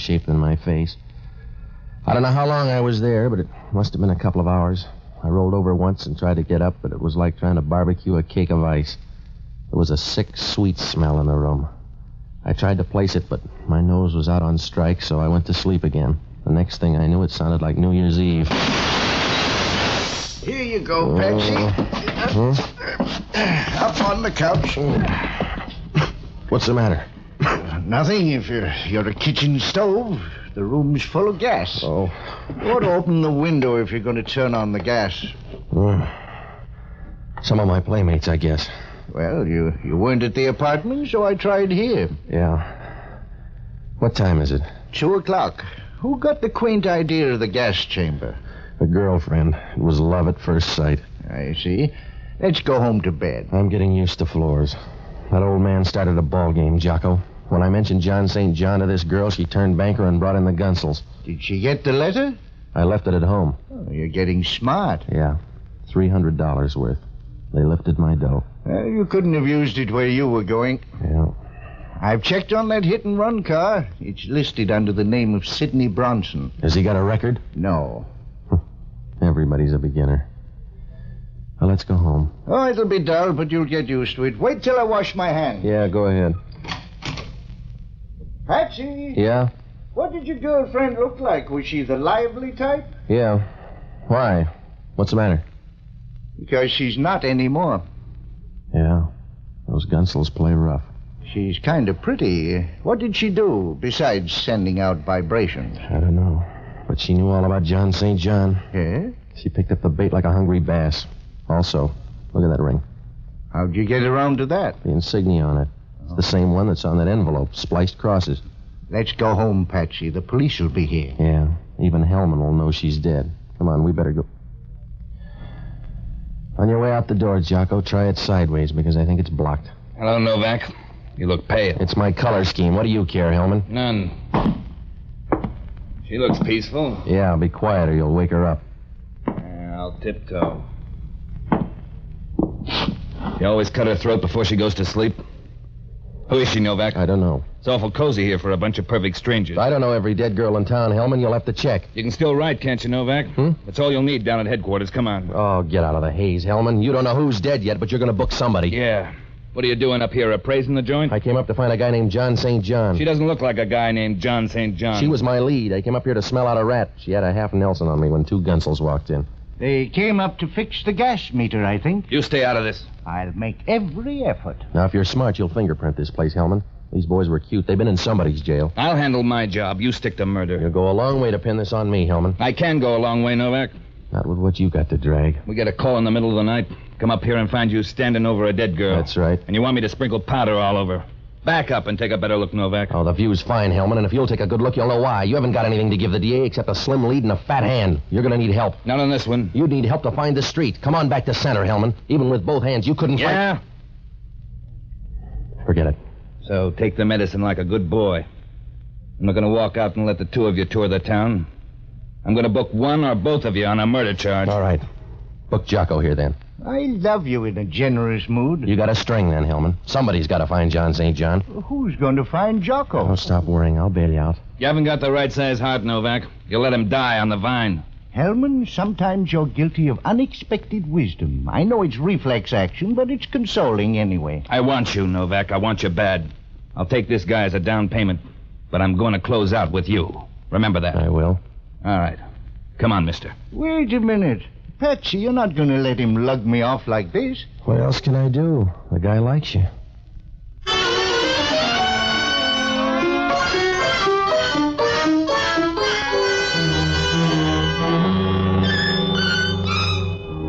shaped in my face. I don't know how long I was there, but it must have been a couple of hours. I rolled over once and tried to get up, but it was like trying to barbecue a cake of ice. There was a sick, sweet smell in the room. I tried to place it, but my nose was out on strike, so I went to sleep again. The next thing I knew, it sounded like New Year's Eve. Here you go, Patsy. Up on the couch. What's the matter? Nothing. If you're a kitchen stove, the room's full of gas. Oh. You ought to open the window if you're going to turn on the gas. Some of my playmates, I guess. Well, you weren't at the apartment, so I tried here. Yeah. What time is it? 2:00. Who got the quaint idea of the gas chamber? A girlfriend. It was love at first sight. I see. Let's go home to bed. I'm getting used to floors. That old man started a ball game, Jocko. When I mentioned John St. John to this girl, she turned banker and brought in the Gunsels. Did she get the letter? I left it at home. Oh, you're getting smart. Yeah. $300 worth. They lifted my dough. Well, you couldn't have used it where you were going. Yeah. I've checked on that hit-and-run car. It's listed under the name of Sidney Bronson. Has he got a record? No. Everybody's a beginner. Well, let's go home. Oh, it'll be dull, but you'll get used to it. Wait till I wash my hands. Yeah, go ahead. Patsy? Yeah? What did your girlfriend look like? Was she the lively type? Yeah. Why? What's the matter? Because she's not anymore. Yeah. Those Gunsels play rough. She's kind of pretty. What did she do besides sending out vibrations? I don't know. But she knew all about John St. John. Yeah? She picked up the bait like a hungry bass. Also, look at that ring. How'd you get around to that? The insignia on it. It's the same one that's on that envelope. Spliced crosses. Let's go home, Patsy. The police will be here. Yeah. Even Hellman will know she's dead. Come on, we better go. On your way out the door, Jocko, try it sideways because I think it's blocked. Hello, Novak. You look pale. It's my color scheme. What do you care, Hellman? None. She looks peaceful. Yeah, be quiet or you'll wake her up. I'll tiptoe. You always cut her throat before she goes to sleep? Who is she, Novak? I don't know. It's awful cozy here for a bunch of perfect strangers. I don't know every dead girl in town, Hellman. You'll have to check. You can still write, can't you, Novak? That's all you'll need down at headquarters. Come on. Oh, get out of the haze, Hellman. You don't know who's dead yet, but you're going to book somebody. Yeah. What are you doing up here, appraising the joint? I came up to find a guy named John St. John. She doesn't look like a guy named John St. John. She was my lead. I came up here to smell out a rat. She had a half Nelson on me when two Gunsels walked in. They came up to fix the gas meter, I think. You stay out of this. I'll make every effort. Now, if you're smart, you'll fingerprint this place, Hellman. These boys were cute. They've been in somebody's jail. I'll handle my job. You stick to murder. You'll go a long way to pin this on me, Hellman. I can go a long way, Novak. Not with what you got to drag. We get a call in the middle of the night. Come up here and find you standing over a dead girl. That's right. And you want me to sprinkle powder all over. Back up and take a better look, Novak. Oh, the view's fine, Hellman, and if you'll take a good look, you'll know why. You haven't got anything to give the DA except a slim lead and a fat hand. You're going to need help. Not on this one. You'd need help to find the street. Come on back to center, Hellman. Even with both hands, you couldn't find... Yeah? Forget it. So take the medicine like a good boy. I'm not going to walk out and let the two of you tour the town. I'm going to book one or both of you on a murder charge. All right. Book Jocko here, then. I love you in a generous mood. You got a string, then, Hellman. Somebody's got to find John St. John. Who's going to find Jocko? Oh, stop worrying. I'll bail you out. You haven't got the right size heart, Novak. You'll let him die on the vine. Hellman, sometimes you're guilty of unexpected wisdom. I know it's reflex action, but it's consoling anyway. I want you, Novak. I want you bad. I'll take this guy as a down payment, but I'm going to close out with you. Remember that. I will. All right. Come on, mister. Wait a minute. Patsy, you're not going to let him lug me off like this. What else can I do? The guy likes you.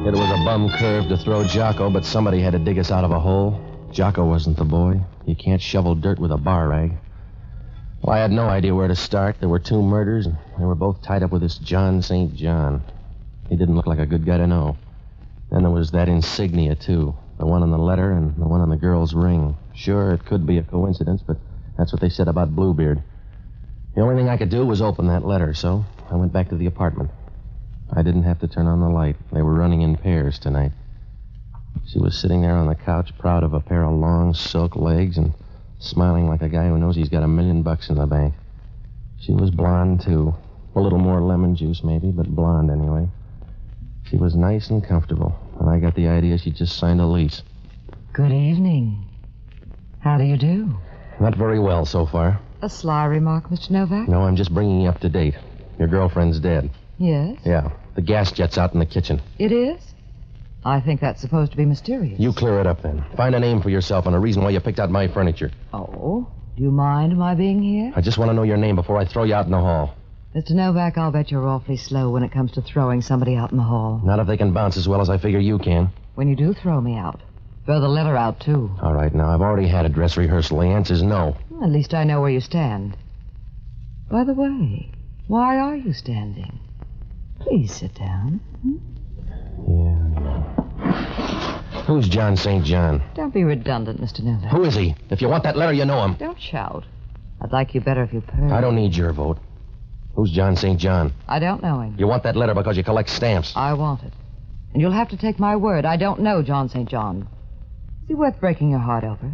It was a bum curve to throw Jocko, but somebody had to dig us out of a hole. Jocko wasn't the boy. You can't shovel dirt with a bar rag. Well, I had no idea where to start. There were two murders, and they were both tied up with this John St. John. He didn't look like a good guy to know. Then there was that insignia, too. The one on the letter and the one on the girl's ring. Sure, it could be a coincidence, but that's what they said about Bluebeard. The only thing I could do was open that letter, so I went back to the apartment. I didn't have to turn on the light. They were running in pairs tonight. She was sitting there on the couch, proud of a pair of long silk legs and smiling like a guy who knows he's got $1 million in the bank. She was blonde, too. A little more lemon juice, maybe, but blonde anyway. She was nice and comfortable, and I got the idea she just signed a lease. Good evening. How do you do? Not very well so far. A sly remark, Mr. Novak? No, I'm just bringing you up to date. Your girlfriend's dead. Yes? Yeah. The gas jet's out in the kitchen. It is? I think that's supposed to be mysterious. You clear it up, then. Find a name for yourself and a reason why you picked out my furniture. Oh? Do you mind my being here? I just want to know your name before I throw you out in the hall. Mr. Novak, I'll bet you're awfully slow when it comes to throwing somebody out in the hall. Not if they can bounce as well as I figure you can. When you do throw me out, throw the letter out, too. All right, now, I've already had a dress rehearsal. The answer's no. At least I know where you stand. By the way, why are you standing? Please sit down. Yeah. Who's John St. John? Don't be redundant, Mr. Novak. Who is he? If you want that letter, you know him. Don't shout. I'd like you better if you purred. I don't need your vote. Who's John St. John? I don't know him. You want that letter because you collect stamps. I want it. And you'll have to take my word. I don't know John St. John. Is he worth breaking your heart over?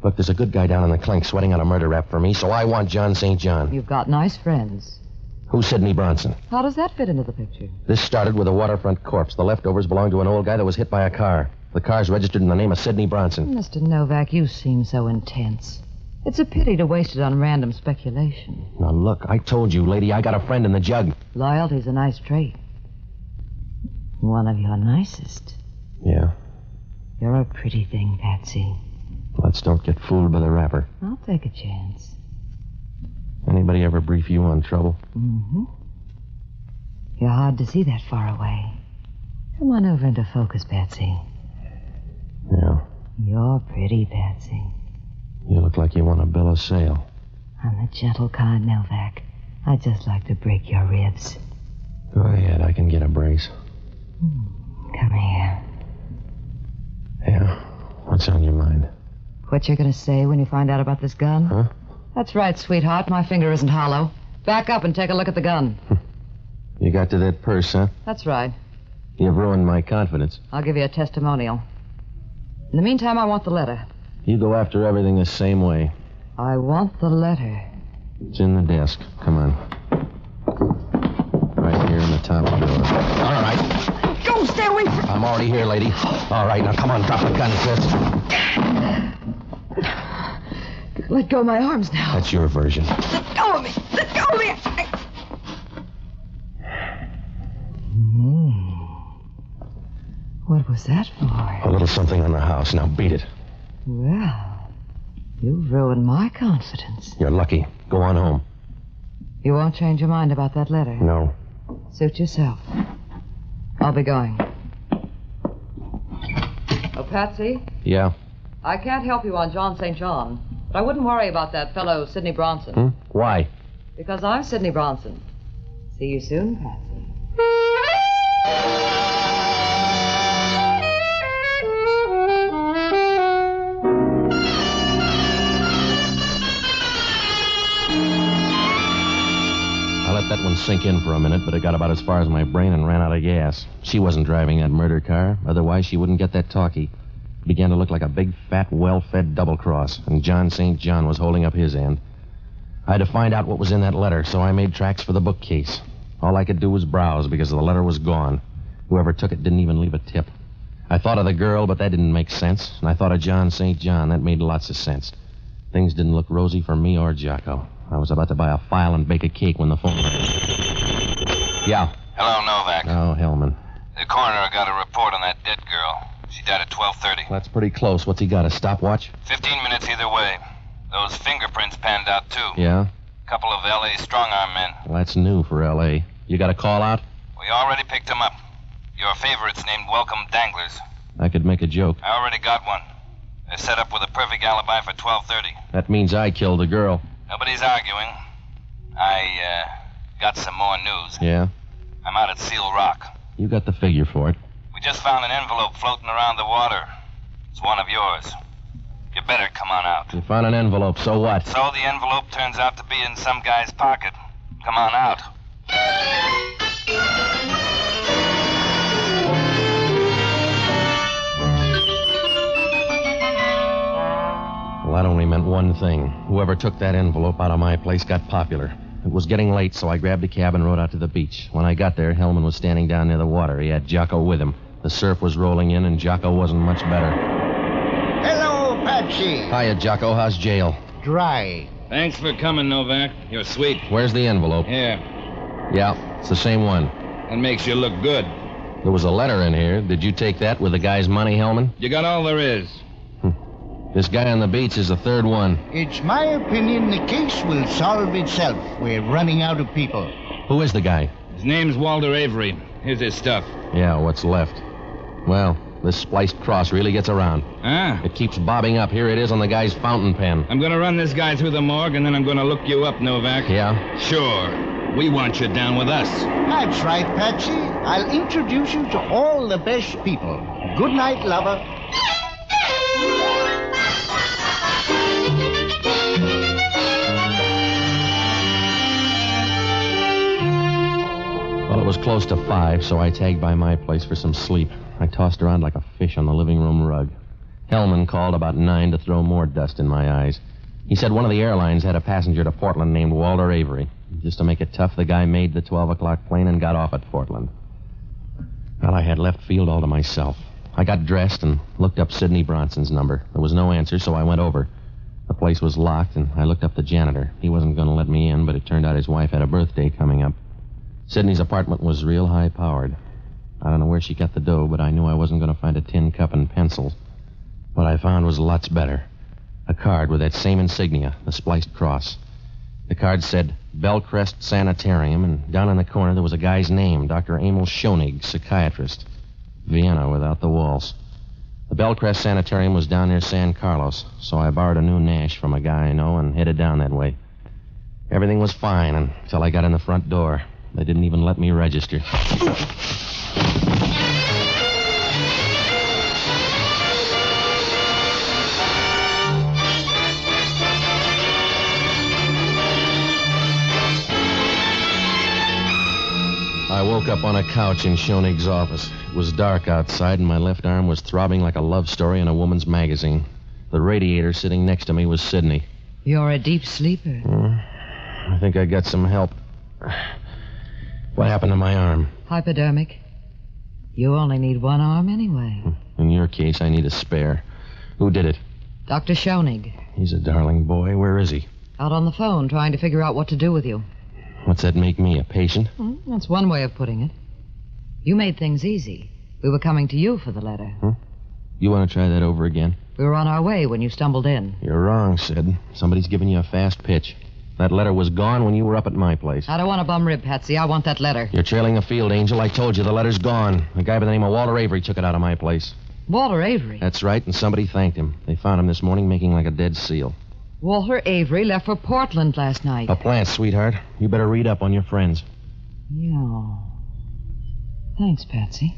Look, there's a good guy down in the clink sweating on a murder rap for me, so I want John St. John. You've got nice friends. Who's Sidney Bronson? How does that fit into the picture? This started with a waterfront corpse. The leftovers belong to an old guy that was hit by a car. The car's registered in the name of Sidney Bronson. Mr. Novak, you seem so intense. It's a pity to waste it on random speculation. Now, look, I told you, lady, I got a friend in the jug. Loyalty's a nice trait. One of your nicest. Yeah. You're a pretty thing, Patsy. Let's don't get fooled by the wrapper. I'll take a chance. Anybody ever brief you on trouble? Mm-hmm. You're hard to see that far away. Come on over into focus, Patsy. Yeah. You're pretty, Patsy. You look like you want to bill a sale. I'm the gentle kind, Novak. I'd just like to break your ribs. Go ahead, I can get a brace. Come here. Yeah? What's on your mind? What you're going to say when you find out about this gun? Huh? That's right, sweetheart. My finger isn't hollow. Back up and take a look at the gun. You got to that purse, huh? That's right. You've ruined my confidence. I'll give you a testimonial. In the meantime, I want the letter. You go after everything the same way. I want the letter. It's in the desk. Come on. Right here in the top drawer. All right. Go, stay away from... I'm already here, lady. All right, now come on, drop the gun, sis. Let go of my arms now. That's your version. Let go of me. Let go of me. What was that for? A little something on the house. Now beat it. Well, you've ruined my confidence. You're lucky. Go on home. You won't change your mind about that letter? No. Suit yourself. I'll be going. Oh, Patsy? Yeah? I can't help you on John St. John, but I wouldn't worry about that fellow, Sidney Bronson. Why? Because I'm Sidney Bronson. See you soon, Patsy. I let that one sink in for a minute, but it got about as far as my brain and ran out of gas. She wasn't driving that murder car. Otherwise, she wouldn't get that talkie. It began to look like a big, fat, well-fed double-cross, and John St. John was holding up his end. I had to find out what was in that letter, so I made tracks for the bookcase. All I could do was browse because the letter was gone. Whoever took it didn't even leave a tip. I thought of the girl, but that didn't make sense. And I thought of John St. John. That made lots of sense. Things didn't look rosy for me or Jocko. I was about to buy a file and bake a cake when the phone rang. Yeah. Hello, Novak. Oh, Hellman. The coroner got a report on that dead girl. She died at 12:30. That's pretty close. What's he got, a stopwatch? 15 minutes either way. Those fingerprints panned out, too. Yeah? Couple of L.A. strong-arm men. Well, that's new for L.A. You got a call out? We already picked them up. Your favorite's named Welcome Danglers. I could make a joke. I already got one. They're set up with a perfect alibi for 12:30. That means I killed the girl. Nobody's arguing. I got some more news. Yeah? I'm out at Seal Rock. You got the figure for it. We just found an envelope floating around the water. It's one of yours. You better come on out. You found an envelope, so what? So the envelope turns out to be in some guy's pocket. Come on out. Well, that only meant one thing. Whoever took that envelope out of my place got popular. It was getting late, so I grabbed a cab and rode out to the beach. When I got there, Hellman was standing down near the water. He had Jocko with him. The surf was rolling in, and Jocko wasn't much better. Hello, Patsy. Hiya, Jocko. How's jail? Dry. Thanks for coming, Novak. You're sweet. Where's the envelope? Here. Yeah, it's the same one. It makes you look good. There was a letter in here. Did you take that with the guy's money, Hellman? You got all there is. This guy on the beach is the third one. It's my opinion the case will solve itself. We're running out of people. Who is the guy? His name's Walter Avery. Here's his stuff. Yeah, what's left? Well, this spliced cross really gets around. Huh? It keeps bobbing up. Here it is on the guy's fountain pen. I'm going to run this guy through the morgue, and then I'm going to look you up, Novak. Yeah? Sure. We want you down with us. That's right, Patsy. I'll introduce you to all the best people. Good night, lover. Well, it was close to 5, so I tagged by my place for some sleep. I tossed around like a fish on the living room rug. Hellman called about 9 to throw more dust in my eyes. He said one of the airlines had a passenger to Portland named Walter Avery. Just to make it tough, the guy made the 12 o'clock plane and got off at Portland. Well, I had left field all to myself. I got dressed and looked up Sidney Bronson's number. There was no answer, so I went over. The place was locked, and I looked up the janitor. He wasn't going to let me in, but it turned out his wife had a birthday coming up. Sidney's apartment was real high-powered. I don't know where she got the dough, but I knew I wasn't going to find a tin cup and pencils. What I found was lots better. A card with that same insignia, the spliced cross. The card said Bellcrest Sanitarium, and down in the corner there was a guy's name, Dr. Emil Schoenig, psychiatrist. Vienna without the walls. The Bellcrest Sanitarium was down near San Carlos, so I borrowed a new Nash from a guy I know and headed down that way. Everything was fine until I got in the front door. They didn't even let me register. I woke up on a couch in Schoenig's office. It was dark outside, and my left arm was throbbing like a love story in a woman's magazine. The radiator sitting next to me was Sidney. You're a deep sleeper. I think I got some help. What happened to my arm? Hypodermic. You only need one arm anyway. In your case, I need a spare. Who did it? Dr. Schoenig. He's a darling boy. Where is he? Out on the phone trying to figure out what to do with you. What's that make me, a patient? That's one way of putting it. You made things easy. We were coming to you for the letter. You want to try that over again? We were on our way when you stumbled in. You're wrong, Sid. Somebody's giving you a fast pitch. That letter was gone when you were up at my place. I don't want a bum rib, Patsy. I want that letter. You're trailing the field, Angel. I told you the letter's gone. A guy by the name of Walter Avery took it out of my place. Walter Avery? That's right, and somebody thanked him. They found him this morning making like a dead seal. Walter Avery left for Portland last night. A plant, sweetheart. You better read up on your friends. Yeah. Thanks, Patsy.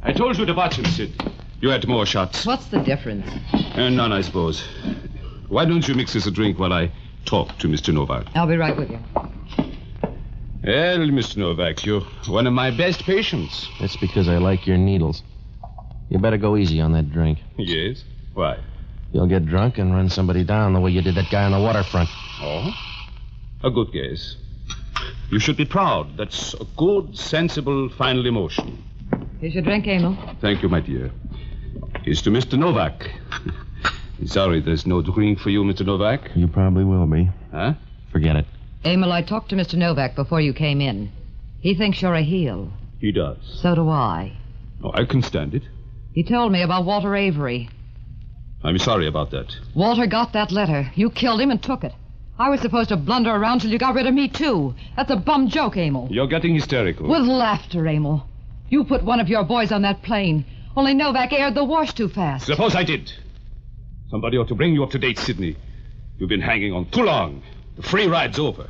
I told you to watch him, Sid. You had more shots. What's the difference? None, I suppose. Why don't you mix us a drink while I talk to Mr. Novak? I'll be right with you. Well, Mr. Novak, you're one of my best patients. That's because I like your needles. You better go easy on that drink. Yes? Why? You'll get drunk and run somebody down the way you did that guy on the waterfront. Oh? A good guess. You should be proud. That's a good, sensible, final emotion. Here's your drink, Emil. Thank you, my dear. Here's to Mr. Novak. Sorry there's no drink for you, Mr. Novak. You probably will be. Huh? Forget it. Emil, I talked to Mr. Novak before you came in. He thinks you're a heel. He does. So do I. Oh, I can stand it. He told me about Walter Avery. I'm sorry about that. Walter got that letter. You killed him and took it. I was supposed to blunder around till you got rid of me, too. That's a bum joke, Emil. You're getting hysterical. With laughter, Emil. You put one of your boys on that plane. Only Novak aired the wash too fast. Suppose I did. Somebody ought to bring you up to date, Sidney. You've been hanging on too long. The free ride's over.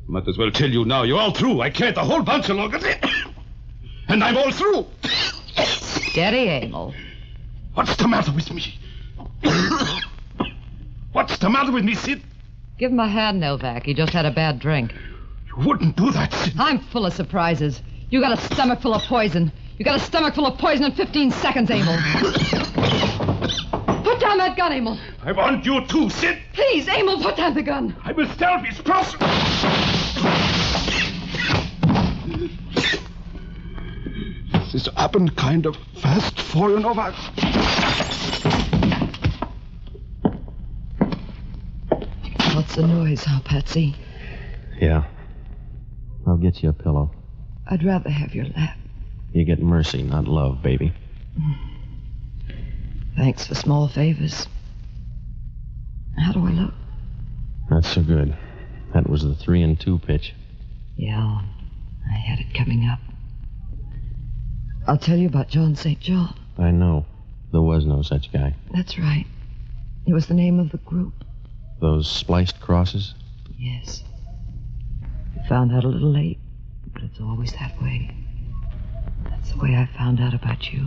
Might as well tell you now, you're all through. I carried the whole bunch along. And I'm all through. Steady, Emil. What's the matter with me? What's the matter with me, Sid? Give him a hand, Novak. He just had a bad drink. You wouldn't do that, Sid. I'm full of surprises. You got a stomach full of poison. You got a stomach full of poison in 15 seconds, Emil. Put down that gun, Emil. I want you to sit. Please, Emil, put down the gun. I will tell this person. This happened kind of fast for you, Novak. What's the noise, huh, Patsy? Yeah. I'll get you a pillow. I'd rather have your lap. You get mercy, not love, baby. Thanks for small favors. How do I look? Not so good. That was the 3-2 pitch. Yeah, I had it coming up. I'll tell you about John St. John. I know. There was no such guy. That's right. It was the name of the group. Those spliced crosses? Yes. I found out a little late, but it's always that way. That's the way I found out about you.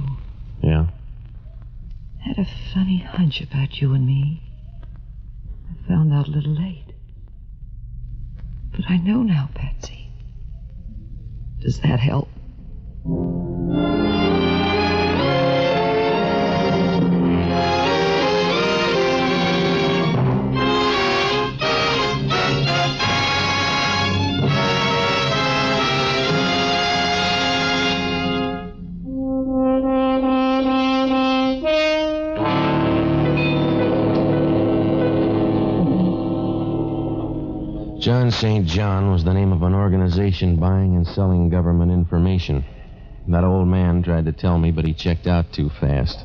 Yeah? I had a funny hunch about you and me. I found out a little late. But I know now, Patsy. Does that help? John St. John was the name of an organization buying and selling government information. That old man tried to tell me, but he checked out too fast.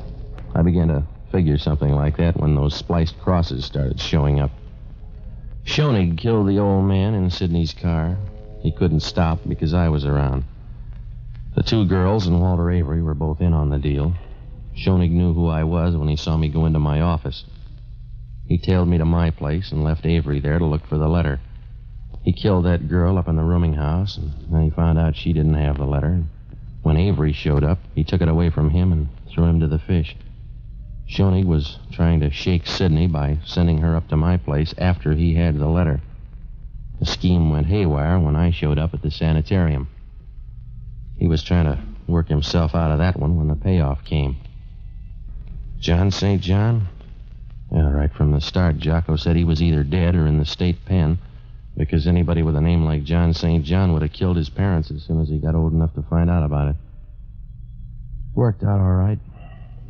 I began to figure something like that when those spliced crosses started showing up. Schoenig killed the old man in Sidney's car. He couldn't stop because I was around. The two girls and Walter Avery were both in on the deal. Schoenig knew who I was when he saw me go into my office. He tailed me to my place and left Avery there to look for the letter. He killed that girl up in the rooming house, and then he found out she didn't have the letter. When Avery showed up, he took it away from him and threw him to the fish. Schoenig was trying to shake Sidney by sending her up to my place after he had the letter. The scheme went haywire when I showed up at the sanitarium. He was trying to work himself out of that one when the payoff came. John St. John? Yeah, right from the start, Jocko said he was either dead or in the state pen, because anybody with a name like John St. John would have killed his parents as soon as he got old enough to find out about it. Worked out all right.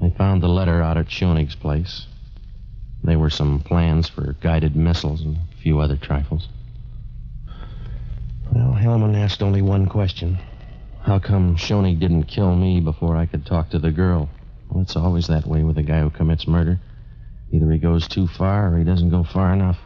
They found the letter out at Schoenig's place. There were some plans for guided missiles and a few other trifles. Well, Hellman asked only one question. How come Schoenig didn't kill me before I could talk to the girl? Well, it's always that way with a guy who commits murder. Either he goes too far or he doesn't go far enough.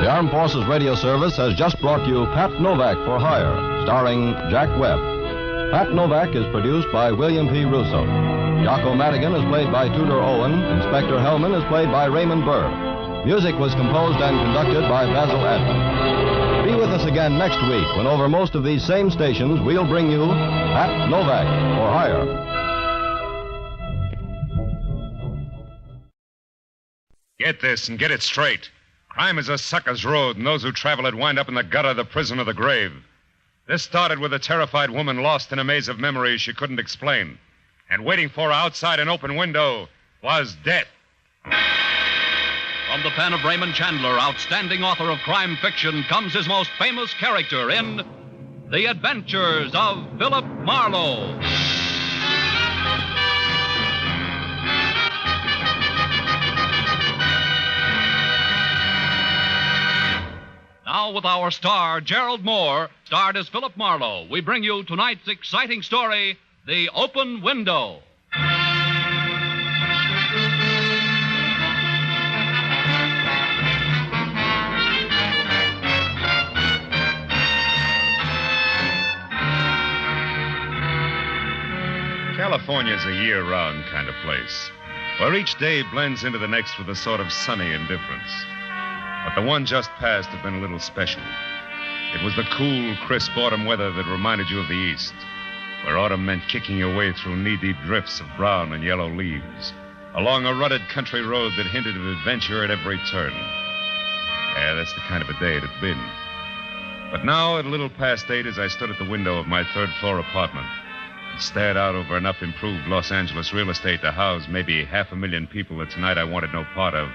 The Armed Forces Radio Service has just brought you Pat Novak for Hire, starring Jack Webb. Pat Novak is produced by William P. Russo. Jocko Madigan is played by Tudor Owen. Inspector Hellman is played by Raymond Burr. Music was composed and conducted by Basil Adler. Be with us again next week when over most of these same stations we'll bring you Pat Novak for Hire. Get this and get it straight. Crime is a sucker's road, and those who travel it wind up in the gutter, the prison, or the grave. This started with a terrified woman lost in a maze of memories she couldn't explain. And waiting for her outside an open window was death. From the pen of Raymond Chandler, outstanding author of crime fiction, comes his most famous character in The Adventures of Philip Marlowe. now, with our star, Gerald Moore, starred as Philip Marlowe, we bring you tonight's exciting story, The Open Window. California's a year-round kind of place, where each day blends into the next with a sort of sunny indifference. But the one just passed had been a little special. It was the cool, crisp autumn weather that reminded you of the East, where autumn meant kicking your way through knee-deep drifts of brown and yellow leaves, along a rutted country road that hinted at adventure at every turn. Yeah, that's the kind of a day it had been. But now, at a little past 8, as I stood at the window of my third-floor apartment and stared out over enough improved Los Angeles real estate to house maybe 500,000 people that tonight I wanted no part of,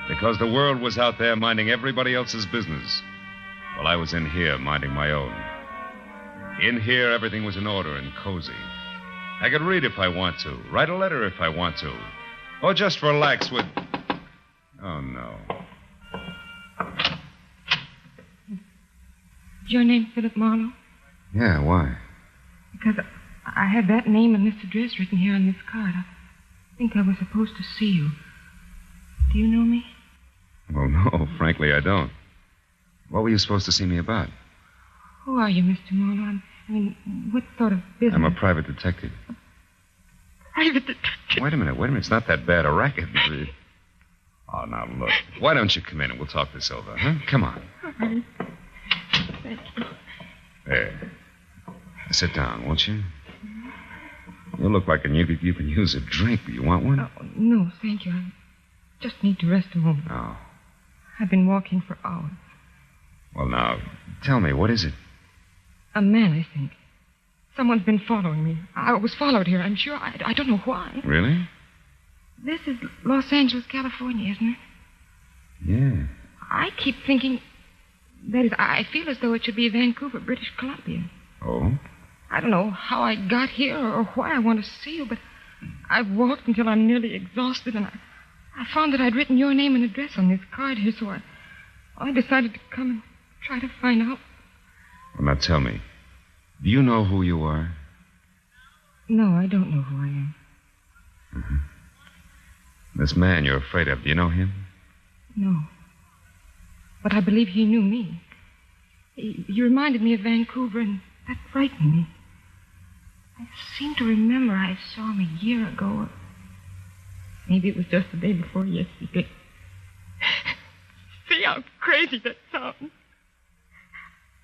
because the world was out there minding everybody else's business, while I was in here minding my own. In here, everything was in order and cozy. I could read if I want to, write a letter if I want to, or just relax with... Oh, no. Is your name Philip Marlowe? Yeah, why? Because I have that name and this address written here on this card. I think I was supposed to see you. Do you know me? Well, no, frankly, I don't. What were you supposed to see me about? Who are you, Mr. Marlowe? I mean, what sort of business? I'm a private detective. Private detective? Wait a minute. It's not that bad a racket. Oh, now, look. Why don't you come in and we'll talk this over, huh? Come on. All right. Thank you. There. Sit down, won't you? You look like you can use a drink. Do you want one? Oh, no, thank you. I just need to rest a moment. Oh. I've been walking for hours. Well, now, tell me, what is it? A man, I think. Someone's been following me. I was followed here, I'm sure. I don't know why. Really? This is Los Angeles, California, isn't it? Yeah. I keep thinking... That is, I feel as though it should be Vancouver, British Columbia. Oh? I don't know how I got here or why I want to see you, but I've walked until I'm nearly exhausted, and I found that I'd written your name and address on this card here, so I decided to come and try to find out. Well, now tell me, do you know who you are? No, I don't know who I am. Mm-hmm. This man you're afraid of, do you know him? No. But I believe he knew me. He reminded me of Vancouver, and that frightened me. I seem to remember I saw him a year ago. Maybe it was just the day before yesterday. See how crazy that sounds?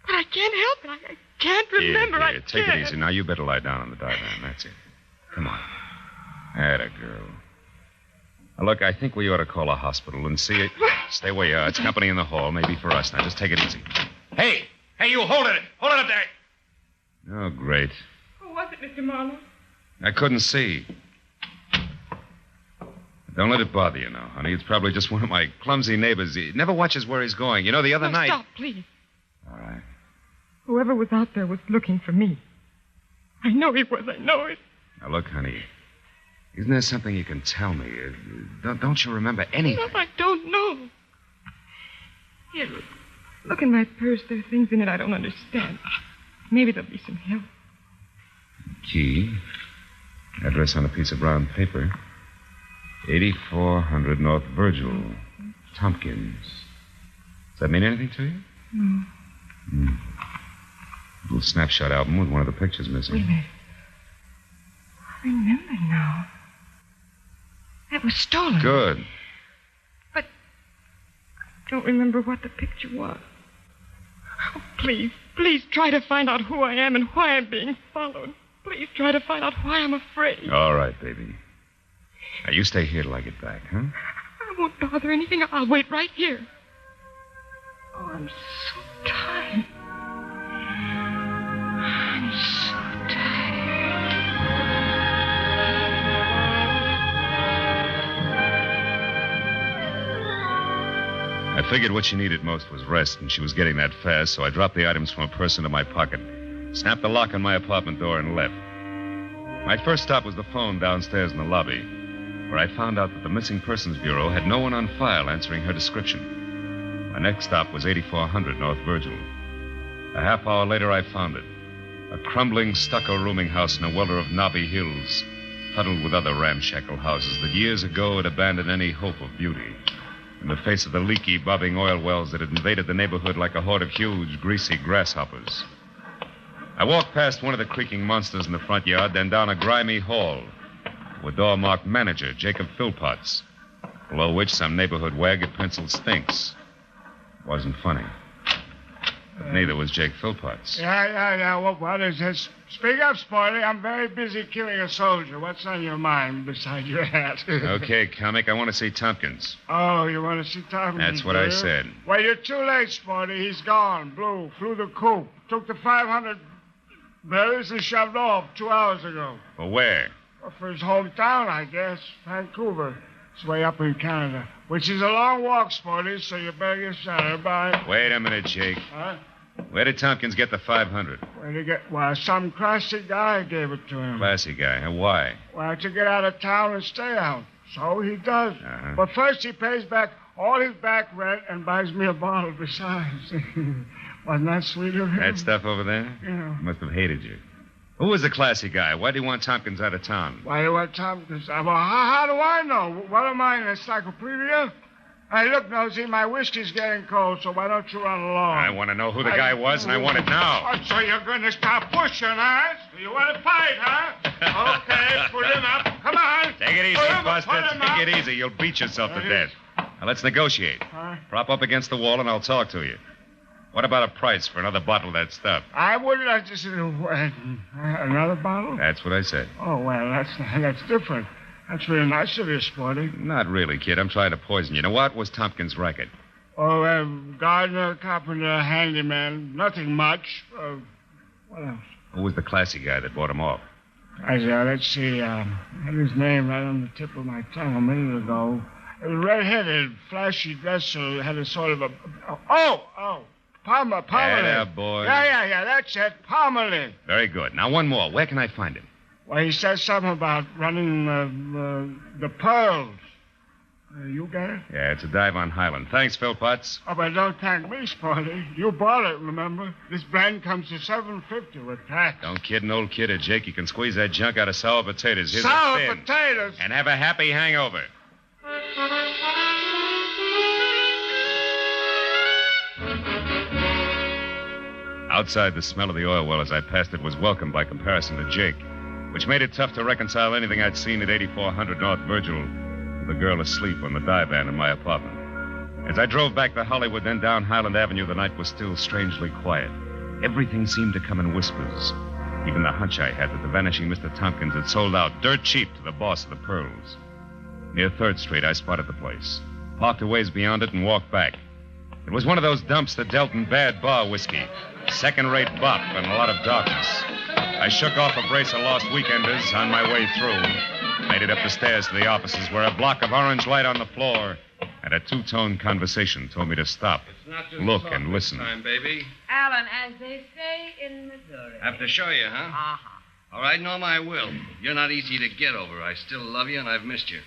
But I can't help it. I can't remember. Here, take it easy. Now, you better lie down on the divan. That's it. Come on. Atta girl. Now, look, I think we ought to call a hospital and see it. Stay where you are. It's company in the hall. Maybe for us. Now, just take it easy. Hey, you hold it. Hold it up there. Oh, great. Who was it, Mr. Marlowe? I couldn't see. Don't let it bother you now, honey. It's probably just one of my clumsy neighbors. He never watches where he's going. You know, the other night... Stop, please. All right. Whoever was out there was looking for me. I know he was. I know it. Now, look, honey. Isn't there something you can tell me? Don't you remember anything? No, I don't know. Here, look in my purse. There are things in it I don't understand. Maybe there'll be some help. Key. Address on a piece of brown paper. 8400 North Virgil. Tompkins. Does that mean anything to you? No. A little snapshot album with one of the pictures missing. Wait a minute. I remember now. That was stolen. Good. But I don't remember what the picture was. Oh, please try to find out who I am and why I'm being followed. Please try to find out why I'm afraid. All right, baby. Now, you stay here till I get back, huh? I won't bother anything. I'll wait right here. Oh, I'm so tired. I'm so tired. I figured what she needed most was rest, and she was getting that fast, so I dropped the items from her purse into my pocket, snapped the lock on my apartment door, and left. My first stop was the phone downstairs in the lobby, where I found out that the Missing Persons Bureau had no one on file answering her description. My next stop was 8400 North Virgil. A half hour later, I found it. A crumbling stucco rooming house in a welter of knobby hills, huddled with other ramshackle houses that years ago had abandoned any hope of beauty in the face of the leaky, bobbing oil wells that had invaded the neighborhood like a horde of huge, greasy grasshoppers. I walked past one of the creaking monsters in the front yard, then down a grimy hall to a door marked Manager, Jacob Philpotts, below which some neighborhood wag had penciled Stinks. It wasn't funny. But neither was Jake Philpotts. Yeah. What is this? Speak up, Sporty. I'm very busy killing a soldier. What's on your mind beside your hat? Okay, comic, I want to see Tompkins. Oh, you want to see Tompkins? That's what I said. Well, you're too late, Sporty. He's gone. Flew the coop. Took the 500 berries and shoved off 2 hours ago. For where? Well, for his hometown, I guess. Vancouver. It's way up in Canada. Which is a long walk, Sporty, so you better get started. Bye. Wait a minute, Jake. Huh? Where did Tompkins get the 500? Where'd he get? Well, some classy guy gave it to him. Classy guy. Huh? Why? Well, to get out of town and stay out. So he does. Uh-huh. But first he pays back all his back rent and buys me a bottle besides. Wasn't that sweet of him? That stuff over there? Yeah. Must have hated you. Who was the classy guy? Why do you want Tompkins out of town? Why do you want Tompkins? Well, how do I know? What am I, an encyclopedia? Hey, look, Nosy, my whiskey's getting cold, so why don't you run along? I want to know who the guy was, and I want it now. Oh, so you're going to stop pushing, huh? You want to fight, huh? Okay, put him up. Come on. Take it easy, Buster. Take it easy. You'll beat yourself to death. Now, let's negotiate. Huh? Prop up against the wall, and I'll talk to you. What about a price for another bottle of that stuff? I wouldn't like to see another bottle? That's what I said. Oh, well, that's different. That's really nice of you, Sporty. Not really, kid. I'm trying to poison you. Now, what was Tompkins' racket? Oh, gardener, carpenter, handyman. Nothing much. What else? Who was the classy guy that bought him off? Let's see. I had his name right on the tip of my tongue a minute ago. It was red-headed, flashy dresser, had a sort of a... Palmer. Yeah, boy. Yeah, that's it. Palmerley. Very good. Now, one more. Where can I find him? Well, he says something about running the pearls. You get it? Yeah, it's a dive on Highland. Thanks, Philpotts. Oh, but don't thank me, Sporty. You bought it, remember? This brand comes to $7.50 with tax. Don't kid an old kid, Jake. You can squeeze that junk out of sour potatoes. Here's sour a fin. Potatoes? And have a happy hangover. Outside, the smell of the oil well as I passed it was welcome by comparison to Jake, which made it tough to reconcile anything I'd seen at 8400 North Virgil with the girl asleep on the divan in my apartment. As I drove back to Hollywood, then down Highland Avenue, the night was still strangely quiet. Everything seemed to come in whispers. Even the hunch I had that the vanishing Mr. Tompkins had sold out dirt cheap to the boss of the Pearls. Near 3rd Street, I spotted the place, parked a ways beyond it, and walked back. It was one of those dumps that dealt in bad bar whiskey. Second-rate bop and a lot of darkness. I shook off a brace of lost weekenders on my way through. Made it up the stairs to the offices where a block of orange light on the floor and a two-tone conversation told me to stop, look, and listen. Time, baby. Alan, as they say in Missouri. Have to show you, huh? Uh-huh. All right, Norm, I will. You're not easy to get over. I still love you, and I've missed you.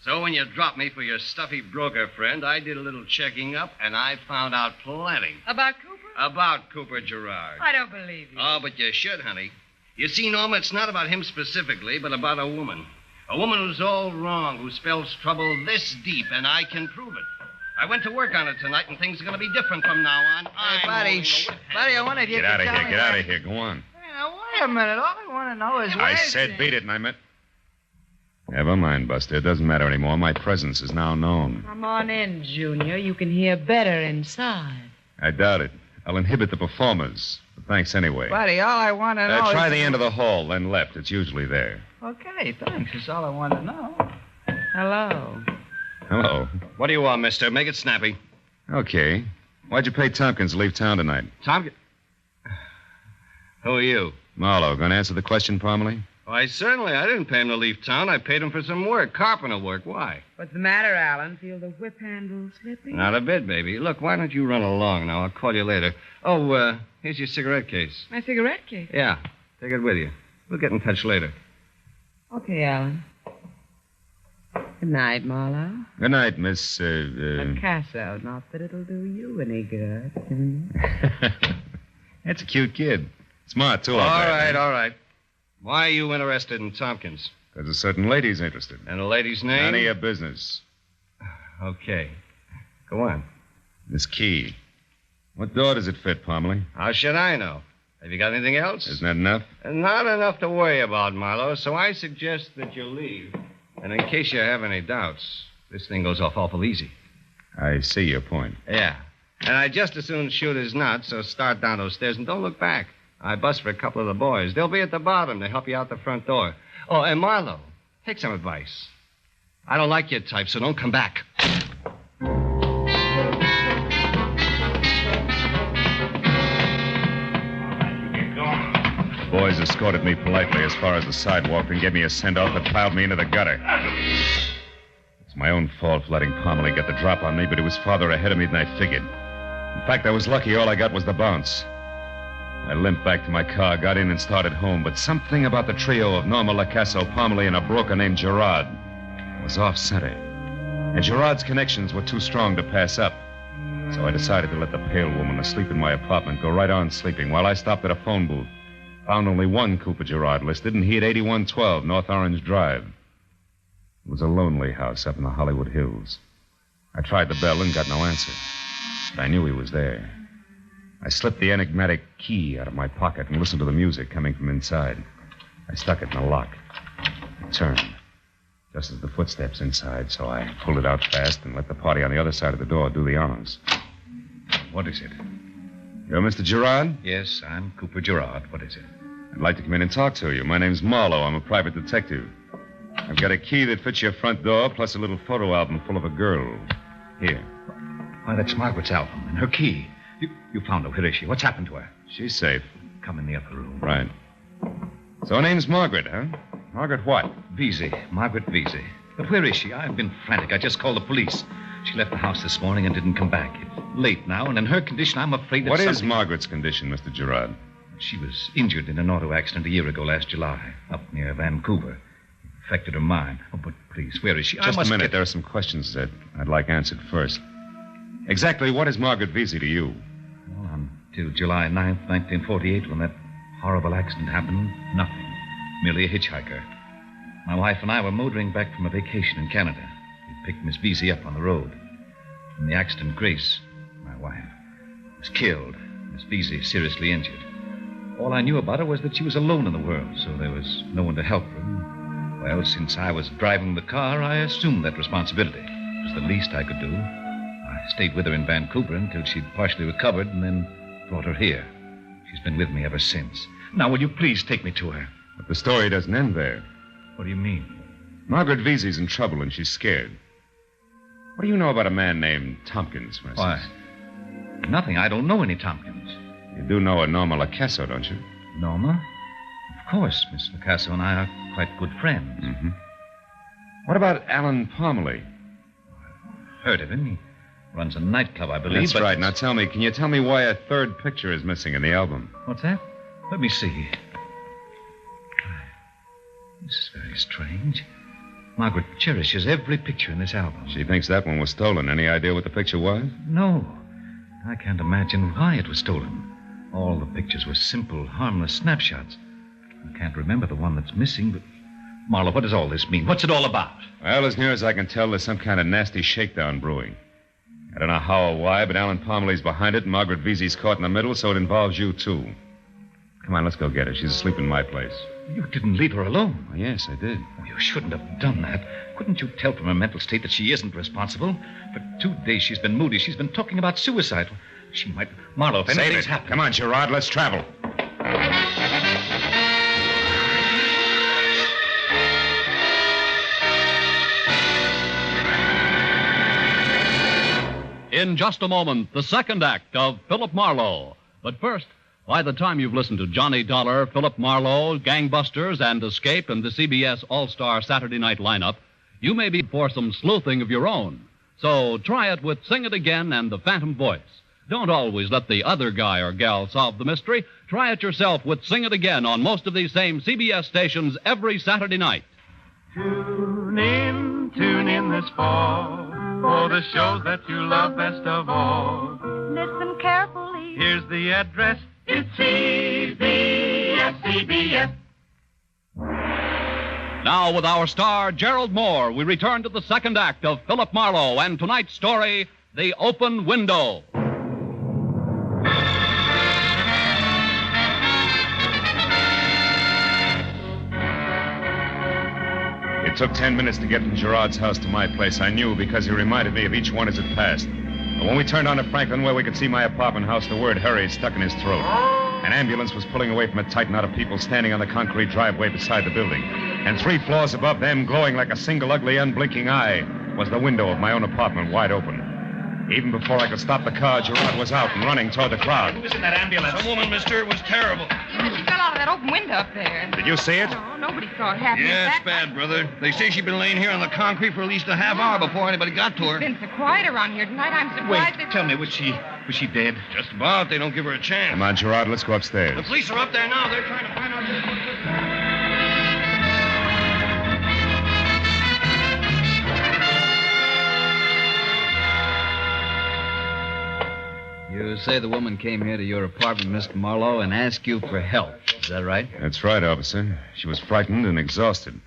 So when you dropped me for your stuffy broker friend, I did a little checking up, and I found out plenty. About Cooper? About Cooper Gerard. I don't believe you. Oh, but you should, honey. You see, Norma, it's not about him specifically, but about a woman. A woman who's all wrong, who spells trouble this deep, and I can prove it. I went to work on it tonight, and things are going to be different from now on. Hey, buddy, I want to Get out of here, get out of here. Go on. Now, wait a minute. All I want to know is I said beat it, and I meant... Never mind, Buster. It doesn't matter anymore. My presence is now known. Come on in, Junior. You can hear better inside. I doubt it. I'll inhibit the performers. But thanks anyway. Buddy, all I want to know Try is... the end of the hall, then left. It's usually there. Okay, thanks. That's all I want to know. Hello. Hello. What do you want, mister? Make it snappy. Okay. Why'd you pay Tompkins to leave town tonight? Tompkins? Who are you? Marlowe. Going to answer the question promptly? Why, certainly. I didn't pay him to leave town. I paid him for some work, carpenter work. Why? What's the matter, Alan? Feel the whip handle slipping? Not a bit, baby. Look, why don't you run along now? I'll call you later. Oh, here's your cigarette case. My cigarette case? Yeah. Take it with you. We'll get in touch later. Okay, Alan. Good night, Marlowe. Good night, Miss, Picasso. Not that it'll do you any good. That's a cute kid. Smart, too. All right. Why are you interested in Tompkins? Because a certain lady's interested. And the lady's name? None of your business. Okay. Go on. Miss Key. What door does it fit, Parmalee? How should I know? Have you got anything else? Isn't that enough? Not enough to worry about, Marlowe, so I suggest that you leave. And in case you have any doubts, this thing goes off awful easy. I see your point. Yeah. And I'd just as soon shoot as not, so start down those stairs and don't look back. I bust for a couple of the boys. They'll be at the bottom to help you out the front door. Oh, and Marlowe, take some advice. I don't like your type, so don't come back. The boys escorted me politely as far as the sidewalk and gave me a send-off that piled me into the gutter. It's my own fault for letting Parmalee get the drop on me, but he was farther ahead of me than I figured. In fact, I was lucky all I got was the bounce. I limped back to my car, got in and started home, but something about the trio of Norma Lacasso, Parmalee, and a broker named Gerard was off-center. And Gerard's connections were too strong to pass up. So I decided to let the pale woman asleep in my apartment go right on sleeping while I stopped at a phone booth. Found only one Cooper Gerard listed, and he had 8112 North Orange Drive. It was a lonely house up in the Hollywood Hills. I tried the bell and got no answer, but I knew he was there. I slipped the enigmatic key out of my pocket and listened to the music coming from inside. I stuck it in the lock. It turned, just as the footsteps inside, so I pulled it out fast and let the party on the other side of the door do the honors. What is it? You're Mr. Gerard? Yes, I'm Cooper Gerard. What is it? I'd like to come in and talk to you. My name's Marlowe. I'm a private detective. I've got a key that fits your front door, plus a little photo album full of a girl. Here. Why, that's Margaret's album and her key. You found her. Where is she? What's happened to her? She's safe. Come in the upper room. Right. So her name's Margaret, huh? Margaret what? Vesey. Margaret Vesey. But where is she? I've been frantic. I just called the police. She left the house this morning and didn't come back. It's late now, and in her condition, I'm afraid that What is Margaret's condition, Mr. Gerard? She was injured in an auto accident a year ago last July, up near Vancouver. It affected her mind. Oh, but please, where is she? Just a minute. There are some questions that I'd like answered first. Exactly what is Margaret Vesey to you? Well, until July 9th, 1948, when that horrible accident happened, nothing. Merely a hitchhiker. My wife and I were motoring back from a vacation in Canada. We picked Miss Vesey up on the road. In the accident, Grace, my wife, was killed. Miss Vesey seriously injured. All I knew about her was that she was alone in the world, so there was no one to help her. Well, since I was driving the car, I assumed that responsibility. It was the least I could do. I stayed with her in Vancouver until she'd partially recovered and then brought her here. She's been with me ever since. Now, will you please take me to her? But the story doesn't end there. What do you mean? Margaret Vesey's in trouble and she's scared. What do you know about a man named Tompkins, for instance? Why? Nothing. I don't know any Tompkins. You do know a Norma Lacasso, don't you? Norma? Of course. Miss Lacasso and I are quite good friends. Mm-hmm. What about Alan Parmalee? Heard of him. He runs a nightclub, I believe. That's right. Now tell me, can you tell me why a third picture is missing in the album? What's that? Let me see. This is very strange. Margaret cherishes every picture in this album. She thinks that one was stolen. Any idea what the picture was? No. I can't imagine why it was stolen. All the pictures were simple, harmless snapshots. I can't remember the one that's missing, but... Marlowe, what does all this mean? What's it all about? Well, as near as I can tell, there's some kind of nasty shakedown brewing. I don't know how or why, but Alan Parmalee's behind it, and Margaret Vesey's caught in the middle, so it involves you, too. Come on, let's go get her. She's asleep in my place. You didn't leave her alone. Oh, yes, I did. Oh, you shouldn't have done that. Couldn't you tell from her mental state that she isn't responsible? For 2 days she's been moody. She's been talking about suicide. She might... Marlowe, if anything's happened... Come on, Gerard, let's travel. In just a moment, the second act of Philip Marlowe. But first, by the time you've listened to Johnny Dollar, Philip Marlowe, Gangbusters, and Escape, and the CBS All-Star Saturday Night lineup, you may be for some sleuthing of your own. So try it with Sing It Again and the Phantom Voice. Don't always let the other guy or gal solve the mystery. Try it yourself with Sing It Again on most of these same CBS stations every Saturday night. Tune in Tune in this fall for the shows that you love best of all. Listen carefully. Here's the address. It's CBS, CBS. Now, with our star, Gerald Moore, we return to the second act of Philip Marlowe and tonight's story, The Open Window. It took 10 minutes to get from Gerard's house to my place. I knew because he reminded me of each one as it passed. But when we turned onto Franklin, where we could see my apartment house, the word hurry stuck in his throat. An ambulance was pulling away from a tight knot of people standing on the concrete driveway beside the building. And 3 floors above them, glowing like a single ugly, unblinking eye, was the window of my own apartment wide open. Even before I could stop the car, Gerard was out and running toward the crowd. Who was in that ambulance? Some woman, mister. It was terrible. She fell out of that open window up there. Did you see it? No, nobody saw it happen. Yeah, it's bad, brother. They say she'd been laying here on the concrete for at least a half hour before anybody got to her. It's been so quiet around here tonight. I'm surprised. Tell me, was she dead? Just about. They don't give her a chance. Come on, Gerard, let's go upstairs. The police are up there now. They're trying to find out. You say the woman came here to your apartment, Mr. Marlowe, and asked you for help. Is that right? That's right, officer. She was frightened and exhausted.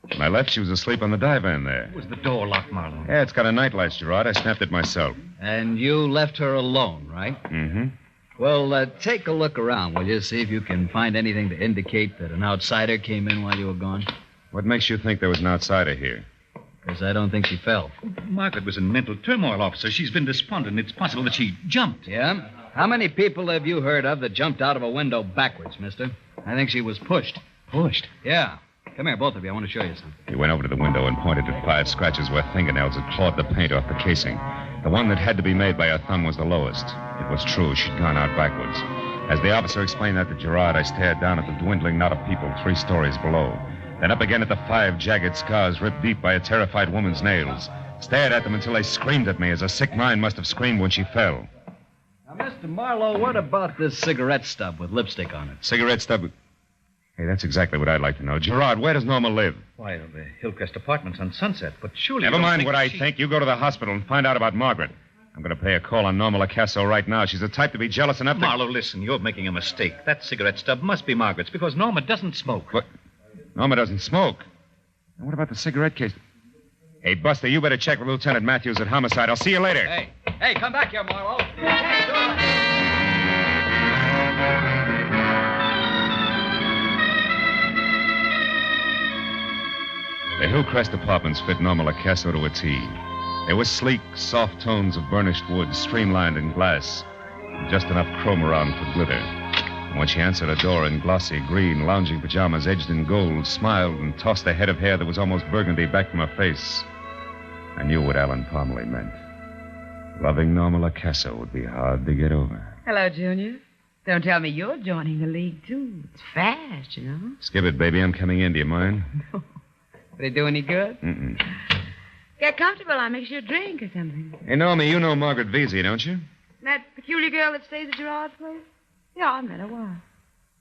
When I left, she was asleep on the divan there. Was the door locked, Marlowe? Yeah, it's got a nightlight, Gerard. I snapped it myself. And you left her alone, right? Mm-hmm. Well, take a look around, will you? See if you can find anything to indicate that an outsider came in while you were gone. What makes you think there was an outsider here? Because I don't think she fell. Margaret was in mental turmoil, officer. She's been despondent. It's possible that she jumped. Yeah? How many people have you heard of that jumped out of a window backwards, mister? I think she was pushed. Pushed? Yeah. Come here, both of you. I want to show you something. He went over to the window and pointed at 5 scratches where fingernails had clawed the paint off the casing. The one that had to be made by her thumb was the lowest. It was true. She'd gone out backwards. As the officer explained that to Gerard, I stared down at the dwindling knot of people 3 stories below. Then up again at the 5 jagged scars ripped deep by a terrified woman's nails. Stared at them until they screamed at me as a sick mind must have screamed when she fell. Now, Mr. Marlowe, what about this cigarette stub with lipstick on it? Cigarette stub? Hey, that's exactly what I'd like to know. Gerard, where does Norma live? Why, the Hillcrest Apartments on Sunset. But surely... Never mind what I think. You go to the hospital and find out about Margaret. I'm going to pay a call on Norma Lacasso right now. She's the type to be jealous enough to... Marlowe, listen. You're making a mistake. That cigarette stub must be Margaret's because Norma doesn't smoke. What? Norma doesn't smoke. And what about the cigarette case? Hey, Buster, you better check with Lieutenant Matthews at Homicide. I'll see you later. Hey, come back here, Marlowe. The Hillcrest Apartments fit Norma Lacasso to a T. They were sleek, soft tones of burnished wood, streamlined in glass, and just enough chrome around for glitter. And when she answered a door in glossy green, lounging pajamas edged in gold, smiled and tossed a head of hair that was almost burgundy back from her face, I knew what Alan Parmalee meant. Loving Norma Lacasso would be hard to get over. Hello, Junior. Don't tell me you're joining the league, too. It's fast, you know. Skip it, baby. I'm coming in. Do you mind? Will it do any good? Mm-mm. Get comfortable. I'll mix you a drink or something. Hey, Norma, you know Margaret Vesey, don't you? That peculiar girl that stays at Gerard's place? Yeah, I met her once.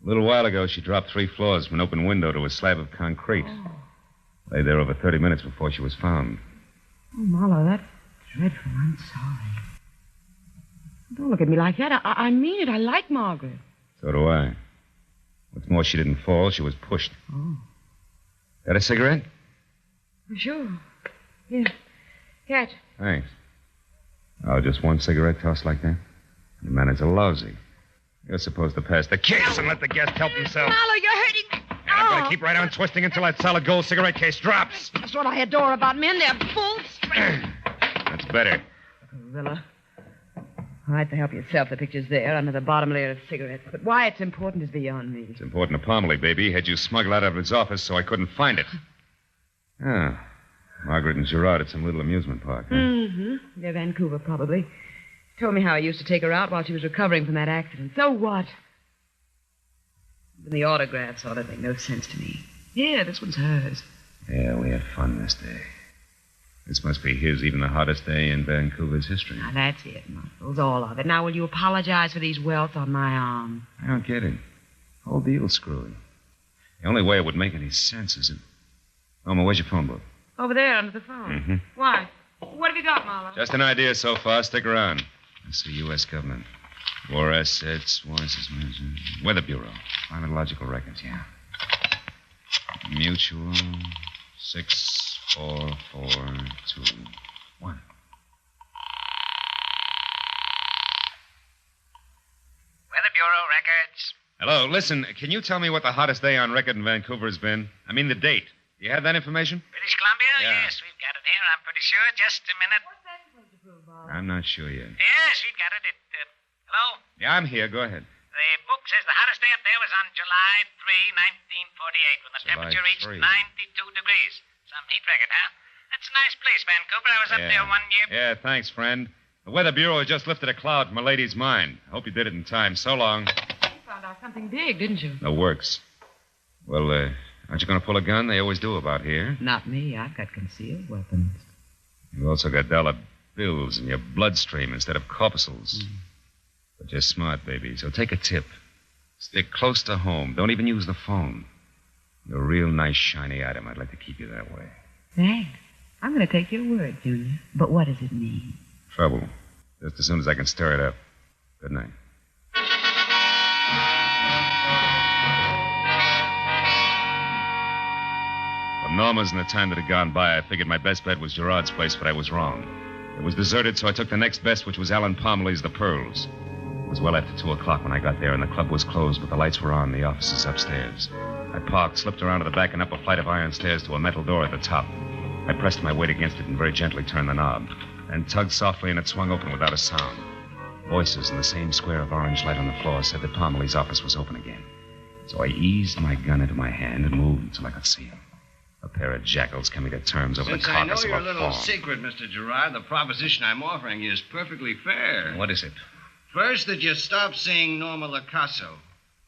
A little while ago, she dropped 3 floors from an open window to a slab of concrete. Oh. Lay there over 30 minutes before she was found. Oh, Marlowe, that's dreadful. I'm sorry. Don't look at me like that. I mean it. I like Margaret. So do I. What's more, she didn't fall. She was pushed. Oh. Got a cigarette? Sure. Here. Catch. Thanks. Oh, just one cigarette tossed like that? Your manners are lousy. You're supposed to pass the case and let the guest help himself. Marlowe, you're hurting. And I'm going to keep right on twisting until that solid gold cigarette case drops. That's what I adore about men. They're full strength. That's better. Rilla. All right, to help yourself. The picture's there under the bottom layer of cigarettes. But why it's important is beyond me. It's important to Parmalee, baby. He had you smuggled out of his office so I couldn't find it. Ah. Margaret and Gerard at some little amusement park, huh? Mm-hmm. Near Vancouver, probably. Told me how he used to take her out while she was recovering from that accident. So what? And the autographs ought to make no sense to me. Here, this one's hers. Yeah, we had fun this day. This must be his, even the hottest day in Vancouver's history. Now, that's it, Muscles, all of it. Now, will you apologize for these welts on my arm? I don't get it. The whole deal's screwy. The only way it would make any sense is if... Norma, where's your phone book? Over there under the phone. Mm-hmm. Why? What have you got, Marlowe? Just an idea so far. Stick around. That's the U.S. government. War assets, Weather Bureau. Climatological records, yeah. Mutual 64421. Weather Bureau records. Hello, listen, can you tell me what the hottest day on record in Vancouver has been? I mean the date. Do you have that information? British Columbia? Yeah. Yes, we've got it here. I'm pretty sure. Just a minute. What's that supposed to prove, Bob? I'm not sure yet. Yes, we've got it. Hello? Yeah, I'm here. Go ahead. The book says the hottest day up there was on July 3, 1948, when the July temperature reached 3. 92 degrees. Some heat record, huh? That's a nice place, Vancouver. I was up there 1 year. Yeah, thanks, friend. The Weather Bureau has just lifted a cloud from a lady's mind. I hope you did it in time. So long. You found out something big, didn't you? No works. Well, aren't you going to pull a gun? They always do about here. Not me. I've got concealed weapons. You've also got dollar bills in your bloodstream instead of corpuscles. But you're smart, baby, so take a tip. Stick close to home. Don't even use the phone. You're a real nice, shiny item. I'd like to keep you that way. Thanks. I'm going to take your word, Junior. But what does it mean? Trouble. Just as soon as I can stir it up. Good night. From Norma's and the time that had gone by, I figured my best bet was Gerard's place, but I was wrong. It was deserted, so I took the next best, which was Alan Palmerley's The Pearls. It was well after 2 o'clock when I got there, and the club was closed, but the lights were on, the offices upstairs. I parked, slipped around to the back and up a flight of iron stairs to a metal door at the top. I pressed my weight against it and very gently turned the knob, then tugged softly, and it swung open without a sound. Voices in the same square of orange light on the floor said that Palmerley's office was open again. So I eased my gun into my hand and moved until I could see him. A pair of jackals coming to terms over Since the I know carcass of your a little fawn. secret, Mr. Gerard, the proposition I'm offering you is perfectly fair. What is it? First, that you stop seeing Norma Lacasso.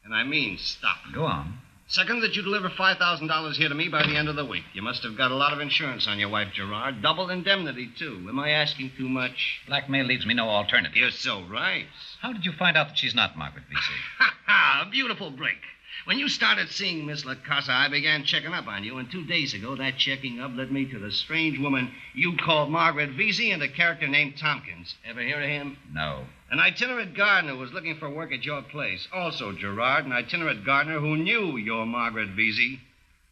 And I mean stop. Go on. Second, that you deliver $5,000 here to me by the end of the week. You must have got a lot of insurance on your wife, Gerard. Double indemnity, too. Am I asking too much? Blackmail leaves me no alternative. You're so right. How did you find out that she's not Margaret Vesey? Ha! A beautiful break. When you started seeing Miss LaCasa, I began checking up on you, and 2 days ago, that checking up led me to the strange woman you called Margaret Vesey and a character named Tompkins. Ever hear of him? No. An itinerant gardener was looking for work at your place. Also, Gerard, an itinerant gardener who knew your Margaret Vesey,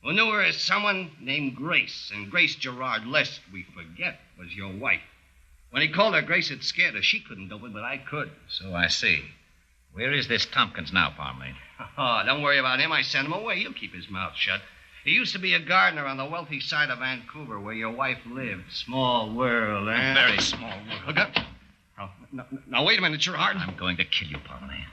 who knew her as someone named Grace. And Grace Gerard, lest we forget, was your wife. When he called her Grace, it scared her. She couldn't open, but I could. So I see. Where is this Tompkins now, Palmerley? Oh, don't worry about him. I sent him away. He'll keep his mouth shut. He used to be a gardener on the wealthy side of Vancouver where your wife lived. Small world, eh? A very small world. Now, wait a minute, Gerard. I'm going to kill you, Palmerley.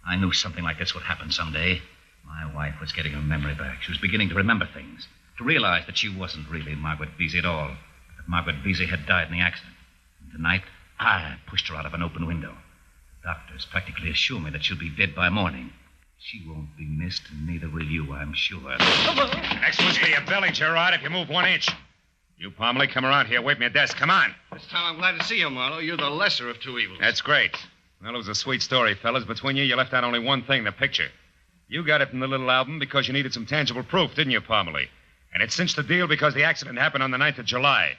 I knew something like this would happen someday. My wife was getting her memory back. She was beginning to remember things, to realize that she wasn't really Margaret Vesey at all, that Margaret Vesey had died in the accident. And tonight, I pushed her out of an open window. The doctors practically assure me that she'll be dead by morning. She won't be missed, and neither will you, I'm sure. Next one's for your belly, Gerard, if you move 1 inch. You, Palmerley, come around here. Wait from your desk. Come on. This time I'm glad to see you, Marlowe. You're the lesser of two evils. That's great. Well, it was a sweet story, fellas. Between you left out only one thing, the picture. You got it from the little album because you needed some tangible proof, didn't you, Palmerley? And it cinched the deal because the accident happened on the 9th of July.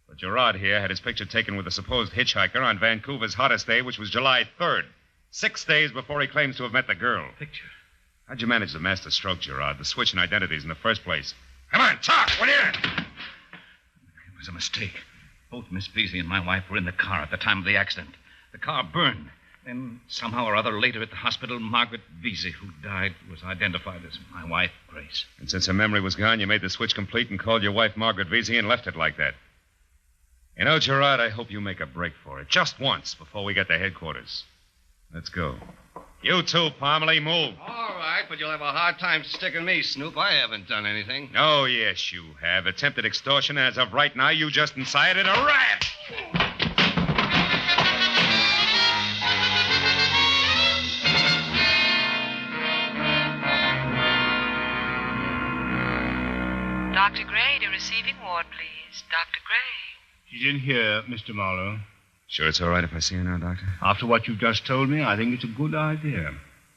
But Gerard here had his picture taken with a supposed hitchhiker on Vancouver's hottest day, which was July 3rd. 6 days before he claims to have met the girl. Picture? How'd you manage the master stroke, Gerard? The switch in identities in the first place? Come on, talk! What is it? It was a mistake. Both Miss Vesey and my wife were in the car at the time of the accident. The car burned. Then, somehow or other, later at the hospital, Margaret Vesey, who died, was identified as my wife, Grace. And since her memory was gone, you made the switch complete and called your wife Margaret Vesey and left it like that. You know, Gerard, I hope you make a break for it. Just once before we get to headquarters. Let's go. You too, Palmerley, move. All right, but you'll have a hard time sticking me, Snoop. I haven't done anything. Oh, yes, you have. Attempted extortion, and as of right now, you just incited a rat. Dr. Gray to receiving ward, please. Dr. Gray. She's in here, Mr. Marlowe. Sure it's all right if I see her now, Doctor? After what you've just told me, I think it's a good idea.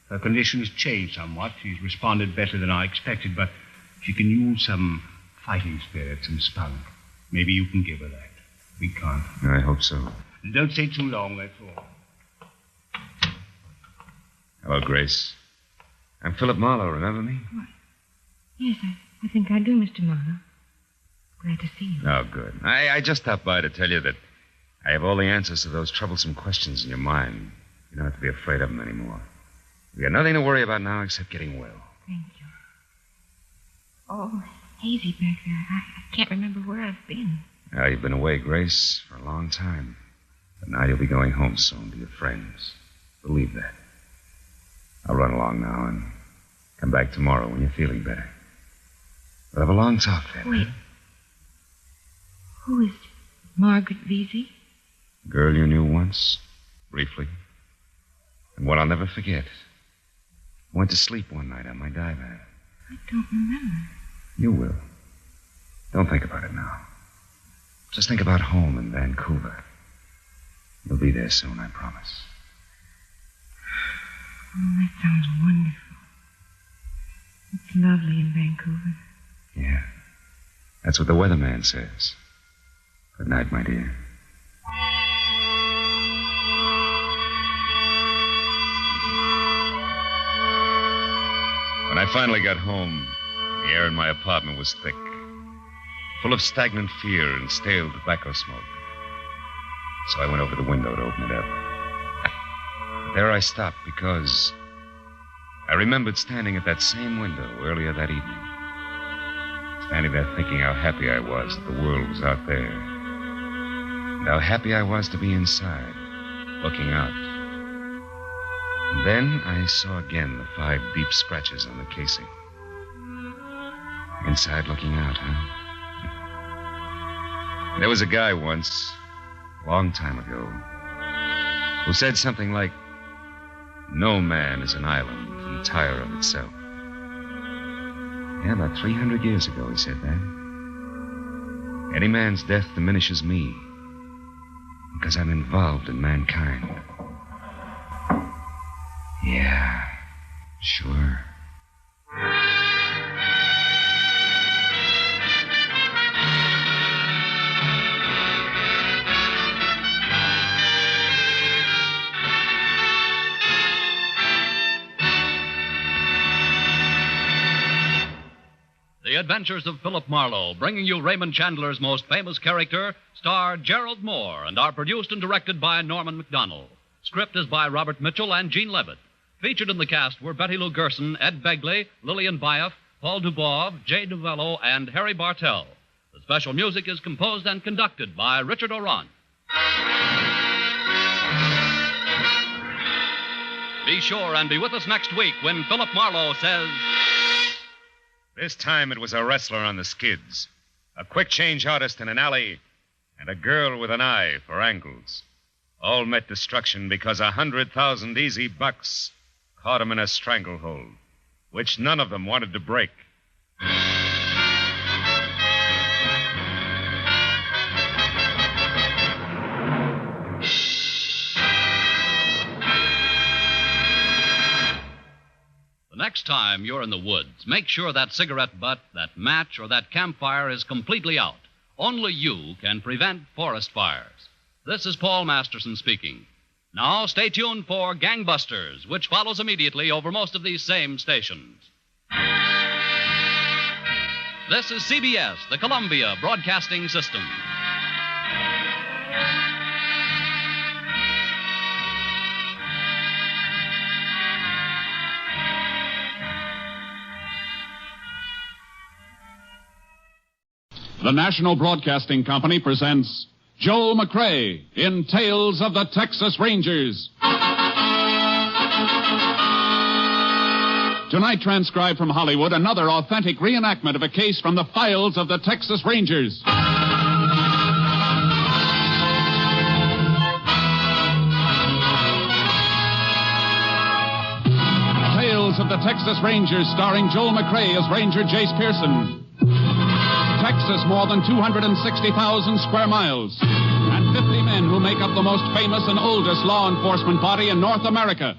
Her condition has changed somewhat. She's responded better than I expected, but she can use some fighting spirit, some spunk. Maybe you can give her that. We can't. I hope so. Don't stay too long, that's all. Hello, Grace. I'm Philip Marlowe, remember me? What? Yes, I think I do, Mr. Marlowe. Glad to see you. Oh, good. I just stopped by to tell you that I have all the answers to those troublesome questions in your mind. You don't have to be afraid of them anymore. We got nothing to worry about now except getting well. Thank you. Oh, hazy back there. I can't remember where I've been. Now, you've been away, Grace, for a long time. But now you'll be going home soon to your friends. Believe that. I'll run along now and come back tomorrow when you're feeling better. We'll have a long talk then. Wait. Who is Margaret Vesey? Girl you knew once, briefly. And one I'll never forget. I went to sleep one night on my divan. I don't remember. You will. Don't think about it now. Just think about home in Vancouver. You'll be there soon, I promise. Oh, that sounds wonderful. It's lovely in Vancouver. Yeah. That's what the weatherman says. Good night, my dear. When I finally got home, the air in my apartment was thick, full of stagnant fear and stale tobacco smoke. So I went over the window to open it up. But there I stopped because I remembered standing at that same window earlier that evening. Standing there thinking how happy I was that the world was out there. And how happy I was to be inside, looking out. And then I saw again the 5 deep scratches on the casing. Inside looking out, huh? There was a guy once, a long time ago, who said something like, "No man is an island entire of itself." Yeah, about 300 years ago he said that. Any man's death diminishes me because I'm involved in mankind. Yeah, sure. The Adventures of Philip Marlowe, bringing you Raymond Chandler's most famous character, star Gerald Moore, and are produced and directed by Norman McDonnell. Script is by Robert Mitchell and Gene Levitt. Featured in the cast were Betty Lou Gerson, Ed Begley, Lillian Byoff, Paul Dubov, Jay Novello, and Harry Bartell. The special music is composed and conducted by Richard Orant. Be sure and be with us next week when Philip Marlowe says... This time it was a wrestler on the skids, a quick change artist in an alley, and a girl with an eye for angles. All met destruction because 100,000 easy bucks caught them in a stranglehold, which none of them wanted to break. The next time you're in the woods, make sure that cigarette butt, that match, or that campfire is completely out. Only you can prevent forest fires. This is Paul Masterson speaking. Now, stay tuned for Gangbusters, which follows immediately over most of these same stations. This is CBS, the Columbia Broadcasting System. The National Broadcasting Company presents Joel McCrea in Tales of the Texas Rangers. Tonight, transcribed from Hollywood, another authentic reenactment of a case from the files of the Texas Rangers. Tales of the Texas Rangers, starring Joel McCrea as Ranger Jace Pearson. Texas, more than 260,000 square miles, and 50 men who make up the most famous and oldest law enforcement body in North America.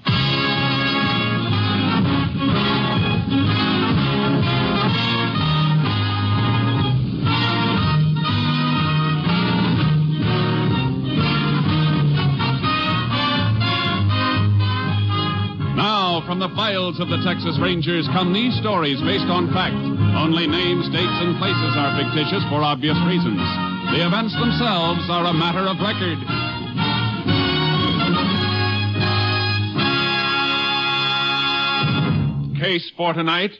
files of the Texas Rangers come these stories based on fact. Only names, dates, and places are fictitious for obvious reasons. The events themselves are a matter of record. Case for tonight,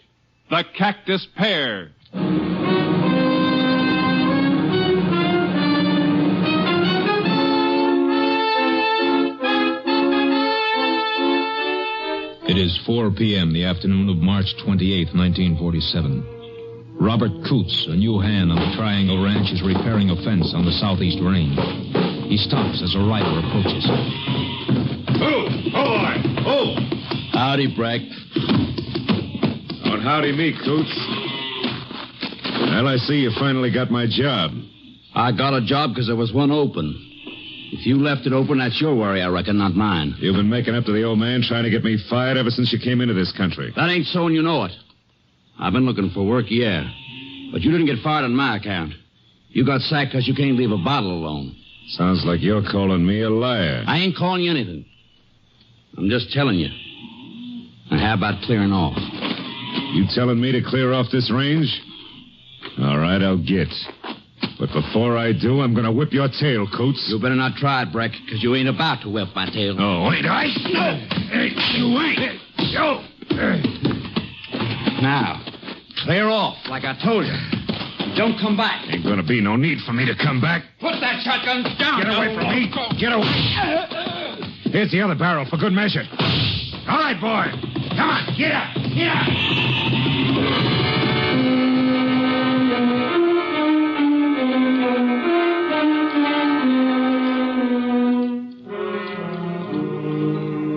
the Cactus Pear. It is 4 p.m. the afternoon of March 28, 1947. Robert Coots, a new hand on the Triangle Ranch, is repairing a fence on the southeast range. He stops as a rider approaches. Oh, boy! Oh! Howdy, Breck. Oh, howdy me, Coots. Well, I see you finally got my job. I got a job because there was one open. If you left it open, that's your worry, I reckon, not mine. You've been making up to the old man trying to get me fired ever since you came into this country. That ain't so, and you know it. I've been looking for work, yeah. But you didn't get fired on my account. You got sacked because you can't leave a bottle alone. Sounds like you're calling me a liar. I ain't calling you anything. I'm just telling you. Now, how about clearing off? You telling me to clear off this range? All right, I'll get. But before I do, I'm going to whip your tail, Coots. You better not try it, Breck, because you ain't about to whip my tail. Oh, ain't I? No. You ain't. Yo. Now, clear off, like I told you. Don't come back. Ain't going to be no need for me to come back. Put that shotgun down. Get away from me. Get away. Here's the other barrel for good measure. All right, boy. Come on, get up. Get up.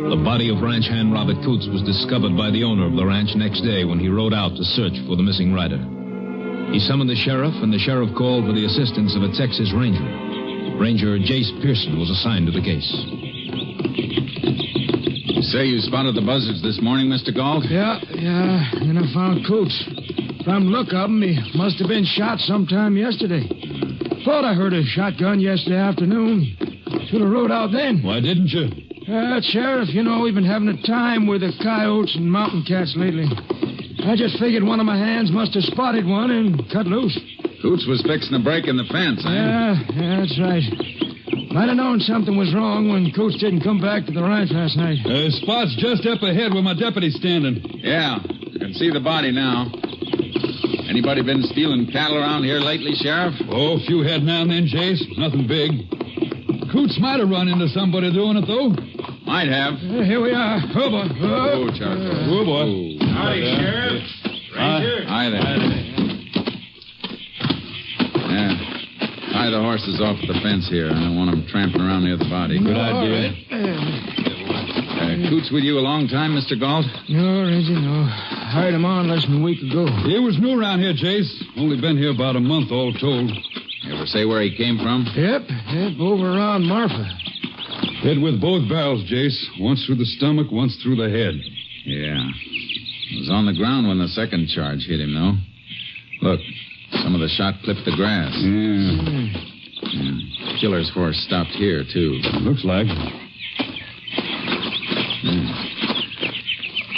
The body of ranch hand Robert Coots was discovered by the owner of the ranch next day when he rode out to search for the missing rider. He summoned the sheriff, and the sheriff called for the assistance of a Texas Ranger. Ranger Jace Pearson was assigned to the case. You say you spotted the buzzards this morning, Mr. Galt? Yeah, and I found Coots. From the look of him, he must have been shot sometime yesterday. Thought I heard a shotgun yesterday afternoon. Should have rode out then. Why didn't you? Sheriff, you know, we've been having a time with the coyotes and mountain cats lately. I just figured one of my hands must have spotted one and cut loose. Coots was fixing to break in the fence, eh? Yeah, that's right. Might have known something was wrong when Coots didn't come back to the ranch last night. Spot's just up ahead where my deputy's standing. Yeah, I can see the body now. Anybody been stealing cattle around here lately, Sheriff? Oh, a few head now and then, Jace. Nothing big. Coots might have run into somebody doing it, though. Might have. Here we are. Oh, boy. Oh, Charcoal. Oh, boy. Howdy, Sheriff. Ranger. Hi there. Yeah. Tie the horses off the fence here. I don't want them tramping around near the body. Good idea. Coots with you a long time, Mr. Galt? No, Ranger, no. Hired him on less than a week ago. He was new around here, Jace. Only been here about a month, all told. You ever say where he came from? Yep, over around Marfa. Hit with both barrels, Jace. Once through the stomach, once through the head. Yeah. He was on the ground when the second charge hit him, though. Look, some of the shot clipped the grass. Yeah. Killer's horse stopped here, too. Looks like.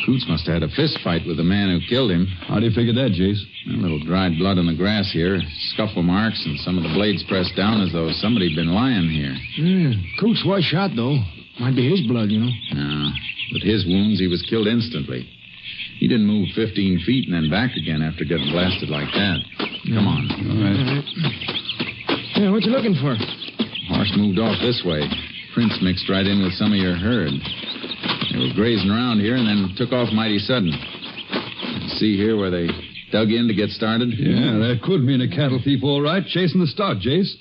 Coots must have had a fist fight with the man who killed him. How do you figure that, Jace? A little dried blood on the grass here, scuffle marks, and some of the blades pressed down as though somebody'd been lying here. Coots was shot, though. Might be his blood, you know. No. With his wounds, he was killed instantly. He didn't move 15 feet and then back again after getting blasted like that. Come on. All right. Yeah, what you looking for? Horse moved off this way. Prints mixed right in with some of your herd. They were grazing around here and then took off mighty sudden. See here where they dug in to get started? Yeah, that could mean a cattle thief, all right, chasing the stock, Jace.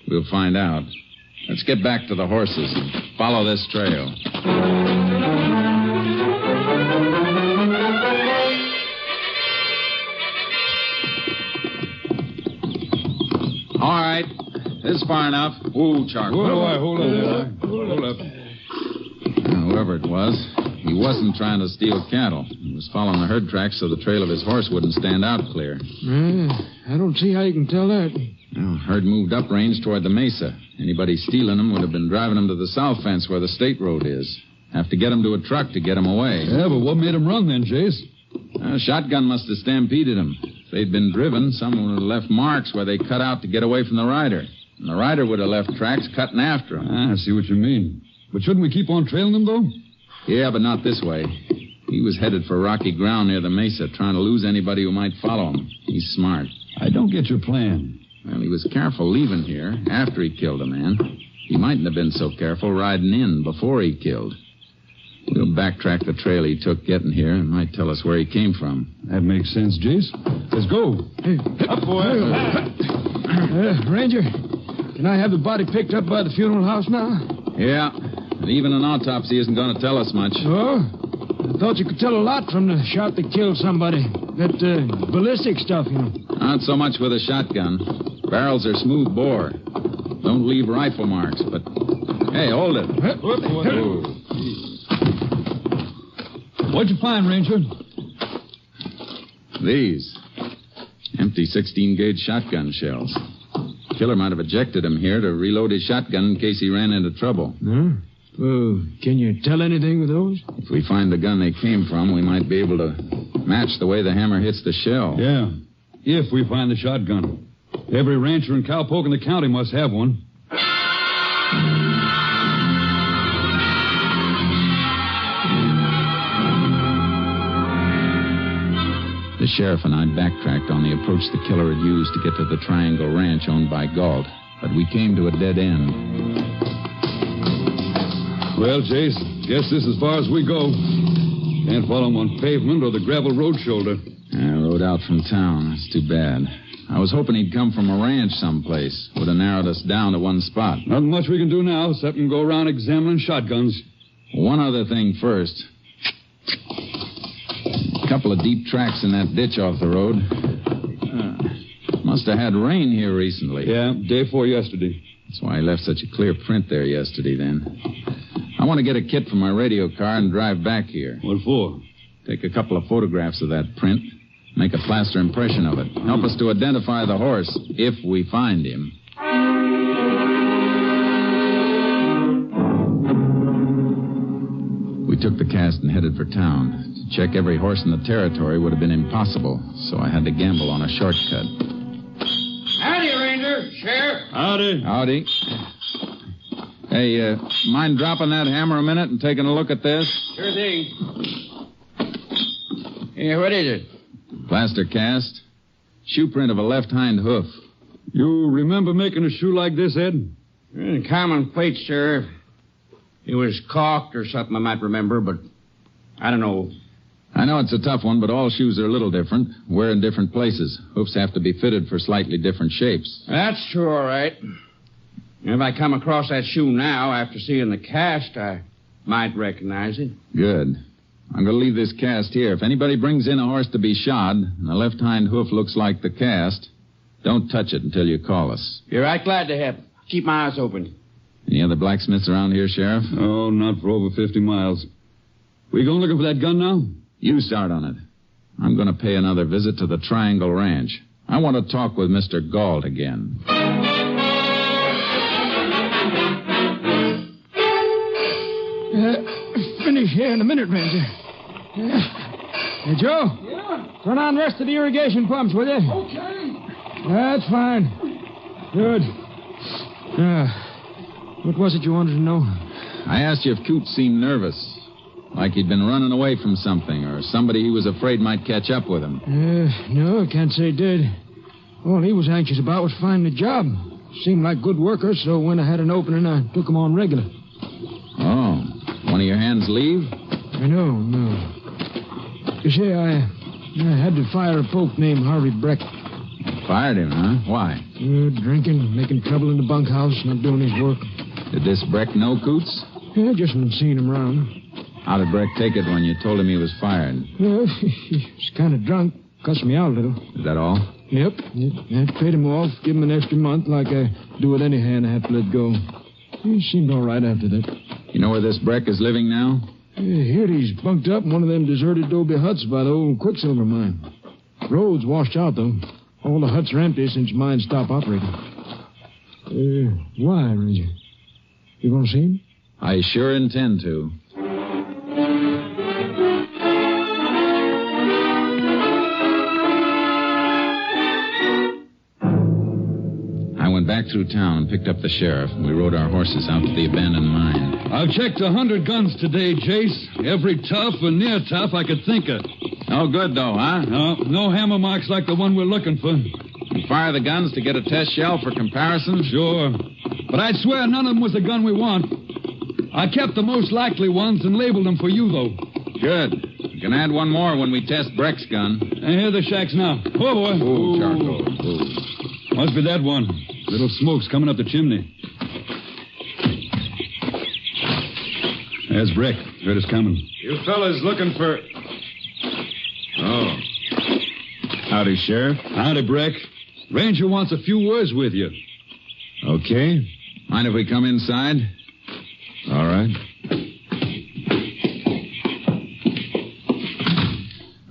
We'll find out. Let's get back to the horses and follow this trail. All right. This is far enough. Ooh, Charcoal. Hold up. Whoever it was, he wasn't trying to steal cattle. He was following the herd tracks so the trail of his horse wouldn't stand out clear. I don't see how you can tell that. Well, herd moved uprange toward the mesa. Anybody stealing them would have been driving them to the south fence where the state road is. Have to get him to a truck to get him away. Yeah, but what made him run then, Jace? A shotgun must have stampeded him. If they'd been driven, someone would have left marks where they cut out to get away from the rider. And the rider would have left tracks cutting after him. I see what you mean. But shouldn't we keep on trailing him, though? Yeah, but not this way. He was headed for rocky ground near the mesa, trying to lose anybody who might follow him. He's smart. I don't get your plan. Well, he was careful leaving here after he killed a man. He mightn't have been so careful riding in before he killed. We'll backtrack the trail he took getting here and might tell us where he came from. That makes sense, Jace. Let's go. Hey, up, boy. Ranger, can I have the body picked up by the funeral house now? Yeah, and even an autopsy isn't going to tell us much. Oh? I thought you could tell a lot from the shot that killed somebody. That ballistic stuff, you know. Not so much with a shotgun. Barrels are smooth bore. Don't leave rifle marks, but... Hey, hold it. What'd you find, Ranger? These. Empty 16-gauge shotgun shells. Killer might have ejected him here to reload his shotgun in case he ran into trouble. Huh? Can you tell anything with those? If we find the gun they came from, we might be able to match the way the hammer hits the shell. Yeah, if we find the shotgun. Every rancher and cowpoke in the county must have one. The sheriff and I backtracked on the approach the killer had used to get to the Triangle Ranch owned by Galt, but we came to a dead end. Well, Jace, guess this is as far as we go. Can't follow him on pavement or the gravel road shoulder. Rode out from town. That's too bad. I was hoping he'd come from a ranch someplace. Would have narrowed us down to one spot. Nothing much we can do now except go around examining shotguns. One other thing first. A couple of deep tracks in that ditch off the road. Must have had rain here recently. Yeah, day before yesterday. That's why he left such a clear print there yesterday, then. I want to get a kit from my radio car and drive back here. What for? Take a couple of photographs of that print. Make a plaster impression of it. Help us to identify the horse, if we find him. We took the cast and headed for town. To check every horse in the territory would have been impossible, so I had to gamble on a shortcut. Howdy, Ranger. Sheriff. Howdy. Hey, mind dropping that hammer a minute and taking a look at this? Sure thing. Yeah, what is it? Plaster cast. Shoe print of a left hind hoof. You remember making a shoe like this, Ed? Common plate, sir. It was caulked or something I might remember, but I don't know. I know it's a tough one, but all shoes are a little different. Wear in different places. Hoofs have to be fitted for slightly different shapes. That's true, all right. If I come across that shoe now, after seeing the cast, I might recognize it. Good. I'm going to leave this cast here. If anybody brings in a horse to be shod, and the left hind hoof looks like the cast, don't touch it until you call us. You're right glad to help. Keep my eyes open. Any other blacksmiths around here, Sheriff? Oh, not for over 50 miles. We going looking for that gun now? You start on it. I'm going to pay another visit to the Triangle Ranch. I want to talk with Mr. Galt again. Finish here in a minute, Ranger. Hey, Joe. Yeah? Turn on the rest of the irrigation pumps, will you? Okay. That's fine. Good. What was it you wanted to know? I asked you if Coots seemed nervous. Like he'd been running away from something, or somebody he was afraid might catch up with him. No, I can't say he did. All he was anxious about was finding a job. Seemed like good workers, so when I had an opening, I took him on regular. Oh. One of your hands leave? No. You see, I had to fire a poke named Harvey Breck. Fired him, huh? Why? Drinking, making trouble in the bunkhouse, not doing his work. Did this Breck know Coots? Yeah, just seen him around. How did Breck take it when you told him he was fired? Well, he was kind of drunk. Cussed me out a little. Is that all? Yep. I paid him off, give him an extra month like I do with any hand I have to let go. He seemed all right after that. You know where this Breck is living now? Here he's bunked up in one of them deserted adobe huts by the old Quicksilver mine. Road's washed out, though. All the huts are empty since mine stopped operating. Why, Ranger? You gonna see him? I sure intend to. back through town and picked up the sheriff, and we rode our horses out to the abandoned mine. I've checked 100 guns today, Jace. Every tough and near tough I could think of. No good, though, huh? No hammer marks like the one we're looking for. You fire the guns to get a test shell for comparison? Sure. But I'd swear none of them was the gun we want. I kept the most likely ones and labeled them for you, though. Good. You can add one more when we test Breck's gun. I hear the shacks now. Oh, boy. Ooh, charcoal. Ooh. Must be that one. Little smoke's coming up the chimney. There's Breck. Heard us coming. You fellas looking for... Oh. Howdy, Sheriff. Howdy, Breck. Ranger wants a few words with you. Okay. Mind if we come inside? All right.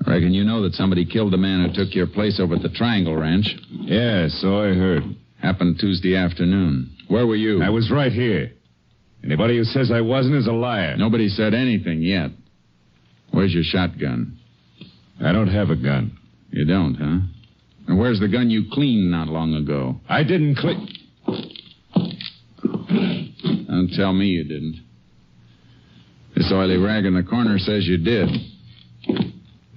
I reckon you know that somebody killed the man who took your place over at the Triangle Ranch. Yeah, so I heard. Happened Tuesday afternoon. Where were you? I was right here. Anybody who says I wasn't is a liar. Nobody said anything yet. Where's your shotgun? I don't have a gun. You don't, huh? And where's the gun you cleaned not long ago? I didn't clean... Don't tell me you didn't. This oily rag in the corner says you did.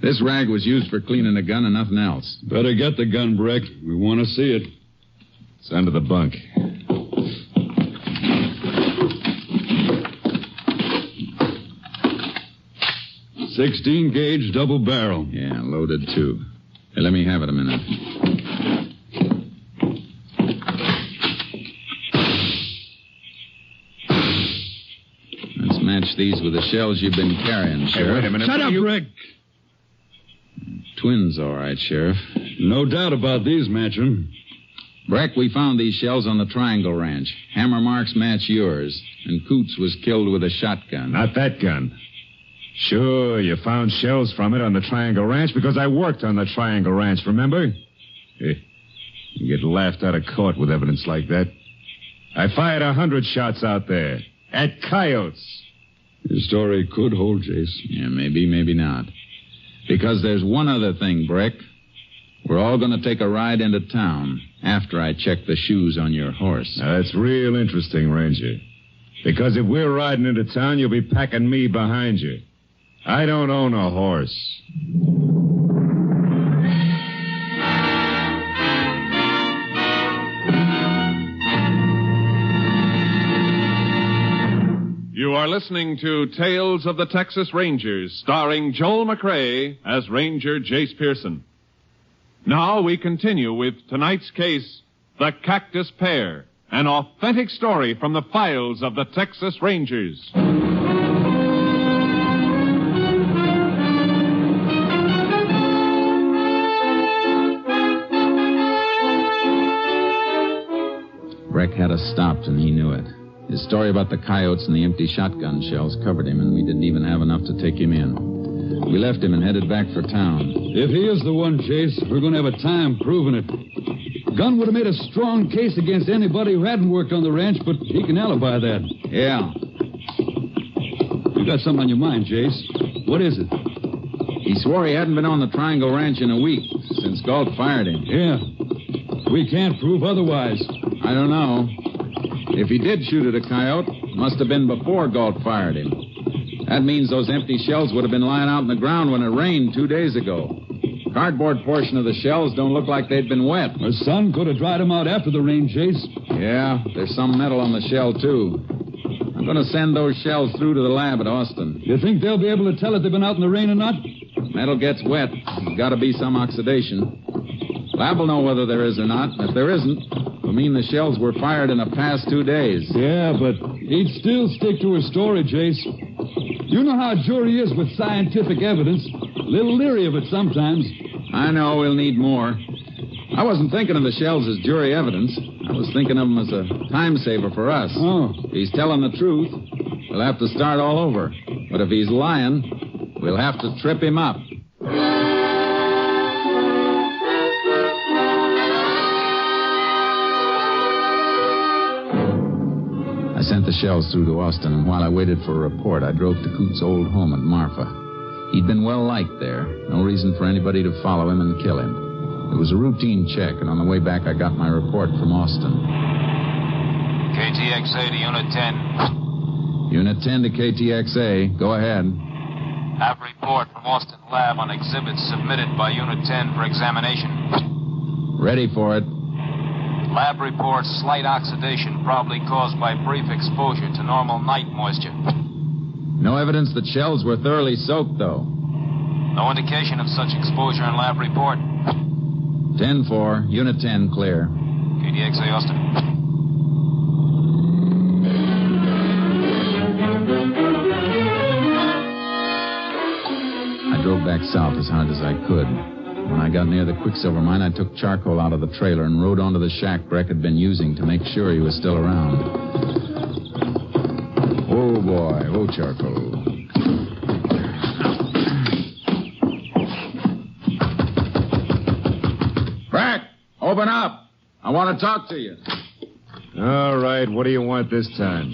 This rag was used for cleaning a gun and nothing else. Better get the gun, Breck. We want to see it. It's under the bunk. .16 gauge double barrel. Yeah, loaded too. Hey, let me have it a minute. Let's match these with the shells you've been carrying, Sheriff. Hey, wait a minute. Shut up, Breck. Twins, all right, Sheriff. No doubt about these matching. Breck, we found these shells on the Triangle Ranch. Hammer marks match yours, and Coots was killed with a shotgun. Not that gun. Sure, you found shells from it on the Triangle Ranch because I worked on the Triangle Ranch, remember? You get laughed out of court with evidence like that. I fired 100 shots out there. At coyotes. Your story could hold, Jace. Yeah, maybe, maybe not. Because there's one other thing, Breck. We're all going to take a ride into town after I check the shoes on your horse. Now, that's real interesting, Ranger. Because if we're riding into town, you'll be packing me behind you. I don't own a horse. You are listening to Tales of the Texas Rangers, starring Joel McCrea as Ranger Jace Pearson. Now we continue with tonight's case, The Cactus Pear, an authentic story from the files of the Texas Rangers. Breck had us stopped, and he knew it. His story about the coyotes and the empty shotgun shells covered him, and we didn't even have enough to take him in. We left him and headed back for town. If he is the one, Chase, we're going to have a time proving it. Gunn would have made a strong case against anybody who hadn't worked on the ranch, but he can alibi that. Yeah. You got something on your mind, Chase. What is it? He swore he hadn't been on the Triangle Ranch in a week, since Galt fired him. Yeah. We can't prove otherwise. I don't know. If he did shoot at a coyote, it must have been before Galt fired him. That means those empty shells would have been lying out in the ground when it rained 2 days ago. Cardboard portion of the shells don't look like they'd been wet. The sun could have dried them out after the rain, Chase. Yeah, there's some metal on the shell, too. I'm going to send those shells through to the lab at Austin. You think they'll be able to tell if they've been out in the rain or not? Metal gets wet. There's got to be some oxidation. Lab will know whether there is or not. And if there isn't, it'll mean the shells were fired in the past 2 days. Yeah, but he'd still stick to his story, Chase. You know how a jury is with scientific evidence. A little leery of it sometimes. I know we'll need more. I wasn't thinking of the shells as jury evidence. I was thinking of them as a time saver for us. Oh. If he's telling the truth, we'll have to start all over. But if he's lying, we'll have to trip him up. I sent the shells through to Austin, and while I waited for a report, I drove to Coots' old home at Marfa. He'd been well liked there. No reason for anybody to follow him and kill him. It was a routine check, and on the way back, I got my report from Austin. KTXA to Unit 10. Unit 10 to KTXA. Go ahead. Have report from Austin Lab on exhibits submitted by Unit 10 for examination. Ready for it. Lab reports slight oxidation, probably caused by brief exposure to normal night moisture. No evidence that shells were thoroughly soaked, though. No indication of such exposure in lab report. 10-4. Unit 10, clear. KTXA, Austin. I drove back south as hard as I could. When I got near the Quicksilver mine, I took charcoal out of the trailer and rode onto the shack Breck had been using to make sure he was still around. Oh, boy. Oh, charcoal. Breck, open up. I want to talk to you. All right, what do you want this time?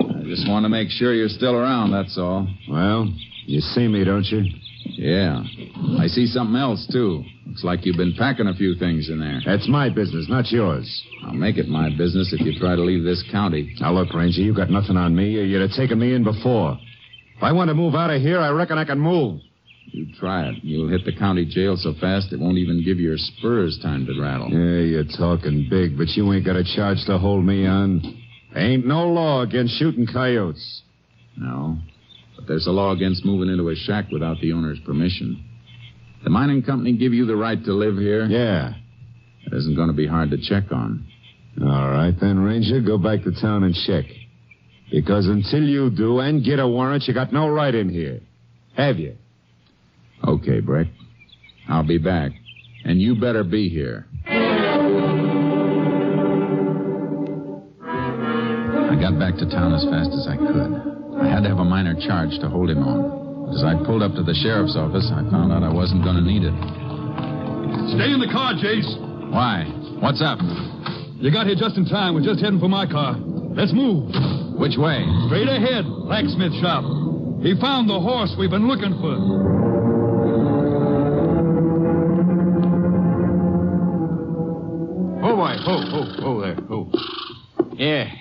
I just want to make sure you're still around, that's all. Well, you see me, don't you? Yeah. I see something else, too. Looks like you've been packing a few things in there. That's my business, not yours. I'll make it my business if you try to leave this county. Now, look, Ranger, you got nothing on me, or you'd have taken me in before. If I want to move out of here, I reckon I can move. You try it. You'll hit the county jail so fast it won't even give your spurs time to rattle. Yeah, you're talking big, but you ain't got a charge to hold me on. Ain't no law against shooting coyotes. No, but there's a law against moving into a shack without the owner's permission. The mining company give you the right to live here? Yeah. It isn't going to be hard to check on. All right, then, Ranger, go back to town and check. Because until you do and get a warrant, you got no right in here. Have you? Okay, Breck. I'll be back. And you better be here. I got back to town as fast as I could. I had to have a minor charge to hold him on. But as I pulled up to the sheriff's office, I found out I wasn't going to need it. Stay in the car, Jace. Why? What's up? You got here just in time. We're just heading for my car. Let's move. Which way? Straight ahead. Blacksmith shop. He found the horse we've been looking for. Oh, boy. Oh, there. Oh. Yeah.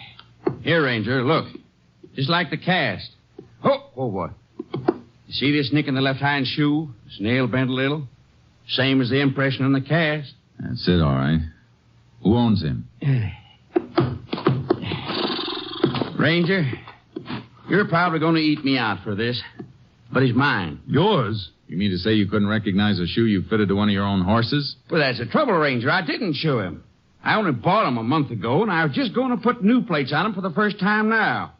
Here, Ranger, look. Just like the cast. Oh, boy. You see this nick in the left hind shoe? This nail bent a little? Same as the impression on the cast. That's it, all right. Who owns him? Ranger, you're probably going to eat me out for this, but he's mine. Yours? You mean to say you couldn't recognize a shoe you fitted to one of your own horses? Well, that's the trouble, Ranger. I didn't shoe him. I only bought him a month ago, and I was just going to put new plates on him for the first time now.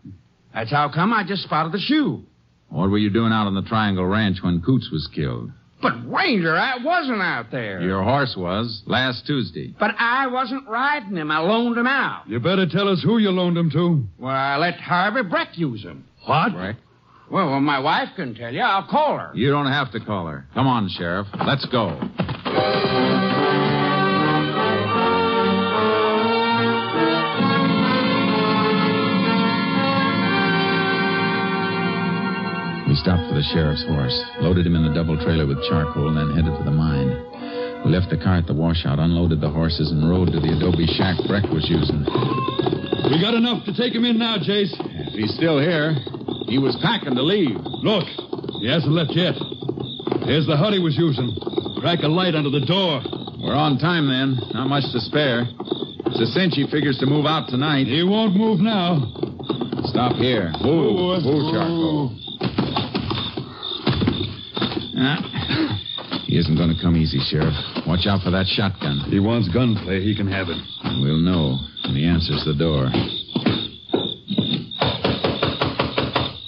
That's how come I just spotted the shoe. What were you doing out on the Triangle Ranch when Coots was killed? But, Ranger, I wasn't out there. Your horse was, last Tuesday. But I wasn't riding him. I loaned him out. You better tell us who you loaned him to. Well, I let Harvey Breck use him. What? Breck? Well, my wife can tell you. I'll call her. You don't have to call her. Come on, Sheriff. Let's go. We stopped for the sheriff's horse, loaded him in the double trailer with charcoal, and then headed for the mine. We left the car at the washout, unloaded the horses, and rode to the adobe shack Breck was using. We got enough to take him in now, Jace. If he's still here, he was packing to leave. Look, he hasn't left yet. There's the hut he was using. Crack a light under the door. We're on time, then. Not much to spare. It's a cinch he figures to move out tonight. He won't move now. Stop here. Move, charcoal. He isn't going to come easy, Sheriff. Watch out for that shotgun. He wants gunplay. He can have it. We'll know when he answers the door.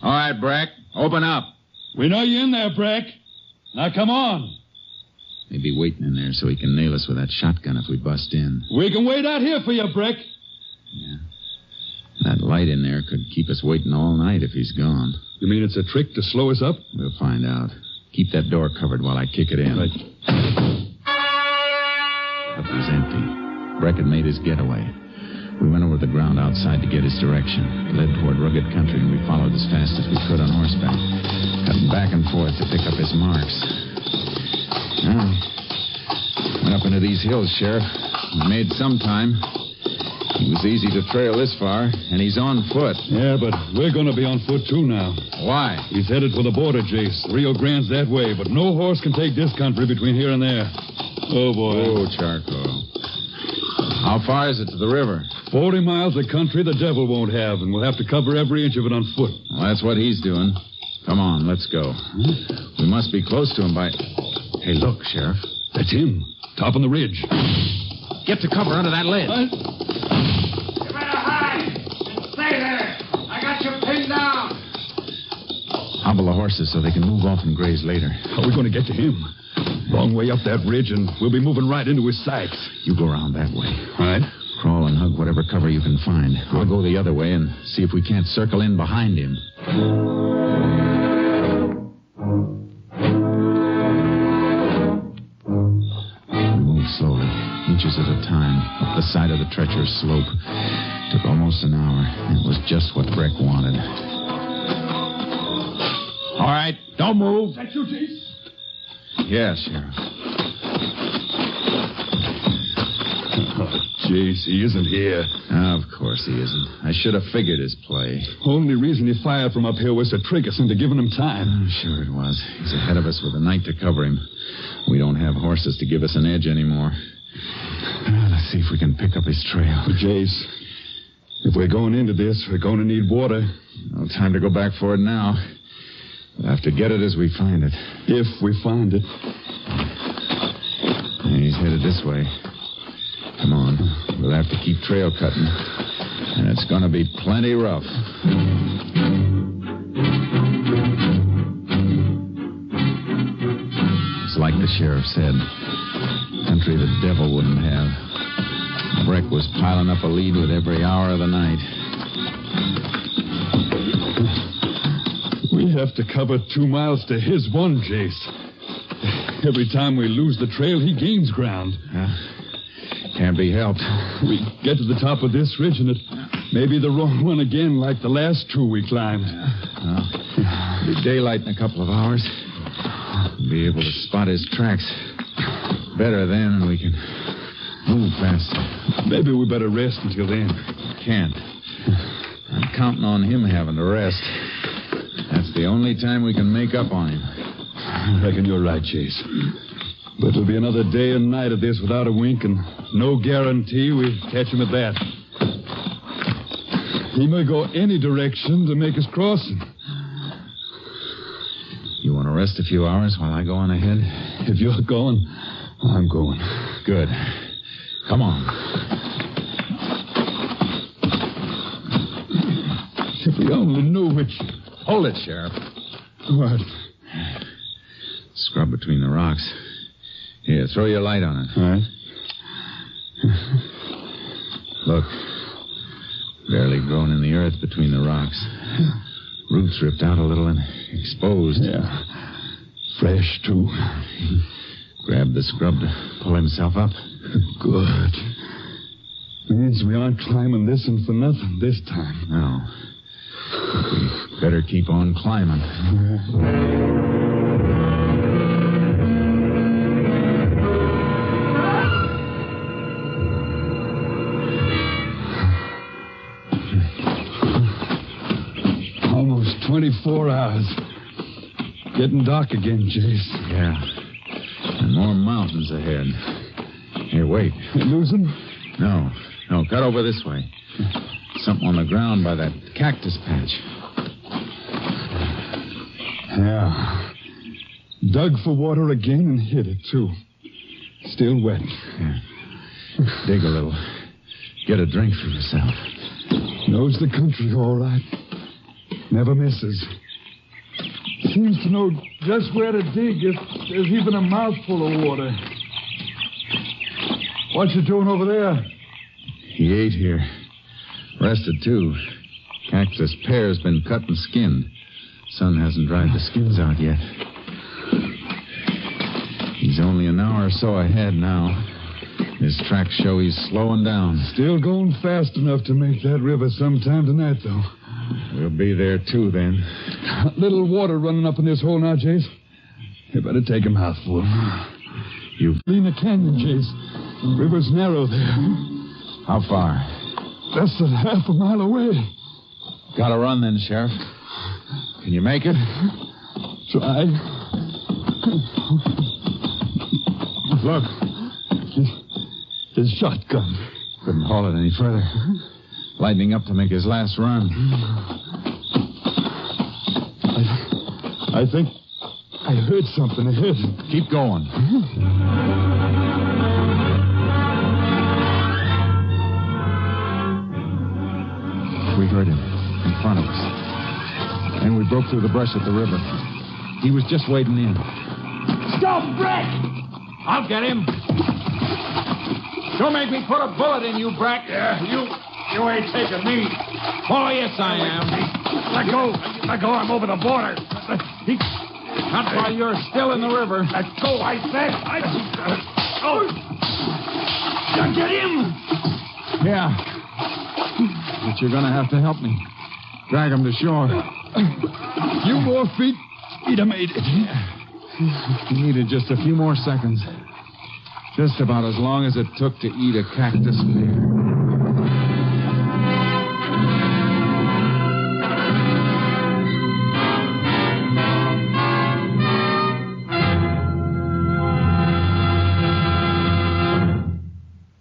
All right, Breck. Open up. We know you're in there, Breck. Now, come on. He'll be waiting in there so he can nail us with that shotgun if we bust in. We can wait out here for you, Breck. Yeah. That light in there could keep us waiting all night if he's gone. You mean it's a trick to slow us up? We'll find out. Keep that door covered while I kick it in. Right. It was empty. Breck had made his getaway. We went over the ground outside to get his direction. It led toward rugged country, and we followed as fast as we could on horseback, cutting back and forth to pick up his marks. Went up into these hills, Sheriff. We made some time. It was easy to trail this far, and he's on foot. Yeah, but we're going to be on foot, too, now. Why? He's headed for the border, Jace. Rio Grande's that way, but no horse can take this country between here and there. Oh, boy. Oh, Charcoal. How far is it to the river? 40 miles of country the devil won't have, and we'll have to cover every inch of it on foot. Well, that's what he's doing. Come on, let's go. We must be close to him by... Hey, look, Sheriff. That's him. Top on the ridge. Get to cover under that ledge. You better hide and stay there. I got you pinned down. Hobble the horses so they can move off and graze later. How are we going to get to him? Long way up that ridge, and we'll be moving right into his sights. You go around that way. All right. Crawl and hug whatever cover you can find. I'll go the other way and see if we can't circle in behind him. We moved slowly, inches at a time, up the side of the treacherous slope. Took almost an hour, and it was just what Breck wanted. All right, don't move. Is that you, Jace? Yes, Sheriff. Jace, he isn't here. Of course he isn't. I should have figured his play. Only reason he fired from up here was to trick us into giving him time. Sure it was. He's ahead of us with the night to cover him. We don't have horses to give us an edge anymore. Let's see if we can pick up his trail. But Jace, if we're going into this, we're going to need water. No time to go back for it now. We'll have to get it as we find it. If we find it. He's headed this way. Come on. We'll have to keep trail cutting. And it's going to be plenty rough. It's like the sheriff said. Country the devil wouldn't have. Breck was piling up a lead with every hour of the night. We have to cover 2 miles to his one, Jace. Every time we lose the trail, he gains ground. Can't be helped. We get to the top of this ridge, and it may be the wrong one again, like the last 2 we climbed. It'll be daylight in a couple of hours. We'll be able to spot his tracks better then, and we can move faster. Maybe we better rest until then. Can't. I'm counting on him having to rest. That's the only time we can make up on him. I reckon you're right, Chase. But it'll be another day and night of this without a wink, and no guarantee we catch him at that. He may go any direction to make us cross him. You want to rest a few hours while I go on ahead? If you're going, I'm going. Good. Come on. If we only knew which... Hold it, Sheriff. What? Scrub between the rocks. Here, throw your light on it. All right. Look. Barely grown in the earth between the rocks. Roots ripped out a little and exposed. Yeah. Fresh, too. Grabbed the scrub to pull himself up. Good. Means we aren't climbing this one for nothing this time. No. We better keep on climbing. Almost 24 hours. Getting dark again, Jace. Yeah. And more mountains ahead. Here, wait. You losing? No. No, cut over this way. Something on the ground by that cactus patch. Yeah. Dug for water again and hit it, too. Still wet. Yeah. Dig a little. Get a drink for yourself. Knows the country all right. Never misses. Seems to know just where to dig if there's even a mouthful of water. What you doing over there? He ate here. Rested, too. Cactus pear's been cut and skinned. Sun hasn't dried the skins out yet. He's only an hour or so ahead now. His tracks show he's slowing down. Still going fast enough to make that river sometime tonight, though. We'll be there, too, then. Little water running up in this hole now, Jace. You better take a mouthful. You... In the canyon, Jace. River's narrow there. How far? less than half a mile away. Gotta run then, Sheriff. Can you make it? Try. Look. His shotgun. Couldn't haul it any further. Lightening up to make his last run. I think I heard something ahead. Keep going. We heard him in front of us. And we broke through the brush at the river. He was just wading in. Stop, Brack! I'll get him. Don't make me put a bullet in you, Brack. Yeah, you ain't taking me. Oh, yes, I am. Let go. Let go. I'm over the border. Not while you're still in the river. Let go, I said. Now get him. Yeah. But you're going to have to help me. Drag him to shore. Few more feet, he'd have made it. He needed just a few more seconds. Just about as long as it took to eat a cactus pear.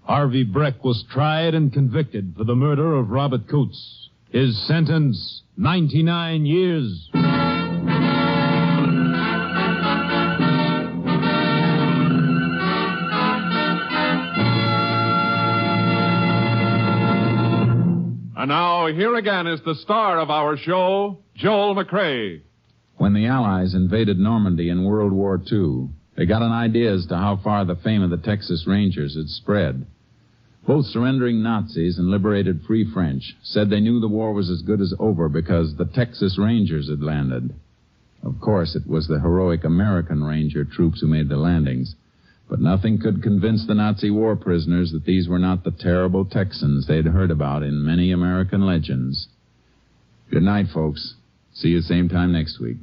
Harvey Breck was tried and convicted for the murder of Robert Coates. His sentence, 99 years. And now, here again is the star of our show, Joel McCrea. When the Allies invaded Normandy in World War II, they got an idea as to how far the fame of the Texas Rangers had spread. Both surrendering Nazis and liberated Free French said they knew the war was as good as over because the Texas Rangers had landed. Of course, it was the heroic American Ranger troops who made the landings, but nothing could convince the Nazi war prisoners that these were not the terrible Texans they'd heard about in many American legends. Good night, folks. See you same time next week.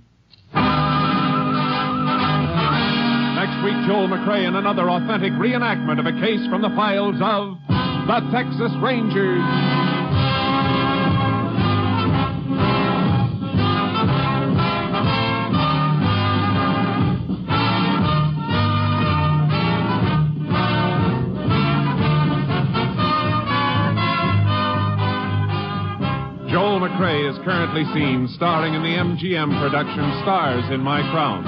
Next week, Joel McCrea in another authentic reenactment of a case from the files of the Texas Rangers. Joel McCrea is currently seen starring in the MGM production Stars in My Crown.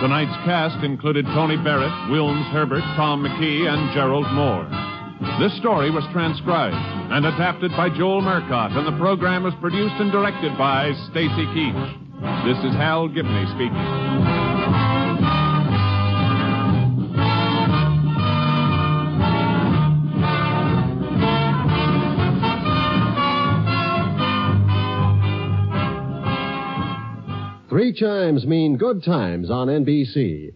Tonight's cast included Tony Barrett, Wilms Herbert, Tom McKee, and Gerald Moore. This story was transcribed and adapted by Joel Murcott, and the program was produced and directed by Stacy Keach. This is Hal Gibney speaking. Three chimes mean good times on NBC.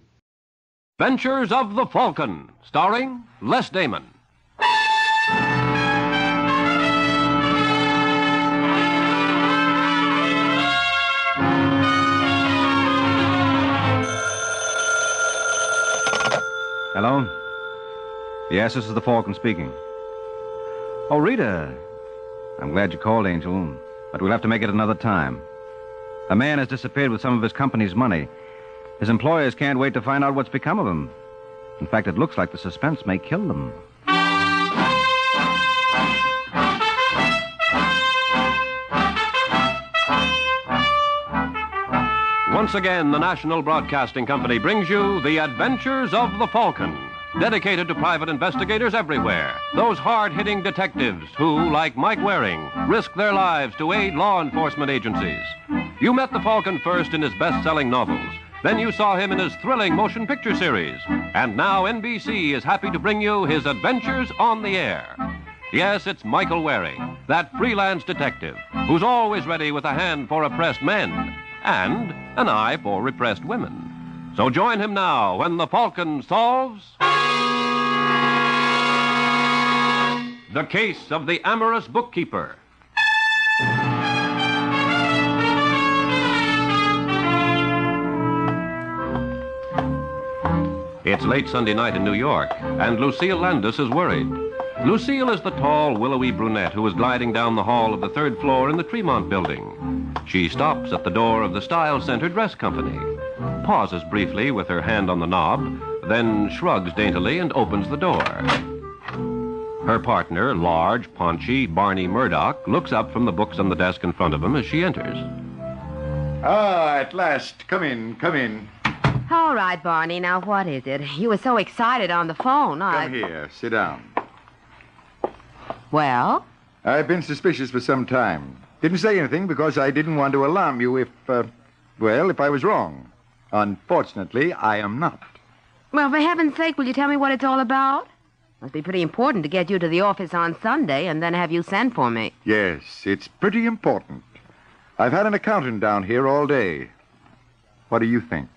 Adventures of the Falcon, starring Les Damon. Hello? Yes, this is the Falcon speaking. Oh, Rita. I'm glad you called, Angel, but we'll have to make it another time. A man has disappeared with some of his company's money. His employers can't wait to find out what's become of him. In fact, it looks like the suspense may kill them. Once again, the National Broadcasting Company brings you The Adventures of the Falcon, dedicated to private investigators everywhere. Those hard-hitting detectives who, like Mike Waring, risk their lives to aid law enforcement agencies. You met the Falcon first in his best-selling novels. Then you saw him in his thrilling motion picture series. And now NBC is happy to bring you his adventures on the air. Yes, it's Michael Waring, that freelance detective who's always ready with a hand for oppressed men and an eye for repressed women. So join him now when the Falcon solves the case of the amorous bookkeeper. It's late Sunday night in New York, and Lucille Landis is worried. Lucille is the tall, willowy brunette who is gliding down the hall of the third floor in the Tremont building. She stops at the door of the Style Center Dress Company, pauses briefly with her hand on the knob, then shrugs daintily and opens the door. Her partner, large, paunchy Barney Murdoch, looks up from the books on the desk in front of him as she enters. Ah, at last. Come in, come in. All right, Barney. Now, what is it? You were so excited on the phone. Come here. Sit down. Well? I've been suspicious for some time. Didn't say anything because I didn't want to alarm you if I was wrong. Unfortunately, I am not. Well, for heaven's sake, will you tell me what it's all about? Must be pretty important to get you to the office on Sunday and then have you send for me. Yes, it's pretty important. I've had an accountant down here all day. What do you think?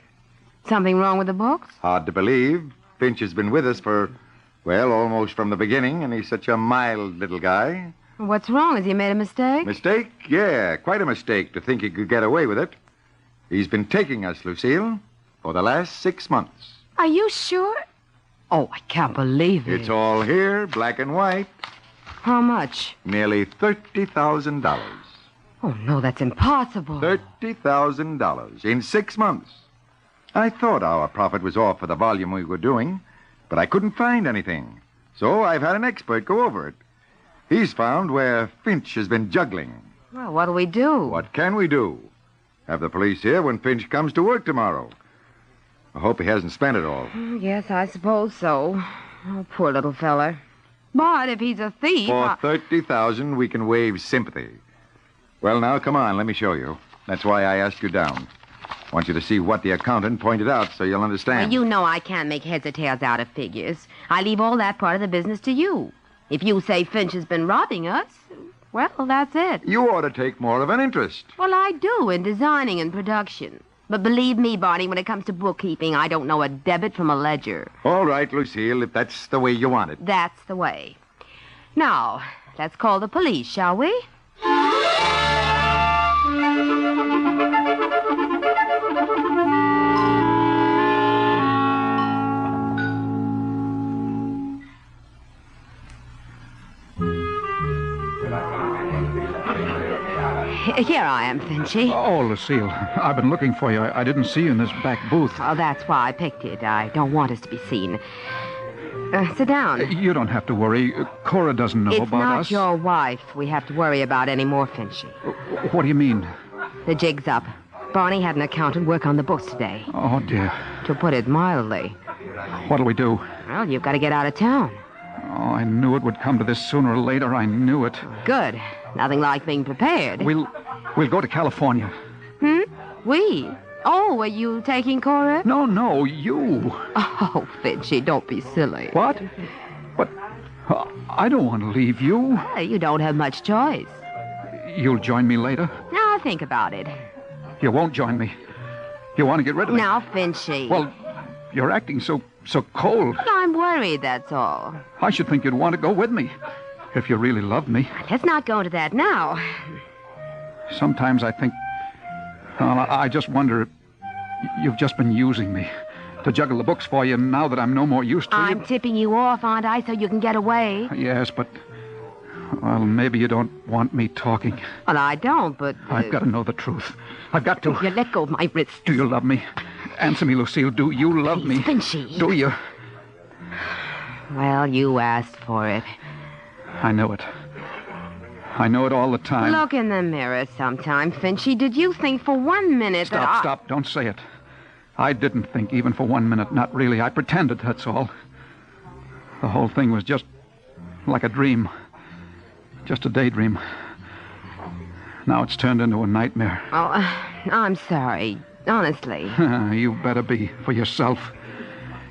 Something wrong with the books? Hard to believe. Finch has been with us for, almost from the beginning, and he's such a mild little guy. What's wrong? Has he made a mistake? Mistake? Yeah, quite a mistake to think he could get away with it. He's been taking us, Lucille, for the last 6 months. Are you sure? Oh, I can't believe it. It's all here, black and white. How much? Nearly $30,000. Oh, no, that's impossible. $30,000 in 6 months. I thought our profit was off for the volume we were doing, but I couldn't find anything. So I've had an expert go over it. He's found where Finch has been juggling. Well, what'll we do? What can we do? Have the police here when Finch comes to work tomorrow. I hope he hasn't spent it all. Yes, I suppose so. Oh, poor little feller. But if he's a thief... For $30,000, we can waive sympathy. Well, now, come on, let me show you. That's why I asked you down. I want you to see what the accountant pointed out so you'll understand. Well, you know I can't make heads or tails out of figures. I leave all that part of the business to you. If you say Finch has been robbing us, well, that's it. You ought to take more of an interest. Well, I do in designing and production. But believe me, Barney, when it comes to bookkeeping, I don't know a debit from a ledger. All right, Lucille, if that's the way you want it. That's the way. Now, let's call the police, shall we? Here I am, Finchy. Oh, Lucille, I've been looking for you. I didn't see you in this back booth. Oh, that's why I picked it. I don't want us to be seen. Sit down. You don't have to worry. Cora doesn't know about us. It's not your wife we have to worry about anymore, Finchy. What do you mean? The jig's up. Barney had an accountant work on the books today. Oh, dear. To put it mildly. What'll we do? Well, you've got to get out of town. Oh, I knew it would come to this sooner or later. I knew it. Good. Nothing like being prepared. We'll go to California. We? Oh, are you taking Cora? No, you. Oh, Finchy, don't be silly. What? But I don't want to leave you. Well, you don't have much choice. You'll join me later? Now, think about it. You won't join me. You want to get rid of me? Now, Finchy. Well, you're acting so cold. Well, I'm worried, that's all. I should think you'd want to go with me. If you really loved me. Let's not go into that now. Sometimes I think... Well, I just wonder if you've just been using me to juggle the books for you now that I'm no more use to you. I'm tipping you off, aren't I, so you can get away? Yes, but... Well, maybe you don't want me talking. Well, I don't, but... I've got to know the truth. I've got to... You let go of my wrist. Do you love me? Answer me, Lucille. Do you love me? Finchy. Do you? Well, you asked for it. I know it. I know it all the time. Look in the mirror sometime, Finchy. Did you think for 1 minute that Stop. Don't say it. I didn't think even for 1 minute. Not really. I pretended, that's all. The whole thing was just like a dream. Just a daydream. Now it's turned into a nightmare. Oh, I'm sorry. Honestly. You better be, for yourself.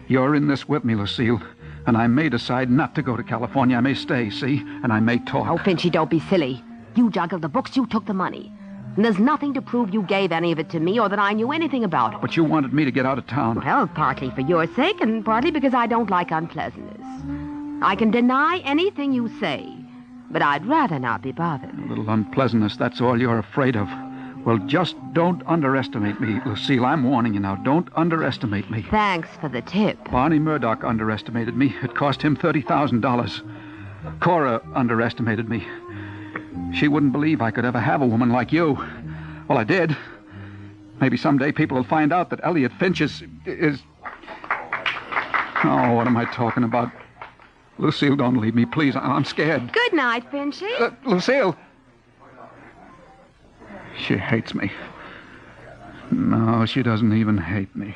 You're in this with me, Lucille. And I may decide not to go to California. I may stay, see? And I may talk. Oh, Finchy, don't be silly. You juggled the books, you took the money. And there's nothing to prove you gave any of it to me or that I knew anything about it. But you wanted me to get out of town. Well, partly for your sake and partly because I don't like unpleasantness. I can deny anything you say, but I'd rather not be bothered. A little unpleasantness, that's all you're afraid of. Well, just don't underestimate me, Lucille. I'm warning you now. Don't underestimate me. Thanks for the tip. Barney Murdoch underestimated me. It cost him $30,000. Cora underestimated me. She wouldn't believe I could ever have a woman like you. Well, I did. Maybe someday people will find out that Elliot Finch is... Oh, what am I talking about? Lucille, don't leave me, please. I'm scared. Good night, Finchy. Lucille. She hates me. No, she doesn't even hate me.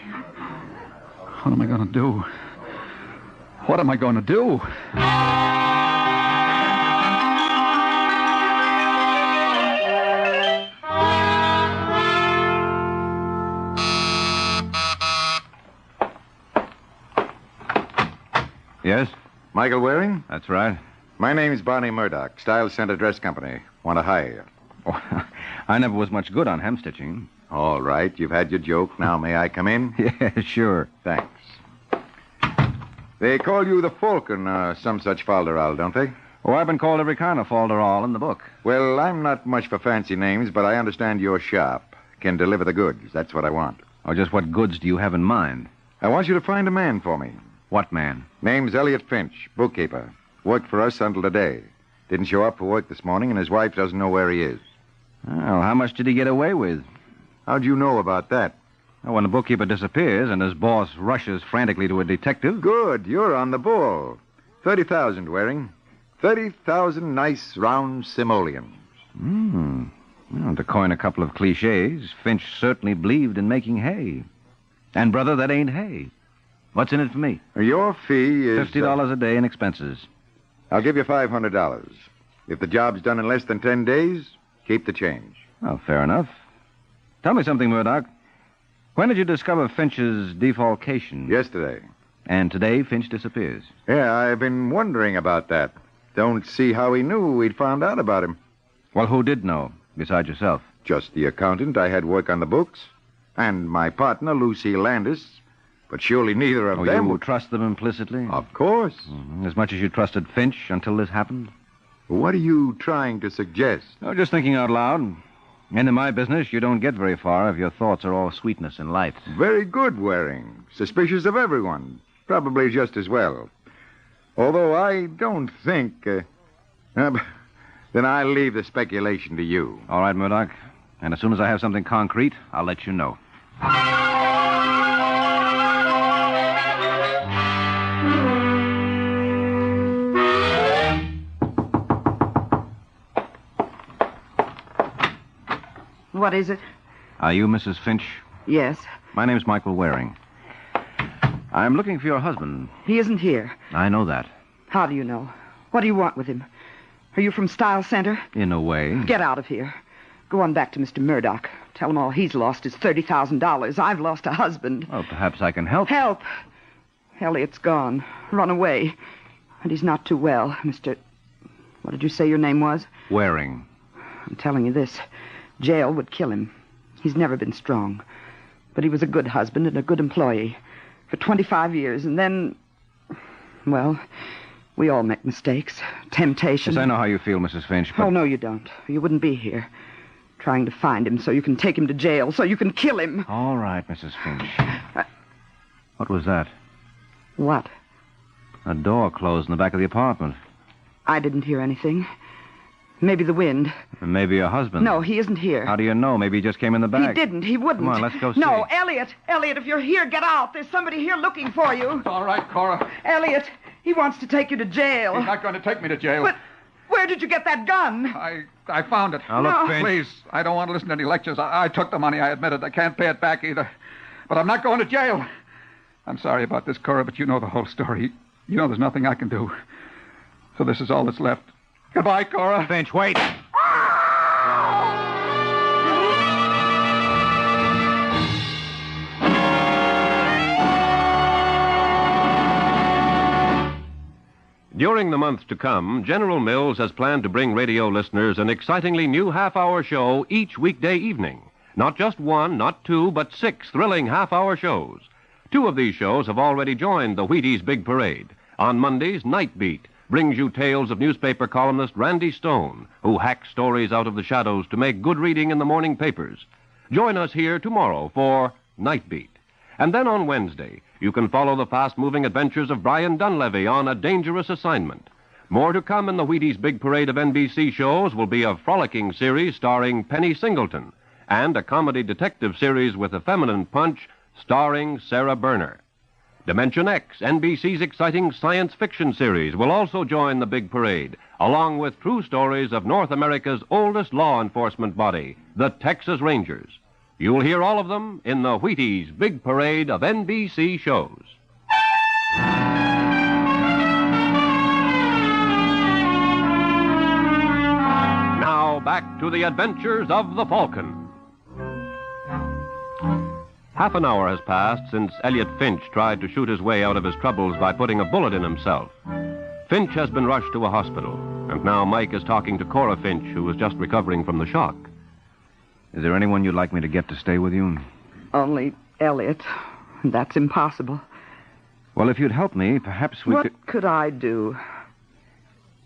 What am I going to do? What am I going to do? Yes? Michael Waring? That's right. My name's Barney Murdoch, Style Center Dress Company. Want to hire you. Oh, I never was much good on hemstitching. All right, you've had your joke. Now, may I come in? Yeah, sure. Thanks. They call you the Falcon, some such falderal, don't they? Oh, I've been called every kind of falderall in the book. Well, I'm not much for fancy names, but I understand you're sharp. Can deliver the goods. That's what I want. Oh, just what goods do you have in mind? I want you to find a man for me. What man? Name's Elliot Finch, bookkeeper. Worked for us until today. Didn't show up for work this morning, and his wife doesn't know where he is. Well, how much did he get away with? How'd you know about that? Well, when the bookkeeper disappears and his boss rushes frantically to a detective... Good. You're on the ball. 30,000, Waring. 30,000 nice, round simoleons. Well, to coin a couple of cliches, Finch certainly believed in making hay. And, brother, that ain't hay. What's in it for me? Your fee is... $50 a day in expenses. I'll give you $500. If the job's done in less than 10 days, keep the change. Oh, fair enough. Tell me something, Murdoch. When did you discover Finch's defalcation? Yesterday. And today Finch disappears. Yeah, I've been wondering about that. Don't see how he knew we'd found out about him. Well, who did know, besides yourself? Just the accountant I had work on the books. And my partner, Lucy Landis. But surely neither of them... You trust them implicitly? Of course. As much as you trusted Finch until this happened? What are you trying to suggest? Oh, just thinking out loud. And in my business, you don't get very far if your thoughts are all sweetness and light. Very good, Waring. Suspicious of everyone. Probably just as well. Although I don't think... then I'll leave the speculation to you. All right, Murdoch. And as soon as I have something concrete, I'll let you know. What is it? Are you Mrs. Finch? Yes. My name's Michael Waring. I'm looking for your husband. He isn't here. I know that. How do you know? What do you want with him? Are you from Style Center? In a way. Get out of here. Go on back to Mr. Murdoch. Tell him all he's lost is $30,000. I've lost a husband. Well, perhaps I can help. Help! Elliot's gone. Run away. And he's not too well, Mr... What did you say your name was? Waring. I'm telling you this. Jail would kill him. He's never been strong. But he was a good husband and a good employee. For 25 years, and then... Well, we all make mistakes. Temptation. Yes, I know how you feel, Mrs. Finch, but... Oh, no, you don't. You wouldn't be here. Trying to find him so you can take him to jail, so you can kill him. All right, Mrs. Finch. What was that? What? A door closed in the back of the apartment. I didn't hear anything. Maybe the wind. Maybe your husband. No, he isn't here. How do you know? Maybe he just came in the back. He didn't. He wouldn't. Come on, let's go see. No, Elliot. Elliot, if you're here, get out. There's somebody here looking for you. It's all right, Cora. Elliot, he wants to take you to jail. He's not going to take me to jail. But where did you get that gun? I found it. Now, look, Finch. Please, I don't want to listen to any lectures. I took the money, I admit it. I can't pay it back either. But I'm not going to jail. I'm sorry about this, Cora, but you know the whole story. You know there's nothing I can do. So this is all that's left. Goodbye, Cora. Finch, wait. During the months to come, General Mills has planned to bring radio listeners an excitingly new half-hour show each weekday evening. Not just one, not two, but 6 thrilling half-hour shows. 2 of these shows have already joined the Wheaties Big Parade. On Mondays, Night Beat brings you tales of newspaper columnist Randy Stone, who hacks stories out of the shadows to make good reading in the morning papers. Join us here tomorrow for Night Beat. And then on Wednesday, you can follow the fast-moving adventures of Brian Dunleavy on A Dangerous Assignment. More to come in the Wheaties Big Parade of NBC shows will be a frolicking series starring Penny Singleton and a comedy detective series with a feminine punch starring Sarah Berner. Dimension X, NBC's exciting science fiction series, will also join the big parade, along with true stories of North America's oldest law enforcement body, the Texas Rangers. You'll hear all of them in the Wheaties Big Parade of NBC shows. Now back to the adventures of the Falcon. Half an hour has passed since Elliot Finch tried to shoot his way out of his troubles by putting a bullet in himself. Finch has been rushed to a hospital, and now Mike is talking to Cora Finch, who is just recovering from the shock. Is there anyone you'd like me to get to stay with you? Only Elliot. That's impossible. Well, if you'd help me, perhaps we could... What could I do?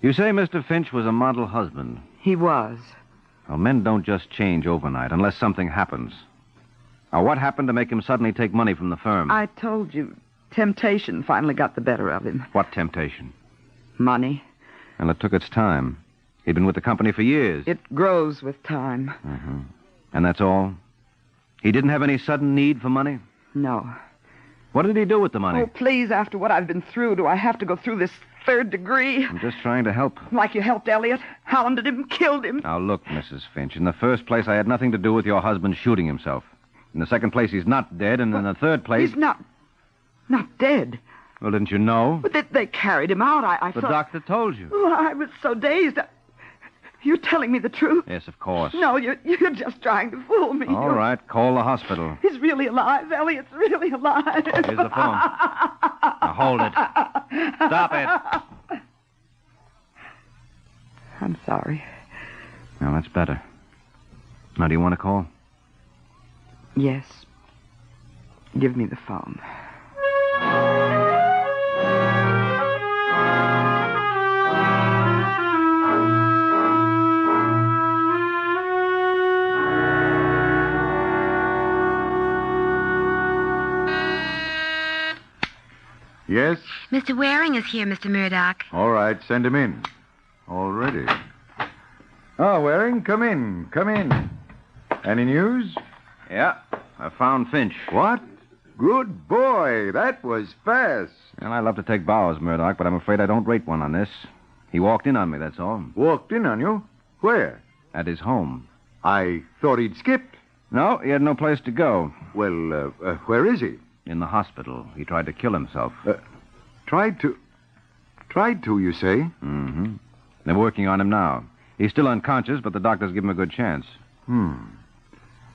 You say Mr. Finch was a model husband. He was. Well, men don't just change overnight unless something happens. Now, what happened to make him suddenly take money from the firm? I told you. Temptation finally got the better of him. What temptation? Money. And it took its time. He'd been with the company for years. It grows with time. Mm-hmm. And that's all? He didn't have any sudden need for money? No. What did he do with the money? Oh, please, after what I've been through, do I have to go through this 3rd degree? I'm just trying to help. Like you helped Elliot? Hounded him, killed him? Now, look, Mrs. Finch, in the first place, I had nothing to do with your husband shooting himself. In the second place, he's not dead, and in the third place... He's not dead. Well, didn't you know? But they carried him out. I the thought... doctor told you. Oh, I was so dazed. You're telling me the truth? Yes, of course. No, you're just trying to fool me. All right, call the hospital. He's really alive. Elliot's really alive. Here's the phone. Now, hold it. Stop it. I'm sorry. Now, that's better. Now, do you want to call? Yes. Give me the phone. Yes? Mr. Waring is here, Mr. Murdoch. All right, send him in. Already. Oh, Waring, come in. Come in. Any news? Yeah, I found Finch. What? Good boy. That was fast. Well, I love to take bows, Murdoch, but I'm afraid I don't rate one on this. He walked in on me, that's all. Walked in on you? Where? At his home. I thought he'd skipped. No, he had no place to go. Well, where is he? In the hospital. He tried to kill himself. Tried to, you say? Mm-hmm. They're working on him now. He's still unconscious, but the doctors give him a good chance.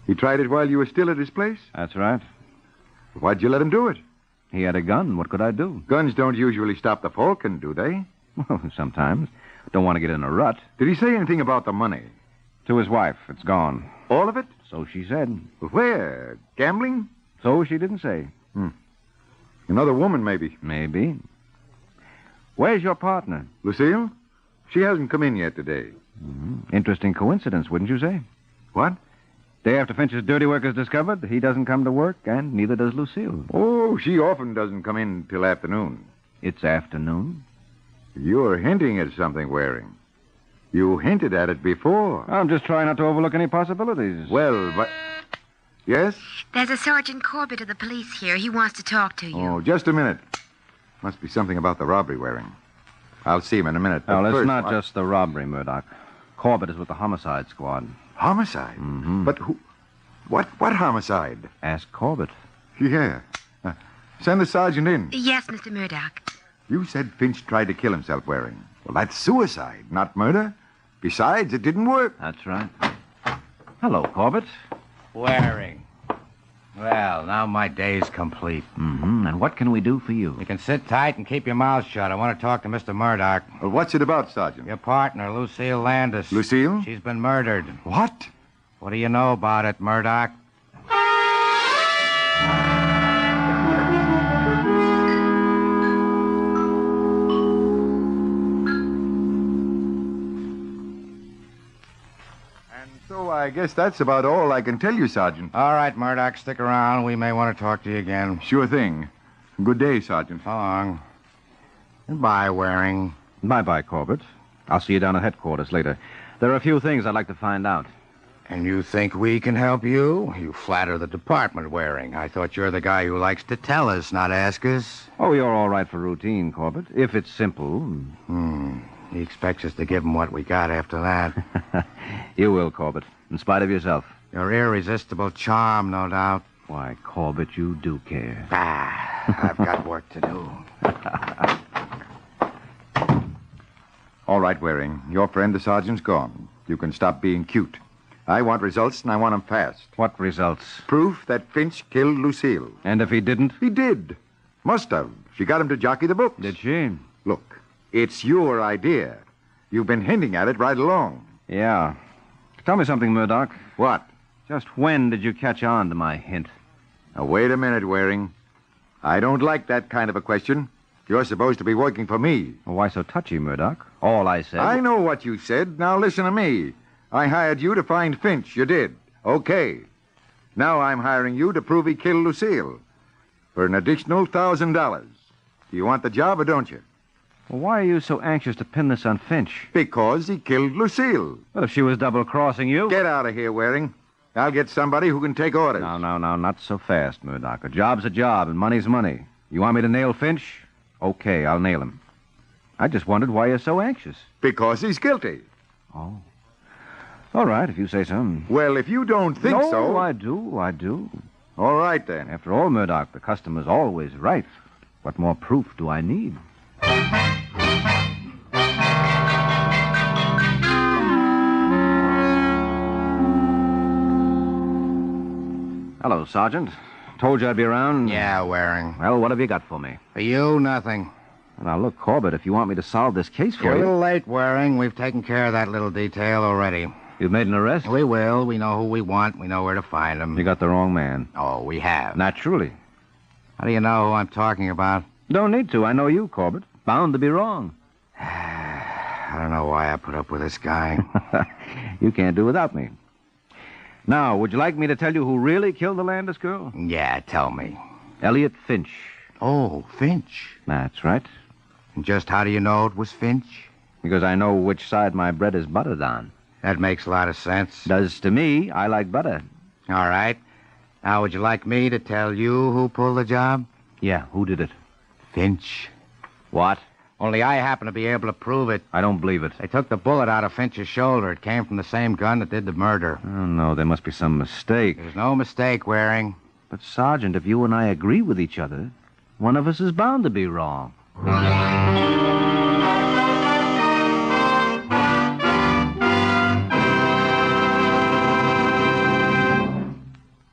He tried it while you were still at his place? That's right. Why'd you let him do it? He had a gun. What could I do? Guns don't usually stop the Falcon, do they? Well, sometimes. Don't want to get in a rut. Did he say anything about the money? To his wife. It's gone. All of it? So she said. Where? Gambling? So she didn't say. Another woman, maybe. Maybe. Where's your partner? Lucille? She hasn't come in yet today. Interesting coincidence, wouldn't you say? What? Day after Finch's dirty work is discovered, he doesn't come to work, and neither does Lucille. Oh, she often doesn't come in till afternoon. It's afternoon? You're hinting at something, Waring. You hinted at it before. I'm just trying not to overlook any possibilities. Well, but... Yes? There's a Sergeant Corbett of the police here. He wants to talk to you. Oh, just a minute. Must be something about the robbery, Waring. I'll see him in a minute. Well, it's first, not just the robbery, Murdoch. Corbett is with the homicide squad. Homicide? Mm-hmm. But who... What homicide? Ask Corbett. Yeah. Send the sergeant in. Yes, Mr. Murdoch. You said Finch tried to kill himself, Waring. Well, that's suicide, not murder. Besides, it didn't work. That's right. Hello, Corbett. Waring. Well, now my day's complete. Mm-hmm. And what can we do for you? You can sit tight and keep your mouth shut. I want to talk to Mr. Murdoch. Well, what's it about, Sergeant? Your partner, Lucille Landis. Lucille? She's been murdered. What? What do you know about it, Murdoch? So I guess that's about all I can tell you, Sergeant. All right, Murdoch, stick around. We may want to talk to you again. Sure thing. Good day, Sergeant. So long. Goodbye, Waring. Bye-bye, Corbett. I'll see you down at headquarters later. There are a few things I'd like to find out. And you think we can help you? You flatter the department, Waring. I thought you're the guy who likes to tell us, not ask us. Oh, you're all right for routine, Corbett, if it's simple. He expects us to give him what we got after that. You will, Corbett, in spite of yourself. Your irresistible charm, no doubt. Why, Corbett, you do care. I've got work to do. All right, Waring. Your friend, the sergeant's gone. You can stop being cute. I want results, and I want them fast. What results? Proof that Finch killed Lucille. And if he didn't? He did. Must have. She got him to jockey the books. Did she? Look, it's your idea. You've been hinting at it right along. Yeah. Tell me something, Murdoch. What? Just when did you catch on to my hint? Now, wait a minute, Waring. I don't like that kind of a question. You're supposed to be working for me. Well, why so touchy, Murdoch? All I said... I know what you said. Now listen to me. I hired you to find Finch. You did. Okay. Now I'm hiring you to prove he killed Lucille. For an additional $1,000. Do you want the job or don't you? Well, why are you so anxious to pin this on Finch? Because he killed Lucille. Well, if she was double-crossing you... Get out of here, Waring. I'll get somebody who can take orders. No, not so fast, Murdoch. A job's a job, and money's money. You want me to nail Finch? Okay, I'll nail him. I just wondered why you're so anxious. Because he's guilty. Oh. All right, if you say so. Well, if you don't think so... No, I do. All right, then. After all, Murdoch, the customer's always right. What more proof do I need? Hello, Sergeant. Told you I'd be around. Yeah, Waring. Well, what have you got for me? For you, nothing. Now, look, Corbett, if you want me to solve this case for You're you... a little late, Waring. We've taken care of that little detail already. You've made an arrest? We will. We know who we want. We know where to find him. You got the wrong man. Oh, we have. Naturally. How do you know who I'm talking about? Don't need to. I know you, Corbett. Bound to be wrong. I don't know why I put up with this guy. You can't do without me. Now, would you like me to tell you who really killed the Landis girl? Yeah, tell me. Elliot Finch. Oh, Finch. That's right. And just how do you know it was Finch? Because I know which side my bread is buttered on. That makes a lot of sense. Does to me. I like butter. All right. Now, would you like me to tell you who pulled the job? Yeah, who did it? Finch. What? Only I happen to be able to prove it. I don't believe it. They took the bullet out of Finch's shoulder. It came from the same gun that did the murder. Oh, no, there must be some mistake. There's no mistake, Waring. But, Sergeant, if you and I agree with each other, one of us is bound to be wrong.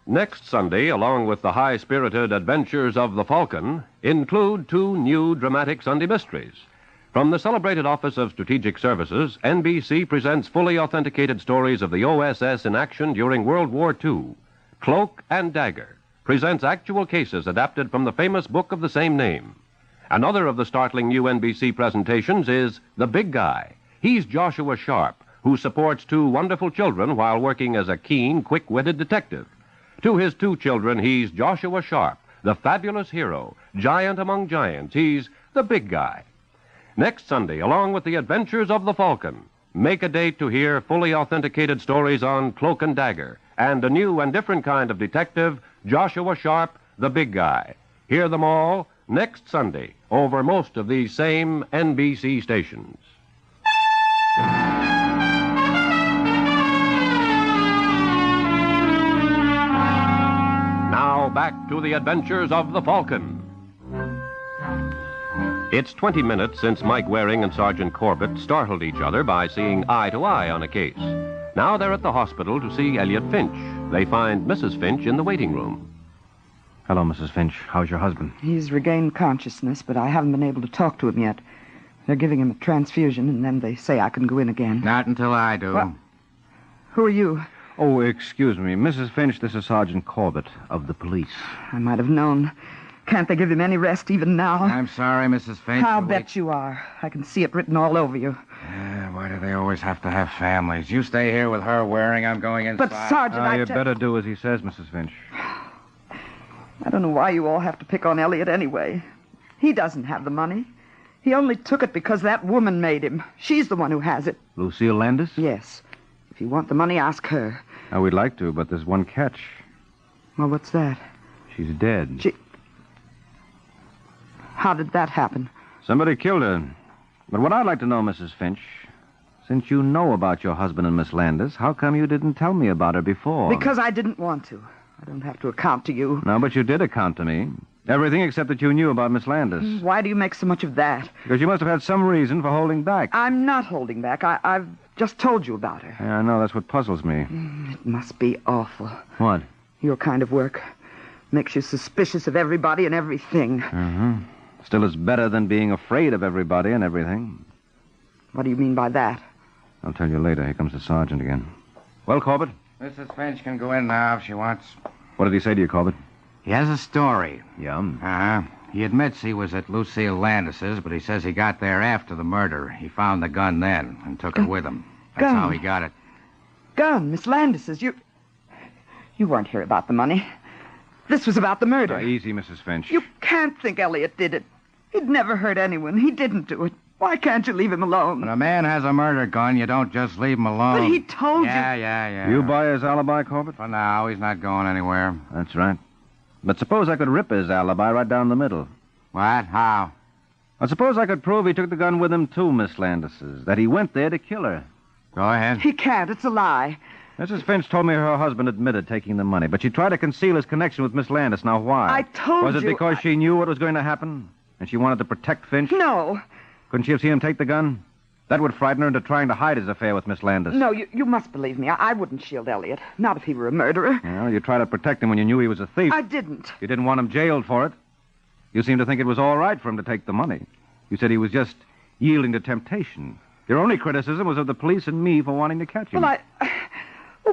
Next Sunday, along with the high-spirited adventures of the Falcon, include two new dramatic Sunday mysteries. From the celebrated Office of Strategic Services, NBC presents fully authenticated stories of the OSS in action during World War II. Cloak and Dagger presents actual cases adapted from the famous book of the same name. Another of the startling new NBC presentations is The Big Guy. He's Joshua Sharp, who supports two wonderful children while working as a keen, quick-witted detective. To his two children, he's Joshua Sharp, the fabulous hero, giant among giants. He's the big guy. Next Sunday, along with the adventures of the Falcon, make a date to hear fully authenticated stories on Cloak and Dagger and a new and different kind of detective, Joshua Sharp, the big guy. Hear them all next Sunday over most of these same NBC stations. Now back to the adventures of the Falcon. It's 20 minutes since Mike Waring and Sergeant Corbett startled each other by seeing eye to eye on a case. Now they're at the hospital to see Elliot Finch. They find Mrs. Finch in the waiting room. Hello, Mrs. Finch. How's your husband? He's regained consciousness, but I haven't been able to talk to him yet. They're giving him a transfusion, and then they say I can go in again. Not until I do. Well, who are you? Oh, excuse me. Mrs. Finch, this is Sergeant Corbett of the police. I might have known. Can't they give him any rest even now? I'm sorry, Mrs. Finch. I'll bet you are. I can see it written all over you. Why do they always have to have families? You stay here with her, Waring. I'm going inside. But, Sergeant, You better do as he says, Mrs. Finch. I don't know why you all have to pick on Elliot anyway. He doesn't have the money. He only took it because that woman made him. She's the one who has it. Lucille Landis? Yes. If you want the money, ask her. We'd like to, but there's one catch. Well, what's that? She's dead. How did that happen? Somebody killed her. But what I'd like to know, Mrs. Finch, since you know about your husband and Miss Landis, how come you didn't tell me about her before? Because I didn't want to. I don't have to account to you. No, but you did account to me. Everything except that you knew about Miss Landis. Why do you make so much of that? Because you must have had some reason for holding back. I'm not holding back. I've just told you about her. Yeah, I know. That's what puzzles me. It must be awful. What? Your kind of work makes you suspicious of everybody and everything. Still, it's better than being afraid of everybody and everything. What do you mean by that? I'll tell you later. Here comes the sergeant again. Well, Corbett? Mrs. Finch can go in now if she wants. What did he say to you, Corbett? He has a story. Yeah? He admits he was at Lucille Landis's, but he says he got there after the murder. He found the gun then and took it with him. That's how he got it. Gun, Miss Landis's. You weren't here about the money. This was about the murder. Easy, Mrs. Finch. You can't think Elliot did it. He'd never hurt anyone. He didn't do it. Why can't you leave him alone? When a man has a murder gun, you don't just leave him alone. But he told you. Yeah. You buy his alibi, Corbett? For now, he's not going anywhere. That's right. But suppose I could rip his alibi right down the middle. What? How? I suppose I could prove he took the gun with him to Miss Landis's, that he went there to kill her. Go ahead. He can't. It's a lie. Mrs. Finch told me her husband admitted taking the money, but she tried to conceal his connection with Miss Landis. Now, why? I told you. Was it because she knew what was going to happen? And she wanted to protect Finch? No. Couldn't she have seen him take the gun? That would frighten her into trying to hide his affair with Miss Landis. No, you must believe me. I wouldn't shield Elliot. Not if he were a murderer. Well, you tried to protect him when you knew he was a thief. I didn't. You didn't want him jailed for it. You seemed to think it was all right for him to take the money. You said he was just yielding to temptation. Your only criticism was of the police and me for wanting to catch him. Well,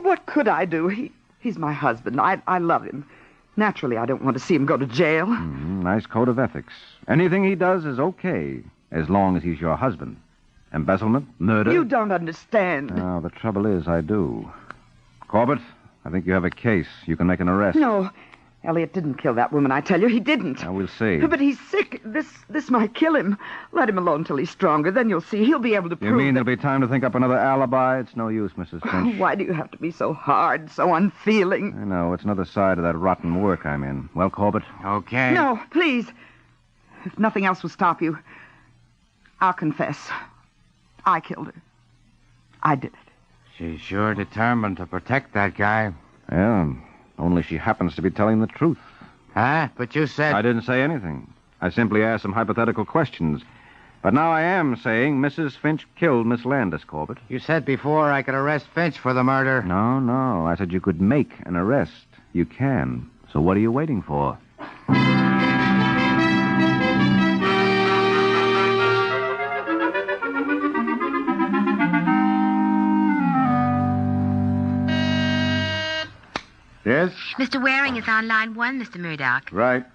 what could I do? He's my husband. I love him. Naturally, I don't want to see him go to jail. Nice code of ethics. Anything he does is okay, as long as he's your husband. Embezzlement, murder. You don't understand. No, the trouble is, I do. Corbett, I think you have a case. You can make an arrest. No, Elliot didn't kill that woman, I tell you. He didn't. Now, we'll see. But he's sick. This might kill him. Let him alone till he's stronger. Then you'll see. He'll be able to prove You mean there'll be time to think up another alibi? It's no use, Mrs. Finch. Why do you have to be so hard, so unfeeling? I know. It's another side of that rotten work I'm in. Well, Corbett? Okay. No, please. If nothing else will stop you, I'll confess. I killed her. I did it. She's sure determined to protect that guy. Yeah, only she happens to be telling the truth. Huh? But you said... I didn't say anything. I simply asked some hypothetical questions. But now I am saying Mrs. Finch killed Miss Landis, Corbett. You said before I could arrest Finch for the murder. No. I said you could make an arrest. You can. So what are you waiting for? Yes? Mr. Waring is on line 1, Mr. Murdoch. Right.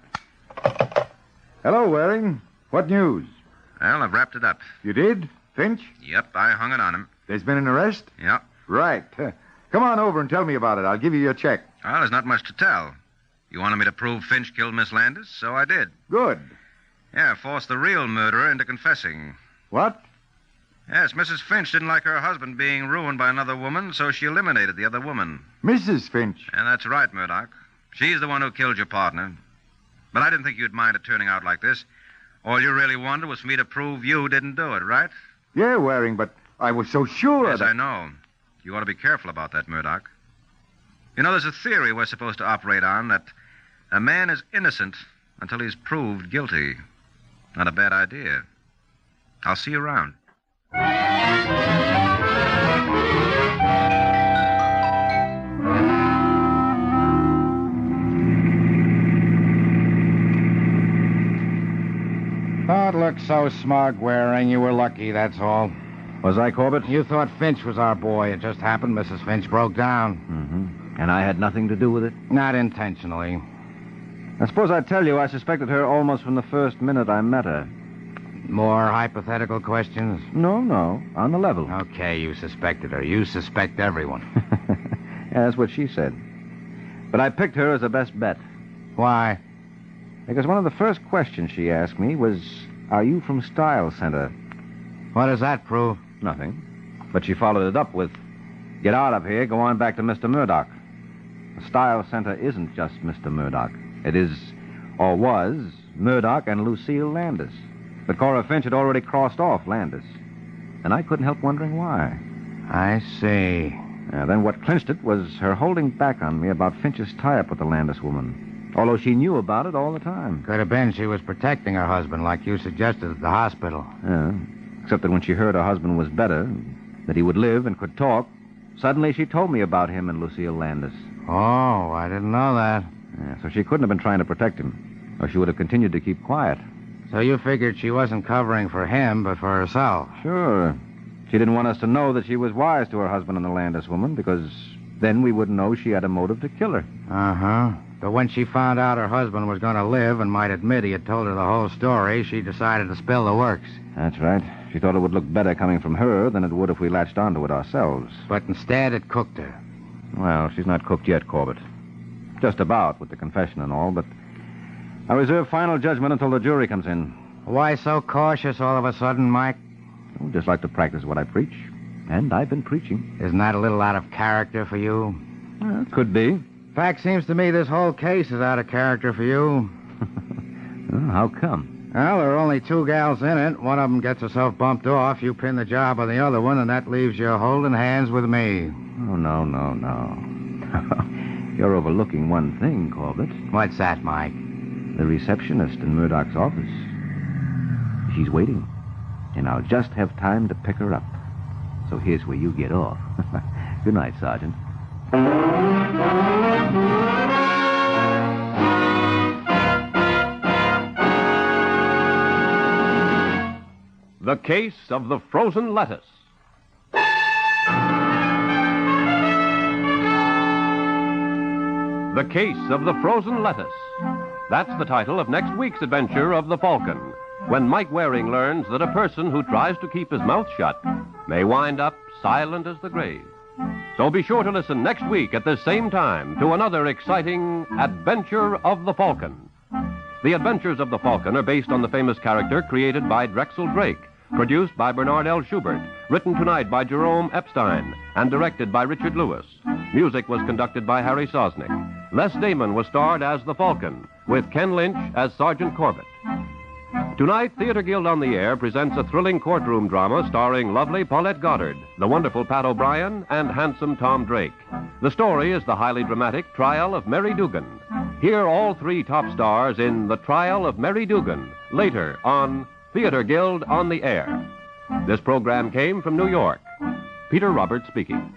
Hello, Waring. What news? Well, I've wrapped it up. You did? Finch? Yep, I hung it on him. There's been an arrest? Yep. Right. Come on over and tell me about it. I'll give you your check. Well, there's not much to tell. You wanted me to prove Finch killed Miss Landis, so I did. Good. Yeah, forced the real murderer into confessing. What? Yes, Mrs. Finch didn't like her husband being ruined by another woman, so she eliminated the other woman. Mrs. Finch? And that's right, Murdoch. She's the one who killed your partner. But I didn't think you'd mind it turning out like this. All you really wanted was for me to prove you didn't do it, right? Yeah, Waring, but I was so sure Yes, that... I know. You ought to be careful about that, Murdoch. You know, there's a theory we're supposed to operate on that a man is innocent until he's proved guilty. Not a bad idea. I'll see you around. Don't look so smug, Waring. You were lucky, that's all. Was I, Corbett? You thought Finch was our boy. It just happened Mrs. Finch broke down. Mm-hmm. And I had nothing to do with it? Not intentionally. I suppose I tell you I suspected her almost from the first minute I met her. More hypothetical questions? No. On the level. Okay, you suspected her. You suspect everyone. Yeah, that's what she said. But I picked her as the best bet. Why? Because one of the first questions she asked me was, Are you from Style Center? What does that prove? Nothing. But she followed it up with, get out of here, go on back to Mr. Murdoch. The Style Center isn't just Mr. Murdoch. It is, or was, Murdoch and Lucille Landis. But Cora Finch had already crossed off Landis. And I couldn't help wondering why. I see. Then what clinched it was her holding back on me about Finch's tie-up with the Landis woman. Although she knew about it all the time. Could have been she was protecting her husband like you suggested at the hospital. Yeah. Except that when she heard her husband was better, that he would live and could talk, suddenly she told me about him and Lucille Landis. Oh, I didn't know that. Yeah, so she couldn't have been trying to protect him, or she would have continued to keep quiet. So you figured she wasn't covering for him, but for herself? Sure. She didn't want us to know that she was wise to her husband and the Landis woman, because then we wouldn't know she had a motive to kill her. Uh-huh. But when she found out her husband was going to live and might admit he had told her the whole story, she decided to spill the works. That's right. She thought it would look better coming from her than it would if we latched onto it ourselves. But instead, it cooked her. Well, she's not cooked yet, Corbett. Just about, with the confession and all, but I reserve final judgment until the jury comes in. Why so cautious all of a sudden, Mike? I just like to practice what I preach. And I've been preaching. Isn't that a little out of character for you? Well, it could be. Fact seems to me this whole case is out of character for you. Well, how come? Well, there are only two gals in it. One of them gets herself bumped off. You pin the job on the other one, and that leaves you holding hands with me. Oh, no. You're overlooking one thing, Corbett. What's that, Mike? The receptionist in Murdoch's office. She's waiting, and I'll just have time to pick her up. So here's where you get off. Good night, Sergeant. The Case of the Frozen Lettuce. The Case of the Frozen Lettuce. That's the title of next week's adventure of the Falcon, when Mike Waring learns that a person who tries to keep his mouth shut may wind up silent as the grave. So be sure to listen next week at this same time to another exciting Adventure of the Falcon. The Adventures of the Falcon are based on the famous character created by Drexel Drake, produced by Bernard L. Schubert, written tonight by Jerome Epstein, and directed by Richard Lewis. Music was conducted by Harry Sosnick. Les Damon was starred as the Falcon, with Ken Lynch as Sergeant Corbett. Tonight, Theater Guild on the Air presents a thrilling courtroom drama starring lovely Paulette Goddard, the wonderful Pat O'Brien, and handsome Tom Drake. The story is the highly dramatic Trial of Mary Dugan. Hear all three top stars in The Trial of Mary Dugan, later on Theater Guild on the Air. This program came from New York. Peter Roberts speaking.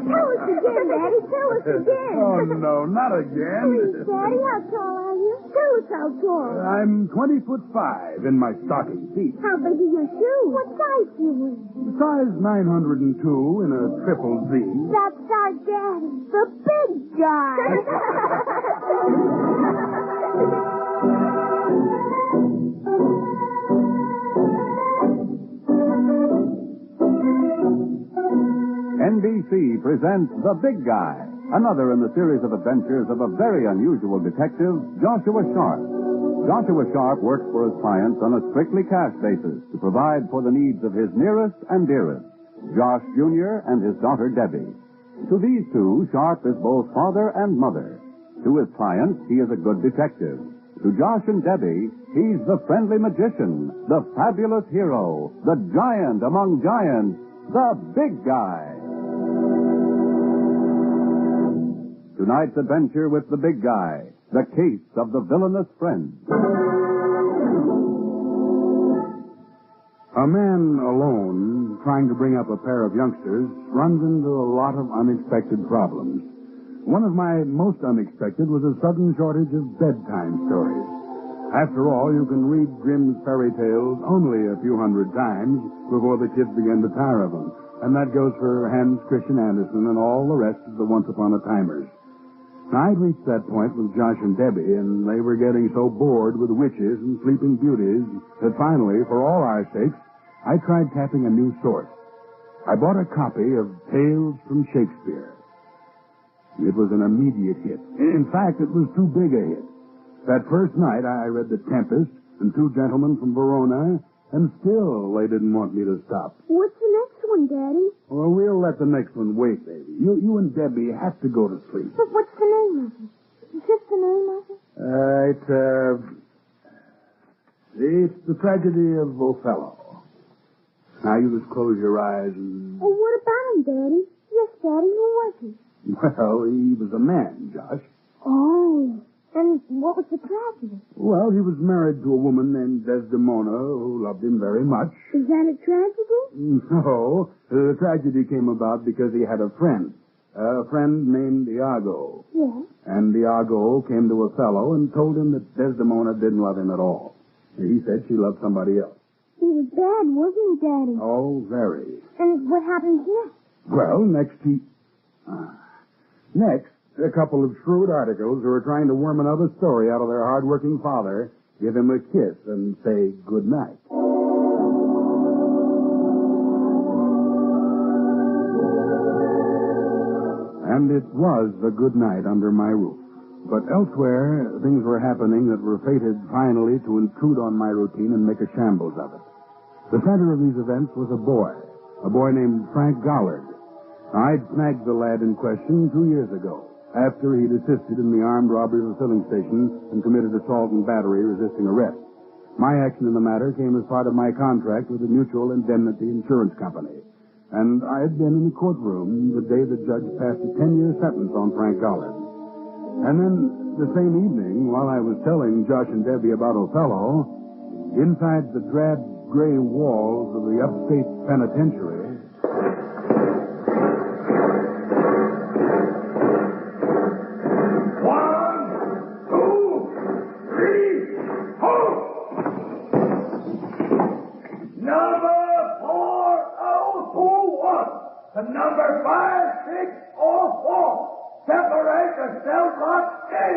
Tell us again, Daddy. Tell us again. Oh, no, not again. Please, Daddy, how tall are you? Tell us how tall. I'm 20'5" in my stocking feet. How big are your shoes? What size do you wear? Size 902 in a triple Z. That's our Daddy, the big guy. NBC presents The Big Guy, another in the series of adventures of a very unusual detective, Joshua Sharp. Joshua Sharp works for his clients on a strictly cash basis to provide for the needs of his nearest and dearest, Josh Jr. and his daughter Debbie. To these two, Sharp is both father and mother. To his clients, he is a good detective. To Josh and Debbie, he's the friendly magician, the fabulous hero, the giant among giants, the Big Guy. Tonight's adventure with the Big Guy, the case of the villainous friend. A man alone, trying to bring up a pair of youngsters, runs into a lot of unexpected problems. One of my most unexpected was a sudden shortage of bedtime stories. After all, you can read Grimm's fairy tales only a few hundred times before the kids begin to tire of them. And that goes for Hans Christian Andersen and all the rest of the once-upon-a-timers. Now, I'd reached that point with Josh and Debbie, and they were getting so bored with witches and sleeping beauties that finally, for all our sakes, I tried tapping a new source. I bought a copy of Tales from Shakespeare. It was an immediate hit. In fact, it was too big a hit. That first night, I read The Tempest and Two Gentlemen from Verona, and still they didn't want me to stop. What's the next one, Daddy? Well, we'll let the next one wait, baby. You and Debbie have to go to sleep. But what's the name of it? Just the name of it? It's The Tragedy of Othello. Now, you just close your eyes and... Oh, what about him, Daddy? Yes, Daddy, who was he? Well, he was a man, Josh. Oh, and what was the tragedy? Well, he was married to a woman named Desdemona who loved him very much. Is that a tragedy? No, the tragedy came about because he had a friend named Iago. Yes. And Iago came to Othello and told him that Desdemona didn't love him at all. He said she loved somebody else. He was bad, wasn't he, Daddy? Oh, very. And what happened next? Well, next, a couple of shrewd articles who are trying to worm another story out of their hard-working father give him a kiss and say good night. And it was a good night under my roof. But elsewhere, things were happening that were fated finally to intrude on my routine and make a shambles of it. The center of these events was a boy named Frank Gollard. I'd snagged the lad in question 2 years ago, after he'd assisted in the armed robbery of a filling station and committed assault and battery resisting arrest. My action in the matter came as part of my contract with the Mutual Indemnity Insurance Company. And I had been in the courtroom the day the judge passed a 10-year sentence on Frank Gollard. And then, the same evening, while I was telling Josh and Debbie about Othello, inside the drab gray walls of the upstate penitentiary... The number 5604. Separate the cell block A.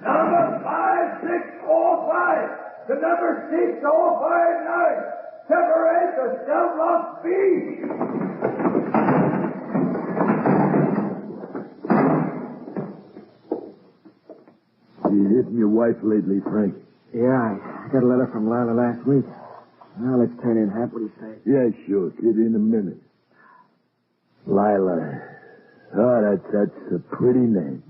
Number 5645. The number 6059. Separate the cell block B. You hitting your wife lately, Frank? Yeah, I got a letter from Lila last week. Now let's turn in, Hap. What do you say? Yeah, sure. Get in a minute. Lila. Oh, that's a pretty name.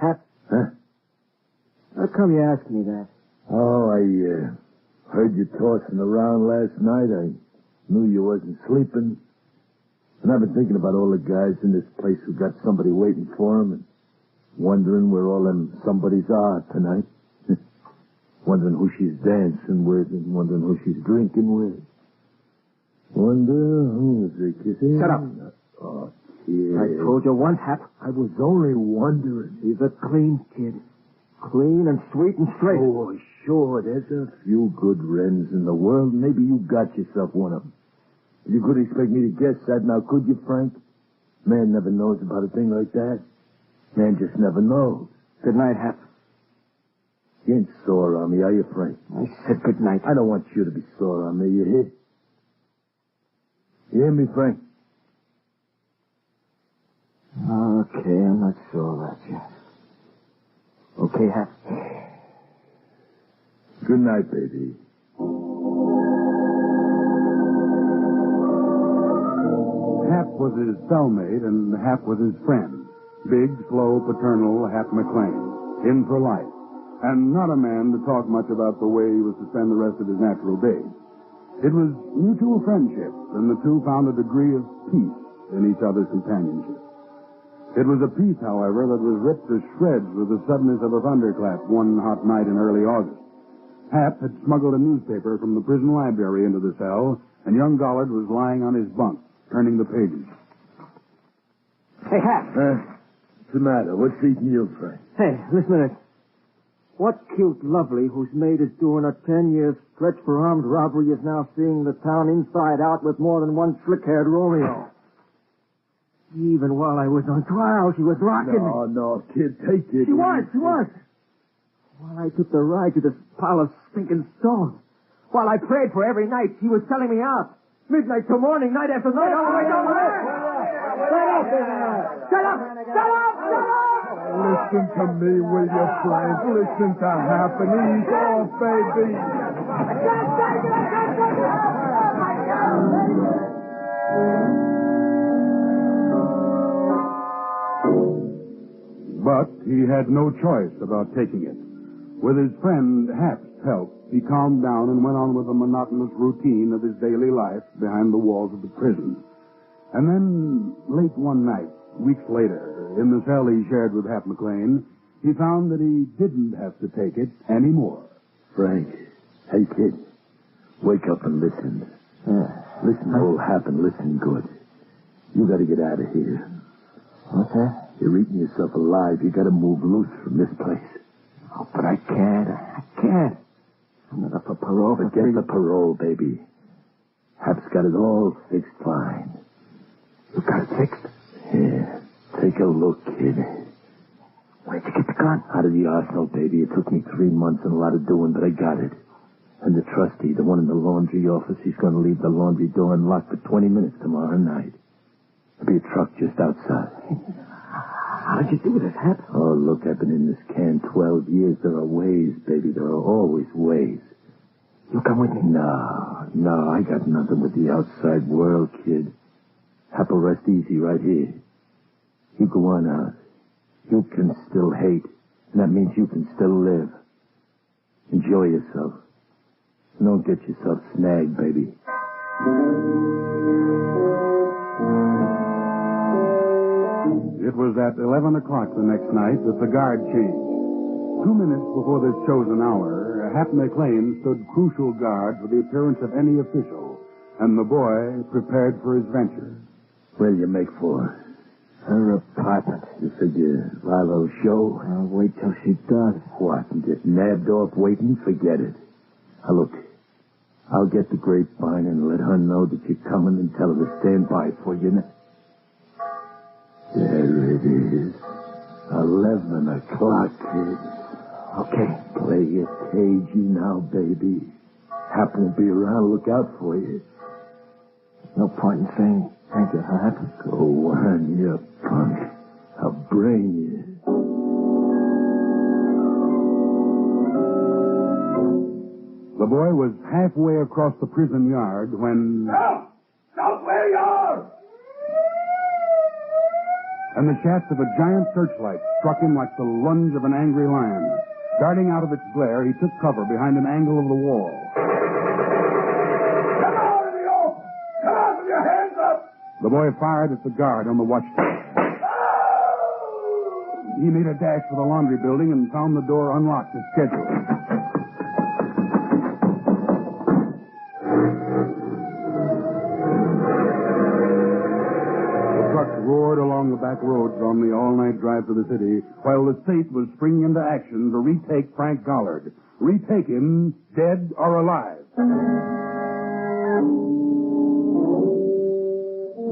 Hap? Huh? How come you asked me that? Oh, I heard you tossing around last night. I knew you wasn't sleeping. And I've been thinking about all the guys in this place who got somebody waiting for them and wondering where all them somebodies are tonight. Wondering who she's dancing with and wondering who she's drinking with. Wonder who's a kissing. Shut up. Oh, kid. I told you once, Hap. I was only wondering. He's a clean kid. Clean and sweet and straight. Oh, sure. There's a few good wrens in the world. Maybe you got yourself one of them. You couldn't expect me to guess that now, could you, Frank? Man never knows about a thing like that. Man just never knows. Good night, Hap. You ain't sore on me, are you, Frank? I said good night. I don't want you to be sore on me, you hear? You hear me, Frank? Okay, I'm not sore about you. Okay, Hap? Good night, baby. Hap was his cellmate, and Hap was his friend. Big, slow, paternal Hap McLean. In for life. And not a man to talk much about the way he was to spend the rest of his natural days. It was mutual friendship, and the two found a degree of peace in each other's companionship. It was a peace, however, that was ripped to shreds with the suddenness of a thunderclap one hot night in early August. Hap had smuggled a newspaper from the prison library into the cell, and young Gollard was lying on his bunk, turning the pages. Hey, Hap. What's the matter? What's eating you, Frank? Hey, listen a minute. What cute lovely who's made is doing a 10-year stretch for armed robbery is now seeing the town inside out with more than one slick-haired Romeo. Even while I was on trial, she was rocking me. No, kid, take it. She was. While I took the ride to this pile of stinking stone. While I prayed for every night, she was telling me out. Midnight till morning, night after night. Shut up! Listen to me, will you, Frank? Listen to happen. Ease off, baby. But he had no choice about taking it. With his friend Hap's help, he calmed down and went on with the monotonous routine of his daily life behind the walls of the prison. And then, late one night, weeks later, in the cell he shared with Hap McLean, he found that he didn't have to take it anymore. Frank, hey, kid, wake up and listen. Listen to what happened. Listen good. You got to get out of here. What's that? You're eating yourself alive. You got to move loose from this place. Oh, but I can't. I'm not up for parole. Forget the parole, baby. Hap's got it all fixed fine. You got it fixed? Yeah. Take a look, kid. Where'd you get the gun? Out of the arsenal, baby. It took me 3 months and a lot of doing, but I got it. And the trustee, the one in the laundry office, he's going to leave the laundry door unlocked for 20 minutes tomorrow night. There'll be a truck just outside. How'd you do this, Hap? Oh, look, I've been in this can 12 years. There are ways, baby. There are always ways. You come with me? No, I got nothing with the outside world, kid. Hap will rest easy right here. You go on out. You can still hate, and that means you can still live. Enjoy yourself. And don't get yourself snagged, baby. It was at 11 o'clock the next night that the guard changed. 2 minutes before this chosen hour, Hap McLean stood crucial guard for the appearance of any official, and the boy prepared for his venture. Where'll you make for? Her apartment. You figure Lilo's show? I'll wait till she does. What, and get nabbed off waiting? Forget it. Now, look, I'll get the grapevine and let her know that you're coming and tell her to stand by for you. There it is. 11 o'clock, kid. Okay. Play it cagey now, baby. Hap won't be around. Look out for you. No point in saying thank you, Hap. Go on, you punk. I'll bring you. The boy was halfway across the prison yard when... Stop where you are! And the shaft of a giant searchlight struck him like the lunge of an angry lion. Darting out of its glare, he took cover behind an angle of the wall. Come out of the open! Come out with your hands up! The boy fired at the guard on the watchtower. He made a dash for the laundry building and found the door unlocked as scheduled. Roared along the back roads on the all-night drive to the city, while the state was springing into action to retake Frank Gollard. Retake him, dead or alive.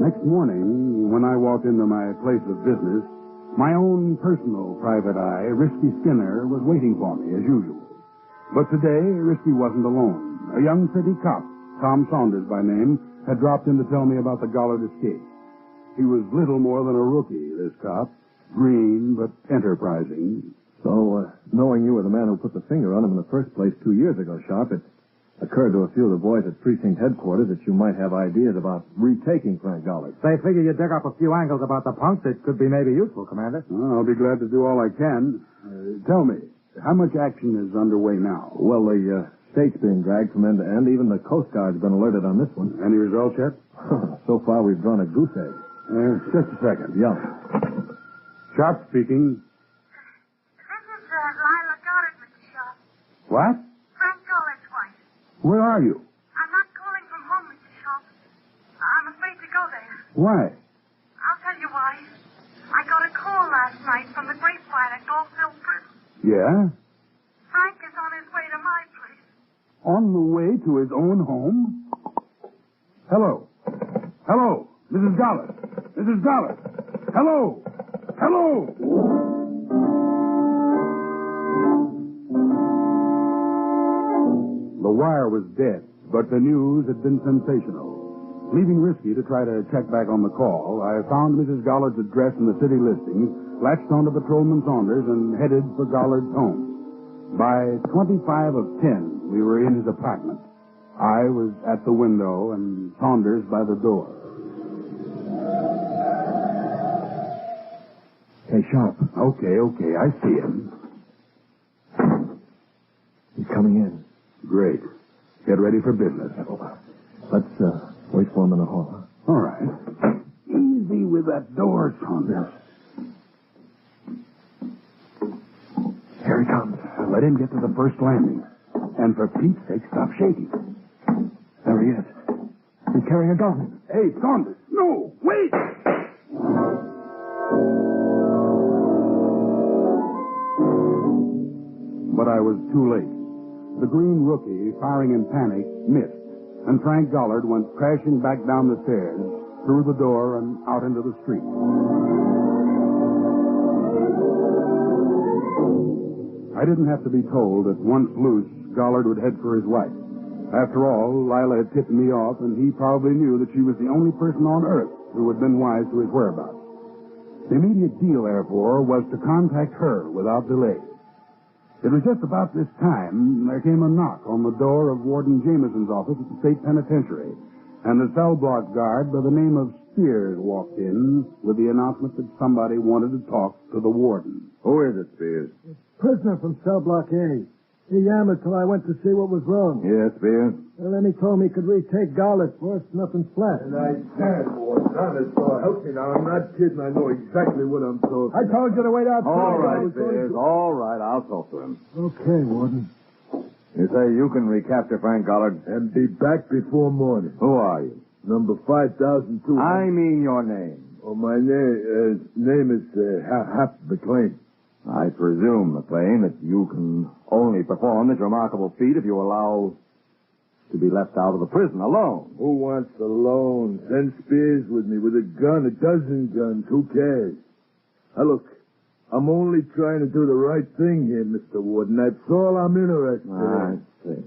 Next morning, when I walked into my place of business, my own personal private eye, Risky Skinner, was waiting for me, as usual. But today, Risky wasn't alone. A young city cop, Tom Saunders by name, had dropped in to tell me about the Gollard escape. He was little more than a rookie, this cop. Green, but enterprising. So, knowing you were the man who put the finger on him in the first place 2 years ago, Sharp, it occurred to a few of the boys at precinct headquarters that you might have ideas about retaking Frank Gollard. They figure you dig up a few angles about the punk that could be maybe useful, Commander. Well, I'll be glad to do all I can. Tell me, how much action is underway now? Well, the state's being dragged from end to end. Even the Coast Guard's been alerted on this one. Any results yet? So far, we've drawn a goose egg. Just a second. Yeah. Sharp speaking. This is Lila Goddard, Mr. Sharp. What? Frank Gollard's wife. Where are you? I'm not calling from home, Mr. Sharp. I'm afraid to go there. Why? I'll tell you why. I got a call last night from the grapevine at Goldville Prison. Yeah? Frank is on his way to my place. On the way to his own home? Hello. Hello. Mrs. Gollard. Mrs. Gollard. Hello. Hello. The wire was dead, but the news had been sensational. Leaving Risky to try to check back on the call, I found Mrs. Gollard's address in the city listings, latched onto Patrolman Saunders, and headed for Gollard's home. By 25 of 10, we were in his apartment. I was at the window and Saunders by the door. Hey, Sharp. Okay, I see him. He's coming in. Great. Get ready for business. Let's wait for him in the hall. All right. Easy with that door, Saunders. Here he comes. Let him get to the first landing. And for Pete's sake, stop shaking. There he is. He's carrying a gun. Hey, Saunders. No, wait! But I was too late. The green rookie, firing in panic, missed. And Frank Gollard went crashing back down the stairs, through the door, and out into the street. I didn't have to be told that once loose, Gollard would head for his wife. After all, Lila had tipped me off, and he probably knew that she was the only person on Earth who had been wise to his whereabouts. The immediate deal, therefore, was to contact her without delay. It was just about this time there came a knock on the door of Warden Jameson's office at the state penitentiary, and the cell block guard by the name of Spears walked in with the announcement that somebody wanted to talk to the warden. Who is it, Spears? Prisoner from cell block A. He yammered till I went to see what was wrong. Yes, Spears. And then he told me he could retake Gollard for us. Nothing's flat. And I can, boy. Honest, so help me now. I'm not kidding. I know exactly what I'm talking I told you to wait outside. All right, Spears. All right. I'll talk to him. Okay, Warden. You say you can recapture Frank Gollard? And be back before morning. Who are you? Number 5,200. I mean your name. Oh, my name is Hap McLean. I presume, McLean, that you can only perform this remarkable feat if you allow to be left out of the prison alone. Who wants alone? Send Spears with me with a gun, a dozen guns. Who cares? Now, look, I'm only trying to do the right thing here, Mr. Warden. That's all I'm interested in. I see.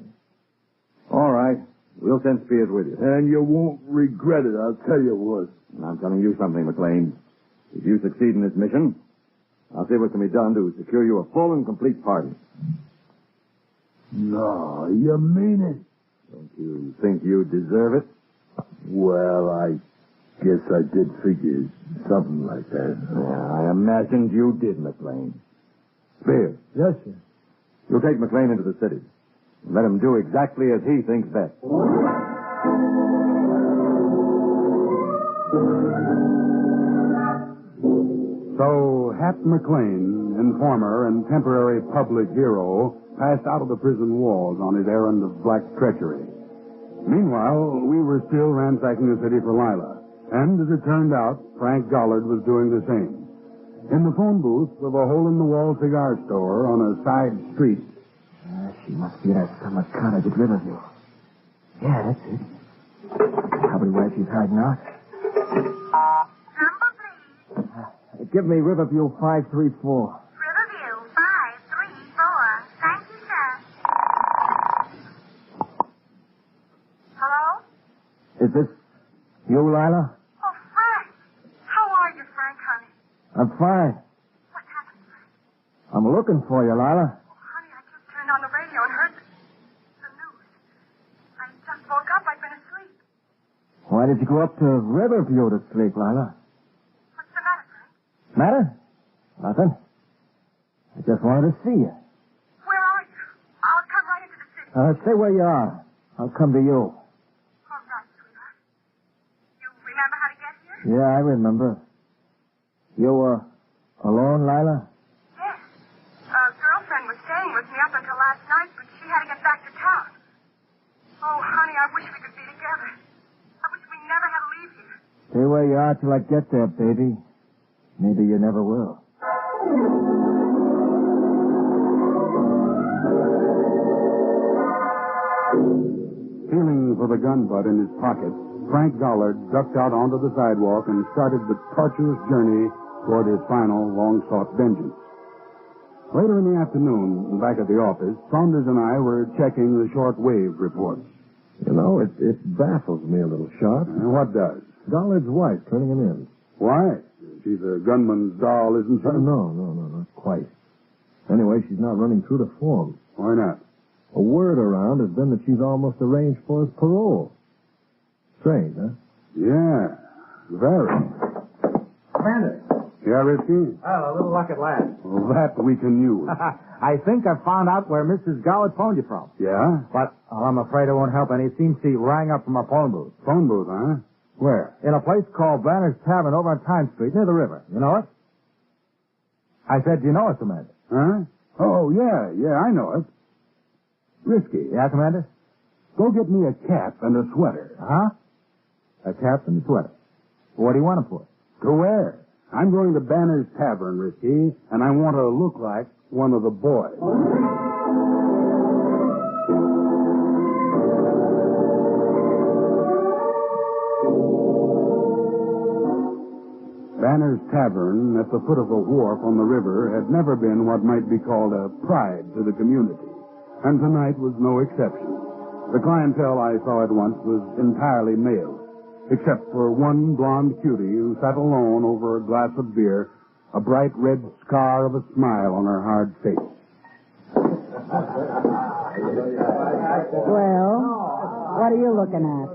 All right. We'll send Spears with you. And you won't regret it, I'll tell you what. And I'm telling you something, McLean. If you succeed in this mission, I'll see what can be done to secure you a full and complete pardon. No, you mean it? Don't you think you deserve it? Well, I guess I did figure something like that. Yeah, I imagined you did, McLean. Spears. Yes, sir. You'll take McLean into the city. And let him do exactly as he thinks best. So, Hap McLean, informer and temporary public hero, passed out of the prison walls on his errand of black treachery. Meanwhile, we were still ransacking the city for Lila. And, as it turned out, Frank Gollard was doing the same. In the phone booth of a hole-in-the-wall cigar store on a side street. She must be at Summer Cottage at Riverview. Yeah, that's it. Probably where she's hiding out. Give me Riverview 534. Riverview 534. Thank you, sir. Hello? Is this you, Lila? Oh, Frank. How are you, Frank, honey? I'm fine. What's happened, Frank? I'm looking for you, Lila. Honey, I just turned on the radio and heard the news. I just woke up. I've been asleep. Why did you go up to Riverview to sleep, Lila? What's the matter, Frank? Matter? Nothing. I just wanted to see you. Where are you? I'll come right into the city. Stay where you are. I'll come to you. All right, sweetheart. You remember how to get here? Yeah, I remember. You were alone, Lila? Yes. A girlfriend was staying with me up until last night, but she had to get back to town. Oh, honey, I wish we could be together. I wish we never had to leave here. Stay where you are till I get there, baby. Maybe you never will. Feeling for the gun butt in his pocket, Frank Gollard ducked out onto the sidewalk and started the tortuous journey toward his final long-sought vengeance. Later in the afternoon, back at the office, Saunders and I were checking the short-wave reports. You know, it baffles me a little, Sharp. What does? Gollard's wife turning him in. Why? She's a gunman's doll, isn't she? No, not quite. Anyway, she's not running true to form. Why not? A word around has been that she's almost arranged for his parole. Strange, huh? Yeah, very. Commander. Yeah, Risky? Oh, a little luck at last. Well, that we can use. I think I've found out where Mrs. Gollard phoned you from. Yeah? But I'm afraid it won't help any. It seems she rang up from a phone booth. Phone booth, huh? Where? In a place called Banner's Tavern over on Time Street, near the river. You know it? I said, do you know it, Commander? Huh? Oh, yeah, I know it. Risky. Yeah, Commander? Go get me a cap and a sweater. Huh? A cap and a sweater. What do you want them for? To wear. I'm going to Banner's Tavern, Risky, and I want to look like one of the boys. Banner's Tavern, at the foot of a wharf on the river, had never been what might be called a pride to the community, and tonight was no exception. The clientele I saw at once was entirely male, except for one blonde cutie who sat alone over a glass of beer, a bright red scar of a smile on her hard face. Well, what are you looking at?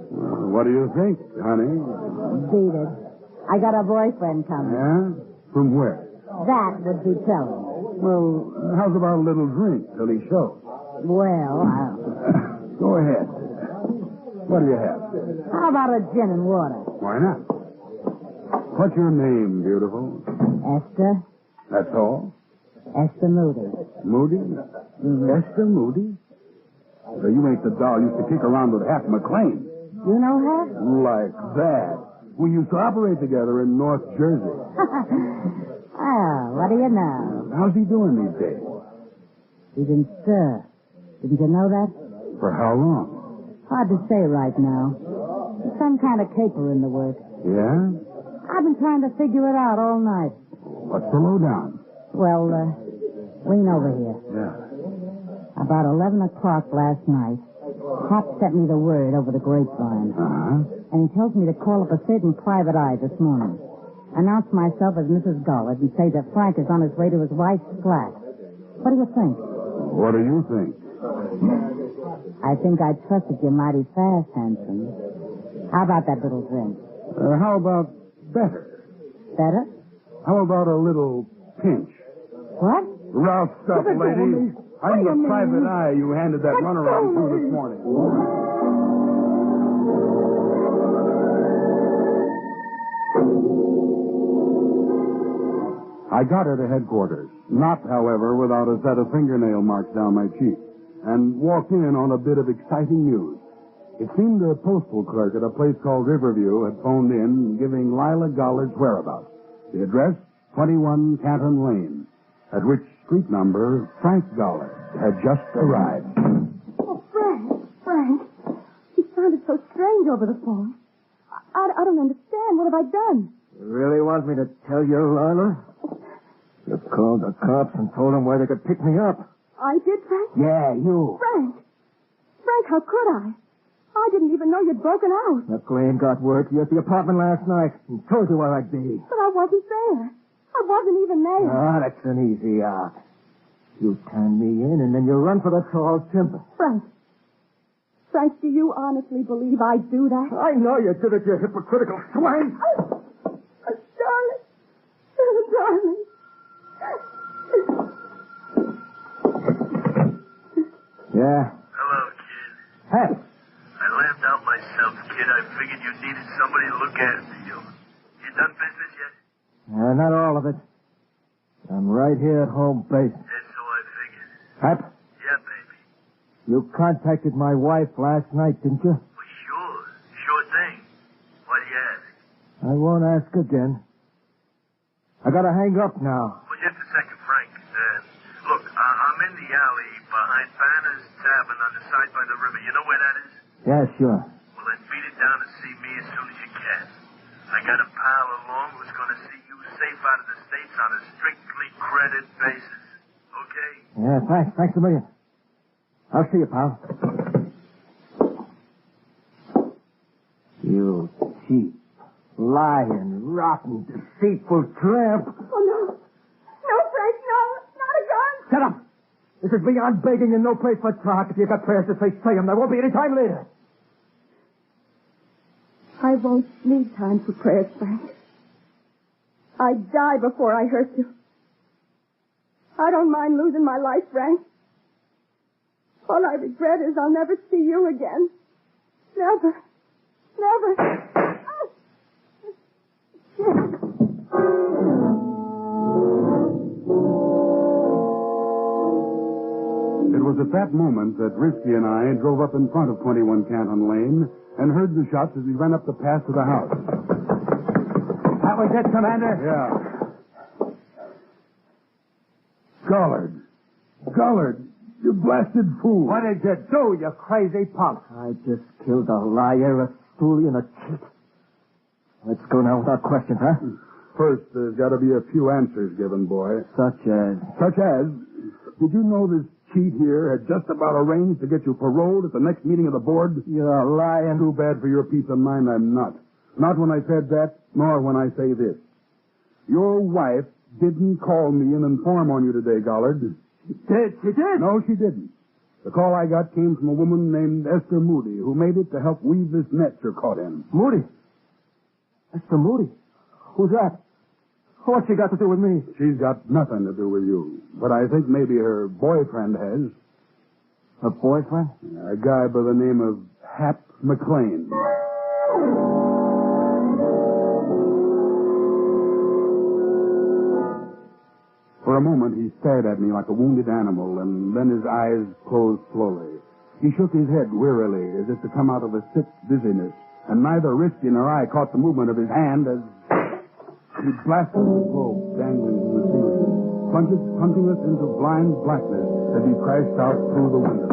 What do you think, honey? Beat it. I got a boyfriend coming. Yeah? From where? That would be telling. Well, how's about a little drink till he shows? Well, Go ahead. What do you have? how about a gin and water? Why not? What's your name, beautiful? Esther? That's all? Esther Moody. Moody? Mm-hmm. Esther Moody? So you make the doll used to kick around with Hap McLean. You know her? Like that. We used to operate together in North Jersey. Oh, what do you know? How's he doing these days? He didn't stir. Didn't you know that? For how long? Hard to say right now. There's some kind of caper in the work. Yeah? I've been trying to figure it out all night. What's the lowdown? Well, lean over here. Yeah. About 11 o'clock last night, Hap sent me the word over the grapevine. Uh-huh. And he tells me to call up a certain private eye this morning. Announce myself as Mrs. Gollard and say that Frank is on his way to his wife's flat. What do you think? What do you think? I think I trusted you mighty fast, Hanson. How about that little drink? How about better? Better? How about a little pinch? What? Rough stuff, Let go of lady. me. I'm the Wait a private minute. eye you handed that Let runaround go to of this me. morning. I got her to headquarters. Not, however, without a set of fingernail marks down my cheek. And walked in on a bit of exciting news. It seemed a postal clerk at a place called Riverview had phoned in giving Lila Gollard's whereabouts. The address, 21 Canton Lane, at which street number Frank Gollard had just arrived. Oh, Frank. He sounded so strange over the phone. I don't understand. What have I done? You really want me to tell you, Lila? You called the cops and told them where they could pick me up. I did, Frank? Yeah, you. Frank, how could I? I didn't even know you'd broken out. McLean got word to you at the apartment last night and told you where I'd be. But I wasn't there. I wasn't even there. Ah, that's an easy out. You turn me in and then you run for the tall timber. Frank, do you honestly believe I'd do that? I know you did it, you hypocritical swine. Darling. Darling. Yeah? Hello, kid. Hey. I laughed out myself, kid. I figured you needed somebody to look after you. You done business yet? Not all of it. I'm right here at home base. That's so I figured. Hap, Yeah, baby. you contacted my wife last night, didn't you? Well, sure. Sure thing. Why do you ask? I won't ask again. I gotta hang up now. Well, just a second, Frank. Look, I'm in the alley behind Banner's Tavern on the side by the river. You know where that is? Yeah, sure. Well, then beat it down and see me as soon as you can. I got a pal along who's going to see you safe out of the States on a strictly credit basis. Okay? Yeah, thanks. Thanks a million. I'll see you, pal. lying, rotten, deceitful tramp. Oh, no. No, Frank, no. Not a gun. Shut up. This is beyond begging and no place for talk. If you got prayers to say them. There won't be any time later. I won't need time for prayers, Frank. I'd die before I hurt you. I don't mind losing my life, Frank. All I regret is I'll never see you again. Never. Never. It was at that moment that Risky and I drove up in front of 21 Canton Lane and heard the shots as we ran up the path to the house. That was it, Commander? Yeah. Gollard, you blasted fool. What did you do, you crazy punk? I just killed a liar, a stoolie, and a cheat. Let's go now without questions, huh? First, there's got to be a few answers given, boy. Such as, did you know this cheat here had just about arranged to get you paroled at the next meeting of the board? You're lying. Too bad for your peace of mind, I'm not. Not when I said that, nor when I say this. Your wife didn't call me and inform on you today, Gollard. She did? No, she didn't. The call I got came from a woman named Esther Moody, who made it to help weave this net you're caught in. Moody? Esther Moody? Who's that? What's she got to do with me? She's got nothing to do with you. But I think maybe her boyfriend has. Her boyfriend? A guy by the name of Hap McLean. For a moment, he stared at me like a wounded animal, and then his eyes closed slowly. He shook his head wearily, as if to come out of a sick dizziness, and neither Risky nor I caught the movement of his hand as he blasted the globe dangling from the ceiling, plunging us into blind blackness as he crashed out through the window.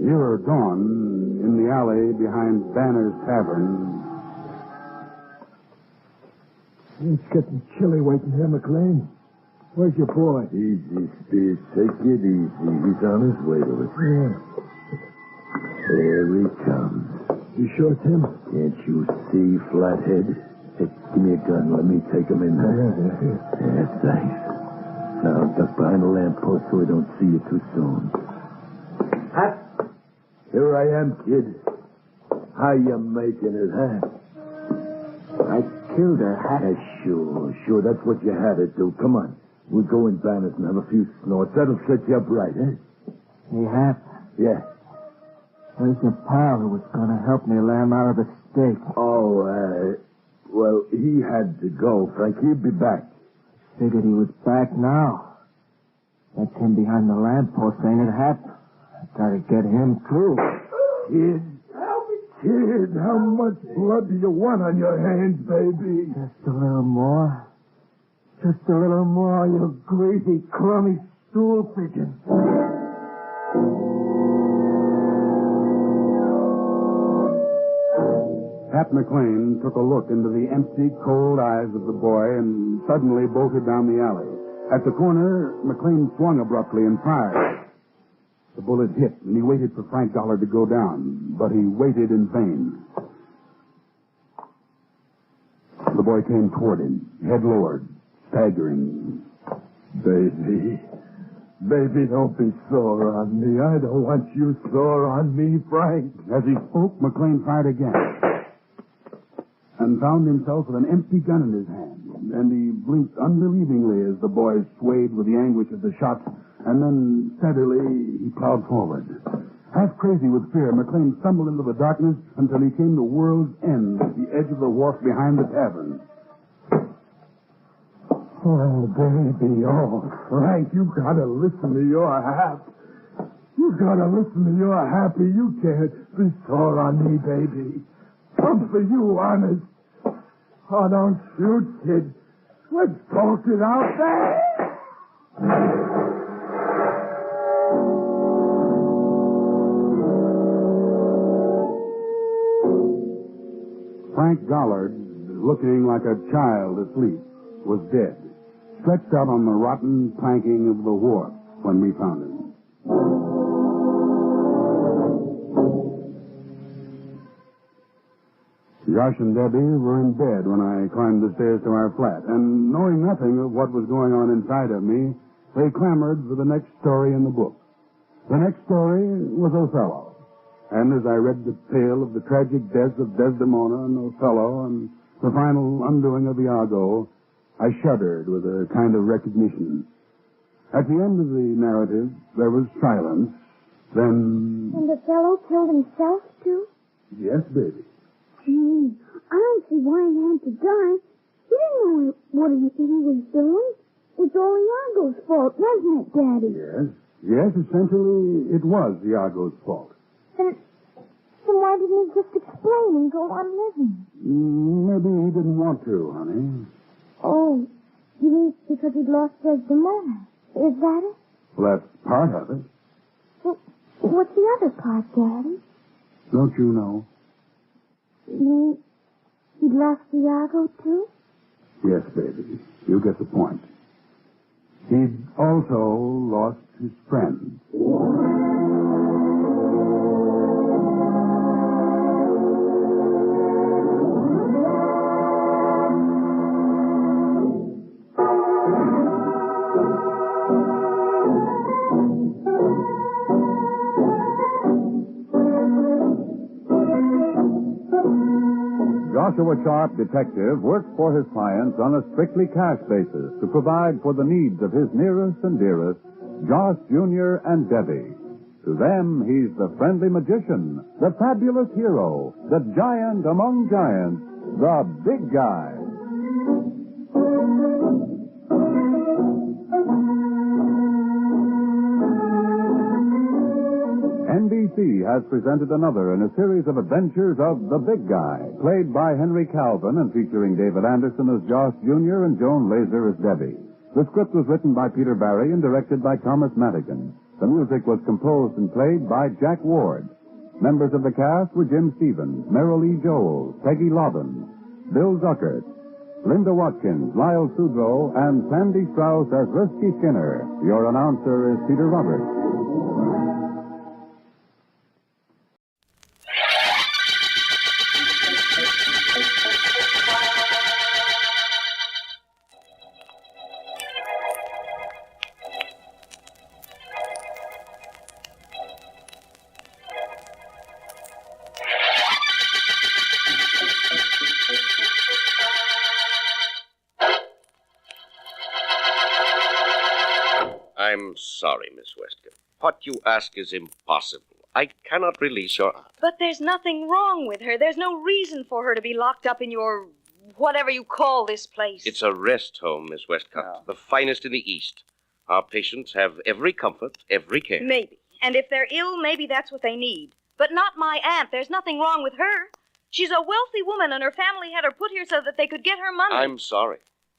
Nearer dawn, in the alley behind Banner's Tavern. It's getting chilly waiting here, McLean. Where's your boy? Easy, Spears. Take it easy. He's on his way to us. Yeah. There he comes. You sure, Tim? Can't you see, Flathead? Hey, give me a gun. Let me take him in there. Yeah, thanks. Now, duck behind the lamppost so I don't see you too soon. Here I am, kid. How you making it, huh? I killed her, Sure. That's what you had to do. Come on. We'll go in Banner's and have a few snorts. That'll set you up right, eh? Hey, Hap. Yeah. Where's your pal who was going to help me lamb out of the stake? Oh, well, he had to go, Frank. He'll be back. Figured he was back now. That's him behind the lamppost, ain't it, Hap? I gotta get him, too. Kid. Kid, how much blood do you want on your hands, baby? Just a little more. Just a little more, you greasy, crummy stool pigeon. Hap McLean took a look into the empty, cold eyes of the boy and suddenly bolted down the alley. At the corner, McLean swung abruptly and fired. The bullet hit, and he waited for Frank Gollard to go down, but he waited in vain. The boy came toward him, head lowered, staggering. Baby, don't be sore on me. I don't want you sore on me, Frank. As he spoke, McLean fired again and found himself with an empty gun in his hand. And he blinked unbelievingly as the boy swayed with the anguish of the shot, and then steadily he plowed forward. Half crazy with fear, McLean stumbled into the darkness until he came to World's End at the edge of the wharf behind the tavern. Oh, baby, Frank, you gotta listen to your Hap. You gotta listen to your Happy. You can't be sore on me, baby. I'm for you, honest. Oh, don't shoot, kid. Let's talk it out there. Frank Gollard, looking like a child asleep, was dead, stretched out on the rotten planking of the wharf when we found him. Josh and Debbie were in bed when I climbed the stairs to our flat, and knowing nothing of what was going on inside of me, they clamored for the next story in the book. The next story was Othello. And as I read the tale of the tragic deaths of Desdemona and Othello and the final undoing of Iago, I shuddered with a kind of recognition. At the end of the narrative, there was silence. Then... And Othello killed himself, too? Yes, baby. Gee, I don't see why he had to die. He didn't know what he was doing. It's all Iago's fault, wasn't it, Daddy? Yes. Yes, essentially, it was Iago's fault. Then why didn't he just explain and go on living? Maybe he didn't want to, honey. Oh, you mean because he'd lost Desdemona? Is that it? Well, that's part of it. Well, what's the other part, Daddy? Don't you know? You mean he'd lost Iago, too? Yes, baby. You get the point. He'd also lost his friend. Joshua Sharp, detective, works for his clients on a strictly cash basis to provide for the needs of his nearest and dearest, Josh Jr. and Debbie. To them, he's the friendly magician, the fabulous hero, the giant among giants, the big guy. NBC has presented another in a series of adventures of The Big Guy, played by Henry Calvin and featuring David Anderson as Josh Jr. and Joan Laser as Debbie. The script was written by Peter Barry and directed by Thomas Madigan. The music was composed and played by Jack Ward. Members of the cast were Jim Stevens, Merrill E. Joel, Peggy Lobbin, Bill Duckert, Linda Watkins, Lyle Sudrow, and Sandy Strauss as Risky Skinner. Your announcer is Peter Roberts. I'm sorry, Miss Westcott. What you ask is impossible. I cannot release your aunt. But there's nothing wrong with her. There's no reason for her to be locked up in your... whatever you call this place. It's a rest home, Miss Westcott. The finest in the East. Our patients have every comfort, every care. Maybe. And if they're ill, maybe that's what they need. But not my aunt. There's nothing wrong with her. She's a wealthy woman, and her family had her put here so that they could get her money. I'm sorry.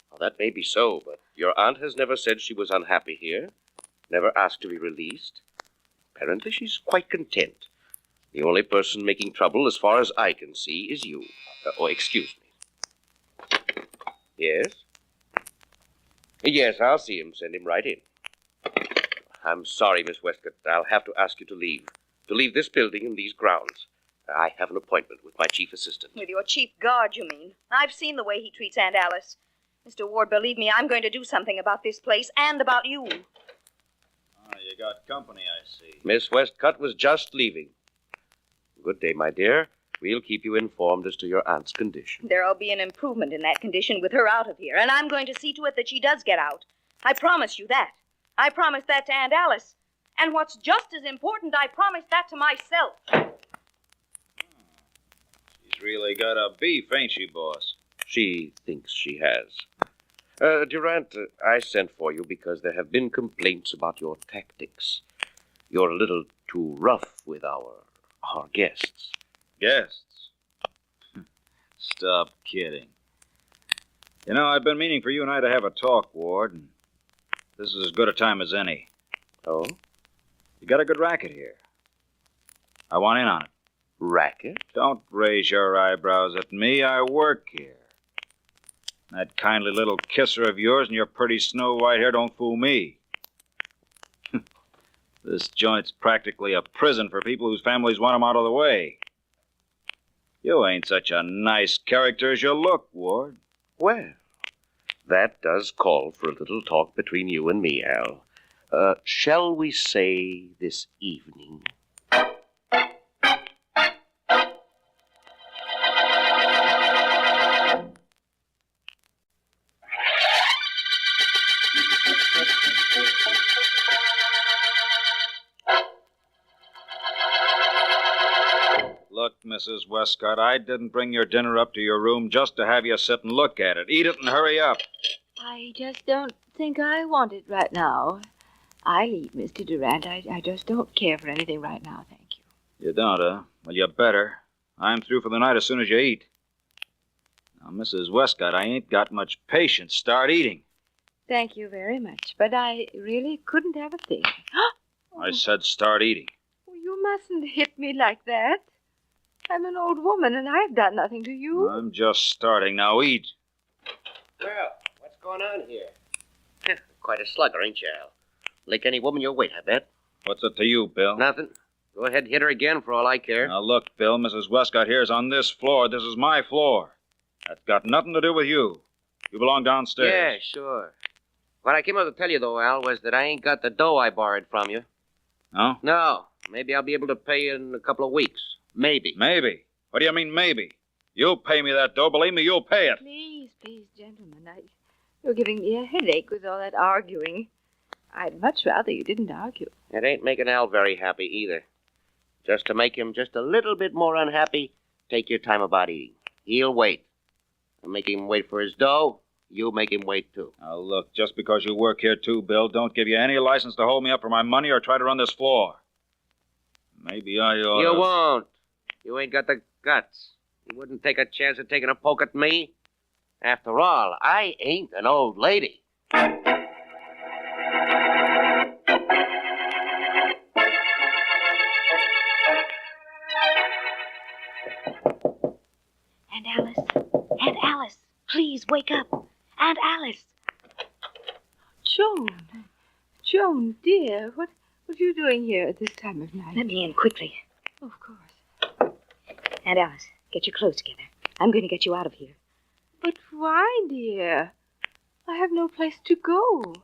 Well, that may be so, but your aunt has never said she was unhappy here. Never asked to be released. Apparently she's quite content. The only person making trouble, as far as I can see, is you. Excuse me. Yes? Yes, I'll see him. Send him right in. I'm sorry, Miss Westcott. I'll have to ask you to leave. To leave this building and these grounds. I have an appointment with my chief assistant. With your chief guard, you mean? I've seen the way he treats Aunt Alice. Mr. Ward, believe me, I'm going to do something about this place and about you. You got company, I see. Miss Westcott was just leaving. Good day, my dear. We'll keep you informed as to your aunt's condition. There'll be an improvement in that condition with her out of here, and I'm going to see to it that she does get out. I promise you that. I promised that to Aunt Alice. And what's just as important, I promised that to myself. She's really got a beef, ain't she, boss? She thinks she has. Durant, I sent for you because there have been complaints about your tactics. You're a little too rough with our guests. Guests? Stop kidding. You know, I've been meaning for you and I to have a talk, Ward, and this is as good a time as any. Oh? You got a good racket here. I want in on it. Racket? Don't raise your eyebrows at me. I work here. That kindly little kisser of yours and your pretty snow-white hair don't fool me. This joint's practically a prison for people whose families want them out of the way. You ain't such a nice character as you look, Ward. Well, that does call for a little talk between you and me, Al. Shall we say this evening? Look, Mrs. Westcott, I didn't bring your dinner up to your room just to have you sit and look at it. Eat it and hurry up. I just don't think I want it right now. I'll eat, Mr. Durant. I just don't care for anything right now, thank you. You don't, huh? Well, you better. I'm through for the night as soon as you eat. Now, Mrs. Westcott, I ain't got much patience. Start eating. Thank you very much, but I really couldn't have a thing. I said start eating. You mustn't hit me like that. I'm an old woman, and I've done nothing to you. I'm just starting. Now eat. Well, what's going on here? Quite a slugger, ain't you, Al? Like any woman your weight, I bet. What's it to you, Bill? Nothing. Go ahead and hit her again for all I care. Now, look, Bill, Mrs. Westcott here's on this floor. This is my floor. That's got nothing to do with you. You belong downstairs. Yeah, sure. What I came up to tell you, though, Al, was that I ain't got the dough I borrowed from you. No? No. Maybe I'll be able to pay you in a couple of weeks. Maybe. Maybe? What do you mean, maybe? You'll pay me that dough. Believe me, you'll pay it. Please, gentlemen. You're giving me a headache with all that arguing. I'd much rather you didn't argue. It ain't making Al very happy either. Just to make him just a little bit more unhappy, take your time about eating. He'll wait. I'll make him wait for his dough. You make him wait, too. Now, look, just because you work here, too, Bill, don't give you any license to hold me up for my money or try to run this floor. Maybe I ought You won't. You ain't got the guts. You wouldn't take a chance of taking a poke at me. After all, I ain't an old lady. And Alice, please wake up. And Alice. Joan, dear, what are you doing here at this time of night? Let me in quickly. Of course. And Alice, get your clothes together. I'm going to get you out of here. But why, dear? I have no place to go.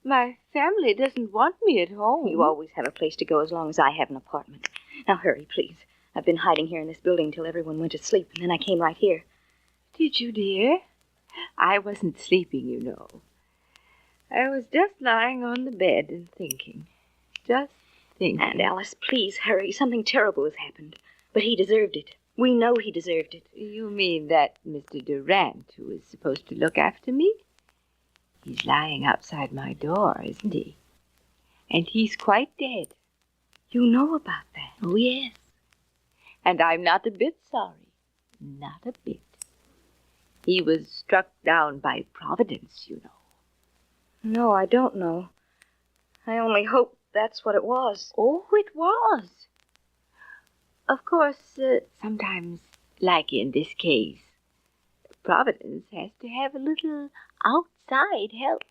My family doesn't want me at home. You always have a place to go as long as I have an apartment. Now hurry, please. I've been hiding here in this building till everyone went to sleep, and then I came right here. Did you, dear? I wasn't sleeping, you know. I was just lying on the bed and thinking. Just thinking. And Alice, please hurry. Something terrible has happened. But he deserved it. We know he deserved it. You mean that Mr. Durant, who is supposed to look after me? He's lying outside my door, isn't he? And he's quite dead. You know about that? Oh, yes. And I'm not a bit sorry. Not a bit. He was struck down by Providence, you know. No, I don't know. I only hope that's what it was. Oh, it was. Of course, sometimes, like in this case, Providence has to have a little outside help.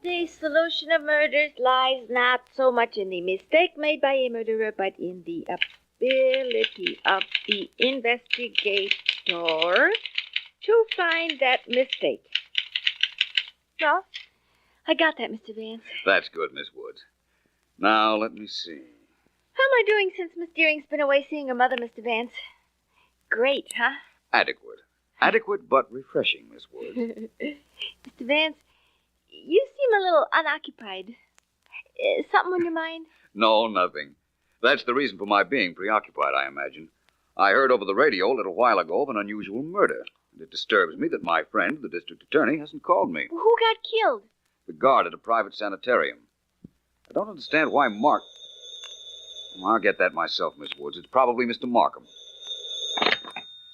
The solution of murders lies not so much in the mistake made by a murderer, but in the ability of the investigator to find that mistake. Well, I got that, Mr. Vance. That's good, Miss Woods. Now, let me see. How am I doing since Miss Deering's been away seeing her mother, Mr. Vance? Great, huh? Adequate. Adequate but refreshing, Miss Woods. Mr. Vance, you seem a little unoccupied. Something on your mind? No, nothing. That's the reason for my being preoccupied, I imagine. I heard over the radio a little while ago of an unusual murder. And it disturbs me that my friend, the district attorney, hasn't called me. Who got killed? The guard at a private sanitarium. I don't understand why Mark... I'll get that myself, Miss Woods. It's probably Mr. Markham.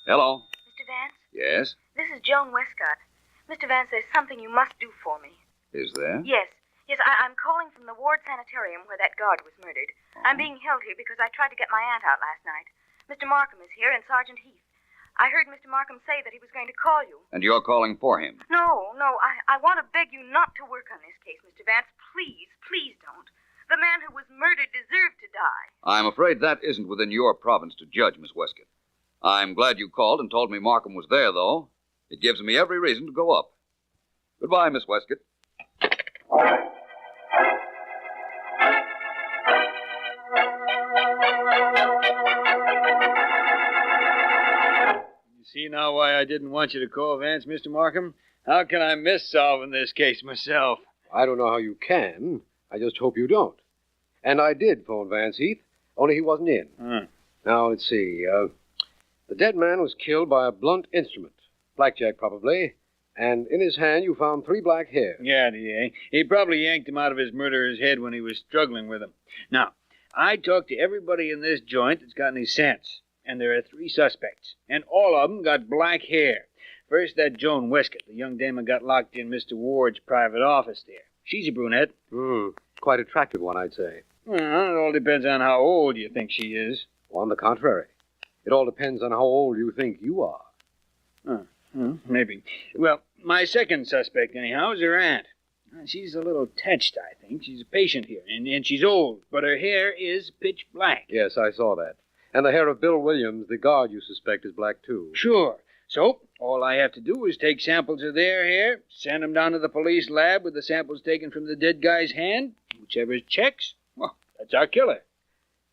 Hello? Mr. Vance? Yes? This is Joan Westcott. Mr. Vance, there's something you must do for me. Is there? Yes, I'm calling from the Ward Sanitarium where that guard was murdered. I'm being held here because I tried to get my aunt out last night. Mr. Markham is here and Sergeant Heath. I heard Mr. Markham say that he was going to call you. And you're calling for him. No, I want to beg you not to work on this case, Mr. Vance. Please, please don't. The man who was murdered deserved to die. I'm afraid that isn't within your province to judge, Miss Westcott. I'm glad you called and told me Markham was there, though. It gives me every reason to go up. Goodbye, Miss Westcott. See now why I didn't want you to call, Vance, Mr. Markham? How can I miss solving this case myself? I don't know how you can. I just hope you don't. And I did phone Vance Heath, only he wasn't in. Now, let's see. The dead man was killed by a blunt instrument. Blackjack, probably. And in his hand, you found 3 black hairs. Yeah, he probably yanked him out of his murderer's head when he was struggling with him. Now, I talked to everybody in this joint that's got any sense. And there are 3 suspects. And all of them got black hair. First, that Joan Westcott, the young dame who got locked in Mr. Ward's private office there. She's a brunette. Quite attractive one, I'd say. Well, it all depends on how old you think she is. On the contrary. It all depends on how old you think you are. Maybe. Well, my second suspect, anyhow, is her aunt. She's a little touched, I think. She's a patient here, and she's old, but her hair is pitch black. Yes, I saw that. And the hair of Bill Williams, the guard you suspect, is black, too. Sure. So, all I have to do is take samples of their hair, send them down to the police lab with the samples taken from the dead guy's hand. Whichever checks, well, that's our killer.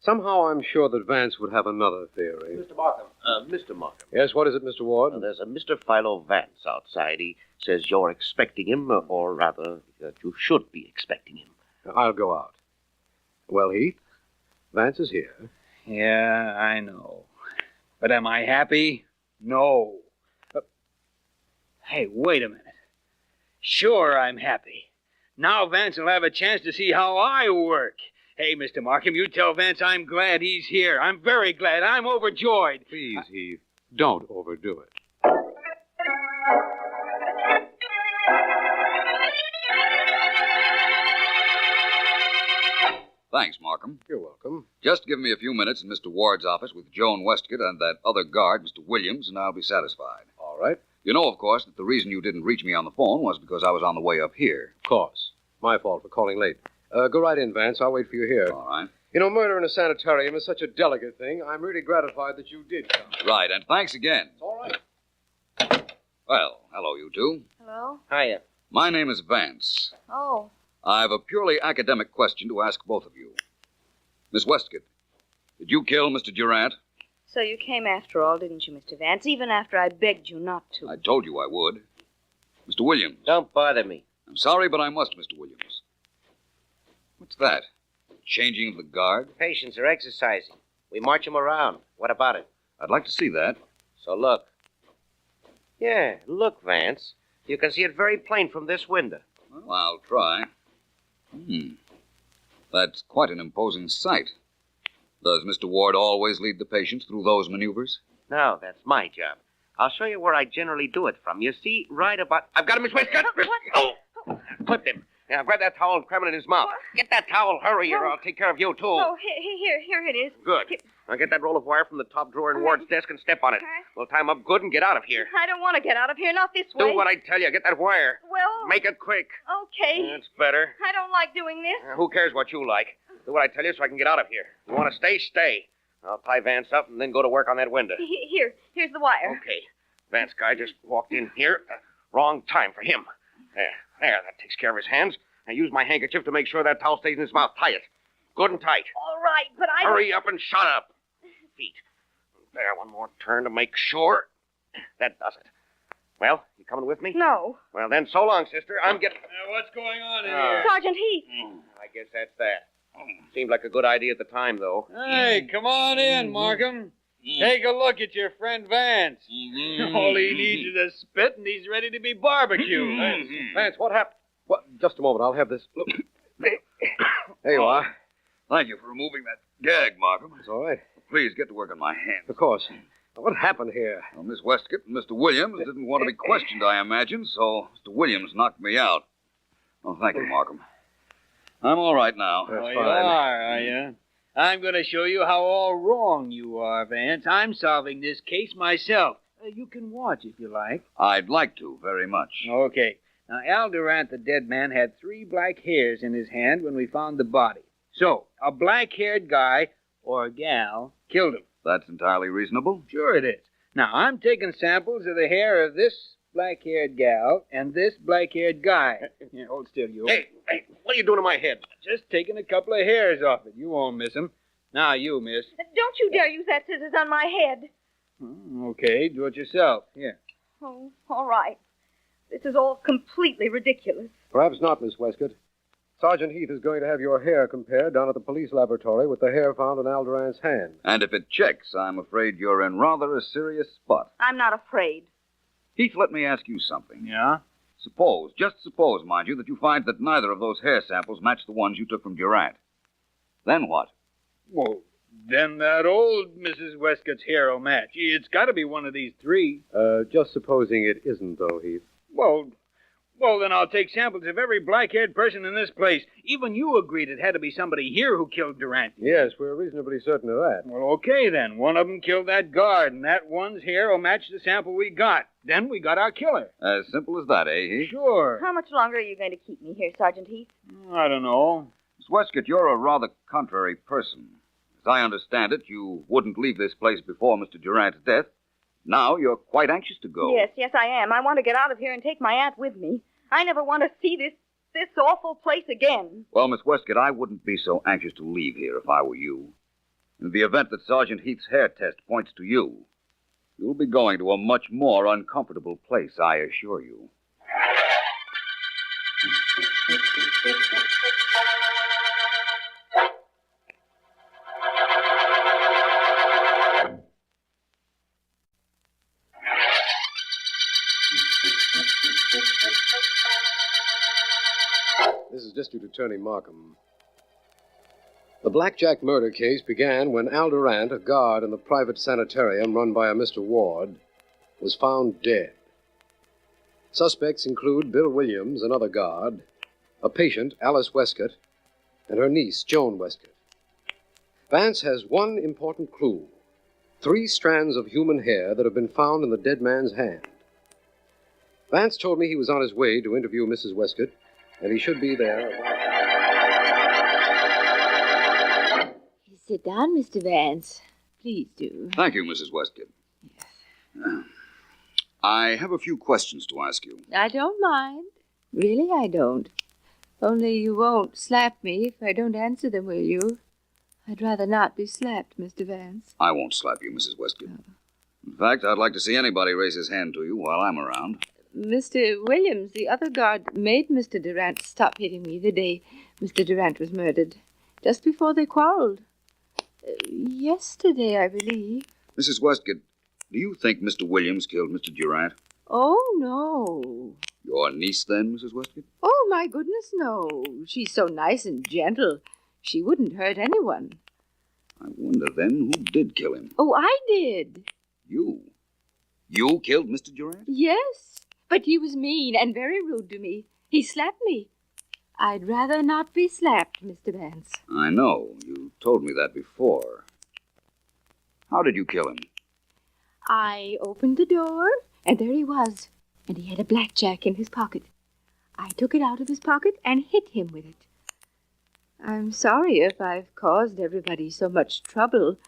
Somehow I'm sure that Vance would have another theory. Mr. Markham. Mr. Markham. Yes, what is it, Mr. Ward? There's a Mr. Philo Vance outside. He says you're expecting him, or rather, that you should be expecting him. I'll go out. Well, Heath, Vance is here. Yeah, I know. But am I happy? No. Hey, wait a minute. Sure, I'm happy. Now Vance will have a chance to see how I work. Hey, Mr. Markham, you tell Vance I'm glad he's here. I'm very glad. I'm overjoyed. Please, Heath, don't overdo it. Thanks, Markham. You're welcome. Just give me a few minutes in Mr. Ward's office with Joan Westcott and that other guard, Mr. Williams, and I'll be satisfied. All right. You know, of course, that the reason you didn't reach me on the phone was because I was on the way up here. Of course. My fault for calling late. Go right in, Vance. I'll wait for you here. All right. You know, murder in a sanitarium is such a delicate thing. I'm really gratified that you did come. Right, and thanks again. It's all right. Well, hello, you two. Hello? Hiya. My name is Vance. Oh. I've a purely academic question to ask both of you. Miss Westcott, did you kill Mr. Durant? So you came after all, didn't you, Mr. Vance, even after I begged you not to? I told you I would. Mr. Williams. Don't bother me. I'm sorry, but I must, Mr. Williams. What's that? Changing of the guard? Patients are exercising. We march them around. What about it? I'd like to see that. So look. Yeah, look, Vance. You can see it very plain from this window. Well, I'll try. That's quite an imposing sight. Does Mr. Ward always lead the patients through those maneuvers? No, that's my job. I'll show you where I generally do it from. You see, right about... I've got him, Miss Westcott! Oh! Clipped him. Now, grab that towel and cram it in his mouth. Get that towel, hurry, or I'll take care of you, too. Oh, here it is. Good. Now get that roll of wire from the top drawer in Ward's desk and step on it. We'll tie him up good and get out of here. I don't want to get out of here, not this way. Do what I tell you. Get that wire. Well... Make it quick. Okay. That's better. I don't like doing this. Who cares what you like? Do what I tell you so I can get out of here. You want to stay, stay. I'll tie Vance up and then go to work on that window. Here's the wire. Okay. Vance guy just walked in here. Wrong time for him. There, that takes care of his hands. Now use my handkerchief to make sure that towel stays in his mouth. Tie it. Good and tight. All right, but I... Hurry up and shut up. Feet. There, one more turn to make sure. That does it. Well, you coming with me? No. Well, then, so long, sister. I'm getting... What's going on in here? Sergeant Heath. I guess that's that. Seemed like a good idea at the time, though. Hey, come on in, Markham. Take a look at your friend Vance. All he needs is a spit, and he's ready to be barbecued. Vance, what happened? What? Just a moment. I'll have this. Look. There you are. Thank you for removing that gag, Markham. It's all right. Please get to work on my hands. Of course. Now, what happened here? Well, Miss Westcott and Mr. Williams didn't want to be questioned, I imagine, so Mr. Williams knocked me out. Oh, thank you, Markham. I'm all right now. Oh, you are you? I'm going to show you how all wrong you are, Vance. I'm solving this case myself. You can watch if you like. I'd like to, very much. Okay. Now, Al Durant, the dead man, had 3 black hairs in his hand when we found the body. So, a black-haired guy, or gal, killed him. That's entirely reasonable. Sure it is. Now, I'm taking samples of the hair of this black-haired gal and this black-haired guy. Here, hold still, you. Hey, what are you doing to my head? Just taking a couple of hairs off it. You won't miss 'em. Now, you, miss. Don't you dare use that scissors on my head. Okay, do it yourself. Here. Oh, all right. This is all completely ridiculous. Perhaps not, Miss Westcott. Sergeant Heath is going to have your hair compared down at the police laboratory with the hair found in Al Durant's hand. And if it checks, I'm afraid you're in rather a serious spot. I'm not afraid. Heath, let me ask you something. Yeah? Suppose, just suppose, mind you, that you find that neither of those hair samples match the ones you took from Durant. Then what? Well, then that old Mrs. Westcott's hair will match. It's got to be one of these 3. Just supposing it isn't, though, Heath. Well, then I'll take samples of every black-haired person in this place. Even you agreed it had to be somebody here who killed Durant. Yes, we're reasonably certain of that. Well, okay, then. One of them killed that guard, and that one's hair will match the sample we got. Then we got our killer. As simple as that, eh, Heath? Sure. How much longer are you going to keep me here, Sergeant Heath? I don't know. Miss Westcott, you're a rather contrary person. As I understand it, you wouldn't leave this place before Mr. Durant's death. Now you're quite anxious to go. Yes, I am. I want to get out of here and take my aunt with me. I never want to see this awful place again. Well, Miss Westcott, I wouldn't be so anxious to leave here if I were you. In the event that Sergeant Heath's hair test points to you, you'll be going to a much more uncomfortable place, I assure you. This is District Attorney Markham. The Blackjack murder case began when Al Durant, a guard in the private sanitarium run by a Mr. Ward, was found dead. Suspects include Bill Williams, another guard, a patient, Alice Westcott, and her niece, Joan Westcott. Vance has one important clue: 3 strands of human hair that have been found in the dead man's hand. Vance told me he was on his way to interview Mrs. Westcott, and he should be there. Sit down, Mr. Vance. Please do. Thank you, Mrs. Westcott. Yes. I have a few questions to ask you. I don't mind. Really, I don't. Only you won't slap me if I don't answer them, will you? I'd rather not be slapped, Mr. Vance. I won't slap you, Mrs. Westcott. In fact, I'd like to see anybody raise his hand to you while I'm around. Mr. Williams, the other guard, made Mr. Durant stop hitting me the day Mr. Durant was murdered, just before they quarreled. Yesterday, I believe. Mrs. Westcott, do you think Mr. Williams killed Mr. Durant? Oh, no. Your niece, then, Mrs. Westcott? Oh, my goodness, no. She's so nice and gentle. She wouldn't hurt anyone. I wonder, then, who did kill him? Oh, I did. You? You killed Mr. Durant? Yes. But he was mean and very rude to me. He slapped me. I'd rather not be slapped, Mr. Vance. I know. You told me that before. How did you kill him? I opened the door, and there he was. And he had a blackjack in his pocket. I took it out of his pocket and hit him with it. I'm sorry if I've caused everybody so much trouble,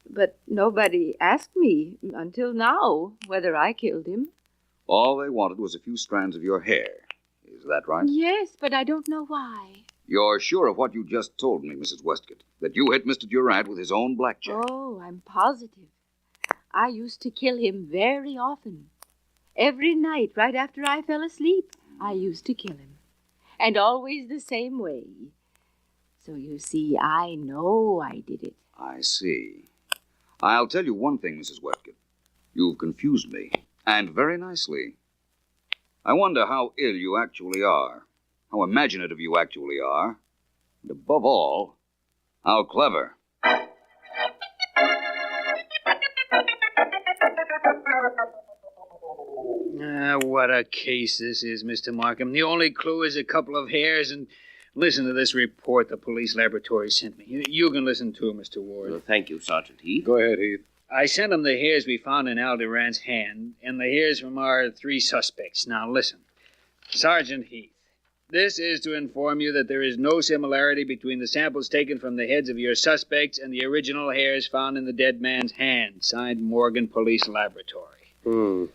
but nobody asked me until now whether I killed him. All they wanted was a few strands of your hair. Is that right? Yes, but I don't know why. You're sure of what you just told me, Mrs. Westcott, that you hit Mr. Durant with his own blackjack? Oh, I'm positive. I used to kill him very often. Every night, right after I fell asleep, I used to kill him. And always the same way. So you see, I know I did it. I see. I'll tell you one thing, Mrs. Westcott. You've confused me, and very nicely. I wonder how ill you actually are, how imaginative you actually are, and above all, how clever. What a case this is, Mr. Markham. The only clue is a couple of hairs, and listen to this report the police laboratory sent me. You can listen too, Mr. Ward. Well, thank you, Sergeant Heath. Go ahead, Heath. I sent him the hairs we found in Al Durant's hand and the hairs from our 3 suspects. Now listen. Sergeant Heath, this is to inform you that there is no similarity between the samples taken from the heads of your suspects and the original hairs found in the dead man's hand. Signed, Morgan Police Laboratory.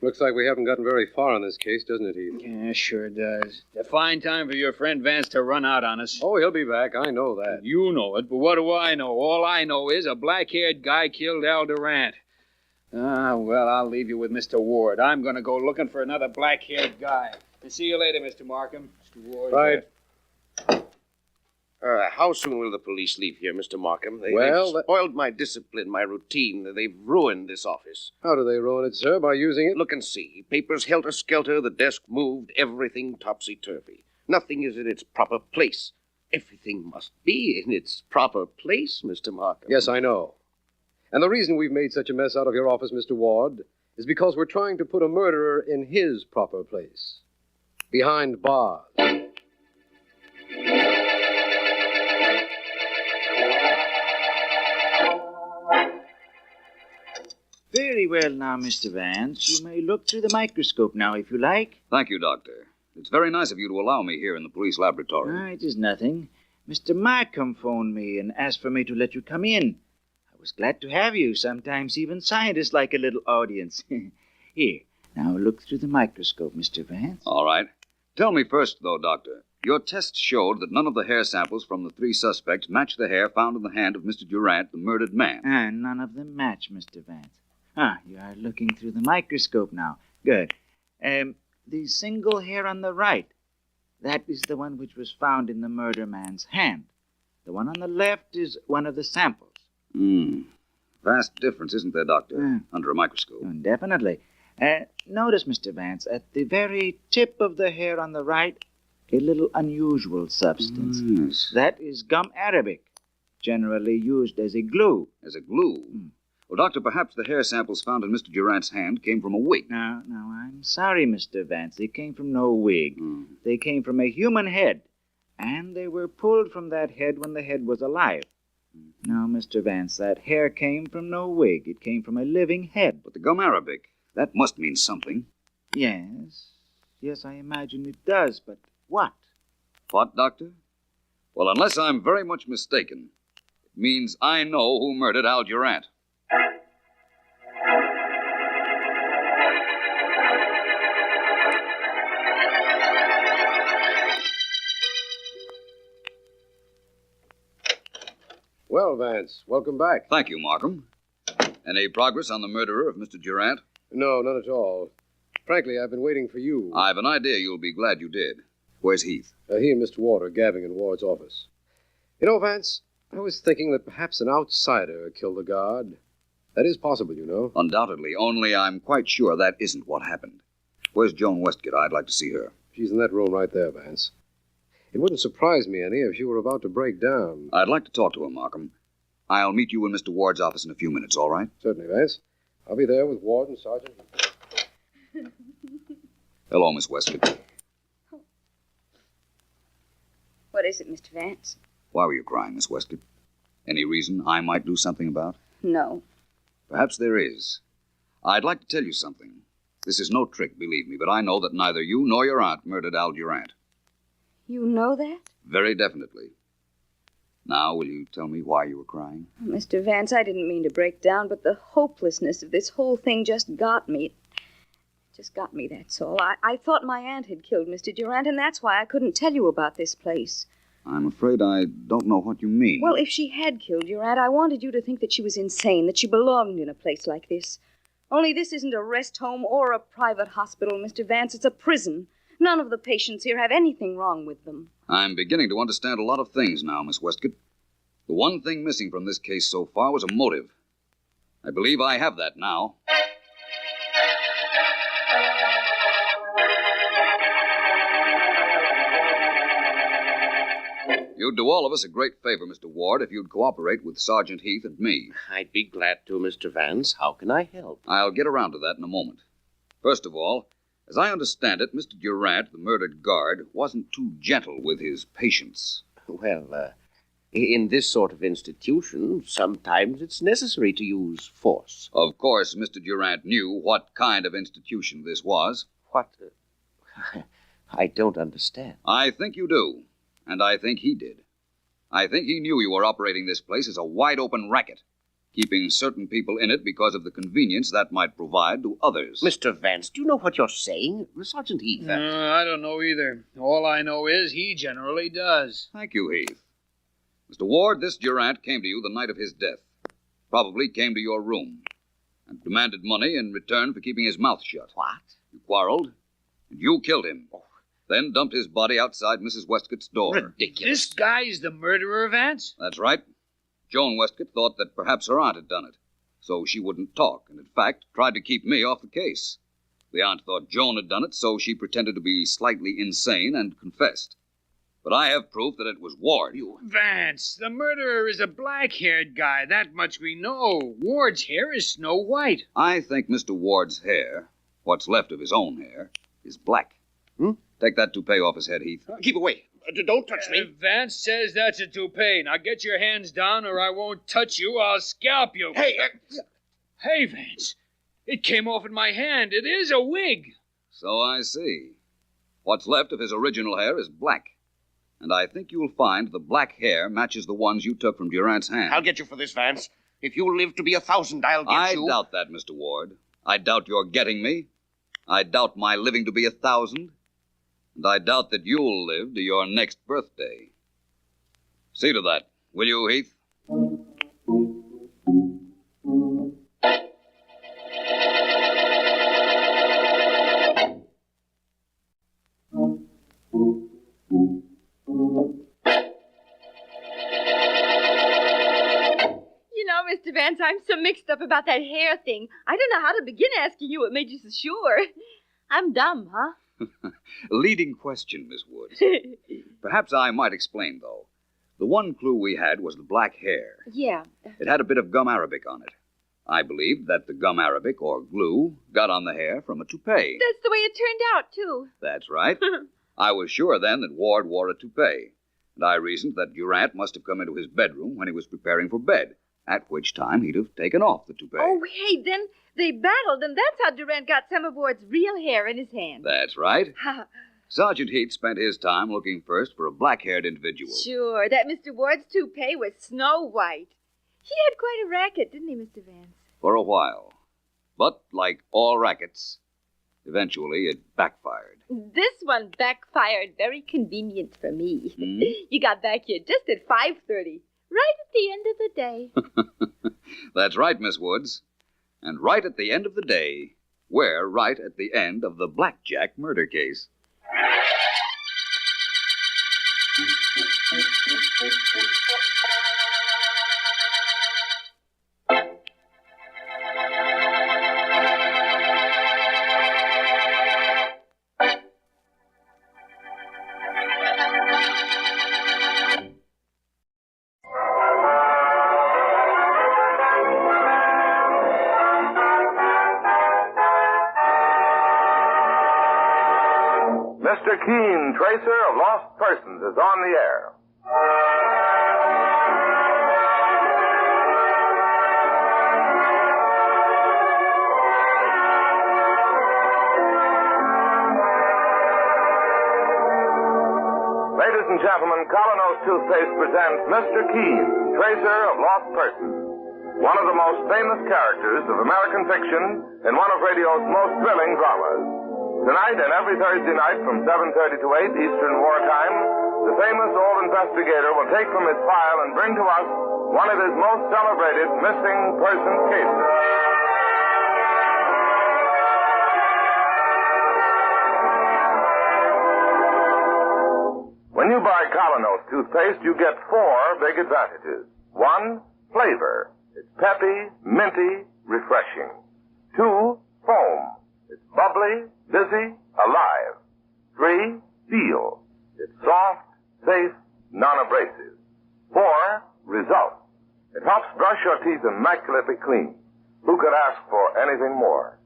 Looks like we haven't gotten very far on this case, doesn't it, Heath? Yeah, sure does. A fine time for your friend Vance to run out on us. Oh, he'll be back. I know that. You know it, but what do I know? All I know is a black-haired guy killed Al Durant. Well, I'll leave you with Mr. Ward. I'm going to go looking for another black-haired guy. And see you later, Mr. Markham. Mr. Ward. Right. How soon will the police leave here, Mr. Markham? They've spoiled my discipline, my routine. They've ruined this office. How do they ruin it, sir? By using it? Look and see. Papers helter-skelter, the desk moved, everything topsy-turvy. Nothing is in its proper place. Everything must be in its proper place, Mr. Markham. Yes, I know. And the reason we've made such a mess out of your office, Mr. Ward, is because we're trying to put a murderer in his proper place. Behind bars. Very well now, Mr. Vance. You may look through the microscope now, if you like. Thank you, Doctor. It's very nice of you to allow me here in the police laboratory. It is nothing. Mr. Markham phoned me and asked for me to let you come in. I was glad to have you. Sometimes even scientists like a little audience. Here, now look through the microscope, Mr. Vance. All right. Tell me first, though, Doctor. Your tests showed that none of the hair samples from the 3 suspects matched the hair found in the hand of Mr. Durant, the murdered man. None of them match, Mr. Vance. You are looking through the microscope now. Good. The single hair on the right, that is the one which was found in the murder man's hand. The one on the left is one of the samples. Vast difference, isn't there, Doctor, under a microscope? Definitely. Notice, Mr. Vance, at the very tip of the hair on the right, a little unusual substance. Yes. That is gum arabic, generally used as a glue. As a glue? Well, Doctor, perhaps the hair samples found in Mr. Durant's hand came from a wig. No, I'm sorry, Mr. Vance. They came from no wig. They came from a human head, and they were pulled from that head when the head was alive. Now, Mr. Vance, that hair came from no wig. It came from a living head. But the gum arabic, that must mean something. Yes, I imagine it does, but what? What, Doctor? Well, unless I'm very much mistaken, it means I know who murdered Al Durant. Well, Vance, welcome back. Thank you, Markham. Any progress on the murderer of Mr. Durant? No, none at all. Frankly, I've been waiting for you. I've an idea you'll be glad you did. Where's Heath? He and Mr. Ward are gabbing in Ward's office. You know, Vance, I was thinking that perhaps an outsider killed the guard. That is possible, you know. Undoubtedly, only I'm quite sure that isn't what happened. Where's Joan Westcott? I'd like to see her. She's in that room right there, Vance. It wouldn't surprise me any if she were about to break down. I'd like to talk to her, Markham. I'll meet you in Mr. Ward's office in a few minutes, all right? Certainly, Vance. I'll be there with Ward and Sergeant. Hello, Miss Westcott. What is it, Mr. Vance? Why were you crying, Miss Westcott? Any reason I might do something about? No. Perhaps there is. I'd like to tell you something. This is no trick, believe me, but I know that neither you nor your aunt murdered Al Durant. You know that? Very definitely. Now, will you tell me why you were crying? Oh, Mr. Vance, I didn't mean to break down, but the hopelessness of this whole thing just got me. It just got me, that's all. I thought my aunt had killed Mr. Durant, and that's why I couldn't tell you about this place. I'm afraid I don't know what you mean. Well, if she had killed your aunt, I wanted you to think that she was insane, that she belonged in a place like this. Only this isn't a rest home or a private hospital, Mr. Vance. It's a prison. None of the patients here have anything wrong with them. I'm beginning to understand a lot of things now, Miss Westcott. The one thing missing from this case so far was a motive. I believe I have that now. You'd do all of us a great favor, Mr. Ward, if you'd cooperate with Sergeant Heath and me. I'd be glad to, Mr. Vance. How can I help? I'll get around to that in a moment. First of all, as I understand it, Mr. Durant, the murdered guard, wasn't too gentle with his patients. Well, In this sort of institution, sometimes it's necessary to use force. Of course, Mr. Durant knew what kind of institution this was. What? I don't understand. I think you do, and I think he did. I think he knew you were operating this place as a wide-open racket, keeping certain people in it because of the convenience that might provide to others. Mr. Vance, do you know what you're saying? Sergeant Heath. I don't know either. All I know is he generally does. Thank you, Heath. Mr. Ward, this Durant came to you the night of his death. Probably came to your room and demanded money in return for keeping his mouth shut. What? You quarreled, and you killed him. Then dumped his body outside Mrs. Westcott's door. Ridiculous. This guy's the murderer, Vance? That's right. Joan Westcott thought that perhaps her aunt had done it, so she wouldn't talk, and in fact tried to keep me off the case. The aunt thought Joan had done it, so she pretended to be slightly insane and confessed. But I have proof that it was Ward. Vance, the murderer is a black-haired guy. That much we know. Ward's hair is snow white. I think Mr. Ward's hair, what's left of his own hair, is black. Take that toupee off his head, Heath. Keep away. Don't touch me. Vance says that's a toupee. Now get your hands down or I won't touch you. I'll scalp you. Hey! Hey, Vance. It came off in my hand. It is a wig. So I see. What's left of his original hair is black. And I think you'll find the black hair matches the ones you took from Durant's hand. I'll get you for this, Vance. If you live to be 1,000, I'll get you. I doubt that, Mr. Ward. I doubt your getting me. I doubt my living to be 1,000. And I doubt that you'll live to your next birthday. See to that, will you, Heath? Mr. Vance, I'm so mixed up about that hair thing. I don't know how to begin asking you what made you so sure. I'm dumb, huh? Leading question, Miss Woods. Perhaps I might explain, though. The one clue we had was the black hair. Yeah. It had a bit of gum arabic on it. I believed that the gum arabic, or glue, got on the hair from a toupee. That's the way it turned out, too. That's right. I was sure then that Ward wore a toupee, and I reasoned that Durant must have come into his bedroom when he was preparing for bed, at which time he'd have taken off the toupee. Oh, hey, then they battled, and that's how Durant got some of Ward's real hair in his hand. That's right. Sergeant Heath spent his time looking first for a black-haired individual. Sure, that Mr. Ward's toupee was snow white. He had quite a racket, didn't he, Mr. Vance? For a while. But, like all rackets, eventually it backfired. This one backfired very convenient for me. You got back here just at 5:30. Right at the end of the day. That's right, Miss Woods. And right at the end of the day, we're right at the end of the Blackjack murder case. Mr. Keene, Tracer of Lost Persons, is on the air. Ladies and gentlemen, Colonos Toothpaste presents Mr. Keene, Tracer of Lost Persons, one of the most famous characters of American fiction in one of radio's most thrilling dramas. Tonight and every Thursday night from 7:30 to 8 Eastern War Time, the famous old investigator will take from his file and bring to us one of his most celebrated missing persons cases. When you buy Colonos toothpaste, you get 4 big advantages. 1, flavor. It's peppy, minty, refreshing. 2, foam. It's bubbly, busy, alive. 3, feel. It's soft, safe, non-abrasive. 4, results. It helps brush your teeth immaculately clean. Who could ask for anything more?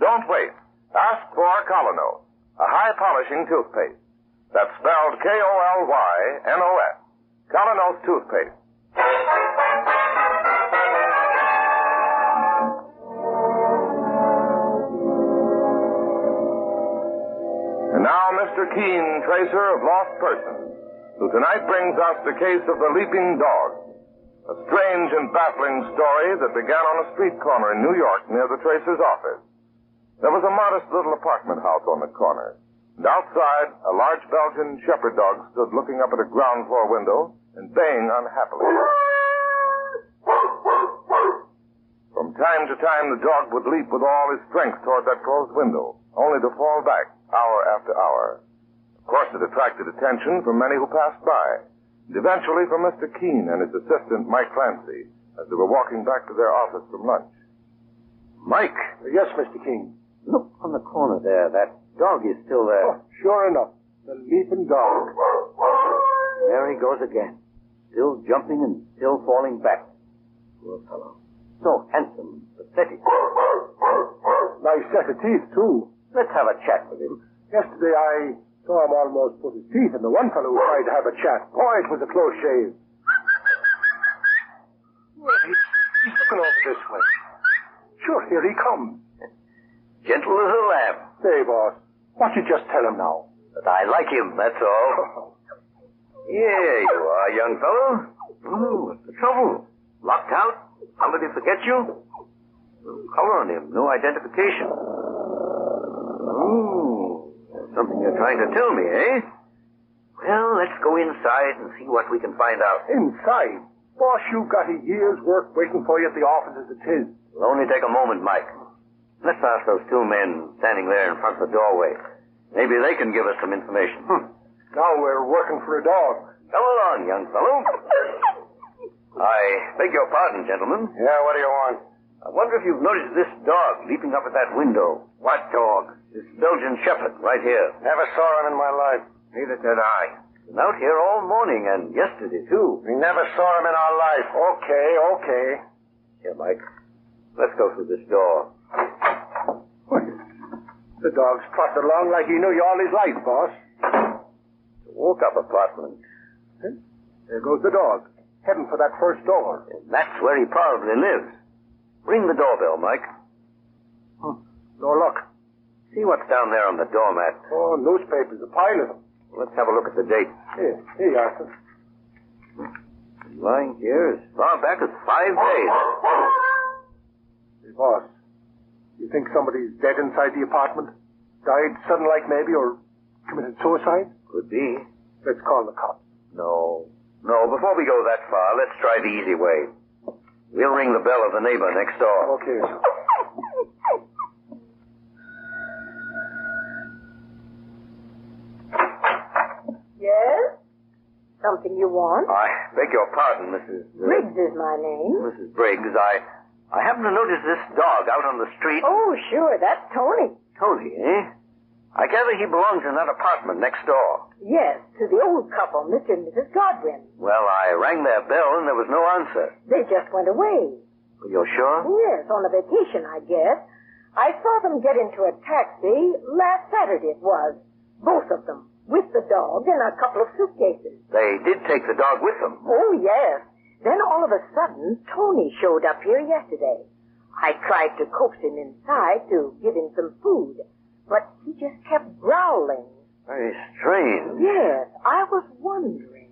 Don't wait. Ask for Colonos, a high-polishing toothpaste. That's spelled Kollynos. Calanos toothpaste. And now, Mr. Keene, tracer of lost persons, who tonight brings us the case of the leaping dog. A strange and baffling story that began on a street corner in New York near the tracer's office. There was a modest little apartment house on the corner. And outside, a large Belgian shepherd dog stood looking up at a ground floor window and baying unhappily. From time to time, the dog would leap with all his strength toward that closed window, only to fall back hour after hour. Of course, it attracted attention from many who passed by, and eventually from Mr. Keene and his assistant, Mike Clancy, as they were walking back to their office from lunch. Mike? Yes, Mr. Keene. Look on the corner there. That dog is still there. Oh, sure enough. The leaping dog. There he goes again. Still jumping and still falling back. Poor fellow. So handsome, pathetic. Nice set of teeth, too. Let's have a chat with him. Yesterday I saw him almost put his teeth in the one fellow who tried to have a chat. Boy, it was a close shave. Well, he's looking over this way. Sure, here he comes. Gentle as a lamb. Say, boss, what you just tell him now? That I like him, that's all. Here you are, young fellow. Oh, what's the trouble? Locked out? Somebody forget you? No color on him, no identification. Oh, something you're trying to tell me, eh? Well, let's go inside and see what we can find out. Inside? Boss, you've got a year's work waiting for you at the office as it is. It'll only take a moment, Mike. Let's ask those two men standing there in front of the doorway. Maybe they can give us some information. Now we're working for a dog. Come along, young fellow. I beg your pardon, gentlemen. Yeah, what do you want? I wonder if you've noticed this dog leaping up at that window. What dog? This Belgian shepherd, right here. Never saw him in my life. Neither did I. Been out here all morning and yesterday, too. We never saw him in our life. Okay. Here, Mike. Let's go through this door. The dog's trotted along like he knew you all his life, boss. It's a walk-up apartment. There goes the dog, heading for that first door. And that's where he probably lives. Ring the doorbell, Mike. No luck. See what's down there on the doormat. Oh, newspapers, a pile of them. Let's have a look at the date. Here you are, sir. Lying here as far back as 5 days. Hey, boss, you think somebody's dead inside the apartment? Died sudden like maybe, or committed suicide? Could be. Let's call the cops. No, before we go that far, let's try the easy way. We'll ring the bell of the neighbor next door. Okay, sir. Yes? Something you want? I beg your pardon, Mrs. Briggs is my name. Mrs. Briggs, I happen to notice this dog out on the street. Oh, sure, that's Tony. Tony, eh? I gather he belongs in that apartment next door. Yes, to the old couple, Mr. and Mrs. Godwin. Well, I rang their bell and there was no answer. They just went away. You're sure? Yes, on a vacation, I guess. I saw them get into a taxi last Saturday it was. Both of them, with the dog and a couple of suitcases. They did take the dog with them? Oh, yes. Then all of a sudden, Tony showed up here yesterday. I tried to coax him inside to give him some food, but he just kept growling. Very strange. Yes, I was wondering.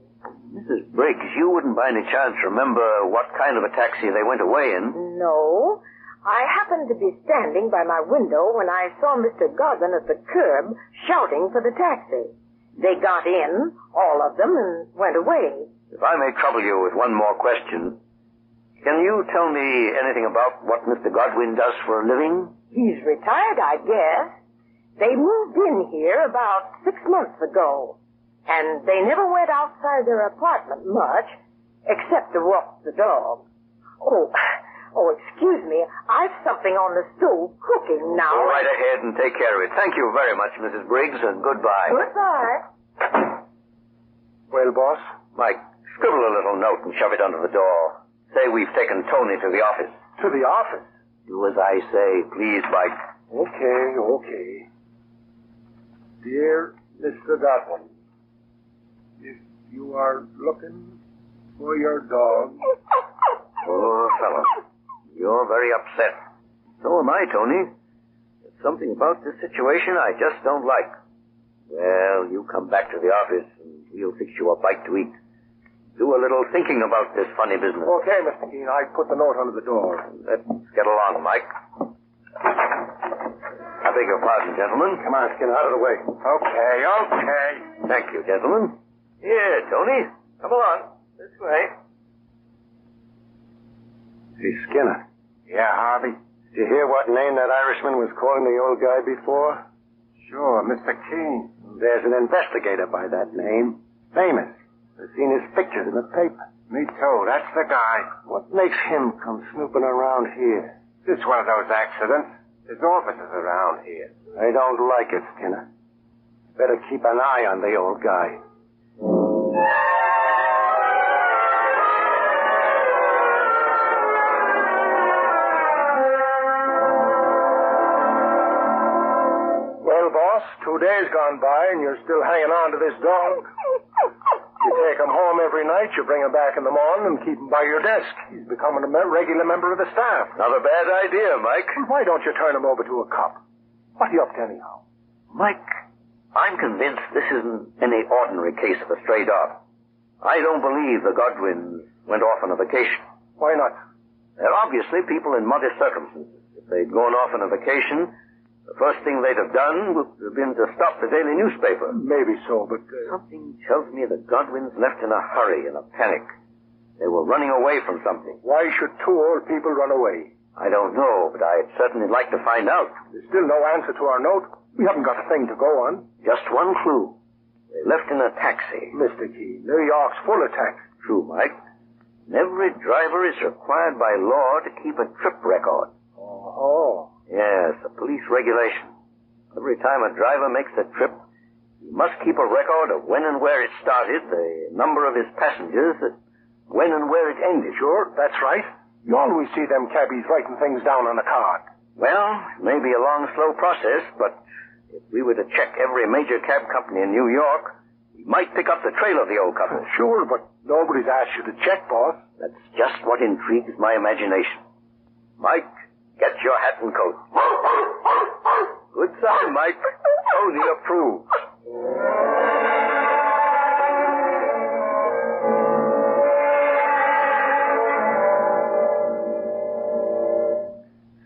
Mrs. Briggs, you wouldn't by any chance remember what kind of a taxi they went away in? No. I happened to be standing by my window when I saw Mr. Godwin at the curb shouting for the taxi. They got in, all of them, and went away. If I may trouble you with one more question, can you tell me anything about what Mr. Godwin does for a living? He's retired, I guess. They moved in here about 6 months ago, and they never went outside their apartment much, except to walk the dog. Oh, excuse me. I've something on the stove cooking now. Go right ahead and take care of it. Thank you very much, Mrs. Briggs, and goodbye. Goodbye. Well, boss? Mike, scribble a little note and shove it under the door. Say we've taken Tony to the office. To the office? Do as I say, please, Mike. Okay. Dear Mr. Godwin, if you are looking for your dog. Poor fellow. You're very upset. So am I, Tony. There's something about this situation I just don't like. Well, you come back to the office and we'll fix you a bite to eat. Do a little thinking about this funny business. Okay, Mr. Keene. I put the note under the door. Let's get along, Mike. I beg your pardon, gentlemen. Come on, Skinner, out of the way. Okay. Thank you, gentlemen. Here, Tony. Come along. This way. Hey, Skinner. Yeah, Harvey? Did you hear what name that Irishman was calling the old guy before? Sure, Mr. Keene. There's an investigator by that name. Famous. I've seen his pictures in the paper. Me too. That's the guy. What makes him come snooping around here? It's one of those accidents. There's officers around here. I don't like it, Skinner. Better keep an eye on the old guy. Well, boss, 2 days gone by and you're still hanging on to this dog. You take him home every night, you bring him back in the morning and keep him by your desk. He's becoming a regular member of the staff. Not a bad idea, Mike. Why don't you turn him over to a cop? What are you up to anyhow? Mike, I'm convinced this isn't any ordinary case of a stray dog. I don't believe the Godwins went off on a vacation. Why not? They're obviously people in modest circumstances. If they'd gone off on a vacation, the first thing they'd have done would have been to stop the daily newspaper. Maybe so, but... Something tells me the Godwins left in a hurry, in a panic. They were running away from something. Why should 2 old people run away? I don't know, but I'd certainly like to find out. There's still no answer to our note. We haven't got a thing to go on. Just one clue. They left in a taxi. Mr. Keene, New York's full of taxis. True, Mike. And every driver is required by law to keep a trip record. Oh. Yes, a police regulation. Every time a driver makes a trip, he must keep a record of when and where it started, the number of his passengers, when and where it ended. Sure, that's right. You always see them cabbies writing things down on a card. Well, it may be a long, slow process, but if we were to check every major cab company in New York, we might pick up the trail of the old couple. Sure, but nobody's asked you to check, boss. That's just what intrigues my imagination. Mike, get your hat and coat. Good sign, Mike. Tony approves.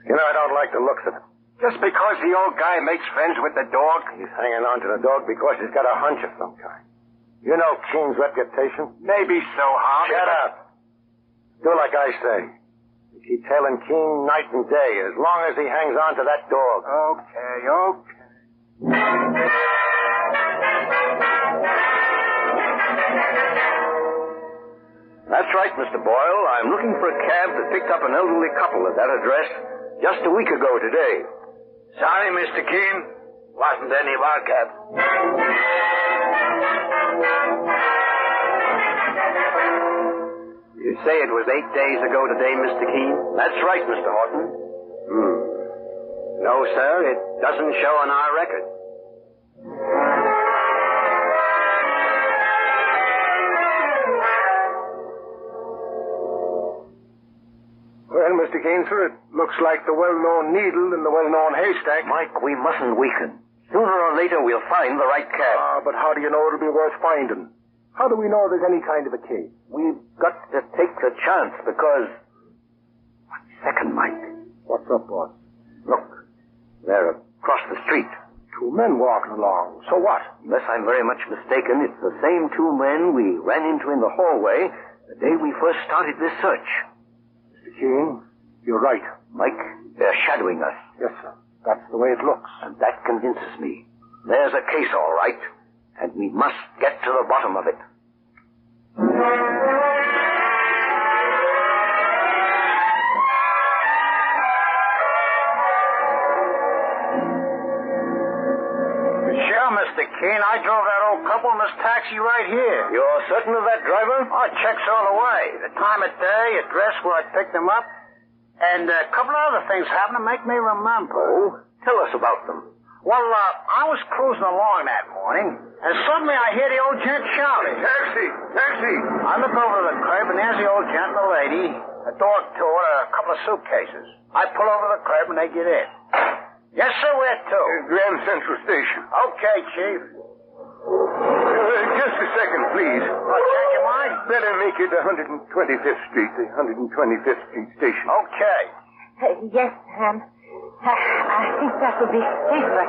Skinner, I don't like the looks of it. Just because the old guy makes friends with the dog? He's hanging on to the dog because he's got a hunch of some kind. You know Keene's reputation? Maybe so, Harvey. Shut up. Do like I say. You keep tailing Keene night and day as long as he hangs on to that dog. Okay. That's right, Mr. Boyle. I'm looking for a cab that picked up an elderly couple at that address just a week ago today. Sorry, Mr. Keene. Wasn't any of our cabs. You say it was 8 days ago today, Mr. Keene? That's right, Mr. Horton. No, sir, it doesn't show on our record. Well, Mr. Keene, sir, it looks like the well-known needle in the well-known haystack. Mike, we mustn't weaken. Sooner or later, we'll find the right cab. But how do you know it'll be worth finding? How do we know there's any kind of a case? We've got to take the chance because... 1 second, Mike. What's up, boss? Look, they're across the street. 2 men walking along. So what? Unless I'm very much mistaken, it's the same 2 men we ran into in the hallway the day we first started this search. Mr. Keene, you're right. Mike, they're shadowing us. Yes, sir. That's the way it looks. And that convinces me. There's a case, all right. And we must get to the bottom of it. Sure, Mr. Keene. I drove that old couple in this taxi right here. You're certain of that, driver? Oh, it checks all the way. The time of day, address where I picked them up, and a couple of other things happened to make me remember. Oh? Tell us about them. Well, I was cruising along that morning, and suddenly I hear the old gent shouting. Taxi! Taxi! I look over to the curb, and there's the old gent and the lady, a dog to it, a couple of suitcases. I pull over the curb, and they get in. Yes, sir, where to? Grand Central Station. Okay, Chief. Just a second, please. Change your mind? Better make it 125th Street, the 125th Street station. Okay. Yes, Sam. I think that would be safer.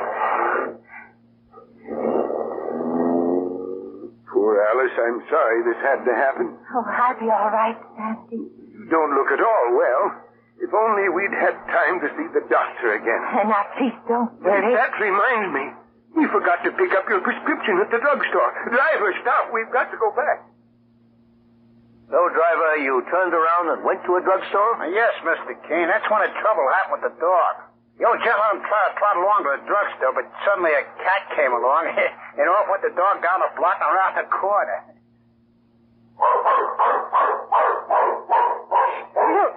Poor Alice, I'm sorry this had to happen. Oh, I'll be all right, Sandy. You don't look at all well. If only we'd had time to see the doctor again. Now, please don't worry. That reminds me. We forgot to pick up your prescription at the drugstore. Driver, stop. We've got to go back. So, driver, you turned around and went to a drugstore? Yes, Mr. Keene. That's when the trouble happened with the dog. The old gentleman tried to trot along to the drugstore, but suddenly a cat came along, and off went the dog down the block and around the corner. Look,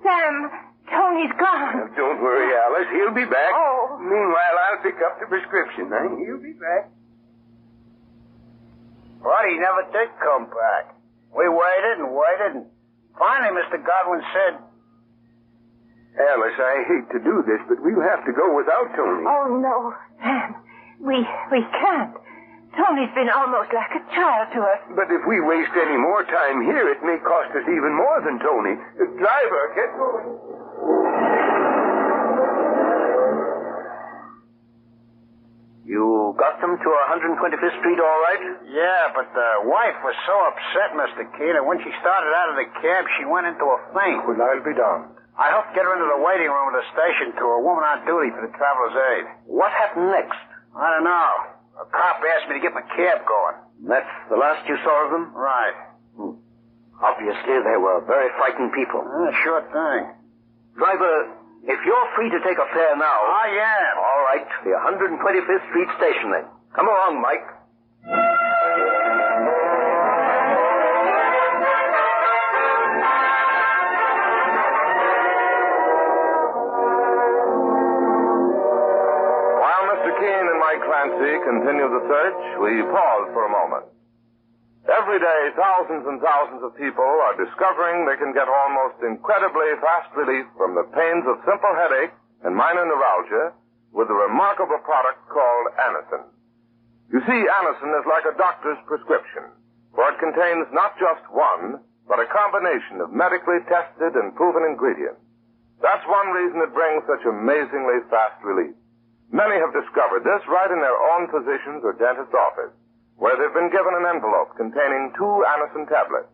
Sam, Tony's gone. Now, don't worry, Alice. He'll be back. Oh. Meanwhile, I'll pick up the prescription. He'll be back. But he never did come back. We waited and waited, and finally Mr. Godwin said... Alice, I hate to do this, but we'll have to go without Tony. Oh, no, Sam. We can't. Tony's been almost like a child to us. But if we waste any more time here, it may cost us even more than Tony. Driver, get going. You got them to 125th Street all right? Yeah, but the wife was so upset, Mr. Keene, and when she started out of the cab, she went into a faint. Well, I'll be darned. I helped get her into the waiting room of the station to a woman on duty for the traveler's aid. What happened next? I don't know. A cop asked me to get my cab going. That's the last you saw of them? Right. Obviously, they were very frightened people. Sure thing. Driver, if you're free to take a fare now... I am. All right, the 125th Street station then. Come along, Mike. While Mr. Keene and Mike Clancy continue the search, we pause for a moment. Every day, thousands and thousands of people are discovering they can get almost incredibly fast relief from the pains of simple headache and minor neuralgia with a remarkable product called Anacin. You see, Anacin is like a doctor's prescription, for it contains not just one, but a combination of medically tested and proven ingredients. That's one reason it brings such amazingly fast relief. Many have discovered this right in their own physician's or dentist's office, where they've been given an envelope containing 2 Anacin tablets.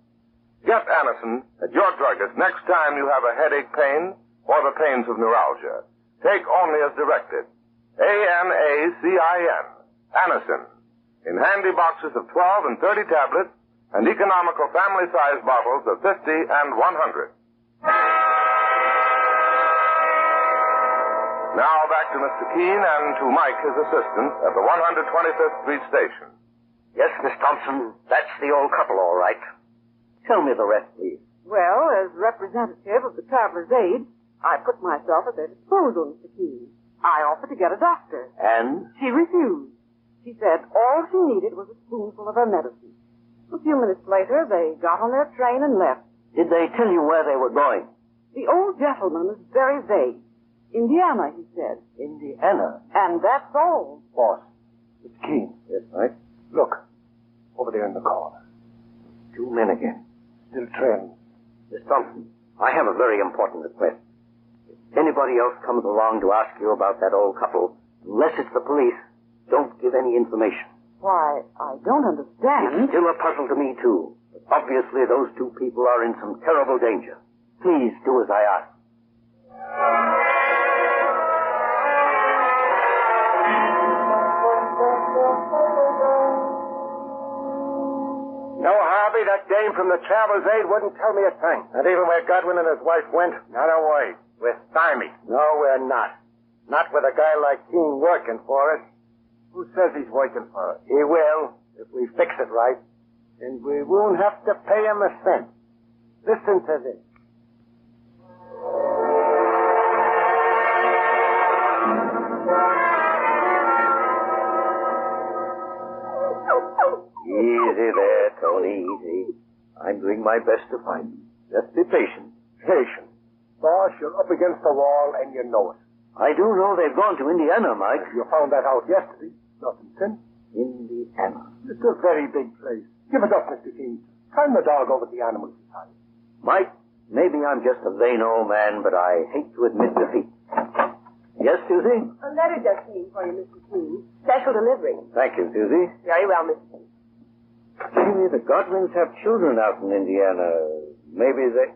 Get Anacin at your druggist next time you have a headache pain or the pains of neuralgia. Take only as directed. Anacin. Anacin. In handy boxes of 12 and 30 tablets and economical family-size bottles of 50 and 100. Now back to Mr. Keene and to Mike, his assistant, at the 125th Street station. Yes, Miss Thompson, that's the old couple, all right. Tell me the rest, please. Well, as representative of the Traveler's Aid, I put myself at their disposal, Mr. Keene. I offered to get a doctor. And? She refused. She said all she needed was a spoonful of her medicine. A few minutes later, they got on their train and left. Did they tell you where they were going? The old gentleman was very vague. Indiana, he said. Indiana? And that's all. Boss, it's Keene. Yes, Mike? Look, over there in the corner. 2 men again. Still trailing. Miss Thompson, I have a very important request. If anybody else comes along to ask you about that old couple, unless it's the police, don't give any information. Why, I don't understand. It's still a puzzle to me, too. But obviously, those 2 people are in some terrible danger. Please do as I ask. No, Harvey, that dame from the Traveler's Aid wouldn't tell me a thing. Not even where Godwin and his wife went. Not a word. We're stymied. No, we're not. Not with a guy like Keene working for us. Who says he's working for us? He will, if we fix it right. And we won't have to pay him a cent. Listen to this. Easy there, Tony, easy. I'm doing my best to find them. Just be patient. Patient. Boss, you're up against the wall and you know it. I do know they've gone to Indiana, Mike. You found that out yesterday. Nothing since. Indiana. It's a very big place. Give it up, Mr. King. Turn the dog over to the animals inside. Mike, maybe I'm just a vain old man, but I hate to admit defeat. Yes, Susie? A letter just came for you, Mr. King. Special delivery. Thank you, Susie. Very well, Mr. King. Maybe the Godwins have children out in Indiana. Maybe they...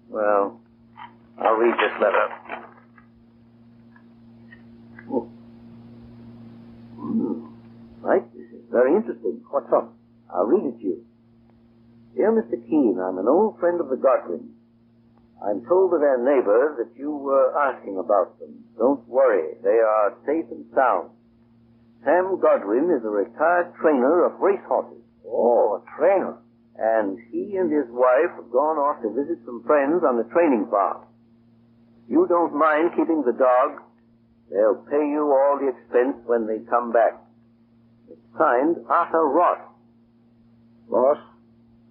Well, I'll read this letter. Oh. Mike, this is very interesting. What's up? I'll read it to you. Dear Mr. Keene, I'm an old friend of the Godwins. I'm told by their neighbors that you were asking about them. Don't worry, they are safe and sound. Sam Godwin is a retired trainer of racehorses. Oh, a trainer. And he and his wife have gone off to visit some friends on the training farm. You don't mind keeping the dog? They'll pay you all the expense when they come back. It's signed Arthur Ross. Boss,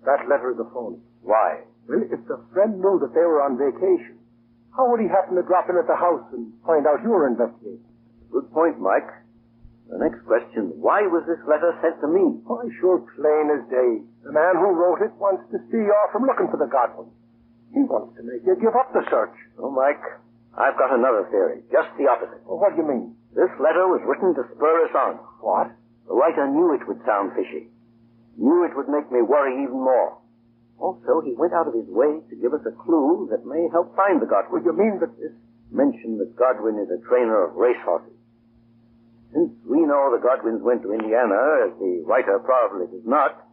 that letter is a phony. Why? Well, if the friend knew that they were on vacation, how would he happen to drop in at the house and find out you were investigating? Good point, Mike. The next question, why was this letter sent to me? Why, sure, plain as day. The man who wrote it wants to steer you off from looking for the Godwins. He wants to make you give up the search. Oh, Mike, I've got another theory. Just the opposite. Well, what do you mean? This letter was written to spur us on. What? The writer knew it would sound fishy. Knew it would make me worry even more. Also, he went out of his way to give us a clue that may help find the Godwin. Well, you mean that this mentioned that Godwin is a trainer of racehorses. Since we know the Godwins went to Indiana, as the writer probably does not,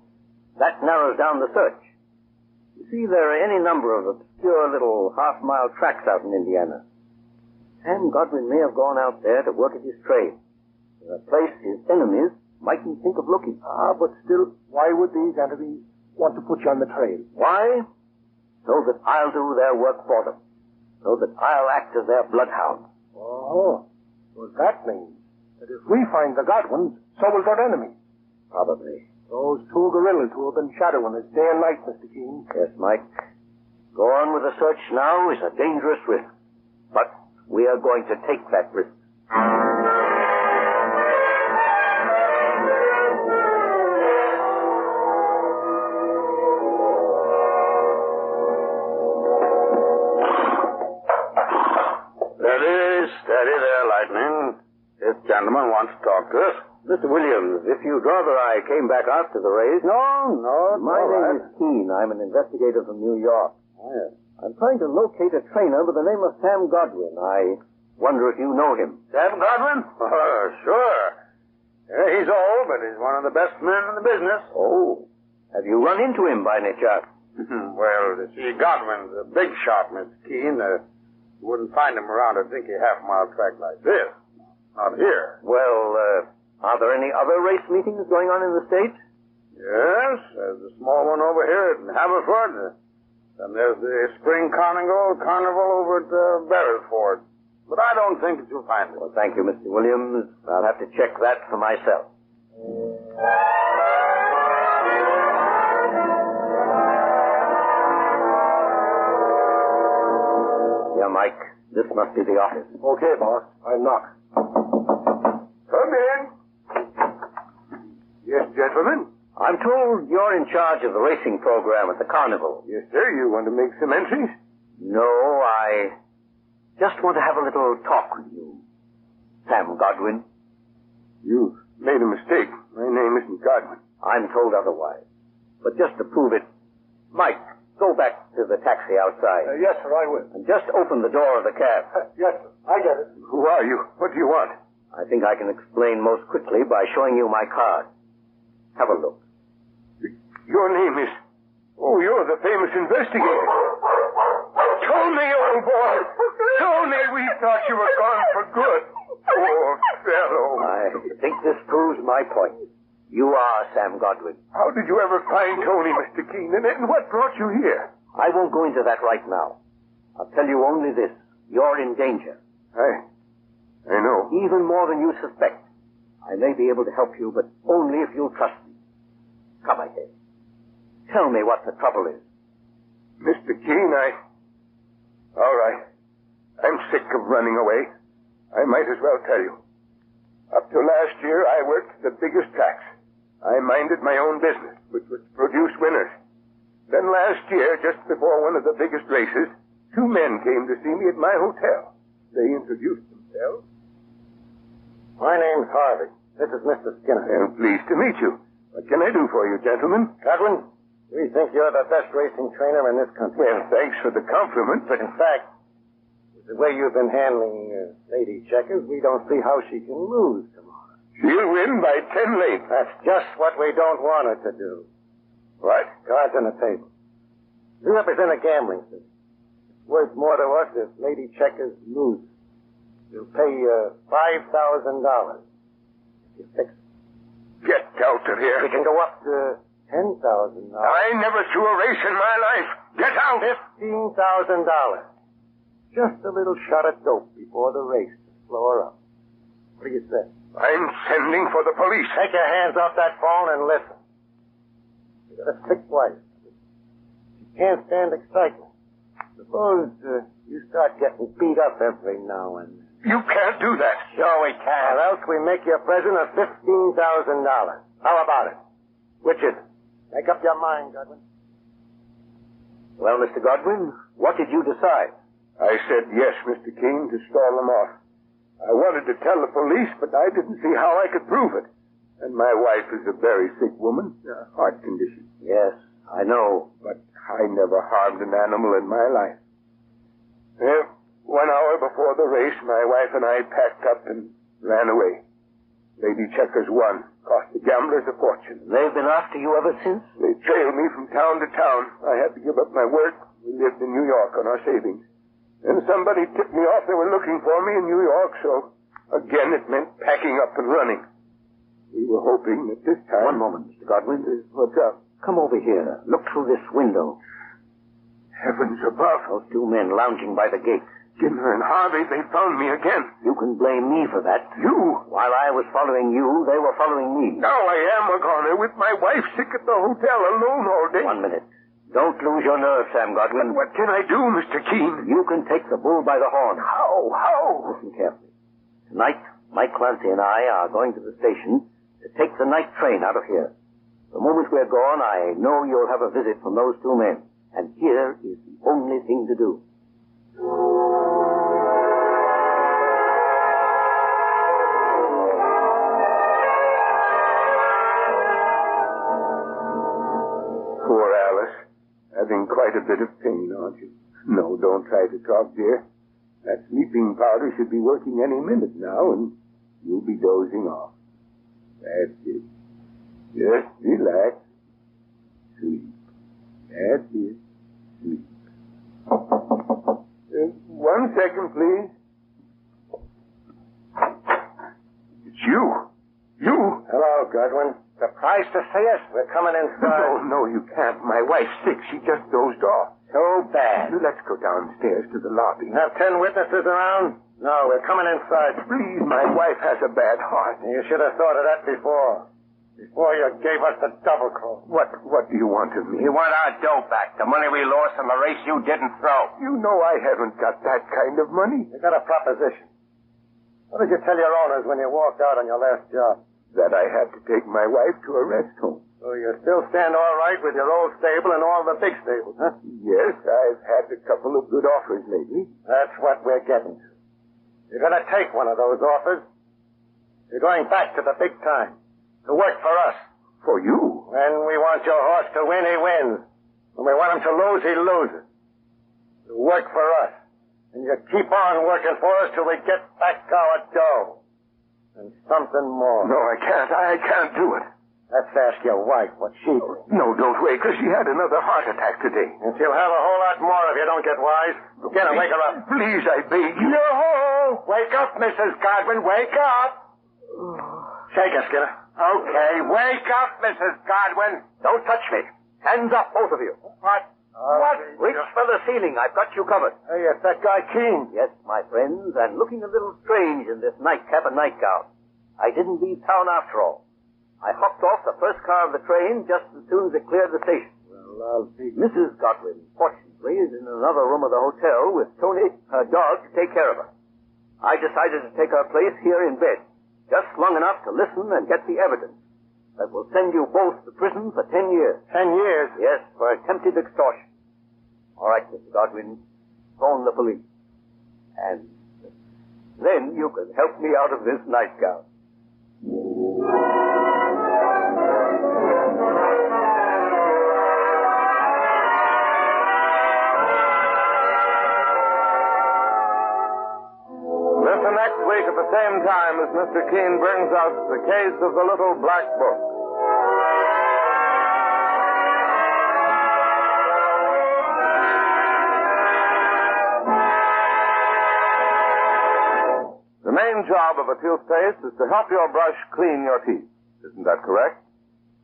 that narrows down the search. You see, there are any number of obscure little half-mile tracks out in Indiana. Sam Godwin may have gone out there to work at his trade. A place his enemies mightn't think of looking. But still, why would these enemies want to put you on the trail? Why? So that I'll do their work for them. So that I'll act as their bloodhound. Oh, well, that means that if we find the Godwins, so will their enemies. Probably. Those two guerrillas who have been shadowing us day and night, Mr. Keene. Yes, Mike. Go on with the search now is a dangerous risk. But we are going to take that risk. Steady there, Lightning. This gentleman wants to talk to us. Mr. Williams, if you'd rather I came back after the race... No. My name is Keene. I'm an investigator from New York. Oh, yes. I'm trying to locate a trainer by the name of Sam Godwin. I wonder if you know him. Sam Godwin? Oh, sure. Yeah, he's old, but he's one of the best men in the business. Oh. Have you run into him by any chance? Well, you see, Godwin's a big shot, Mr. Keene. You wouldn't find him around a dinky half-mile track like this. Not here. Well, are there any other race meetings going on in the States? Yes, there's a small one over here at Haverford. And there's the spring carnival over at Beresford. But I don't think that you'll find it. Well, thank you, Mr. Williams. I'll have to check that for myself. Yeah, Mike, this must be the office. Okay, boss. I'll knock. Come in. Yes, gentlemen. I'm told you're in charge of the racing program at the carnival. Yes, sir. You want to make some entries? No, I just want to have a little talk with you, Sam Godwin. You've made a mistake. My name isn't Godwin. I'm told otherwise. But just to prove it, Mike, go back to the taxi outside. Yes, sir, I will. And just open the door of the cab. Yes, sir. I get it. Who are you? What do you want? I think I can explain most quickly by showing you my card. Have a look. Your name is... Oh, you're the famous investigator. Tony, old boy. Tony, we thought you were gone for good. Poor fellow. I think this proves my point. You are Sam Godwin. How did you ever find Tony, Mr. Keene? And what brought you here? I won't go into that right now. I'll tell you only this. You're in danger. I know. Even more than you suspect. I may be able to help you, but only if you'll trust me. Come, I say. Tell me what the trouble is. Mr. Keene, all right. I'm sick of running away. I might as well tell you. Up to last year, I worked the biggest tracks. I minded my own business, which was to produce winners. Then last year, just before one of the biggest races, 2 men came to see me at my hotel. They introduced themselves. My name's Harvey. This is Mr. Skinner. I'm pleased to meet you. What can I do for you, gentlemen? Godwin, we think you're the best racing trainer in this country. Well, thanks for the compliment, but in fact, the way you've been handling Lady Checkers, we don't see how she can lose tomorrow. She'll win by 10 lengths. That's just what we don't want her to do. What? Cards on the table. You represent a gambling system. It's worth more to us if Lady Checkers loses. We'll pay you $5,000 if you fix it. Get out of here. We can go up to $10,000. I never threw a race in my life. Get out. $15,000. Just a little shot of dope before the race to slow her up. What do you say? I'm sending for the police. Take your hands off that phone and listen. You got a sick wife. She can't stand excitement. Suppose you start getting beat up every now and then. You can't do that. Sure we can. Or else we make you a present of $15,000. How about it? Which is it? Make up your mind, Godwin. Well, Mr. Godwin, what did you decide? I said yes, Mr. King, to stall them off. I wanted to tell the police, but I didn't see how I could prove it. And my wife is a very sick woman, a heart condition. Yes, I know. But I never harmed an animal in my life. 1 hour before the race, my wife and I packed up and ran away. Lady Checkers won. Cost the gamblers a fortune. They've been after you ever since? They trailed me from town to town. I had to give up my work. We lived in New York on our savings. Then somebody tipped me off they were looking for me in New York, so again it meant packing up and running. We were hoping that this time... One moment, Mr. Godwin. What's up? Come over here. Look through this window. Heavens above. Those 2 men lounging by the gate. Skinner and Harvey, they found me again. You can blame me for that. You? While I was following you, they were following me. Now I am a goner with my wife sick at the hotel alone all day. 1 minute. Don't lose your nerve, Sam Godwin. But what can I do, Mr. Keene? You can take the bull by the horn. How? Listen carefully. Tonight, Mike Clancy and I are going to the station to take the night train out of here. The moment we're gone, I know you'll have a visit from those 2 men. And here is the only thing to do. Poor Alice. Having quite a bit of pain, aren't you? No, don't try to talk, dear. That sleeping powder should be working any minute now, and you'll be dozing off. That's it. Just relax. Sleep. That's it. Sleep. 1 second, please. It's you. You? Hello, Godwin. Surprised to see us? We're coming inside. No, you can't. My wife's sick. She just dozed off. So bad. Let's go downstairs to the lobby. Have 10 witnesses around? No, we're coming inside. Please, my wife has a bad heart. You should have thought of that before. Before you gave us the double cross. What do you want of me? You want our dough back, the money we lost in the race you didn't throw. You know I haven't got that kind of money. You got a proposition. What did you tell your owners when you walked out on your last job? That I had to take my wife to a rest home. So you still stand all right with your old stable and all the big stables, huh? Yes, I've had a couple of good offers lately. That's what we're getting to. You're going to take one of those offers. You're going back to the big time. To work for us. For you? When we want your horse to win, he wins. When we want him to lose, he loses. You work for us. And you keep on working for us till we get back our dough. And something more. No, I can't. I can't do it. Let's ask your wife what she did. No, don't wait, because she had another heart attack today. And she'll have a whole lot more if you don't get wise. Get her, wake her up. Please, I beg you. No! Wake up, Mrs. Godwin, wake up! Shake her, Skinner. Okay, wake up, Mrs. Godwin. Don't touch me. Hands up, both of you. What? What? Reach for the ceiling. I've got you covered. Hey, it's that guy Keene. Yes, my friends, and looking a little strange in this nightcap and nightgown. I didn't leave town after all. I hopped off the first car of the train just as soon as it cleared the station. Well, Mrs. Godwin, fortunately, is in another room of the hotel with Tony, her dog, to take care of her. I decided to take her place here in bed, just long enough to listen and get the evidence that will send you both to prison for 10 years. 10 years? Yes, for attempted extortion. All right, Mr. Godwin, phone the police. And then you can help me out of this nightgown. Listen next week at the same time as Mr. Keene brings us The Case of the Little Black Book. The main job of a toothpaste is to help your brush clean your teeth. Isn't that correct?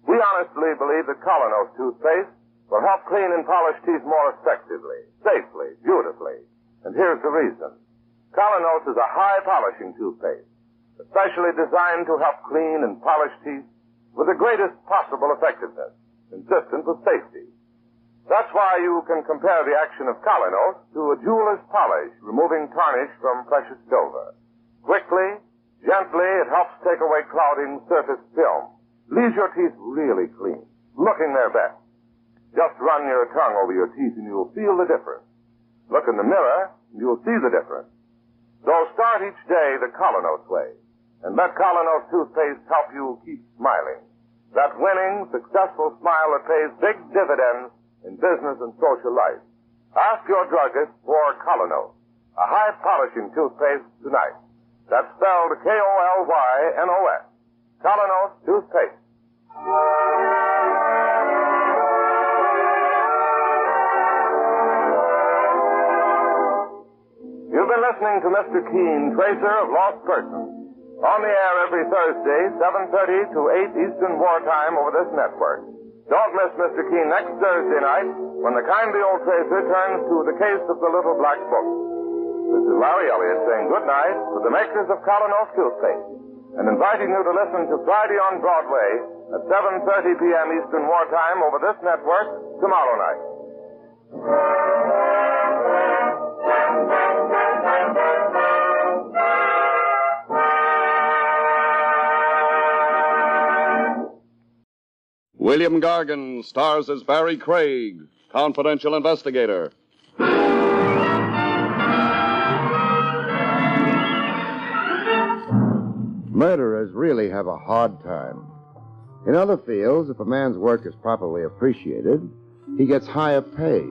We honestly believe that Colonos toothpaste will help clean and polish teeth more effectively, safely, beautifully. And here's the reason. Colonos is a high-polishing toothpaste, especially designed to help clean and polish teeth with the greatest possible effectiveness, consistent with safety. That's why you can compare the action of Colonos to a jeweler's polish, removing tarnish from precious silver. Quickly, gently, it helps take away clouding surface film. Leaves your teeth really clean, looking their best. Just run your tongue over your teeth and you'll feel the difference. Look in the mirror and you'll see the difference. So start each day the Colonos way, and let Colonos toothpaste help you keep smiling. That winning, successful smile that pays big dividends in business and social life. Ask your druggist for Colonos, a high-polishing toothpaste tonight. That's spelled K-O-L-Y-N-O-S. Colonos toothpaste. You've been listening to Mr. Keene, Tracer of Lost Persons. On the air every Thursday, 7:30 to 8 Eastern Wartime over this network. Don't miss Mr. Keene next Thursday night when the kindly old Tracer turns to The Case of the Little Black Book. This is Larry Elliott saying good night for the makers of Colonos toothpaste and inviting you to listen to Friday on Broadway at 7:30 p.m. Eastern Wartime over this network tomorrow night. William Gargan stars as Barry Craig, confidential investigator. Murderers really have a hard time. In other fields, if a man's work is properly appreciated, he gets higher pay.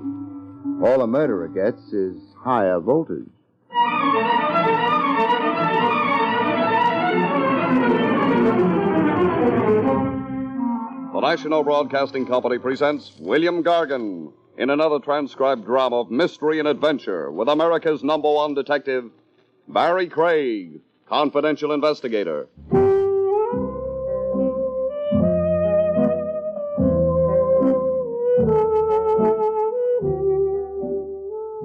All a murderer gets is higher voltage. The National Broadcasting Company presents William Gargan in another transcribed drama of mystery and adventure with America's #1 detective, Barry Craig, confidential investigator.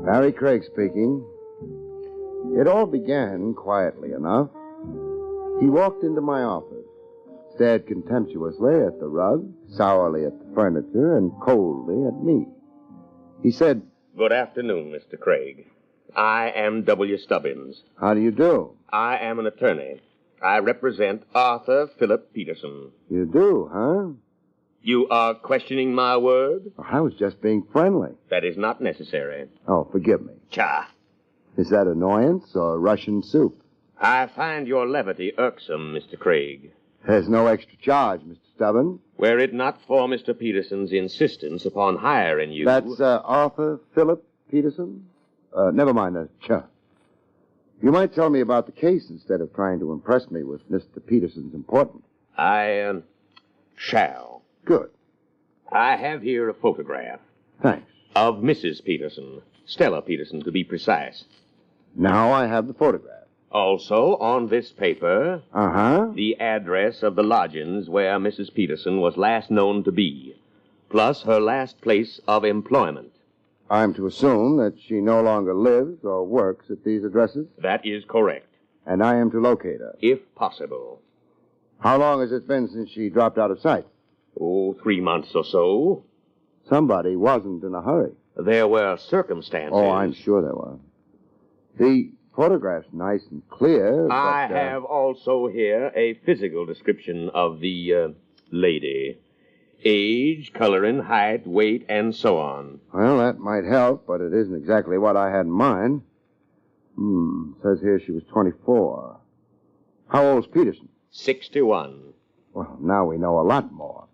Barry Craig speaking. It all began quietly enough. He walked into my office, stared contemptuously at the rug, sourly at the furniture, and coldly at me. He said, "Good afternoon, Mr. Craig. I am W. Stubbins. How do you do? I am an attorney. I represent Arthur Philip Peterson." You do, huh? You are questioning my word? I was just being friendly. That is not necessary. Oh, forgive me. Cha. Is that annoyance or Russian soup? I find your levity irksome, Mr. Craig. There's no extra charge, Mr. Stubbins. Were it not for Mr. Peterson's insistence upon hiring you... That's Arthur Philip Peterson? Never mind that. You might tell me about the case instead of trying to impress me with Mr. Peterson's importance. I shall. Good. I have here a photograph. Thanks. Of Mrs. Peterson. Stella Peterson, to be precise. Now I have the photograph. Also, on this paper, the address of the lodgings where Mrs. Peterson was last known to be, plus her last place of employment. I'm to assume that she no longer lives or works at these addresses? That is correct. And I am to locate her? If possible. How long has it been since she dropped out of sight? Oh, 3 months or so. Somebody wasn't in a hurry. There were circumstances. Oh, I'm sure there were. The photograph's nice and clear, I but, have also here a physical description of the lady. Age, coloring, height, weight, and so on. Well, that might help, but it isn't exactly what I had in mind. Says here she was 24. How old's Peterson? 61. Well, now we know a lot more.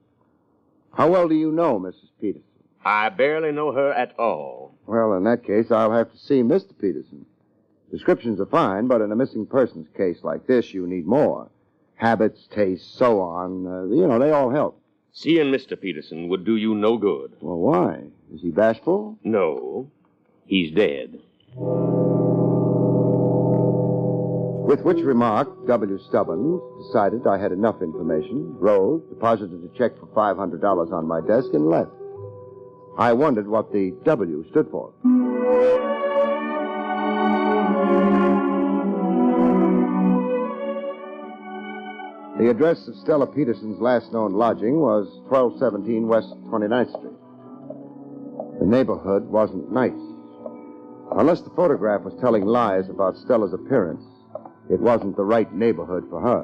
How well do you know Mrs. Peterson? I barely know her at all. Well, in that case, I'll have to see Mr. Peterson. Descriptions are fine, but in a missing persons case like this, you need more. Habits, tastes, so on. They all help. Seeing Mr. Peterson would do you no good. Well, why? Is he bashful? No. He's dead. With which remark, W. Stubbins decided I had enough information, rose, deposited a check for $500 on my desk, and left. I wondered what the W stood for. The address of Stella Peterson's last known lodging was 1217 West 29th Street. The neighborhood wasn't nice. Unless the photograph was telling lies about Stella's appearance, it wasn't the right neighborhood for her.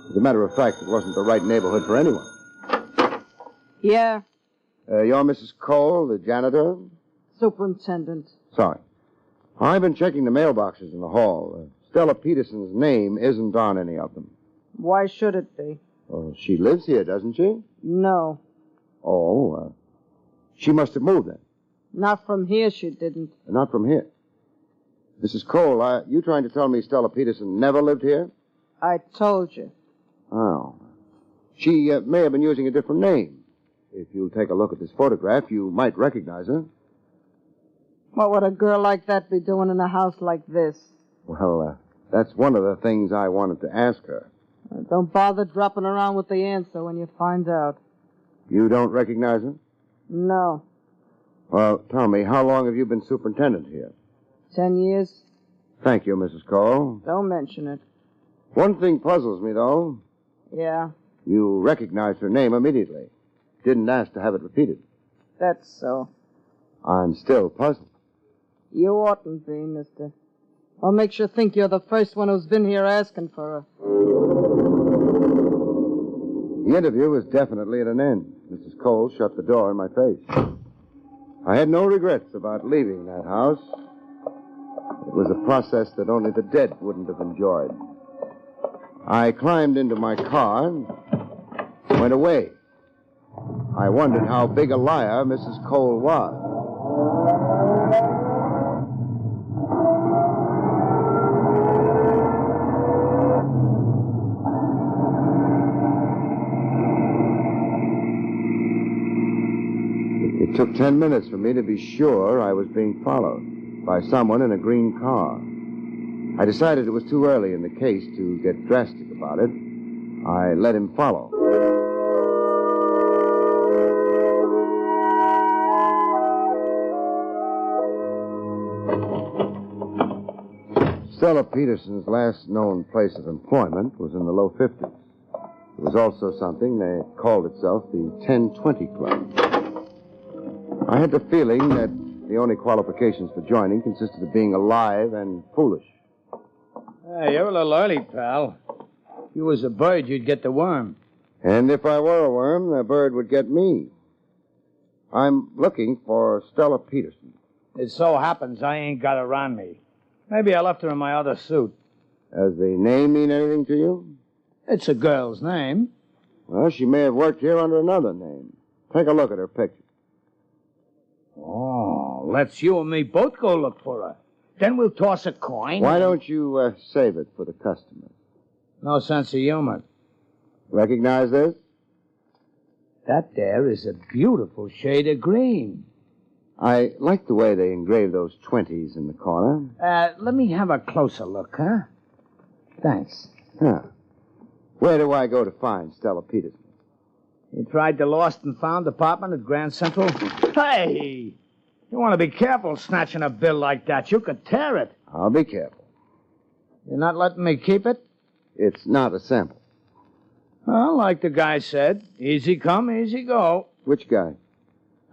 As a matter of fact, it wasn't the right neighborhood for anyone. Yeah, You're Mrs. Cole, the janitor? superintendent. Sorry. I've been checking the mailboxes in the hall. Stella Peterson's name isn't on any of them. Why should it be? Well, she lives here, doesn't she? No, Oh, she must have moved then. not from here she didn't. Not from here. Mrs. Cole, you trying to tell me Stella Peterson never lived here? I told you. Oh. She may have been using a different name. If you'll take a look at this photograph, you might recognize her. What would a girl like that be doing in a house like this? Well, that's one of the things I wanted to ask her. Don't bother dropping around with the answer when you find out. You don't recognize her? No. Well, tell me, how long have you been superintendent here? 10 years? Thank you, Mrs. Cole. Don't mention it. One thing puzzles me, though. Yeah, You recognized her name immediately. Didn't ask to have it repeated. that's so. I'm still puzzled. You oughtn't be, mister. What makes you think you're the first one who's been here asking for her? The interview was definitely at an end. Mrs. Cole shut the door in my face. I had no regrets about leaving that house. It was a process that only the dead wouldn't have enjoyed. I climbed into my car and went away. I wondered how big a liar Mrs. Cole was. It took 10 minutes for me to be sure I was being followed by someone in a green car. I decided it was too early in the case to get drastic about it. I let him follow. Stella Peterson's last known place of employment was in the low 50s. It was also something they called itself the 1020 Club. I had the feeling that the only qualifications for joining consisted of being alive and foolish. Hey, you're a little early, pal. If you was a bird, you'd get the worm. And if I were a worm, the bird would get me. I'm looking for Stella Peterson. It so happens I ain't got her on me. Maybe I left her in my other suit. Does the name mean anything to you? It's a girl's name. Well, she may have worked here under another name. Take a look at her picture. Oh, let's you and me both go look for her. Then we'll toss a coin. Why don't you save it for the customer? No sense of humor. Recognize this? That there is a beautiful shade of green. I like the way they engrave those 20s in the corner. Let me have a closer look, huh? Thanks. Huh. Where do I go to find Stella Peterson? You tried the Lost and Found department at Grand Central? Hey! You want to be careful snatching a bill like that. You could tear it. I'll be careful. You're not letting me keep it? It's not a sample. Well, like the guy said, easy come, easy go. Which guy?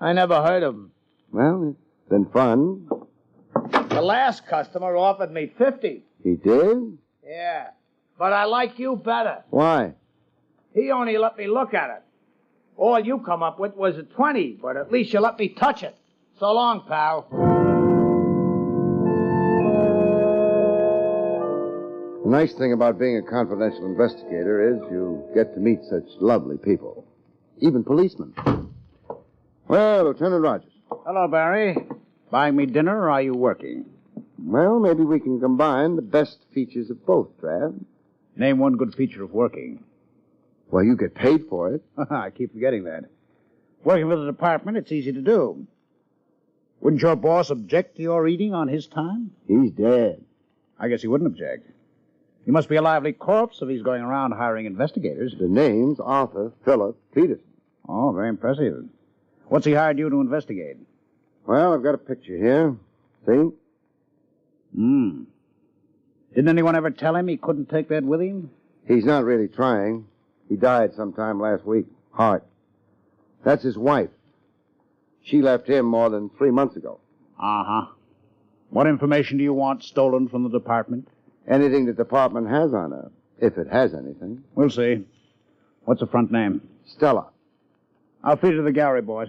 I never heard of him. Well, it's been fun. The last customer offered me 50. He did? Yeah. But I like you better. Why? He only let me look at it. All you come up with was a 20, but at least you let me touch it. So long, pal. The nice thing about being a confidential investigator is you get to meet such lovely people. Even policemen. Well, Lieutenant Rogers. Hello, Barry. Buying me dinner, or are you working? Well, maybe we can combine the best features of both, Trav. Name one good feature of working. Well, you get paid for it. I keep forgetting that. Working for the department, it's easy to do. Wouldn't your boss object to your eating on his time? He's dead. I guess he wouldn't object. He must be a lively corpse if he's going around hiring investigators. The name's Arthur Philip Peterson. Oh, very impressive. What's he hired you to investigate? Well, I've got a picture here. See? Didn't anyone ever tell him he couldn't take that with him? He's not really trying. He died sometime last week. Heart. That's his wife. She left him more than 3 months ago. Uh-huh. What information do you want stolen from the department? Anything the department has on her, if it has anything. We'll see. What's the front name? Stella. I'll feed it to the gallery, boys.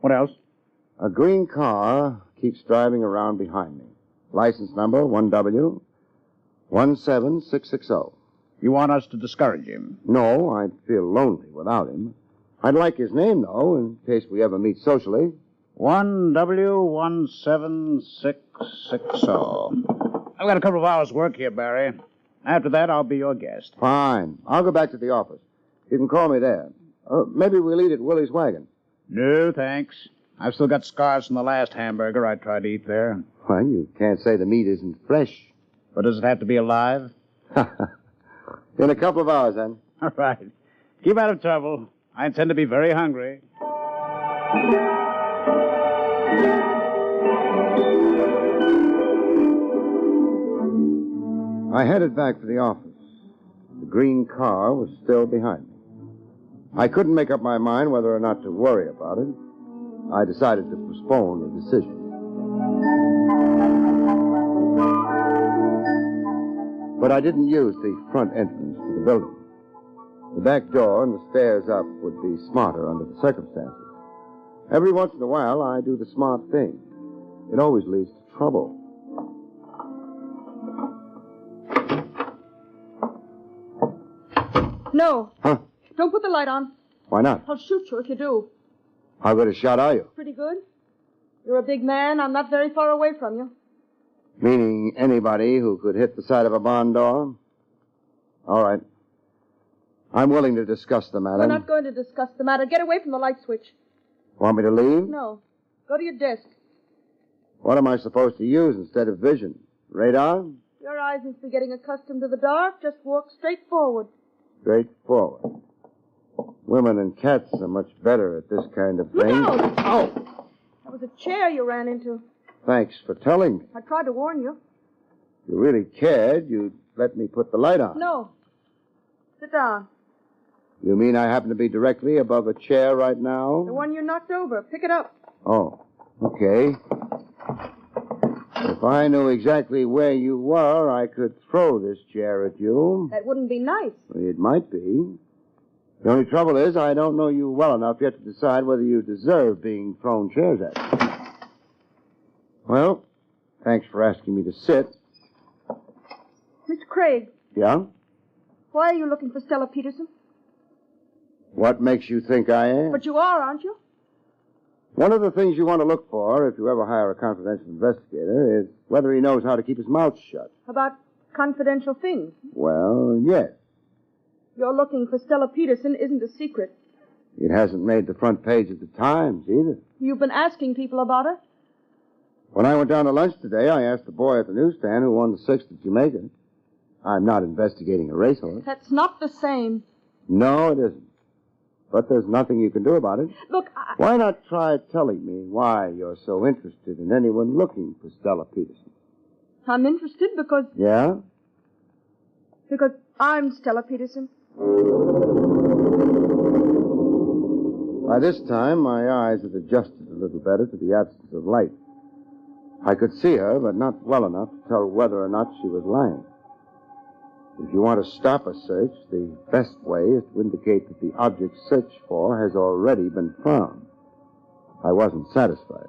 What else? A green car keeps driving around behind me. License number 1W 17660. You want us to discourage him? No, I'd feel lonely without him. I'd like his name, though, in case we ever meet socially. 1W17660. I've got a couple of hours' work here, Barry. After that, I'll be your guest. Fine. I'll go back to the office. You can call me there. Maybe we'll eat at Willie's Wagon. No, thanks. I've still got scars from the last hamburger I tried to eat there. Well, you can't say the meat isn't fresh. But does it have to be alive? In a couple of hours, then. All right. Keep out of trouble. I intend to be very hungry. I headed back for the office. The green car was still behind me. I couldn't make up my mind whether or not to worry about it. I decided to postpone the decision. But I didn't use the front entrance to the building. The back door and the stairs up would be smarter under the circumstances. Every once in a while, I do the smart thing. It always leads to trouble. No. Huh? Don't put the light on. Why not? I'll shoot you if you do. How good a shot are you? Pretty good. You're a big man. I'm not very far away from you. Meaning anybody who could hit the side of a barn door? All right. I'm willing to discuss the matter. We're not going to discuss the matter. Get away from the light switch. Want me to leave? No. Go to your desk. What am I supposed to use instead of vision? Radar? Your eyes must be getting accustomed to the dark. Just walk straight forward. Straight forward. Women and cats are much better at this kind of thing. Look out! Oh! That was a chair you ran into. Thanks for telling me. I tried to warn you. If you really cared, you'd let me put the light on. No. Sit down. You mean I happen to be directly above a chair right now? The one you knocked over. Pick it up. Oh, okay. If I knew exactly where you were, I could throw this chair at you. That wouldn't be nice. It might be. The only trouble is I don't know you well enough yet to decide whether you deserve being thrown chairs at. Well, thanks for asking me to sit. Mr. Craig, Yeah? why are you looking for Stella Peterson? What makes you think I am? But you are, aren't you? One of the things you want to look for if you ever hire a confidential investigator is whether he knows how to keep his mouth shut. About confidential things. Well, yes. You're looking for Stella Peterson isn't a secret. It hasn't made the front page of the Times either. You've been asking people about her. When I went down to lunch today, I asked the boy at the newsstand who won the 6th at Jamaica. I'm not investigating a racehorse. That's not the same. No, it isn't. But there's nothing you can do about it. Look, Why not try telling me why you're so interested in anyone looking for Stella Peterson? I'm interested because Yeah? I'm Stella Peterson. By this time, my eyes had adjusted a little better to the absence of light. I could see her, but not well enough to tell whether or not she was lying. If you want to stop a search, the best way is to indicate that the object searched for has already been found. I wasn't satisfied.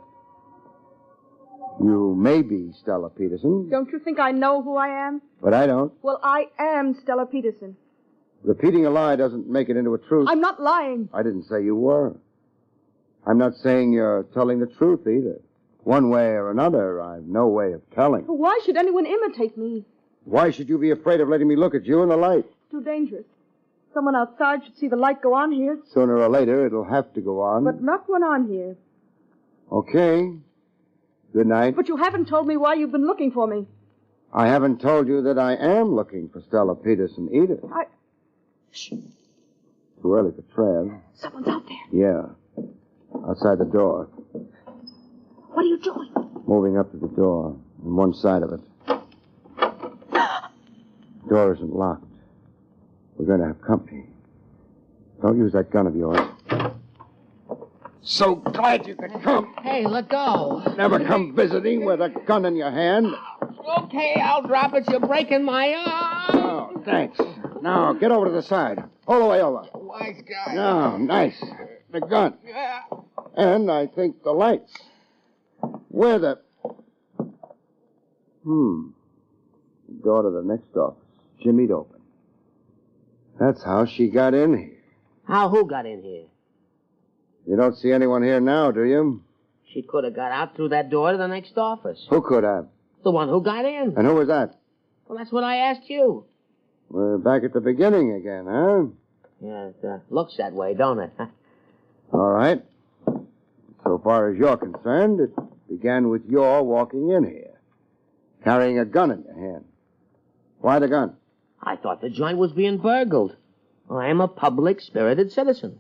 You may be Stella Peterson, Don't you think I know who I am? but I don't. Well, I am Stella Peterson. Repeating a lie doesn't make it into a truth. I'm not lying. I didn't say you were. I'm not saying you're telling the truth either. One way or another, I've no way of telling. Why should anyone imitate me? Why should you be afraid of letting me look at you in the light? It's too dangerous. Someone outside should see the light go on here. Sooner or later, it'll have to go on. But not when I'm here. Okay. Good night. But you haven't told me why you've been looking for me. I haven't told you that I am looking for Stella Peterson either. Shh. Too early for Trev. Someone's out there. Yeah. Outside the door. What are you doing? Moving up to the door. On one side of it. Door isn't locked. We're going to have company. Don't use that gun of yours. So glad you could come. Hey, let go. Never come visiting with a gun in your hand. Okay, I'll drop it. You're breaking my arm. Oh, thanks. Now, get over to the side. All the way over. Wise guy. No, nice. The gun. Yeah. And I think the lights. Where the... The door to the next office. Jimmy'd open. That's how she got in here. How who got in here? You don't see anyone here now, do you? She could have got out through that door to the next office. Who could have? The one who got in. And who was that? Well, that's what I asked you. We're back at the beginning again, huh? Yeah, it looks that way, don't it? All right. So far as you're concerned, it began with your walking in here, carrying a gun in your hand. Why the gun? I thought the joint was being burgled. I am a public-spirited citizen.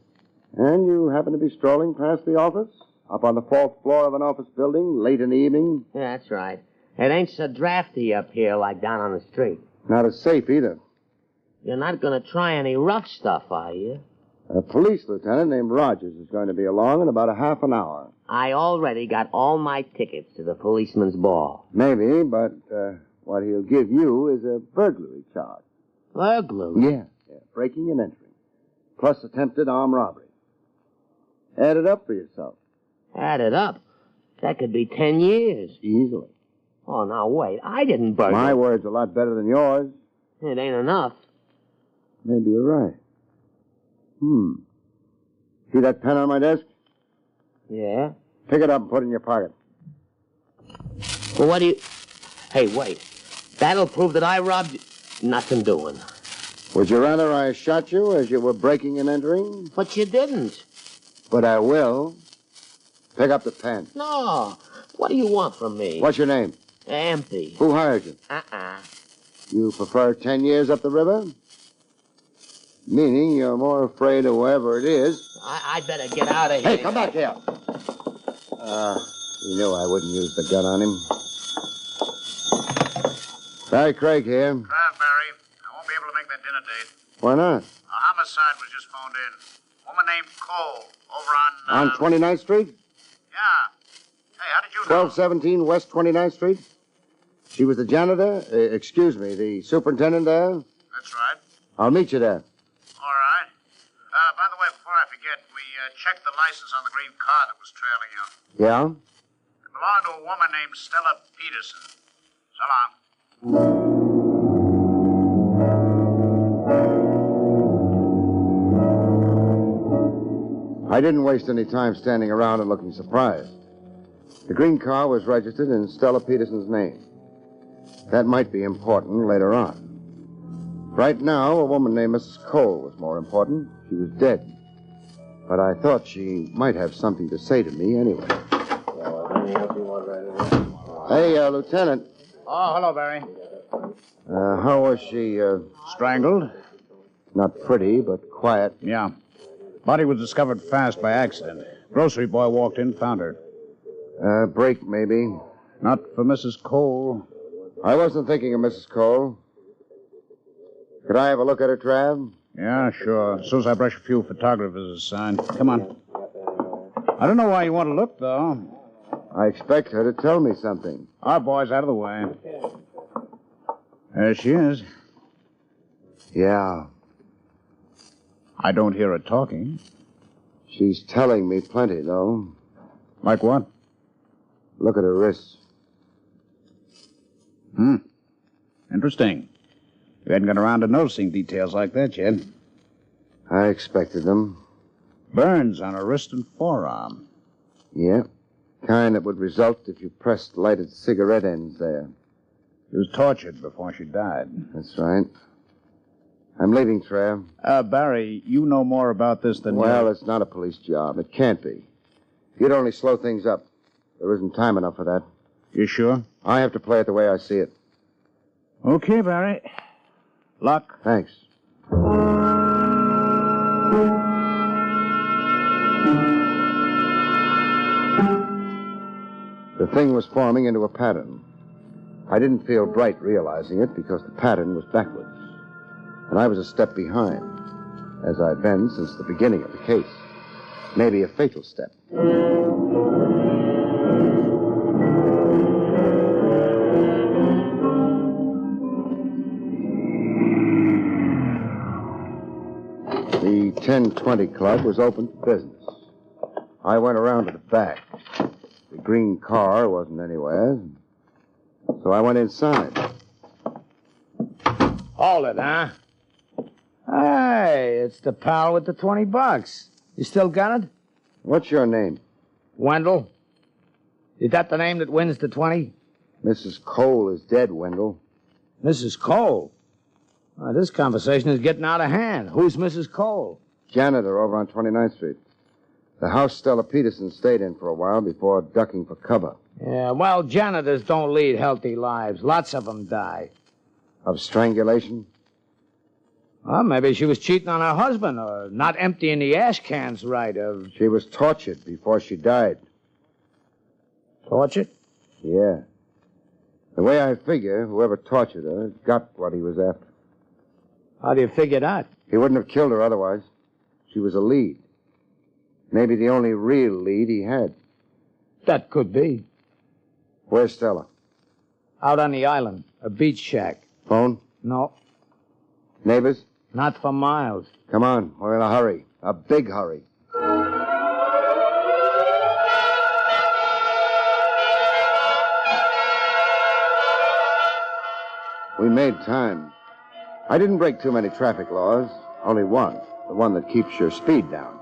And you happen to be strolling past the office? Up on the fourth floor of an office building, late in the evening? Yeah, that's right. It ain't so drafty up here like down on the street. Not as safe either. You're not going to try any rough stuff, are you? A police lieutenant named Rogers is going to be along in about a half an hour. I already got all my tickets to the policeman's ball. Maybe, but what he'll give you is a burglary charge. Burglary? Yeah, breaking and entering. Plus attempted armed robbery. Add it up for yourself. Add it up? That could be 10 years. Easily. Oh, now wait. I didn't burgle. My word's a lot better than yours. It ain't enough. Maybe you're right. See that pen on my desk? Yeah? Pick it up and put it in your pocket. Well, what do you... Hey, wait. That'll prove that I robbed you. Nothing doing. Would you rather I shot you as you were breaking and entering? But you didn't. But I will. Pick up the pen. No. What do you want from me? What's your name? Empty. Who hired you? You prefer 10 years up the river? Meaning you're more afraid of whoever it is. I better get out of here. Hey, come back here. You knew I wouldn't use the gun on him. Barry Craig here. Barry, I won't be able to make that dinner date. Why not? A homicide was just phoned in. Woman named Cole over on... On 29th Street? Yeah. Hey, how did you know? 1217 West 29th Street? She was the janitor? Excuse me, the superintendent there? That's right. I'll meet you there. All right. By the way, before I forget, we checked the license on the green car that was trailing you. Yeah? It belonged to a woman named Stella Peterson. So long. I didn't waste any time standing around and looking surprised. The green car was registered in Stella Peterson's name. That might be important later on. Right now, a woman named Mrs. Cole was more important. She was dead. But I thought she might have something to say to me anyway. Hey, Lieutenant. Oh, hello, Barry. How was she, Strangled? Not pretty, but quiet. Yeah. Body was discovered fast by accident. Grocery boy walked in, found her. Break, maybe. Not for Mrs. Cole. I wasn't thinking of Mrs. Cole. Could I have a look at her, Trav? Yeah, sure. As soon as I brush a few photographers aside. Come on. I don't know why you want to look, though. I expect her to tell me something. Our boy's out of the way. There she is. Yeah. I don't hear her talking. She's telling me plenty, though. Like what? Look at her wrists. Interesting. You hadn't got around to noticing details like that yet. I expected them. Burns on her wrist and forearm. Yeah. Kind that would result if you pressed lighted cigarette ends there. She was tortured before she died. That's right. I'm leaving, Trev. Barry, you know more about this than Well, it's not a police job. It can't be. You'd only slow things up. There isn't time enough for that. You sure? I have to play it the way I see it. Okay, Barry. Luck. Thanks. The thing was forming into a pattern. I didn't feel bright realizing it because the pattern was backwards. And I was a step behind, as I'd been since the beginning of the case. Maybe a fatal step. The 10:20 club was open for business. I went around to the back. The green car wasn't anywhere, so I went inside. Hold it, huh? Hey, it's the pal with the $20. You still got it? What's your name? Wendell. Is that the name that wins the 20? Mrs. Cole is dead, Wendell. Mrs. Cole? This conversation is getting out of hand. Who's Mrs. Cole? Janitor over on 29th Street. The house Stella Peterson stayed in for a while before ducking for cover. Yeah, well, janitors don't lead healthy lives. Lots of them die. Of strangulation? Well, maybe she was cheating on her husband or not emptying the ash cans right. She was tortured before she died. Tortured? Yeah. The way I figure, whoever tortured her got what he was after. How do you figure that? He wouldn't have killed her otherwise. She was a lead. Maybe the only real lead he had. That could be. Where's Stella? Out on the island. A beach shack. Phone? No. Neighbors? Not for miles. Come on, we're in a hurry. A big hurry. We made time. I didn't break too many traffic laws. Only one. The one that keeps your speed down.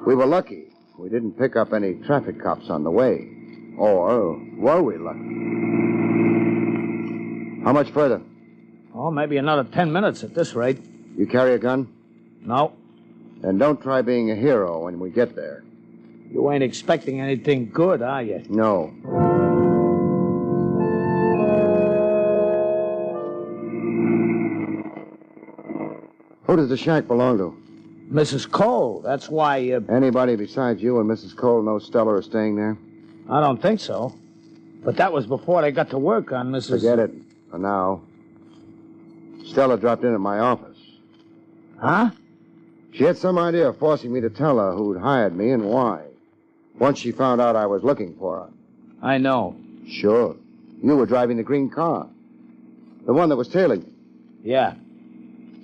We were lucky. We didn't pick up any traffic cops on the way. Or were we lucky? How much further? Oh, maybe another 10 minutes at this rate. You carry a gun? No. Then don't try being a hero when we get there. You ain't expecting anything good, are you? No. Who does the shack belong to? Mrs. Cole. That's why... Anybody besides you and Mrs. Cole know Stella is staying there? I don't think so. But that was before they got to work on Mrs... Forget it. For now. Stella dropped in at my office. Huh? She had some idea of forcing me to tell her who'd hired me and why. Once she found out I was looking for her. I know. Sure. You were driving the green car. The one that was tailing me. Yeah.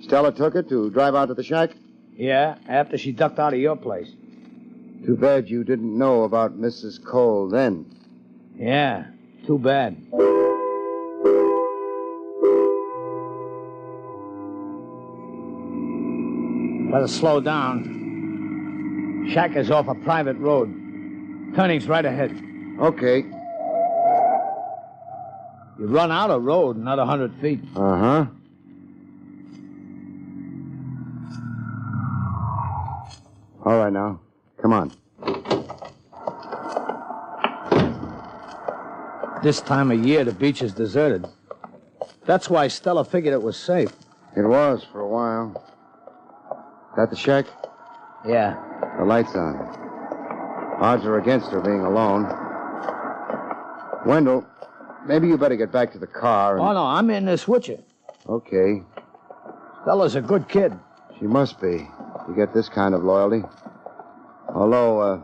Stella took it to drive out to the shack? Yeah, after she ducked out of your place. Too bad you didn't know about Mrs. Cole then. Yeah, too bad. Better slow down. Shack is off a private road. Turning's right ahead. Okay. You run out of road another 100 feet. Uh-huh. All right, now. Come on. This time of year, the beach is deserted. That's why Stella figured it was safe. It was for a while. That the shack? Yeah. The light's on. Odds are against her being alone. Wendell, maybe you better get back to the car and... Oh, no, I'm in this with you. Okay. Stella's a good kid. She must be, to get this kind of loyalty. Although,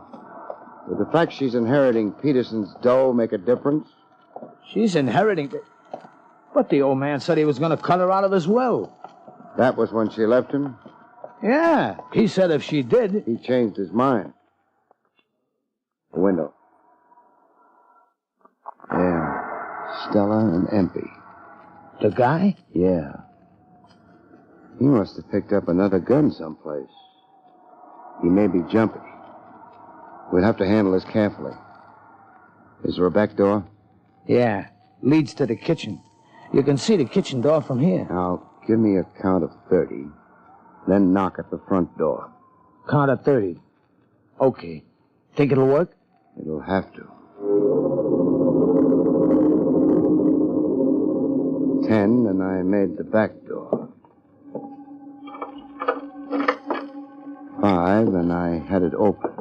would the fact she's inheriting Peterson's dough make a difference? She's inheriting it. But the old man said he was going to cut her out of his will. That was when she left him? Yeah, he said if she did... He changed his mind. The window. Yeah, Stella and Empey. The guy? Yeah. He must have picked up another gun someplace. He may be jumping. We'll have to handle this carefully. Is there a back door? Yeah, leads to the kitchen. You can see the kitchen door from here. Now, give me a count of 30. Then knock at the front door. Count of 30. Okay. Think it'll work? It'll have to. 10, and I made the back door. 5, and I had it open.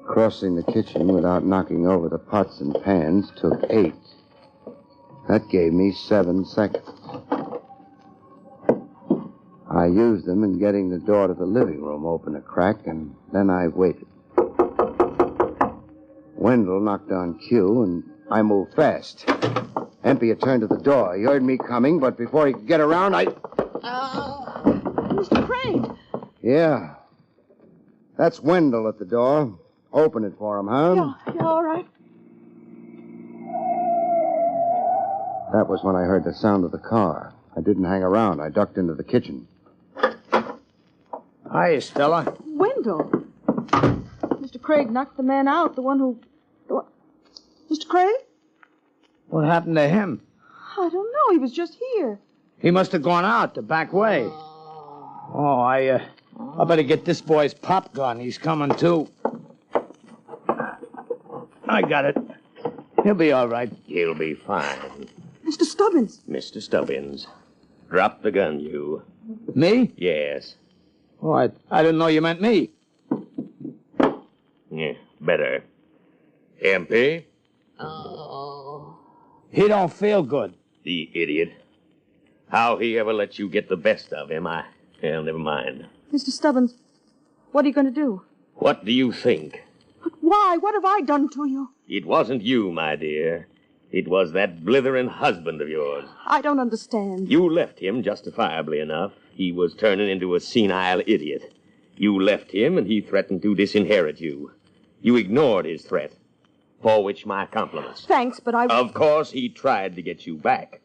Crossing the kitchen without knocking over the pots and pans took 8. That gave me 7 seconds. I used them in getting the door to the living room open a crack, and then I waited. Wendell knocked on cue, and I moved fast. Empey had turned to the door. He heard me coming, but before he could get around, Mr. Crane. Yeah. That's Wendell at the door. Open it for him, huh? Yeah, all right. That was when I heard the sound of the car. I didn't hang around. I ducked into the kitchen. Hi, Stella. Wendell. Mr. Craig knocked the man out, the one who... Mr. Craig? What happened to him? I don't know. He was just here. He must have gone out the back way. Oh, I better get this boy's pop gun. He's coming, too. I got it. He'll be all right. He'll be fine. Mr. Stubbins. Mr. Stubbins, drop the gun, you. Me? Yes. Oh, I didn't know you meant me. Yeah, better. Empey? He don't feel good. The idiot. How he ever let you get the best of him, well, never mind. Mr. Stubbins, what are you going to do? What do you think? But why? What have I done to you? It wasn't you, my dear. It was that blithering husband of yours. I don't understand. You left him, justifiably enough. He was turning into a senile idiot. You left him, and he threatened to disinherit you. You ignored his threat, for which my compliments. Thanks, but Of course, he tried to get you back.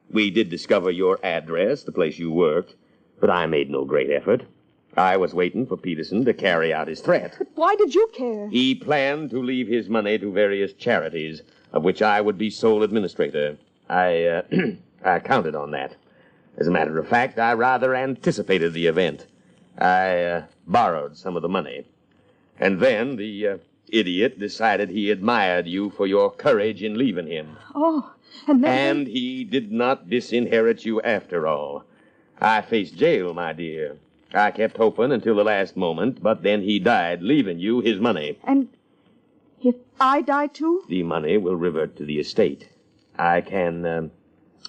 We did discover your address, the place you worked, but I made no great effort. I was waiting for Peterson to carry out his threat. But why did you care? He planned to leave his money to various charities, of which I would be sole administrator. I counted on that. As a matter of fact, I rather anticipated the event. I borrowed some of the money. And then the idiot decided he admired you for your courage in leaving him. Oh, and then... And he did not disinherit you after all. I faced jail, my dear. I kept hoping until the last moment, but then he died, leaving you his money. And if I die too? The money will revert to the estate. I can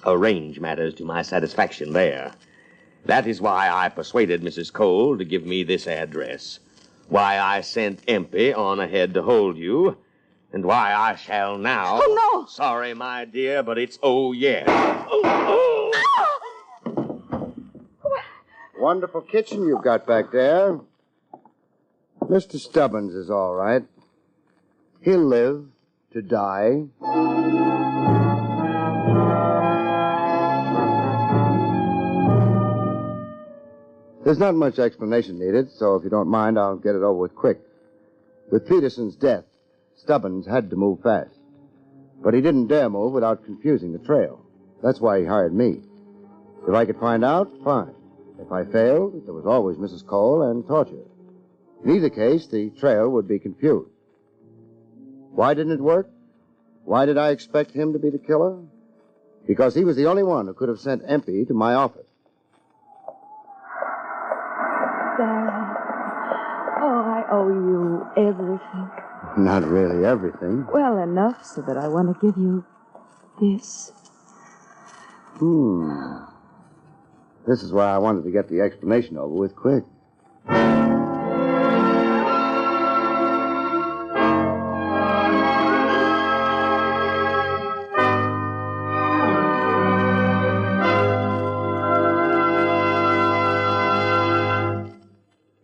arrange matters to my satisfaction there. That is why I persuaded Mrs. Cole to give me this address. Why I sent Empey on ahead to hold you, and why I shall now... Oh, no! Sorry, my dear, but it's oh, yeah. Wonderful kitchen you've got back there. Mr. Stubbins is all right. He'll live to die. There's not much explanation needed, so if you don't mind, I'll get it over with quick. With Peterson's death, Stubbins had to move fast. But he didn't dare move without confusing the trail. That's why he hired me. If I could find out, fine. If I failed, there was always Mrs. Cole and torture. In either case, the trail would be confused. Why didn't it work? Why did I expect him to be the killer? Because he was the only one who could have sent Empey to my office. Dad, I owe you everything. Not really everything. Well, enough so that I want to give you this. This is why I wanted to get the explanation over with quick.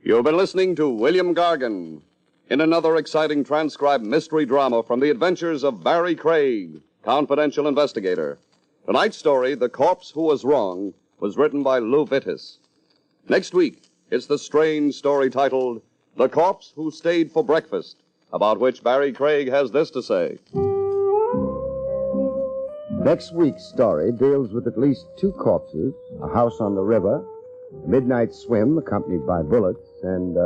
You've been listening to William Gargan in another exciting transcribed mystery drama from the adventures of Barry Craig, confidential investigator. Tonight's story, The Corpse Who Was Wrong, was written by Lou Vittis. Next week, it's the strange story titled The Corpse Who Stayed for Breakfast, about which Barry Craig has this to say. Next week's story deals with at least 2 corpses, a house on the river, a midnight swim accompanied by bullets, and,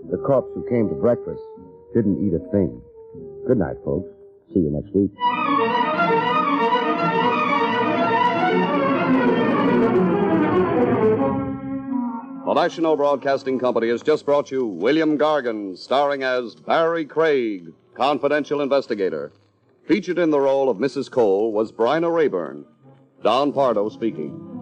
the corpse who came to breakfast didn't eat a thing. Good night, folks. See you next week. The National Broadcasting Company has just brought you William Gargan, starring as Barry Craig, confidential investigator. Featured in the role of Mrs. Cole was Bryna Rayburn. Don Pardo speaking.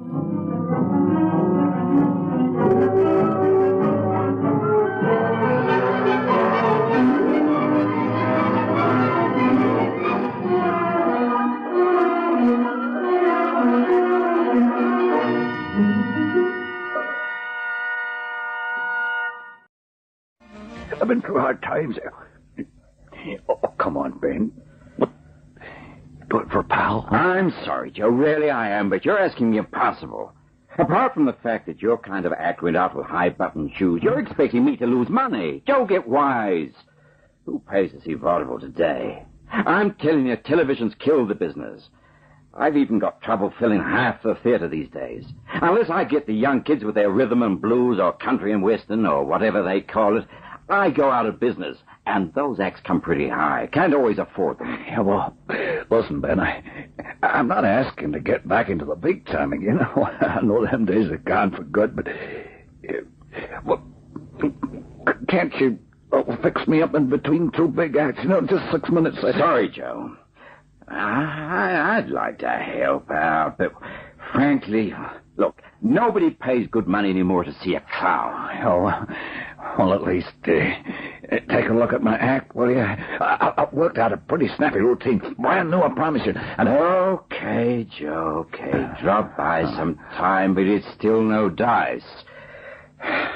I've been through hard times. Oh, come on, Ben. Do it for a pal. I'm sorry, Joe. Really, I am, but you're asking the impossible. Apart from the fact that your kind of act went out with high-button shoes, you're expecting me to lose money. Joe, get wise. Who pays to see vaudeville today? I'm telling you, television's killed the business. I've even got trouble filling half the theater these days. Unless I get the young kids with their rhythm and blues or country and western or whatever they call it, I go out of business, and those acts come pretty high. Can't always afford them. Yeah, well, listen, Ben, I'm not asking to get back into the big time again. I know them days are gone for good, but... can't you fix me up in between 2 big acts? Just 6 minutes. Sorry, Joe. I'd like to help out, but frankly, look, nobody pays good money anymore to see a clown. Well, at least take a look at my act, will you? I've worked out a pretty snappy routine. Brand new, I promise you. And Okay, Joe, okay. Drop by some time, but it's still no dice.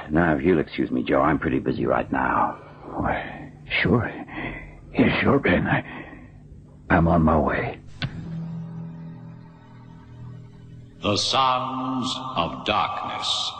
Now, if you'll excuse me, Joe, I'm pretty busy right now. Why, sure. Yeah, sure, Ben. I'm on my way. The Sounds of Darkness.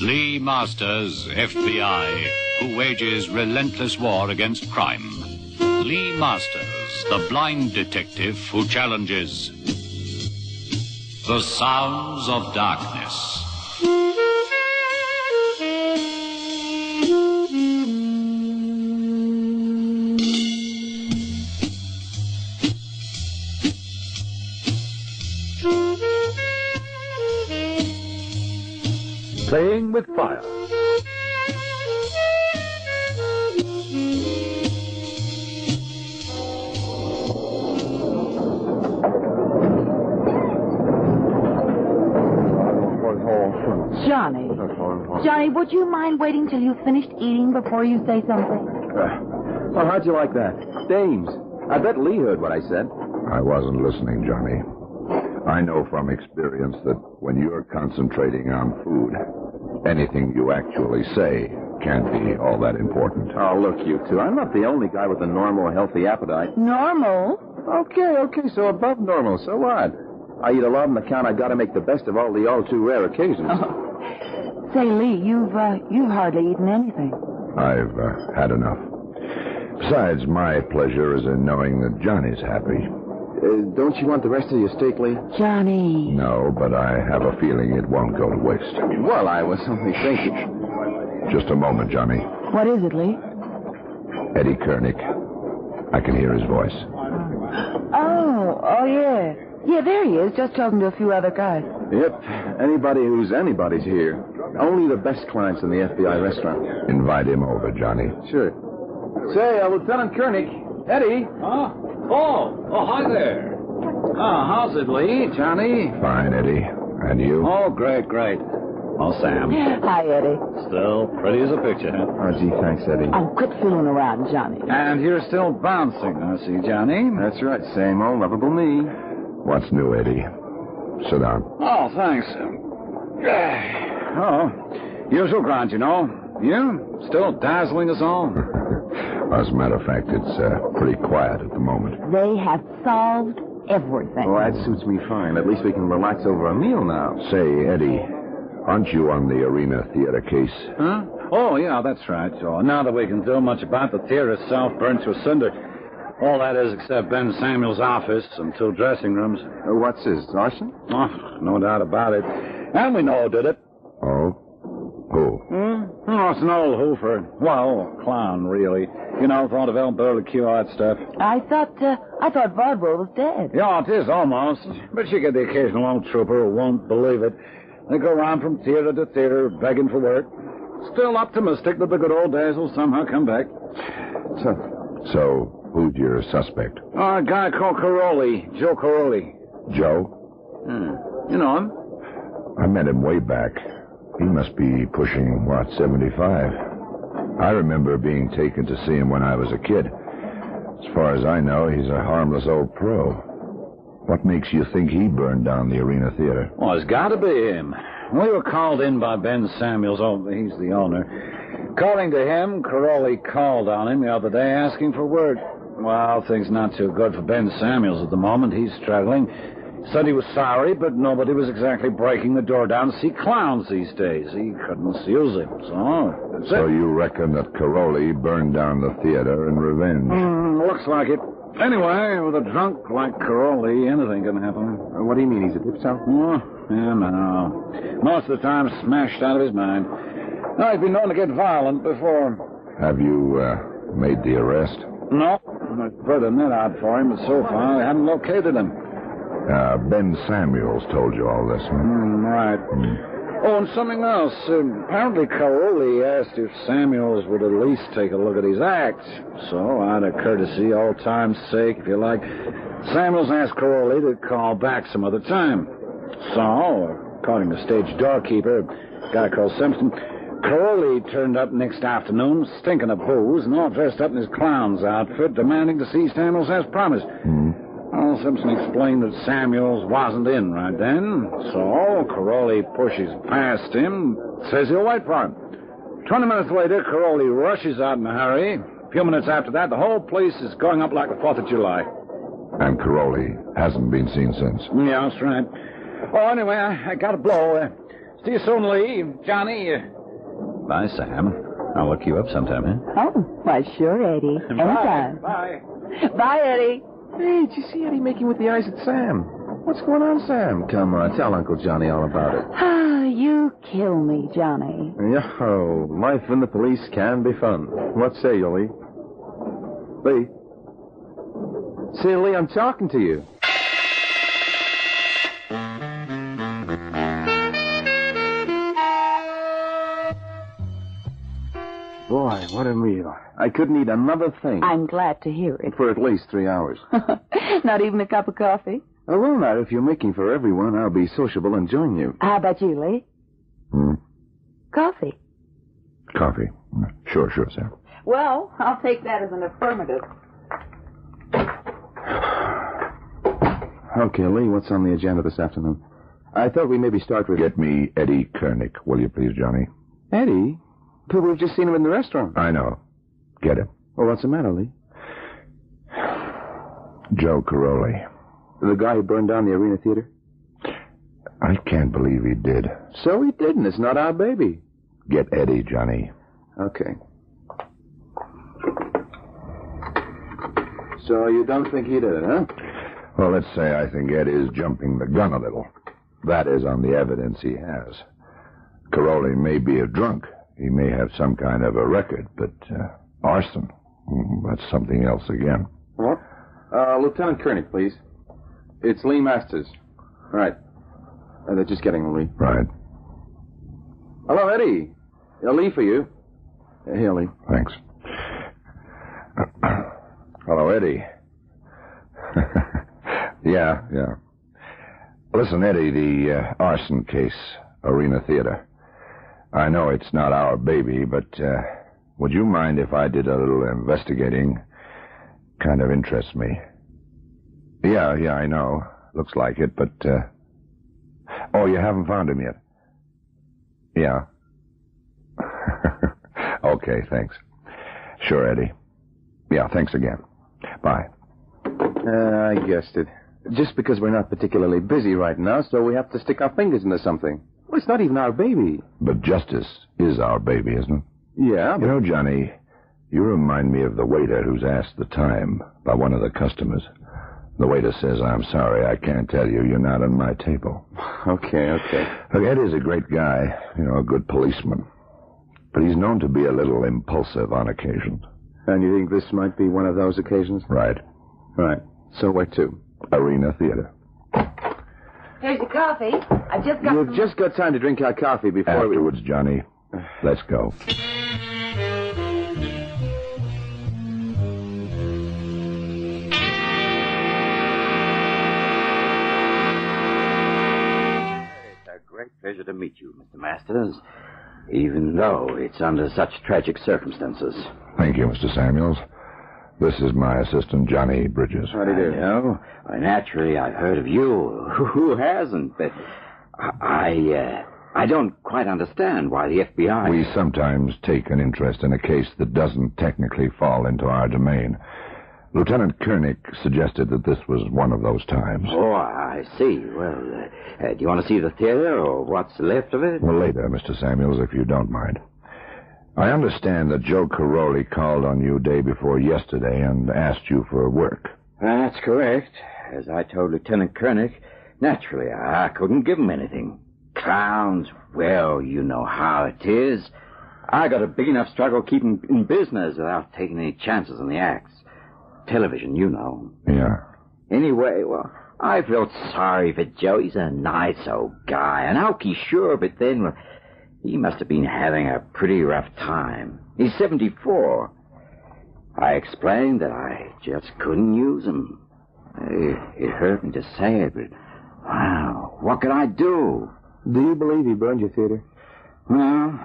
Lee Masters, FBI, who wages relentless war against crime. Lee Masters, the blind detective who challenges the sounds of darkness. Playing with fire. Johnny, would you mind waiting till you've finished eating before you say something? Well, how'd you like that? Dames, I bet Lee heard what I said. I wasn't listening, Johnny. I know from experience that when you're concentrating on food, anything you actually say can't be all that important. Oh, look, you two. I'm not the only guy with a normal, healthy appetite. Normal? Okay, so above normal. So what? I eat a lot on account I gotta make the best of all the all-too-rare occasions. Oh. Say, Lee, you've hardly eaten anything. I've had enough. Besides, my pleasure is in knowing that Johnny's happy. Don't you want the rest of your steak, Lee? Johnny. No, but I have a feeling it won't go to waste. Well, I was only thinking. Just a moment, Johnny. What is it, Lee? Eddie Koenig. I can hear his voice. Oh, Oh, yeah. Yeah, there he is, just talking to a few other guys. Yep. Anybody who's anybody's here. Only the best clients in the FBI restaurant. Invite him over, Johnny. Sure. Say, Lieutenant Koenig. Eddie. Huh? Oh, hi there. How's it, Lee? Johnny? Fine, Eddie. And you? Oh, great. Oh, Sam. Hi, Eddie. Still pretty as a picture, huh? Oh, gee, thanks, Eddie. Oh, quit fooling around, Johnny. And you're still bouncing, I see, Johnny. That's right. Same old lovable me. What's new, Eddie? Sit down. Oh, thanks. Usual grind, you know. You still dazzling us all. As a matter of fact, it's pretty quiet at the moment. They have solved everything. Well, that suits me fine. At least we can relax over a meal now. Say, Eddie, aren't you on the Arena Theater case? Huh? Oh, yeah, that's right. So now that we can do much about the theater itself burned to a cinder. All that is except Ben Samuel's office and 2 dressing rooms. What's this, arson? Oh, no doubt about it. And we know who did it. Oh? Who? Oh, it's an old hoofer. Well, clown, really. You know, thought of El Burlicue, all that stuff. I thought Bardwell was dead. Yeah, it is, almost. But you get the occasional old trooper who won't believe it. They go around from theater to theater begging for work. Still optimistic that the good old days will somehow come back. So, who's your suspect? A guy called Caroli, Joe Caroli. Joe? You know him? I met him way back. He must be pushing, 75? I remember being taken to see him when I was a kid. As far as I know, he's a harmless old pro. What makes you think he burned down the Arena Theater? Well, it's got to be him. We were called in by Ben Samuels. Oh, he's the owner. According to him, Caroli called on him the other day asking for work. Well, things not too good for Ben Samuels at the moment. He's struggling. Said he was sorry, but nobody was exactly breaking the door down to see clowns these days. He couldn't use him, so that's So it. you reckon that Caroli burned down the theater in revenge? Looks like it. Anyway, with a drunk like Caroli, anything can happen. What do you mean, he's a dipso? Oh, yeah, no. Most of the time smashed out of his mind. No, he's been known to get violent before. Have you made the arrest? No, I put a net out for him, but so far I haven't located him. Ben Samuels told you all this, huh? Right. Oh, and something else. Apparently Caroli asked if Samuels would at least take a look at his act. So, out of courtesy, old time's sake, if you like, Samuels asked Caroli to call back some other time. So, according to stage doorkeeper, a guy called Simpson, Caroli turned up next afternoon, stinking of booze, and all dressed up in his clown's outfit, demanding to see Samuels as promised. Well, Simpson explained that Samuels wasn't in right then, so Caroli pushes past him, says he'll wait for him. 20 minutes later, Caroli rushes out in a hurry. A few minutes after that, the whole place is going up like the 4th of July. And Caroli hasn't been seen since. Yeah, that's right. Oh, anyway, I got to blow. See you soon, Lee. Johnny. Bye, Sam. I'll look you up sometime, huh? Oh, why, sure, Eddie. Anytime. Bye. Bye, Eddie. Hey, did you see Eddie making with the eyes at Sam? What's going on, Sam? Come on, tell Uncle Johnny all about it. Ah, you kill me, Johnny. Yo, life in the police can be fun. What say you, Lee? Lee? Say, Lee, I'm talking to you. Boy, what a meal. I couldn't eat another thing. I'm glad to hear it. For at least 3 hours. Not even a cup of coffee? Oh, well, now, if you're making for everyone, I'll be sociable and join you. How about you, Lee? Coffee. Coffee. Sure, Sam. Well, I'll take that as an affirmative. Okay, Lee, what's on the agenda this afternoon? I thought we maybe start with... Get me Eddie Koenig, will you please, Johnny? Eddie? But we've just seen him in the restaurant. I know. Get him. Well, what's the matter, Lee? Joe Caroli. The guy who burned down the Arena Theater? I can't believe he did. So he didn't. It's not our baby. Get Eddie, Johnny. Okay. So you don't think he did it, huh? Well, let's say I think Ed is jumping the gun a little. That is on the evidence he has. Caroli may be a drunk. He may have some kind of a record, but arson, that's something else again. What? Lieutenant Koenig, please. It's Lee Masters. Right. They're just getting Lee. Right. Hello, Eddie. Lee for you. Here, Lee. Thanks. Hello, Eddie. Yeah. Listen, Eddie, the arson case, Arena Theater. I know it's not our baby, but would you mind if I did a little investigating? Kind of interests me. Yeah, I know. Looks like it, but... Oh, you haven't found him yet? Yeah. Okay, thanks. Sure, Eddie. Yeah, thanks again. Bye. I guessed it. Just because we're not particularly busy right now, so we have to stick our fingers into something. Well, it's not even our baby. But justice is our baby, isn't it? Yeah, but... You know, Johnny, you remind me of the waiter who's asked the time by one of the customers. The waiter says, I'm sorry, I can't tell you. You're not on my table. Okay. Look, Ed is a great guy, a good policeman. But he's known to be a little impulsive on occasion. And you think this might be one of those occasions? Right. Right. So where to? Arena Theater. Here's your coffee. I've just got... You've just got time to drink our coffee before Afterwards, Johnny. Let's go. Pleasure to meet you, Mr. Masters, even though it's under such tragic circumstances. Thank you, Mr. Samuels. This is my assistant, Johnny Bridges. How do you do? I know. Naturally, I've heard of you. Who hasn't? But I don't quite understand why the FBI... We sometimes take an interest in a case that doesn't technically fall into our domain. Lieutenant Koenig suggested that this was one of those times. Oh, I see. Well, do you want to see the theater or what's left of it? Well, later, Mr. Samuels, if you don't mind. I understand that Joe Caroli called on you day before yesterday and asked you for work. That's correct. As I told Lieutenant Koenig, naturally, I couldn't give him anything. Clowns, well, you know how it is. I got a big enough struggle keeping in business without taking any chances on the acts. Television, you know. Yeah. Anyway, well, I felt sorry for Joe. He's a nice old guy, an oaky, sure, but then, well, he must have been having a pretty rough time. He's 74. I explained that I just couldn't use him. It hurt me to say it, but, wow, what could I do? Do you believe he burned your theater? Well,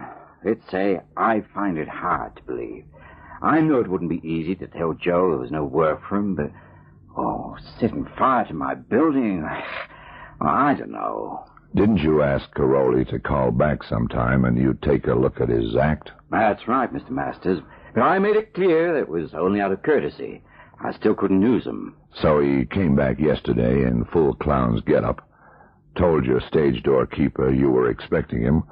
I find it hard to believe. I knew it wouldn't be easy to tell Joe there was no work for him, but, setting fire to my building, I don't know. Didn't you ask Caroli to call back sometime and you'd take a look at his act? That's right, Mr. Masters. But I made it clear that it was only out of courtesy. I still couldn't use him. So he came back yesterday in full clown's getup, told your stage doorkeeper you were expecting him,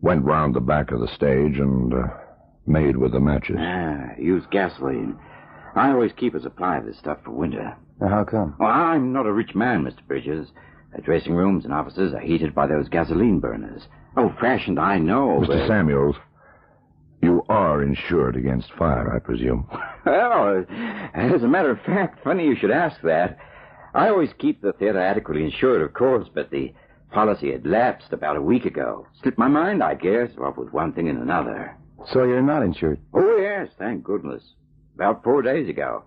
went round the back of the stage and... made with the matches. Used gasoline. I always keep a supply of this stuff for winter. How come? Well, I'm not a rich man, Mr. Bridges. The dressing rooms and offices are heated by those gasoline burners. Old-fashioned, I know, Mr. Samuels, you are insured against fire, I presume. Well, as a matter of fact, funny you should ask that. I always keep the theater adequately insured, of course, but the policy had lapsed about a week ago. Slipped my mind, I guess, off with one thing and another. So you're not insured? Oh, yes, thank goodness. About 4 days ago,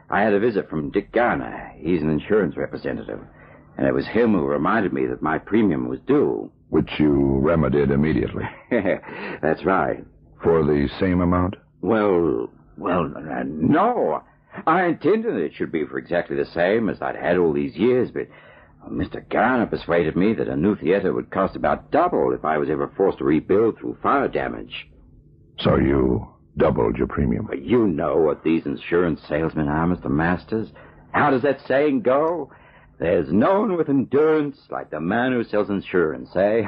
I had a visit from Dick Garner. He's an insurance representative. And it was him who reminded me that my premium was due. Which you remedied immediately. That's right. For the same amount? Well, no. I intended it should be for exactly the same as I'd had all these years, but Mr. Garner persuaded me that a new theater would cost about double if I was ever forced to rebuild through fire damage. So you doubled your premium? But you know what these insurance salesmen are, Mr. Masters. How does that saying go? There's no one with endurance like the man who sells insurance, eh?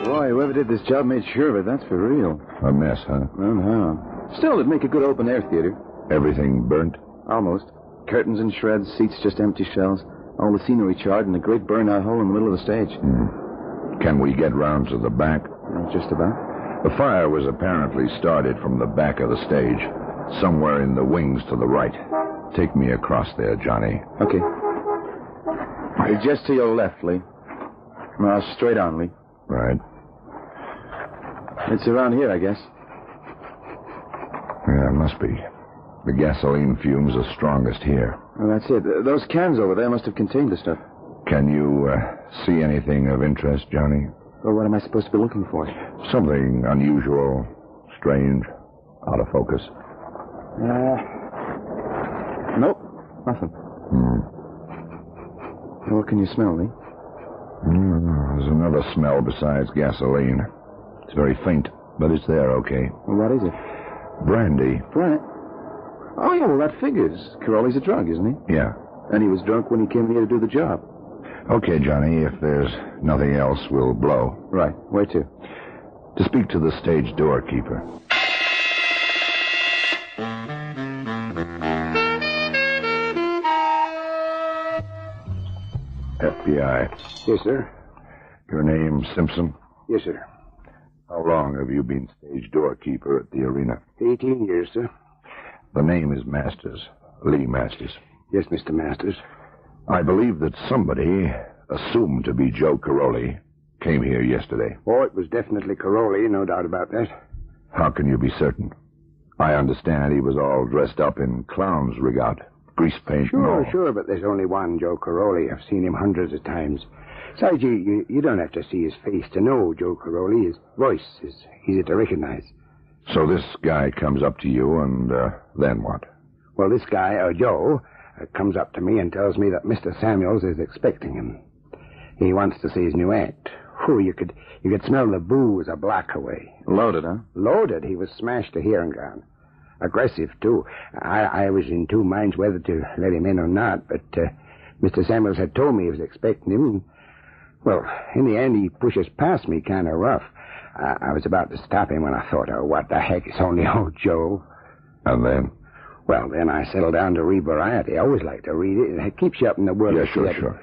Boy, whoever did this job made sure of it. That's for real. A mess, huh? Well, how? Still, it'd make a good open-air theater. Everything burnt? Almost. Curtains in shreds, seats just empty shells. All the scenery charred, and a great burnout hole in the middle of the stage. Can we get round to the back? Just about. The fire was apparently started from the back of the stage, somewhere in the wings to the right. Take me across there, Johnny. Okay. Just to your left, Lee. No, straight on, Lee. Right. It's around here, I guess. Yeah, it must be. The gasoline fumes are strongest here. Well, that's it. Those cans over there must have contained the stuff. Can you see anything of interest, Johnny? Well, what am I supposed to be looking for? Something unusual, strange, out of focus. Nope, nothing. What can you smell, Lee? There's another smell besides gasoline. It's very faint, but it's there, okay. Well, what is it? Brandy. Oh, yeah, well, that figures. Caroli's a drunk, isn't he? Yeah. And he was drunk when he came here to do the job. Okay, Johnny, if there's nothing else, we'll blow. Right. Where to? To speak to the stage doorkeeper. FBI. Yes, sir. Your name, Simpson? Yes, sir. How long have you been stage doorkeeper at the arena? 18 years, sir. The name is Masters. Lee Masters. Yes, Mr. Masters. I believe that somebody, assumed to be Joe Caroli, came here yesterday. Oh, it was definitely Caroli, no doubt about that. How can you be certain? I understand he was all dressed up in clown's regatta, grease paint and all. Sure, but there's only one Joe Caroli. I've seen him hundreds of times. Besides, you don't have to see his face to know Joe Caroli. His voice is easy to recognize. So this guy comes up to you, and then what? Well, this guy, Joe, comes up to me and tells me that Mr. Samuels is expecting him. He wants to see his new act. Whew, you could smell the booze a block away. Loaded, huh? Loaded. He was smashed to here and gone. Aggressive, too. I was in two minds whether to let him in or not, but Mr. Samuels had told me he was expecting him. Well, in the end, he pushes past me kind of rough. I was about to stop him when I thought, oh, what the heck, it's only old Joe. And then? Well, then I settled down to read Variety. I always like to read it. It keeps you up in the world. Yeah, sure.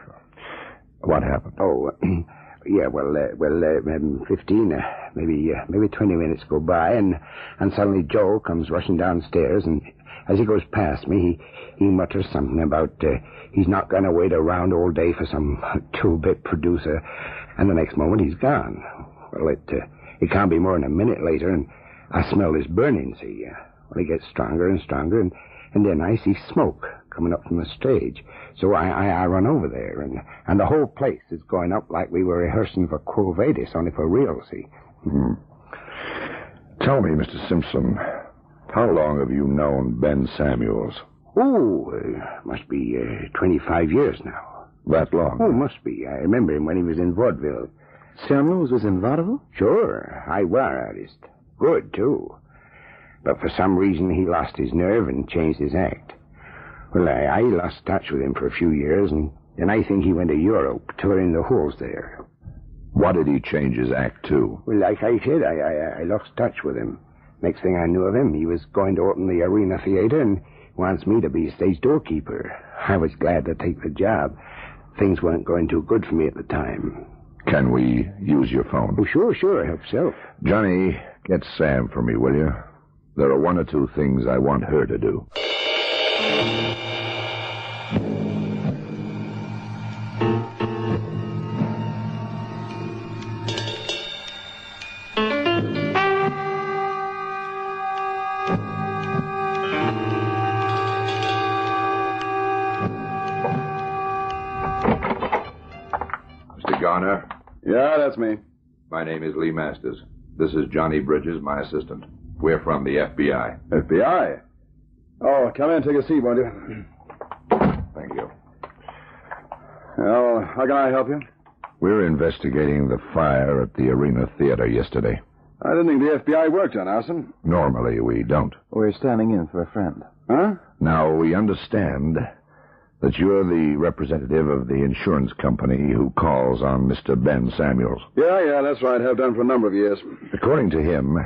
What happened? Oh, yeah, well, 15, maybe 20 minutes go by, and suddenly Joe comes rushing downstairs, and as he goes past me, he mutters something about he's not going to wait around all day for some two-bit producer, and the next moment he's gone. Well, it can't be more than a minute later, and I smell this burning, see. Well, it gets stronger and stronger, and then I see smoke coming up from the stage. So I run over there, and the whole place is going up like we were rehearsing for Quo Vadis, only for real, see. Tell me, Mr. Simpson, how long have you known Ben Samuels? Oh, must be 25 years now. That long? Oh, must be. I remember him when he was in vaudeville. Samuels was in vaudeville? Sure. I were artist. Good, too. But for some reason, he lost his nerve and changed his act. Well, I lost touch with him for a few years, and then I think he went to Europe, touring the halls there. What did he change his act to? Well, like I said, I lost touch with him. Next thing I knew of him, he was going to open the Arena Theater and wants me to be stage doorkeeper. I was glad to take the job. Things weren't going too good for me at the time. Can we use your phone? Oh, sure, help yourself. Johnny, get Sam for me, will you? There are one or two things I want her to do. Mr. Garner? Yeah, that's me. My name is Lee Masters. This is Johnny Bridges, my assistant. We're from the FBI. FBI? Oh, come in and take a seat, won't you? Thank you. Well, how can I help you? We're investigating the fire at the Arena Theater yesterday. I didn't think the FBI worked on arson. Normally, we don't. We're standing in for a friend. Huh? Now, we understand that you're the representative of the insurance company who calls on Mr. Ben Samuels. Yeah, that's right. Have done for a number of years. According to him,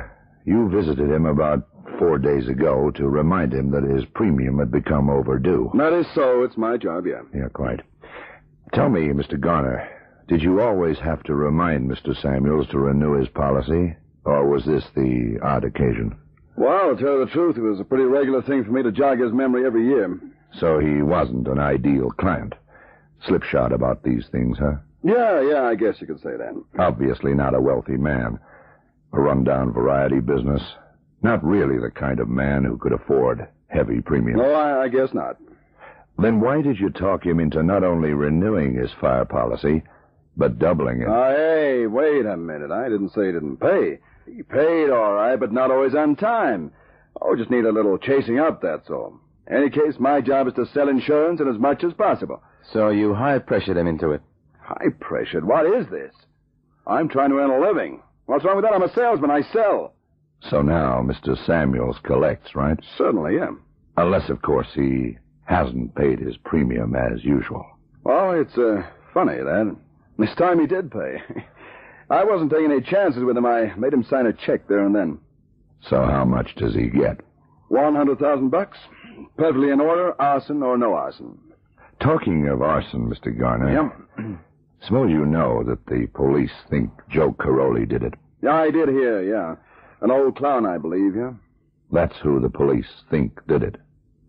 you visited him about 4 days ago to remind him that his premium had become overdue. That is so. It's my job, yeah. Yeah, quite. Tell me, Mr. Garner, did you always have to remind Mr. Samuels to renew his policy, or was this the odd occasion? Well, to tell you the truth, it was a pretty regular thing for me to jog his memory every year. So he wasn't an ideal client. Slipshod about these things, huh? Yeah, I guess you could say that. Obviously not a wealthy man. A rundown variety business. Not really the kind of man who could afford heavy premiums. No, I guess not. Then why did you talk him into not only renewing his fire policy, but doubling it? Hey, wait a minute. I didn't say he didn't pay. He paid all right, but not always on time. Oh, just need a little chasing up, that's all. In any case, my job is to sell insurance and as much as possible. So you high-pressured him into it? High-pressured? What is this? I'm trying to earn a living. What's wrong with that? I'm a salesman. I sell. So now Mr. Samuels collects, right? Certainly, yeah. Unless, of course, he hasn't paid his premium as usual. Well, it's funny, that. This time he did pay. I wasn't taking any chances with him. I made him sign a check there and then. So how much does he get? $100,000. Perfectly in order, arson or no arson. Talking of arson, Mr. Garner. Yeah. Suppose you know that the police think Joe Caroli did it. Yeah, I did hear, yeah. An old clown, I believe, yeah. That's who the police think did it.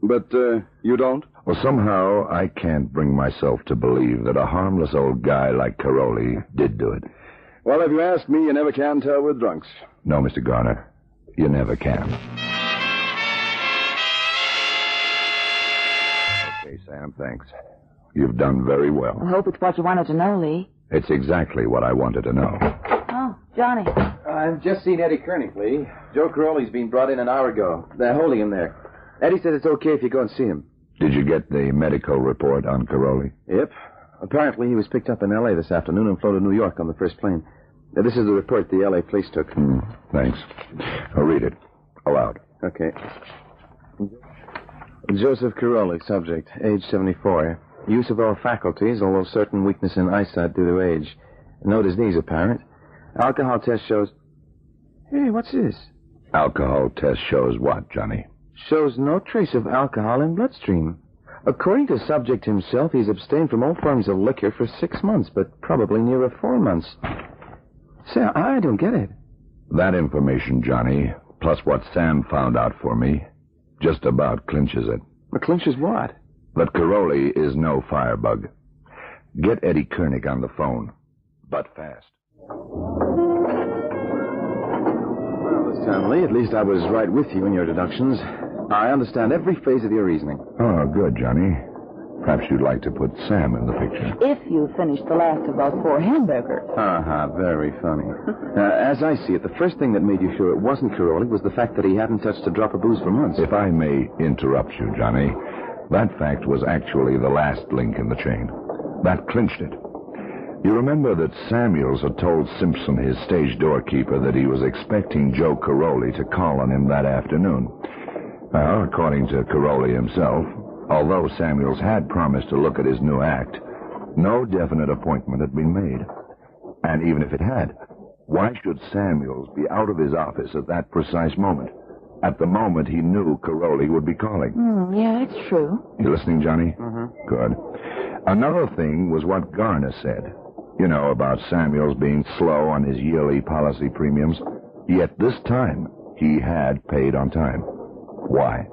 But, you don't? Well, somehow I can't bring myself to believe that a harmless old guy like Caroli did do it. Well, if you ask me, you never can tell with drunks. No, Mr. Garner, you never can. Okay, Sam, thanks. You've done very well. I hope it's what you wanted to know, Lee. It's exactly what I wanted to know. Oh, Johnny. I've just seen Eddie Koenig, Lee. Joe Caroli's been brought in an hour ago. They're holding him there. Eddie said it's okay if you go and see him. Did you get the medical report on Caroli? Yep. Apparently he was picked up in L.A. this afternoon and flown to New York on the first plane. This is the report the L.A. police took. Thanks. I'll read it. Aloud. Okay. Joseph Caroli, subject, age 74. Use of all faculties, although certain weakness in eyesight due to age. No disease apparent. Alcohol test shows... Hey, what's this? Alcohol test shows what, Johnny? Shows no trace of alcohol in bloodstream. According to subject himself, he's abstained from all forms of liquor for 6 months, but probably nearer 4 months. Say, I don't get it. That information, Johnny, plus what Sam found out for me, just about clinches it. But clinches what? That Caroli is no firebug. Get Eddie Koenig on the phone, but fast. Well, this time, Lee, at least I was right with you in your deductions. I understand every phase of your reasoning. Oh, good, Johnny. Perhaps you'd like to put Sam in the picture. If you finish the last of those 4 hamburgers. Very funny. As I see it, the first thing that made you sure it wasn't Caroli was the fact that he hadn't touched a drop of booze for months. If I may interrupt you, Johnny, that fact was actually the last link in the chain. That clinched it. You remember that Samuels had told Simpson, his stage doorkeeper, that he was expecting Joe Caroli to call on him that afternoon. Well, according to Caroli himself, although Samuels had promised to look at his new act, no definite appointment had been made. And even if it had, why should Samuels be out of his office at that precise moment? At the moment he knew Caroli would be calling. Yeah, it's true. You listening, Johnny? Mm-hmm. Good. Another thing was what Garner said. You know, about Samuels being slow on his yearly policy premiums. Yet this time, he had paid on time. Why?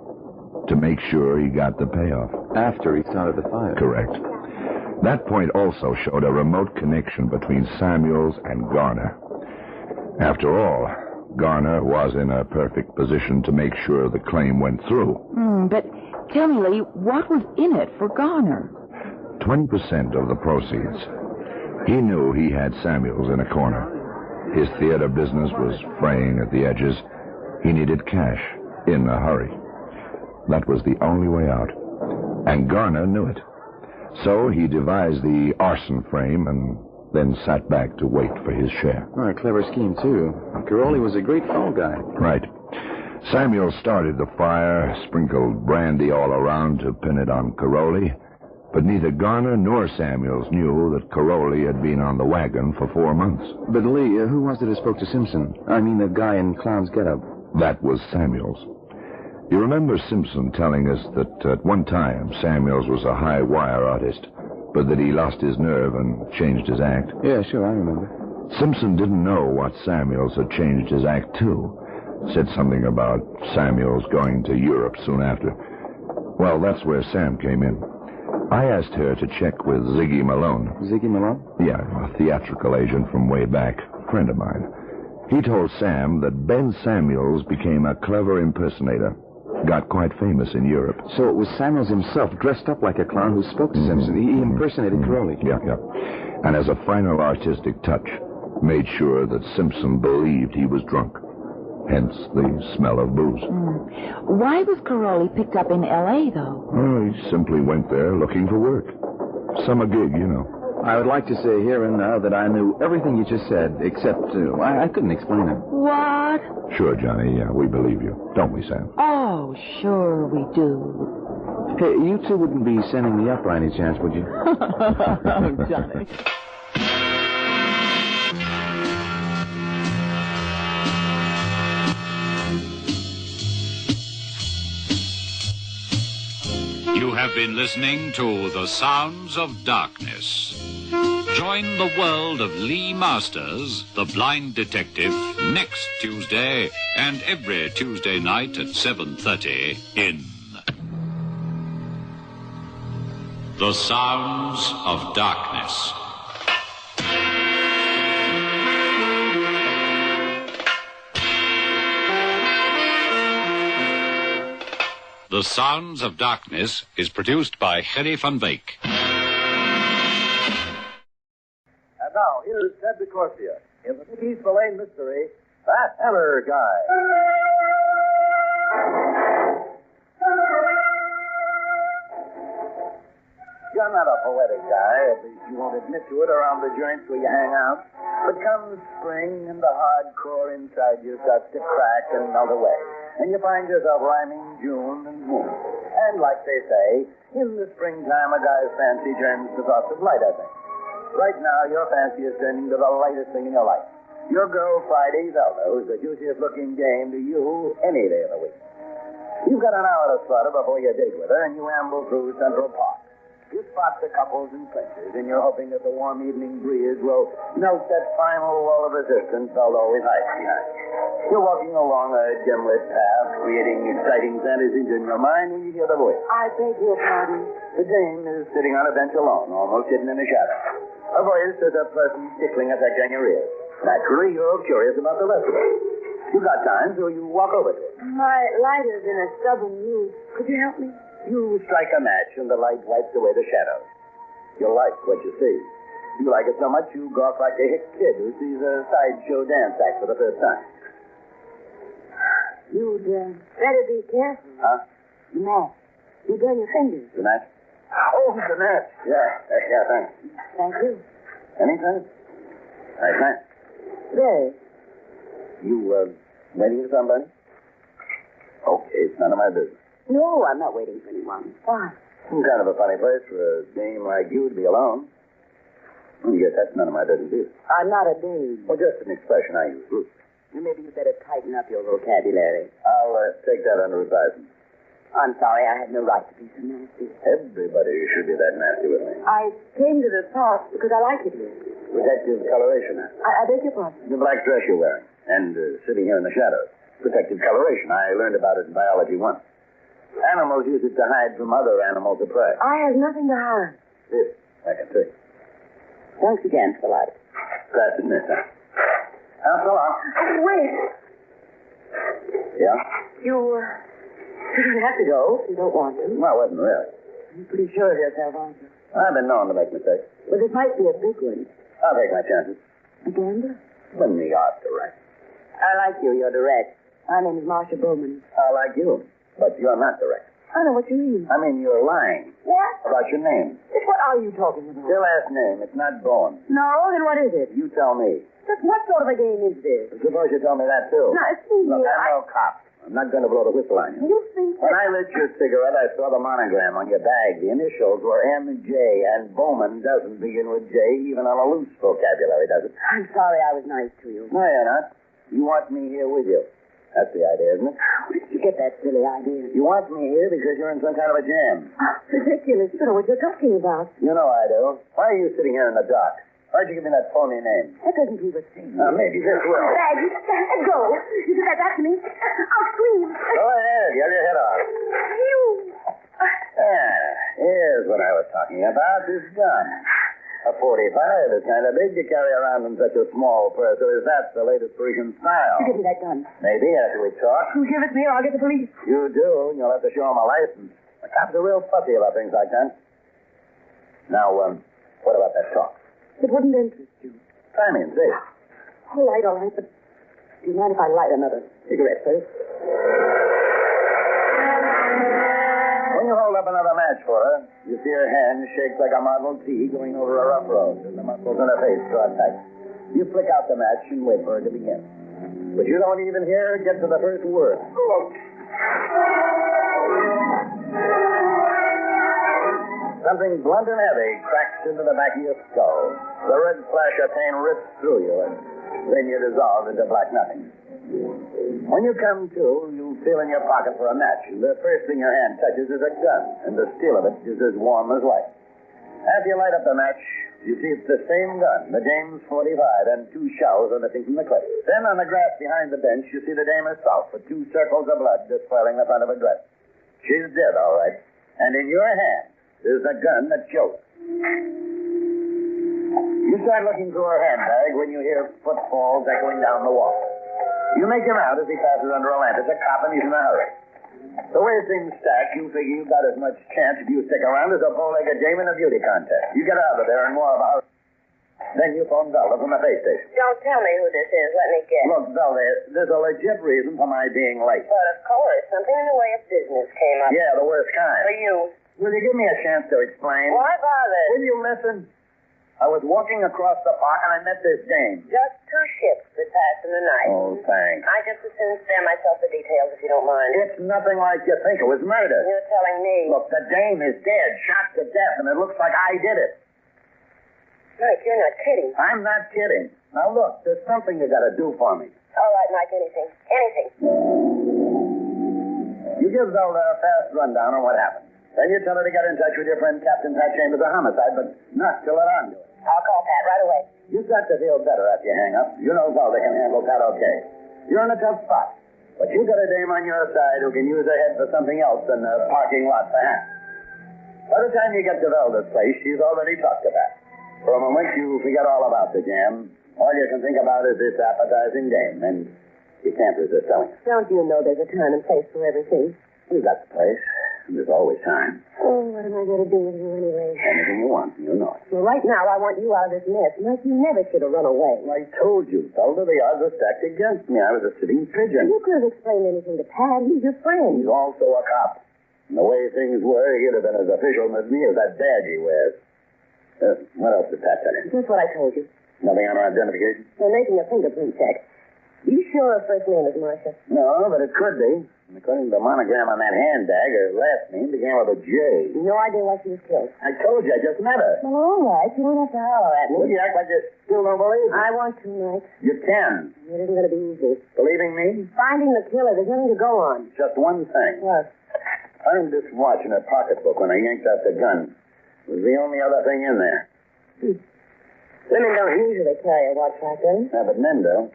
To make sure he got the payoff. After he started the fire. Correct. That point also showed a remote connection between Samuels and Garner. After all, Garner was in a perfect position to make sure the claim went through. But tell me, Lee, what was in it for Garner? 20% of the proceeds. He knew he had Samuels in a corner. His theater business was fraying at the edges. He needed cash in a hurry. That was the only way out. And Garner knew it. So he devised the arson frame and then sat back to wait for his share. Oh, a clever scheme, too. Caroli was a great fall guy. Right. Samuel started the fire, sprinkled brandy all around to pin it on Caroli, but neither Garner nor Samuels knew that Caroli had been on the wagon for 4 months. But, Lee, who was it who spoke to Simpson? I mean, the guy in clown's getup. That was Samuels. You remember Simpson telling us that at one time Samuels was a high wire artist, but that he lost his nerve and changed his act? Yeah, sure, I remember. Simpson didn't know what Samuels had changed his act to. Said something about Samuels going to Europe soon after. Well, that's where Sam came in. I asked her to check with Ziggy Malone. Ziggy Malone? Yeah, a theatrical agent from way back, a friend of mine. He told Sam that Ben Samuels became a clever impersonator. Got quite famous in Europe. So it was Samuels himself, dressed up like a clown, who spoke to Simpson. He impersonated Crowley. Yeah. And as a final artistic touch, made sure that Simpson believed he was drunk. Hence the smell of booze. Why was Caroli picked up in L.A., though? Well, he simply went there looking for work. Summer gig, you know. I would like to say here and now that I knew everything you just said, except I couldn't explain it. What? Sure, Johnny. Yeah, we believe you. Don't we, Sam? Oh, sure we do. Hey, you two wouldn't be sending me up by any chance, would you? Oh, Johnny. You have been listening to The Sounds of Darkness. Join the world of Lee Masters, the blind detective, next Tuesday and every Tuesday night at 7:30 in The Sounds of Darkness. The Sounds of Darkness is produced by Gerry van Veek. And now, here's Ted DeCorsia in the Mickey Spillane mystery, That Hammer Guy. You're not a poetic guy, at least you won't admit to it around the joints where you hang out. But come spring and the hardcore inside you starts to crack and melt away. And you find yourself rhyming June and moon. And like they say, in the springtime a guy's fancy turns to thoughts of light, I think. Right now, your fancy is turning to the lightest thing in your life. Your girl Friday Zelda, who's the juiciest looking dame to you any day of the week. You've got an hour to flutter before you date with her, and you amble through Central Park. You spot the couples and clinchers, and you're hoping that the warm evening breeze will melt that final wall of resistance they'll always hide behind. You're walking along a dim-lit path, creating exciting fantasies in your mind when you hear the voice. I beg your pardon. The dame is sitting on a bench alone, almost hidden in the shadow. Her voice is a pleasant, tickling effect on your ears. Naturally, you're curious about the rest of it. You've got time, so you walk over to it. My lighter's in a stubborn mood. Could you help me? You strike a match, and the light wipes away the shadows. You like what you see. You like it so much, you gawk like a hick kid who sees a sideshow dance act for the first time. You'd better be careful. Huh? The match. You burn your fingers. The match? Oh, the match. Yeah, thanks. Thank you. Anything? Thanks. Very. You, waiting for somebody? Okay, it's none of my business. No, I'm not waiting for anyone. Why? Kind of a funny place for a dame like you to be alone. I guess that's none of my business either. I'm not a dame. Well, just an expression I use loosely. Maybe you better tighten up your vocabulary. I'll take that under advisement. I'm sorry, I had no right to be so nasty. Everybody should be that nasty with me. I came to the park because I like it here. Protective coloration. I beg your pardon? The black dress you're wearing. And sitting here in the shadows. Protective coloration. I learned about it in biology once. Animals use it to hide from other animals of prey. I have nothing to hide. This, I can see. Thanks again for the light. That's it, mister. So long. Oh, wait. Yeah? You don't have to go if you don't want to. Well, I wasn't really. You're pretty sure of yourself, aren't you? I've been known to make mistakes. But it might be a big one. I'll take my chances. A gambler? When the art direct. I like you. You're direct. My name is Marcia Bowman. I like you. But you're not direct. I know what you mean. I mean, you're lying. What? About your name. What are you talking about? Your last name. It's not Bowen. No, then what is it? You tell me. Just what sort of a game is this? Suppose you tell me that, too. Now, excuse me. Look, I'm no cop. I'm not going to blow the whistle on you. You think that... When I lit your cigarette, I saw the monogram on your bag. The initials were M.J., and Bowman doesn't begin with J, even on a loose vocabulary, does it? I'm sorry I was nice to you. No, you're not. You want me here with you. That's the idea, isn't it? Where did you get that silly idea? You want me here because you're in some kind of a jam. Ridiculous. You don't know what you're talking about. You know I do. Why are you sitting here in the dark? Why'd you give me that phony name? That doesn't prove a thing. Maybe this will. Dad, you let go. You do that back to me. I'll scream. Go ahead. Get your head off. You. Here's what I was talking about. This gun. A 45 is kind of big to carry around in such a small purse, or is that the latest Parisian style? You give me that gun. Maybe after we talk. You give it to me or I'll get the police. You do, and you'll have to show them a license. The cops are real fussy about things like that. Now, what about that talk? It wouldn't interest you. Try me and see. All right, but do you mind if I light another cigarette first? When you hold up another match for her, you see her hand shake like a Model T going over a rough road, and the muscles in her face draw tight. You flick out the match and wait for her to begin. But you don't even hear her get to the first word. Something blunt and heavy cracks into the back of your skull. The red flash of pain rips through you, and then you dissolve into black nothing. When you come to, you feel in your pocket for a match, and the first thing your hand touches is a gun, and the steel of it is as warm as light. After you light up the match, you see it's the same gun, the James 45, and 2 shells are missing from the clip. Then on the grass behind the bench, you see the dame herself with 2 circles of blood despoiling the front of her dress. She's dead, all right, and in your hand is the gun that killed her. You start looking through her handbag when you hear footfalls echoing down the walk. You make him out as he passes under a lamp. It's a cop, and he's in a hurry. The way things stack, you figure you've got as much chance if you stick around as a bow-legged dame in a beauty contest. You get out of there and more about. Then you phone Zelda from the base station. Don't tell me who this is. Let me guess. Look, Zelda, there's a legit reason for my being late. But of course, something in the way of business came up. Yeah, the worst kind. For you. Will you give me a chance to explain? Why bother? Will you listen? I was walking across the park and I met this dame. Just 2 ships that passed in the night. Oh, thanks. I just as soon spare myself the details if you don't mind. It's nothing like you think. It was murder. You're telling me. Look, the dame is dead, shot to death, and it looks like I did it. Mike, you're not kidding. I'm not kidding. Now, look, there's something you got to do for me. All right, Mike, anything. Anything. You give Zelda a fast rundown on what happened. Then you tell her to get in touch with your friend Captain Pat Chambers of homicide, but not till it on to it. I'll call Pat right away. You've got to feel better after you hang up. You know Zelda can handle Pat okay. You're in a tough spot, but you got a dame on your side who can use her head for something else than a parking lot for hats. By the time you get to Zelda's place, she's already talked to Pat. For a moment, you forget all about the jam. All you can think about is this appetizing dame, and you can't resist telling her. Don't you know there's a time and place for everything? We've got the place. There's always time. Oh, what am I going to do with you anyway? Anything you want, you know it. Well, right now, I want you out of this mess. Mike, you never should have run away. I told you, Zelda, the odds were stacked against me. I was a sitting pigeon. You could have explained anything to Pat. He's your friend. He's also a cop. And the way things were, he'd have been as official as me as that badge he wears. What else did Pat tell you? Just what I told you. Nothing on her identification? They're making a fingerprint check. You sure her first name is Marcia? No, but it could be. And according to the monogram on that handbag, her last name began with a J. No idea why she was killed. I told you, I just met her. Well, all right. You don't have to holler at me. Well, you act like you still don't believe me. I want to, Mike. You can. It isn't going to be easy. Believing me? Finding the killer. There's nothing to go on. Just one thing. What? Found this watch in her pocketbook when I yanked out the gun. It was the only other thing in there. Women don't usually carry a watch like that. Yeah, but men do.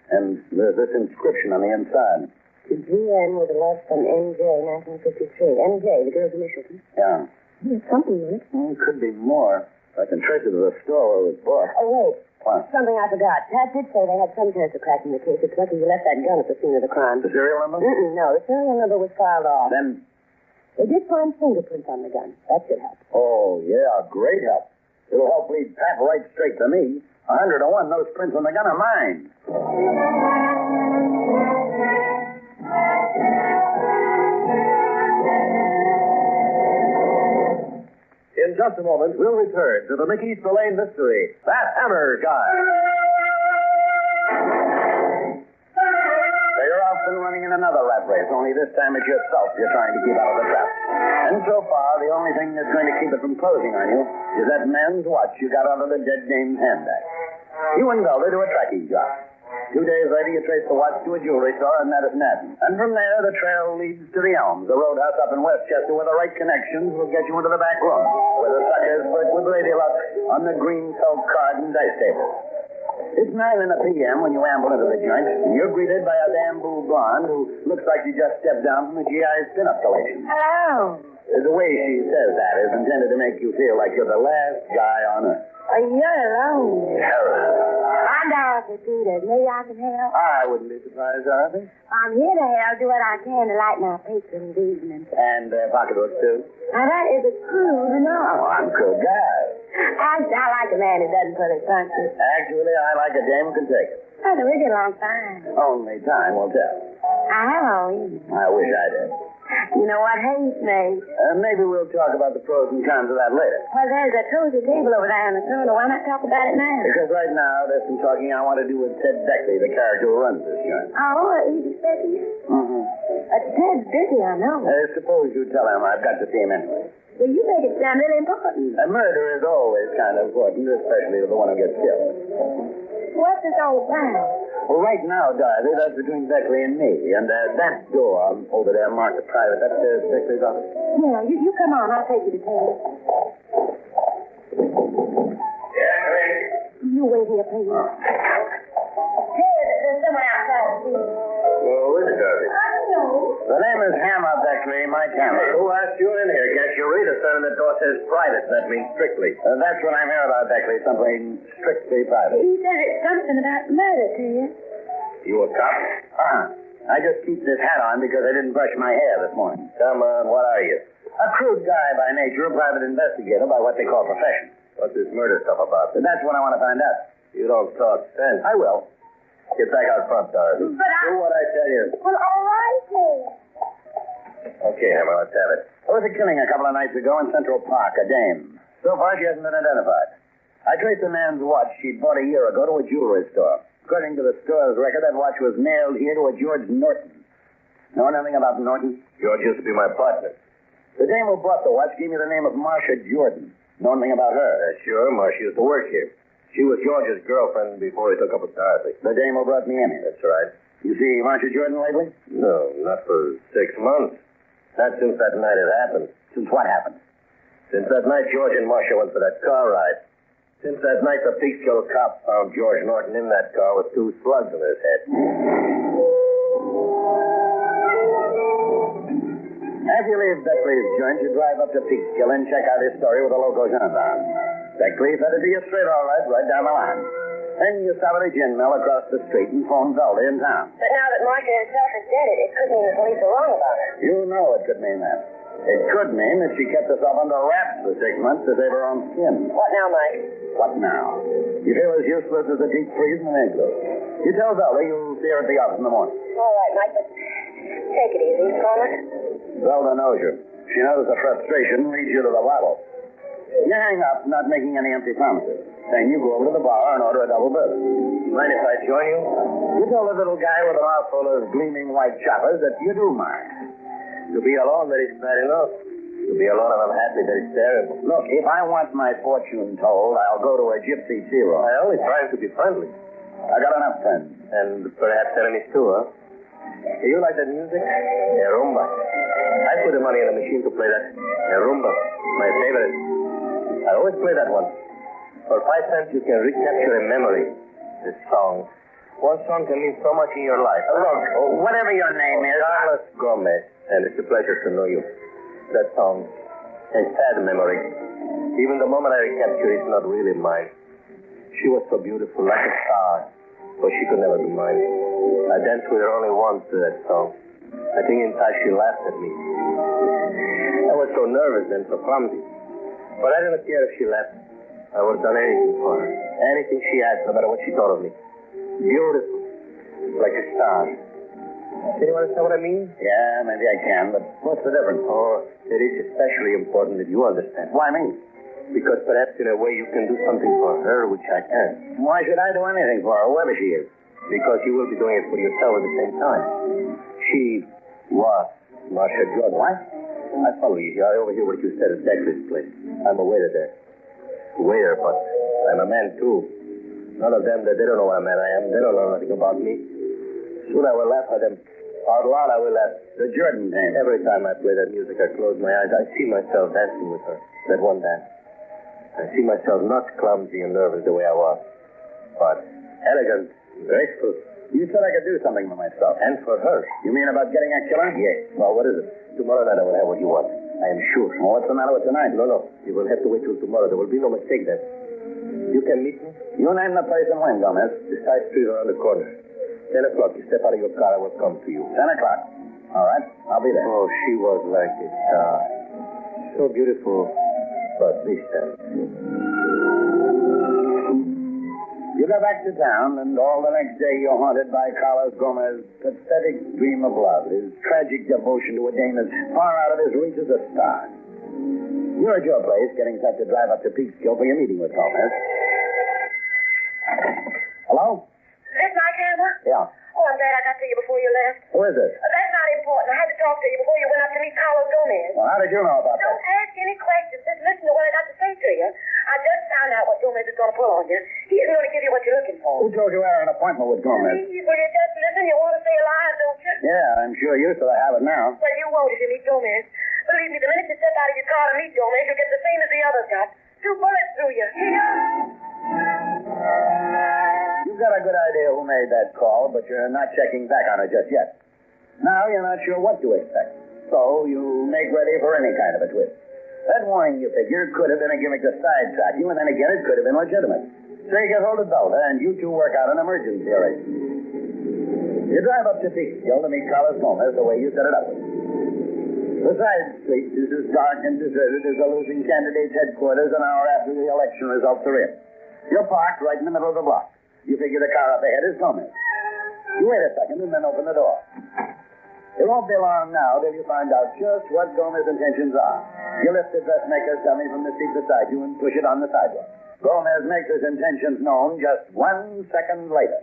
And there's this inscription on the inside. GN with a less than NJ 1953. NJ, the girl's initials. Yeah. There's something in it. Well, it could be more. I can trace it to the store where it was bought. Oh, wait. What? Something I forgot. Pat did say they had some chance of cracking the case. It's lucky you left that gun at the scene of the crime. The serial number? No, the serial number was filed off. Then? They did find fingerprints on the gun. That should help. Oh, yeah, great help. It'll help lead Pat right straight to me. 100 to 1, those prints on the gun are mine. In just a moment, we'll return to the Mickey Spillane mystery, That Hammer Guy. So you're off and running in another rat race, only this time it's yourself you're trying to keep out of the trap. And so far, the only thing that's going to keep it from closing on you is that man's watch you got out of the dead dame's handbag. You and Velda do a tracking job. 2 days later, you trace the watch to a jewelry store in Madison Avenue. And from there, the trail leads to the Elms, a roadhouse up in Westchester where the right connections will get you into the back room, where the suckers flirt with Lady Luck on the green felt card and dice table. It's 9 p.m. when you amble into the joint, and you're greeted by a bamboo blonde who looks like she just stepped down from the GI's pinup collection. Hello. The way she says that is intended to make you feel like you're the last guy on earth. You're alone. Hello. I'm Dorothy Peters. Maybe I can help. I wouldn't be surprised, Dorothy. I'm here to help, do what I can to lighten our patrons' evening. And pocketbooks, too. Now, that is a crude enough. Oh, I'm a good guy. I like a man who doesn't pull his punches. Actually, I like a dame who can take it. Oh, we get along fine. Only time will tell. I have all evening. I wish I did. You know what hates me? Maybe we'll talk about the pros and cons of that later. Well, there's a cozy table over there in the corner. Why not talk about it now? Because right now, there's some talking I want to do with Ted Beckley, the character who runs this joint. Oh, he's expecting you? Mm-hmm. Ted's busy, I know. Suppose you tell him I've got to see him anyway. Well, you make it sound really important. A murder is always kind of important, especially to the one who gets killed. What's this all about? Well, right now, Dorothy, that's between Beckley and me. And that door over there marked private. That's Beckley's office. Yeah, you come on. I'll take you to Ted. Yeah, Craig. You wait here, please. Ted, there's someone outside the door. Who is it, Dorothy? I don't know. The name is Hammer Beckley, Mike Hammer. Who asked you in here? Can't you read? A sign on the door says private. That means strictly. That's what I'm here about, Beckley. Something strictly private. He said it's something about murder to you. You a cop? I just keep this hat on because I didn't brush my hair this morning. Come on, what are you? A crude guy by nature, a private investigator by what they call profession. What's this murder stuff about? That's what I want to find out. You don't talk sense. I will. Get back out front, Dorothy. But do what I tell you. Well, all right, Ted. Okay, Hammer, let's have it. There was a killing a couple of nights ago in Central Park, a dame. So far, she hasn't been identified. I traced the man's watch she'd bought a year ago to a jewelry store. According to the store's record, that watch was mailed here to a George Norton. Know anything about Norton? George used to be my partner. The dame who bought the watch gave me the name of Marcia Jordan. Know anything about her? Sure, Marcia used to work here. She was George's girlfriend before he took up with Dorothy. The dame who brought me in here. That's right. You see Marcia Jordan lately? No, not for 6 months. Not since that night it happened. Since what happened? Since that night George and Marcia went for that car ride. Since that night the Peekskill cop found George Norton in that car with 2 slugs in his head. After you leave Beckley's joint, you drive up to Peekskill and check out his story with a local gendarme. Beckley said it'd be a straight all right down the line. Then you stop at a gin mill across the street and phone Zelda in town. But now that Marcia herself is dead, it could mean the police are wrong about her. You know it could mean that. It could mean that she kept herself under wraps for 6 months to save her own skin. What now, Mike? What now? You feel as useless as a deep freeze in an igloo. You tell Zelda you'll see her at the office in the morning. All right, Mike, but take it easy, caller. Zelda knows you. She knows the frustration leads you to the bottle. You hang up, not making any empty promises. Then you go over to the bar and order a double bill. Mind if I join you? You tell the little guy with a mouthful of gleaming white choppers that you do mind. To be alone, that is bad enough. To be alone and unhappy, that is terrible. Look, if I want my fortune told, I'll go to a gypsy zero. I only try to be friendly. I got enough friends. And perhaps enemies too, huh? Do you like that music? Rumba. I put the money in the machine to play that. Rumba. My favorite. I always play that one. For 5 cents, you can recapture a memory. This song. One song can mean so much in your life. Look, whatever your name is. Carlos Gomez. And it's a pleasure to know you. That song. A sad memory. Even the moment I recapture it, it's not really mine. She was so beautiful, like a star. But she could never be mine. I danced with her only once to that song. I think inside she laughed at me. I was so nervous and so clumsy. But I didn't care if she left. I would have done anything for her. Anything she asked, no matter what she thought of me. Beautiful. Like a star. Can you understand what I mean? Yeah, maybe I can, but what's the difference? Oh, it is especially important that you understand. Why me? Because perhaps in a way you can do something for her, which I can't. Why should I do anything for her, whoever she is? Because you will be doing it for yourself at the same time. She was Marcia Jordan. What? I follow you. I overhear what you said at Beckley's place. I'm a waiter there. Waiter, but I'm a man, too. None of them, they don't know what a man I am. They don't know nothing about me. Soon I will laugh at them. Out loud I will laugh. The Jordan name. Every time I play that music, I close my eyes. I see myself dancing with her. That one dance. I see myself not clumsy and nervous the way I was, but elegant, graceful. You said I could do something for myself. And for her. You mean about getting a killer? Yes. Well, what is it? Tomorrow night I will have what you want. I am sure. Well, what's the matter with tonight? No. You will have to wait till tomorrow. There will be no mistake then. You can meet me. You name the place and when, Gomez. The side street around the corner. 10 o'clock. You step out of your car, I will come to you. 10 o'clock. All right. I'll be there. Oh, she was like a star. So beautiful. But this time. You go back to town, and all the next day you're haunted by Carlos Gomez's pathetic dream of love, his tragic devotion to a dame as far out of his reach as a star. You're at your place, getting set to drive up to Peekskill for your meeting with Gomez. Hello? Is this Mike Hammer? Yeah. Oh, I'm glad I got to you before you left. Who is this? That's not important. I had to talk to you before you went up to meet Carlos Gomez. Well, how did you know about that? Don't ask any questions. Just listen to what I got to say to you. I just found out what Gomez is going to pull on you. He isn't going to give you what you're looking for. Who told you I had an appointment with Gomez? Please, will you just listen? You want to say a lie, don't you? Yeah, I'm sure you, so I have it now. Well, you won't if you meet Gomez. Believe me, the minute you step out of your car to meet Gomez, you'll get the same as the others got. 2 bullets through you. You've got a good idea who made that call, but you're not checking back on it just yet. Now you're not sure what to expect. So you make ready for any kind of a twist. That warning, you figure, could have been a gimmick to sidetrack you, and then again it could have been legitimate. So you get hold of Zelda, and you two work out an emergency arrangement. You drive up to Peekskill to meet Carlos Gomez the way you set it up. The side street is as dark and deserted as the losing candidate's headquarters an hour after the election results are in. You're parked right in the middle of the block. You figure the car up ahead is Gomez. You wait a second and then open the door. It won't be long now till you find out just what Gomez's intentions are. You lift the dressmaker's dummy from the seat beside you and push it on the sidewalk. Gomez makes his intentions known just 1 second later.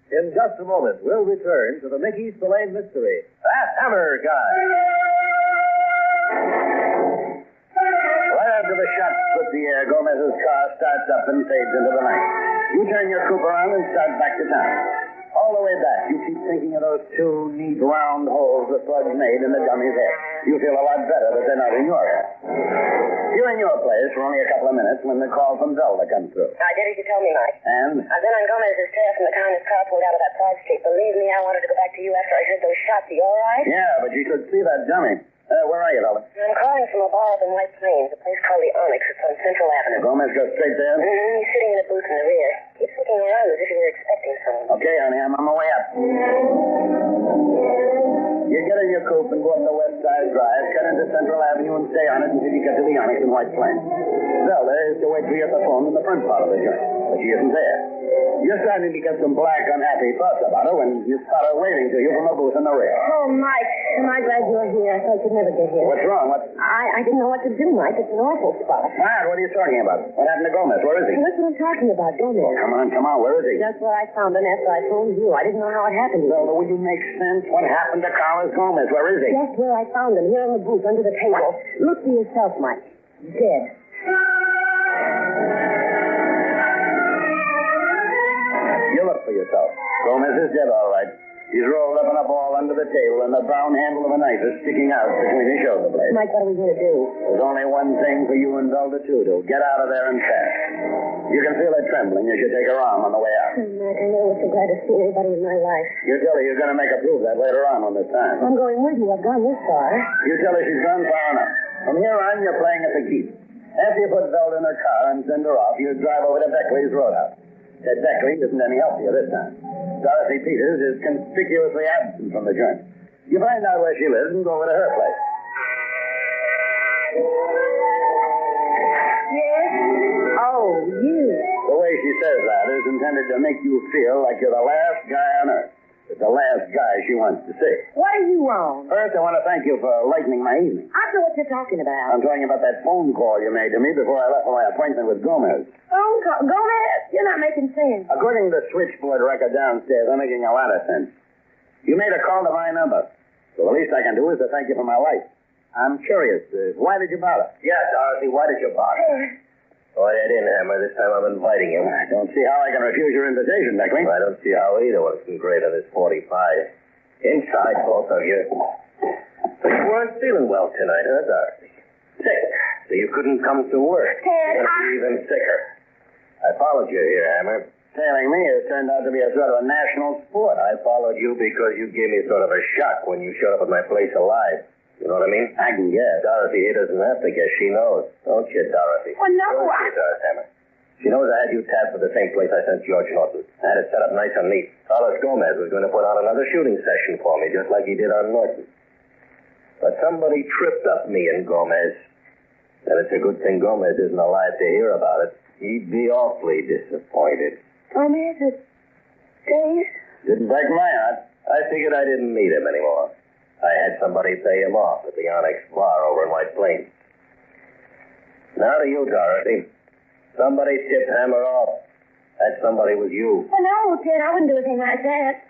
In just a moment, we'll return to the Mickey Spillane mystery. That Hammer Guy. Right after the shot split the air, Gomez's car starts up and fades into the night. You turn your coupe around and start back to town. All the way back, you keep thinking of those 2 neat round holes the slugs made in the dummy's head. You feel a lot better that they're not in your head. You're in your place for only a couple of minutes when the call from Zelda comes through. I did as you told me, Mike. And? I've been on Gomez's tail from the time his car pulled out of that side street. Believe me, I wanted to go back to you after I heard those shots. Are you all right? Yeah, but you could see that dummy. Where are you, Zelda? I'm calling from a bar up in White Plains, a place called the Onyx. It's on Central Avenue. Gomez goes straight there? Mm-hmm. He's sitting in a booth in the rear. Keeps looking around as if he were expecting someone. Okay, honey, I'm on my way up. You get in your coupe and go up the West Side Drive, cut into Central Avenue and stay on it until you get to the Onyx in White Plains. Zelda is to wait for you at the phone in the front part of the joint, but she isn't there. You're starting to get some black, unhappy thoughts about her when you spot her waving to you from a booth in the rear. Oh, Mike, am I glad you're here? I thought you'd never get here. What's wrong? I didn't know what to do, Mike. It's an awful spot. What are you talking about? What happened to Gomez? Where is he? That's what I'm talking about, Gomez. Oh, come on. Where is he? Just where I found him after I phoned you. I didn't know how it happened. Zelda, will you make sense? What happened to Carlos Gomez? Where is he? Just where I found him, here in the booth, under the table. Look for yourself, Mike. Dead. You look for yourself. Gomez is dead, all right. He's rolled up in a ball under the table, and the brown handle of a knife is sticking out between his shoulder blades. Mike, what are we going to do? There's only one thing for you and Zelda to do. Get out of there and fast. You can feel her trembling as you take her arm on the way out. Oh, Mike, I never was so glad to see anybody in my life. You tell her you're going to make her prove that later on when there's time. I'm going with you. I've gone this far. You tell her she's gone far enough. From here on, you're playing at the keep. After you put Zelda in her car and send her off, you drive over to Beckley's Roadhouse. Ted Beckley isn't any help to you this time. Dorothy Peters is conspicuously absent from the joint. You find out where she lives and go over to her place. Yes? Oh, you. The way she says that is intended to make you feel like you're the last guy on earth. It's the last guy she wants to see. What are you on? First, I want to thank you for lightening my evening. I don't know what you're talking about. I'm talking about that phone call you made to me before I left for my appointment with Gomez. Phone call? Gomez? You're not making sense. According to the switchboard record downstairs, I'm making a lot of sense. You made a call to my number. So the least I can do is to thank you for my life. I'm curious. Why did you bother? Yes, Dorothy, why did you bother? Oh, I didn't, Hammer. This time I'm inviting you. I don't see how I can refuse your invitation, Beckley. I don't see how either one can grade on this 45. Inside, both of you. But you weren't feeling well tonight, huh, Dorothy? Sick. So you couldn't come to work. Ted, You're going to be even sicker. I followed you here, Hammer. Tailing me has turned out to be a sort of a national sport. I followed you because you gave me sort of a shock when you showed up at my place alive. You know what I mean? I can guess. Dorothy here doesn't have to guess. She knows. Don't you, Dorothy? Well, no, She does, Hammer. She knows I had you tapped for the same place I sent George Norton. I had it set up nice and neat. Carlos Gomez was going to put on another shooting session for me, just like he did on Norton. But somebody tripped up me and Gomez. And it's a good thing Gomez isn't alive to hear about it. He'd be awfully disappointed. Gomez is dead. Didn't break my heart. I figured I didn't need him anymore. I had somebody pay him off at the Onyx Bar over in White Plains. Now to you, Dorothy. Somebody tipped Hammer off. That somebody was you. Well, no, Ted, I wouldn't do anything like that.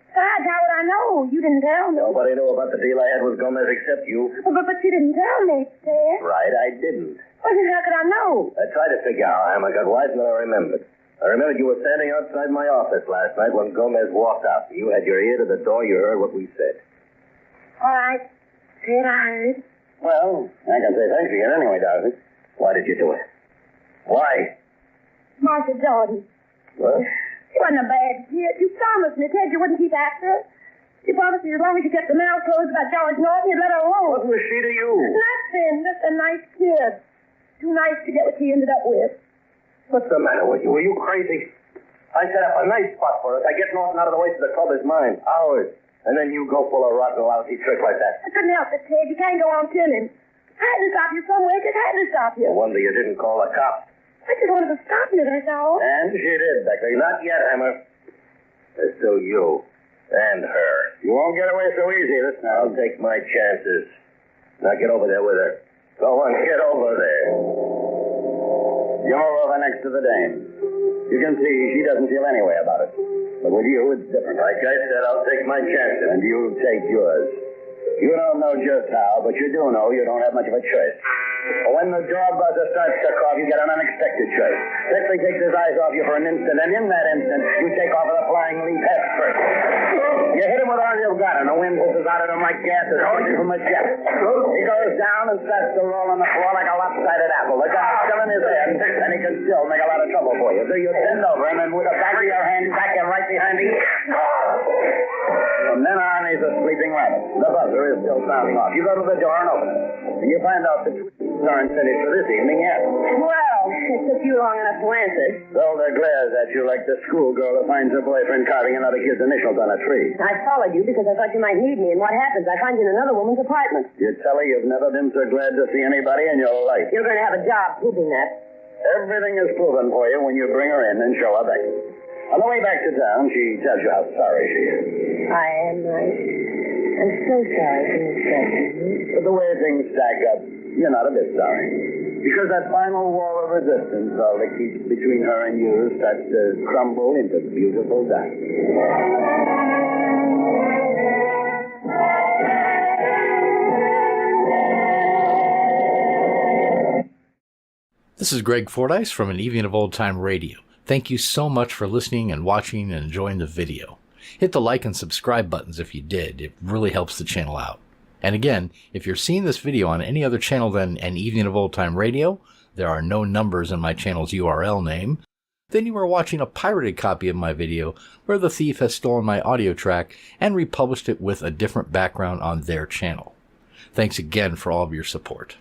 Besides, how would I know? You didn't tell me. Nobody knew about the deal I had with Gomez except you. But you didn't tell me, Ted. Right, I didn't. Well, then how could I know? I tried to figure out how Hammer got wise, and then I remembered. I remembered you were standing outside my office last night when Gomez walked out. You had your ear to the door. You heard what we said. All right, Ted, I heard. Well, I can say thanks again anyway, Dorothy. Why did you do it? Why? Martha Jordan. What? She wasn't a bad kid. You promised me, Ted, you wouldn't keep after her. You promised me as long as you kept the mouth closed about George Norton, you'd let her alone. What was she to you? Nothing. Just a nice kid. Too nice to get what she ended up with. What's the matter with you? Are you crazy? I set up a nice spot for us. I get Norton out of the way so the club is mine. Ours. And then you go full of rotten, lousy trick like that. I couldn't help it, Ted. You can't go on killing. I had to stop you somewhere. Just had to stop you. No wonder you didn't call the cops. I just wanted to stop you, that's all. And she did, Beckley. Not yet, Hammer. There's still you. And her. You won't get away so easy this time. I'll take my chances. Now get over there with her. Go on, get over there. You're over next to the dame. You can see she doesn't feel any way about it. But with you, it's different. Like I said, I'll take my chances. And you take yours. You don't know just how, but you do know you don't have much of a choice. But when the door buzzer starts to cough, you get an unexpected choice. Beckley takes his eyes off you for an instant, and in that instant, you take off with a flying leap head first. You hit him with all you've got, and the wind hisses out at him like gas is shooting from a jet. He goes down and starts to roll on the floor like a lopsided apple. The gun's still in his head, and he can still make a lot of trouble for you. So you bend over him, and with the back of your hand, back him right behind the ear. From then on, he's a sleeping rabbit. The buzzer is still sounding off. You go to the door and open it, and you find out the tweets aren't finished for this evening yet. Well, it took you long enough to answer. Zelda glares at you like the schoolgirl who finds her boyfriend carving another kid's initials on a tree. I followed you because I thought you might need me, and what happens? I find you in another woman's apartment. You tell her you've never been so glad to see anybody in your life. You're going to have a job proving that. Everything is proven for you when you bring her in and show her back. On the way back to town, she tells you how sorry she is. I am, I'm so sorry for you. But the way things stack up, you're not a bit sorry. Because that final wall of resistance, all that keeps between her and you, starts to crumble into beautiful dust. This is Greg Fordyce from An Evening of Old Time Radio. Thank you so much for listening and watching and enjoying the video. Hit the like and subscribe buttons if you did. It really helps the channel out. And again, if you're seeing this video on any other channel than An Evening of Old Time Radio, there are no numbers in my channel's URL name, then you are watching a pirated copy of my video where the thief has stolen my audio track and republished it with a different background on their channel. Thanks again for all of your support.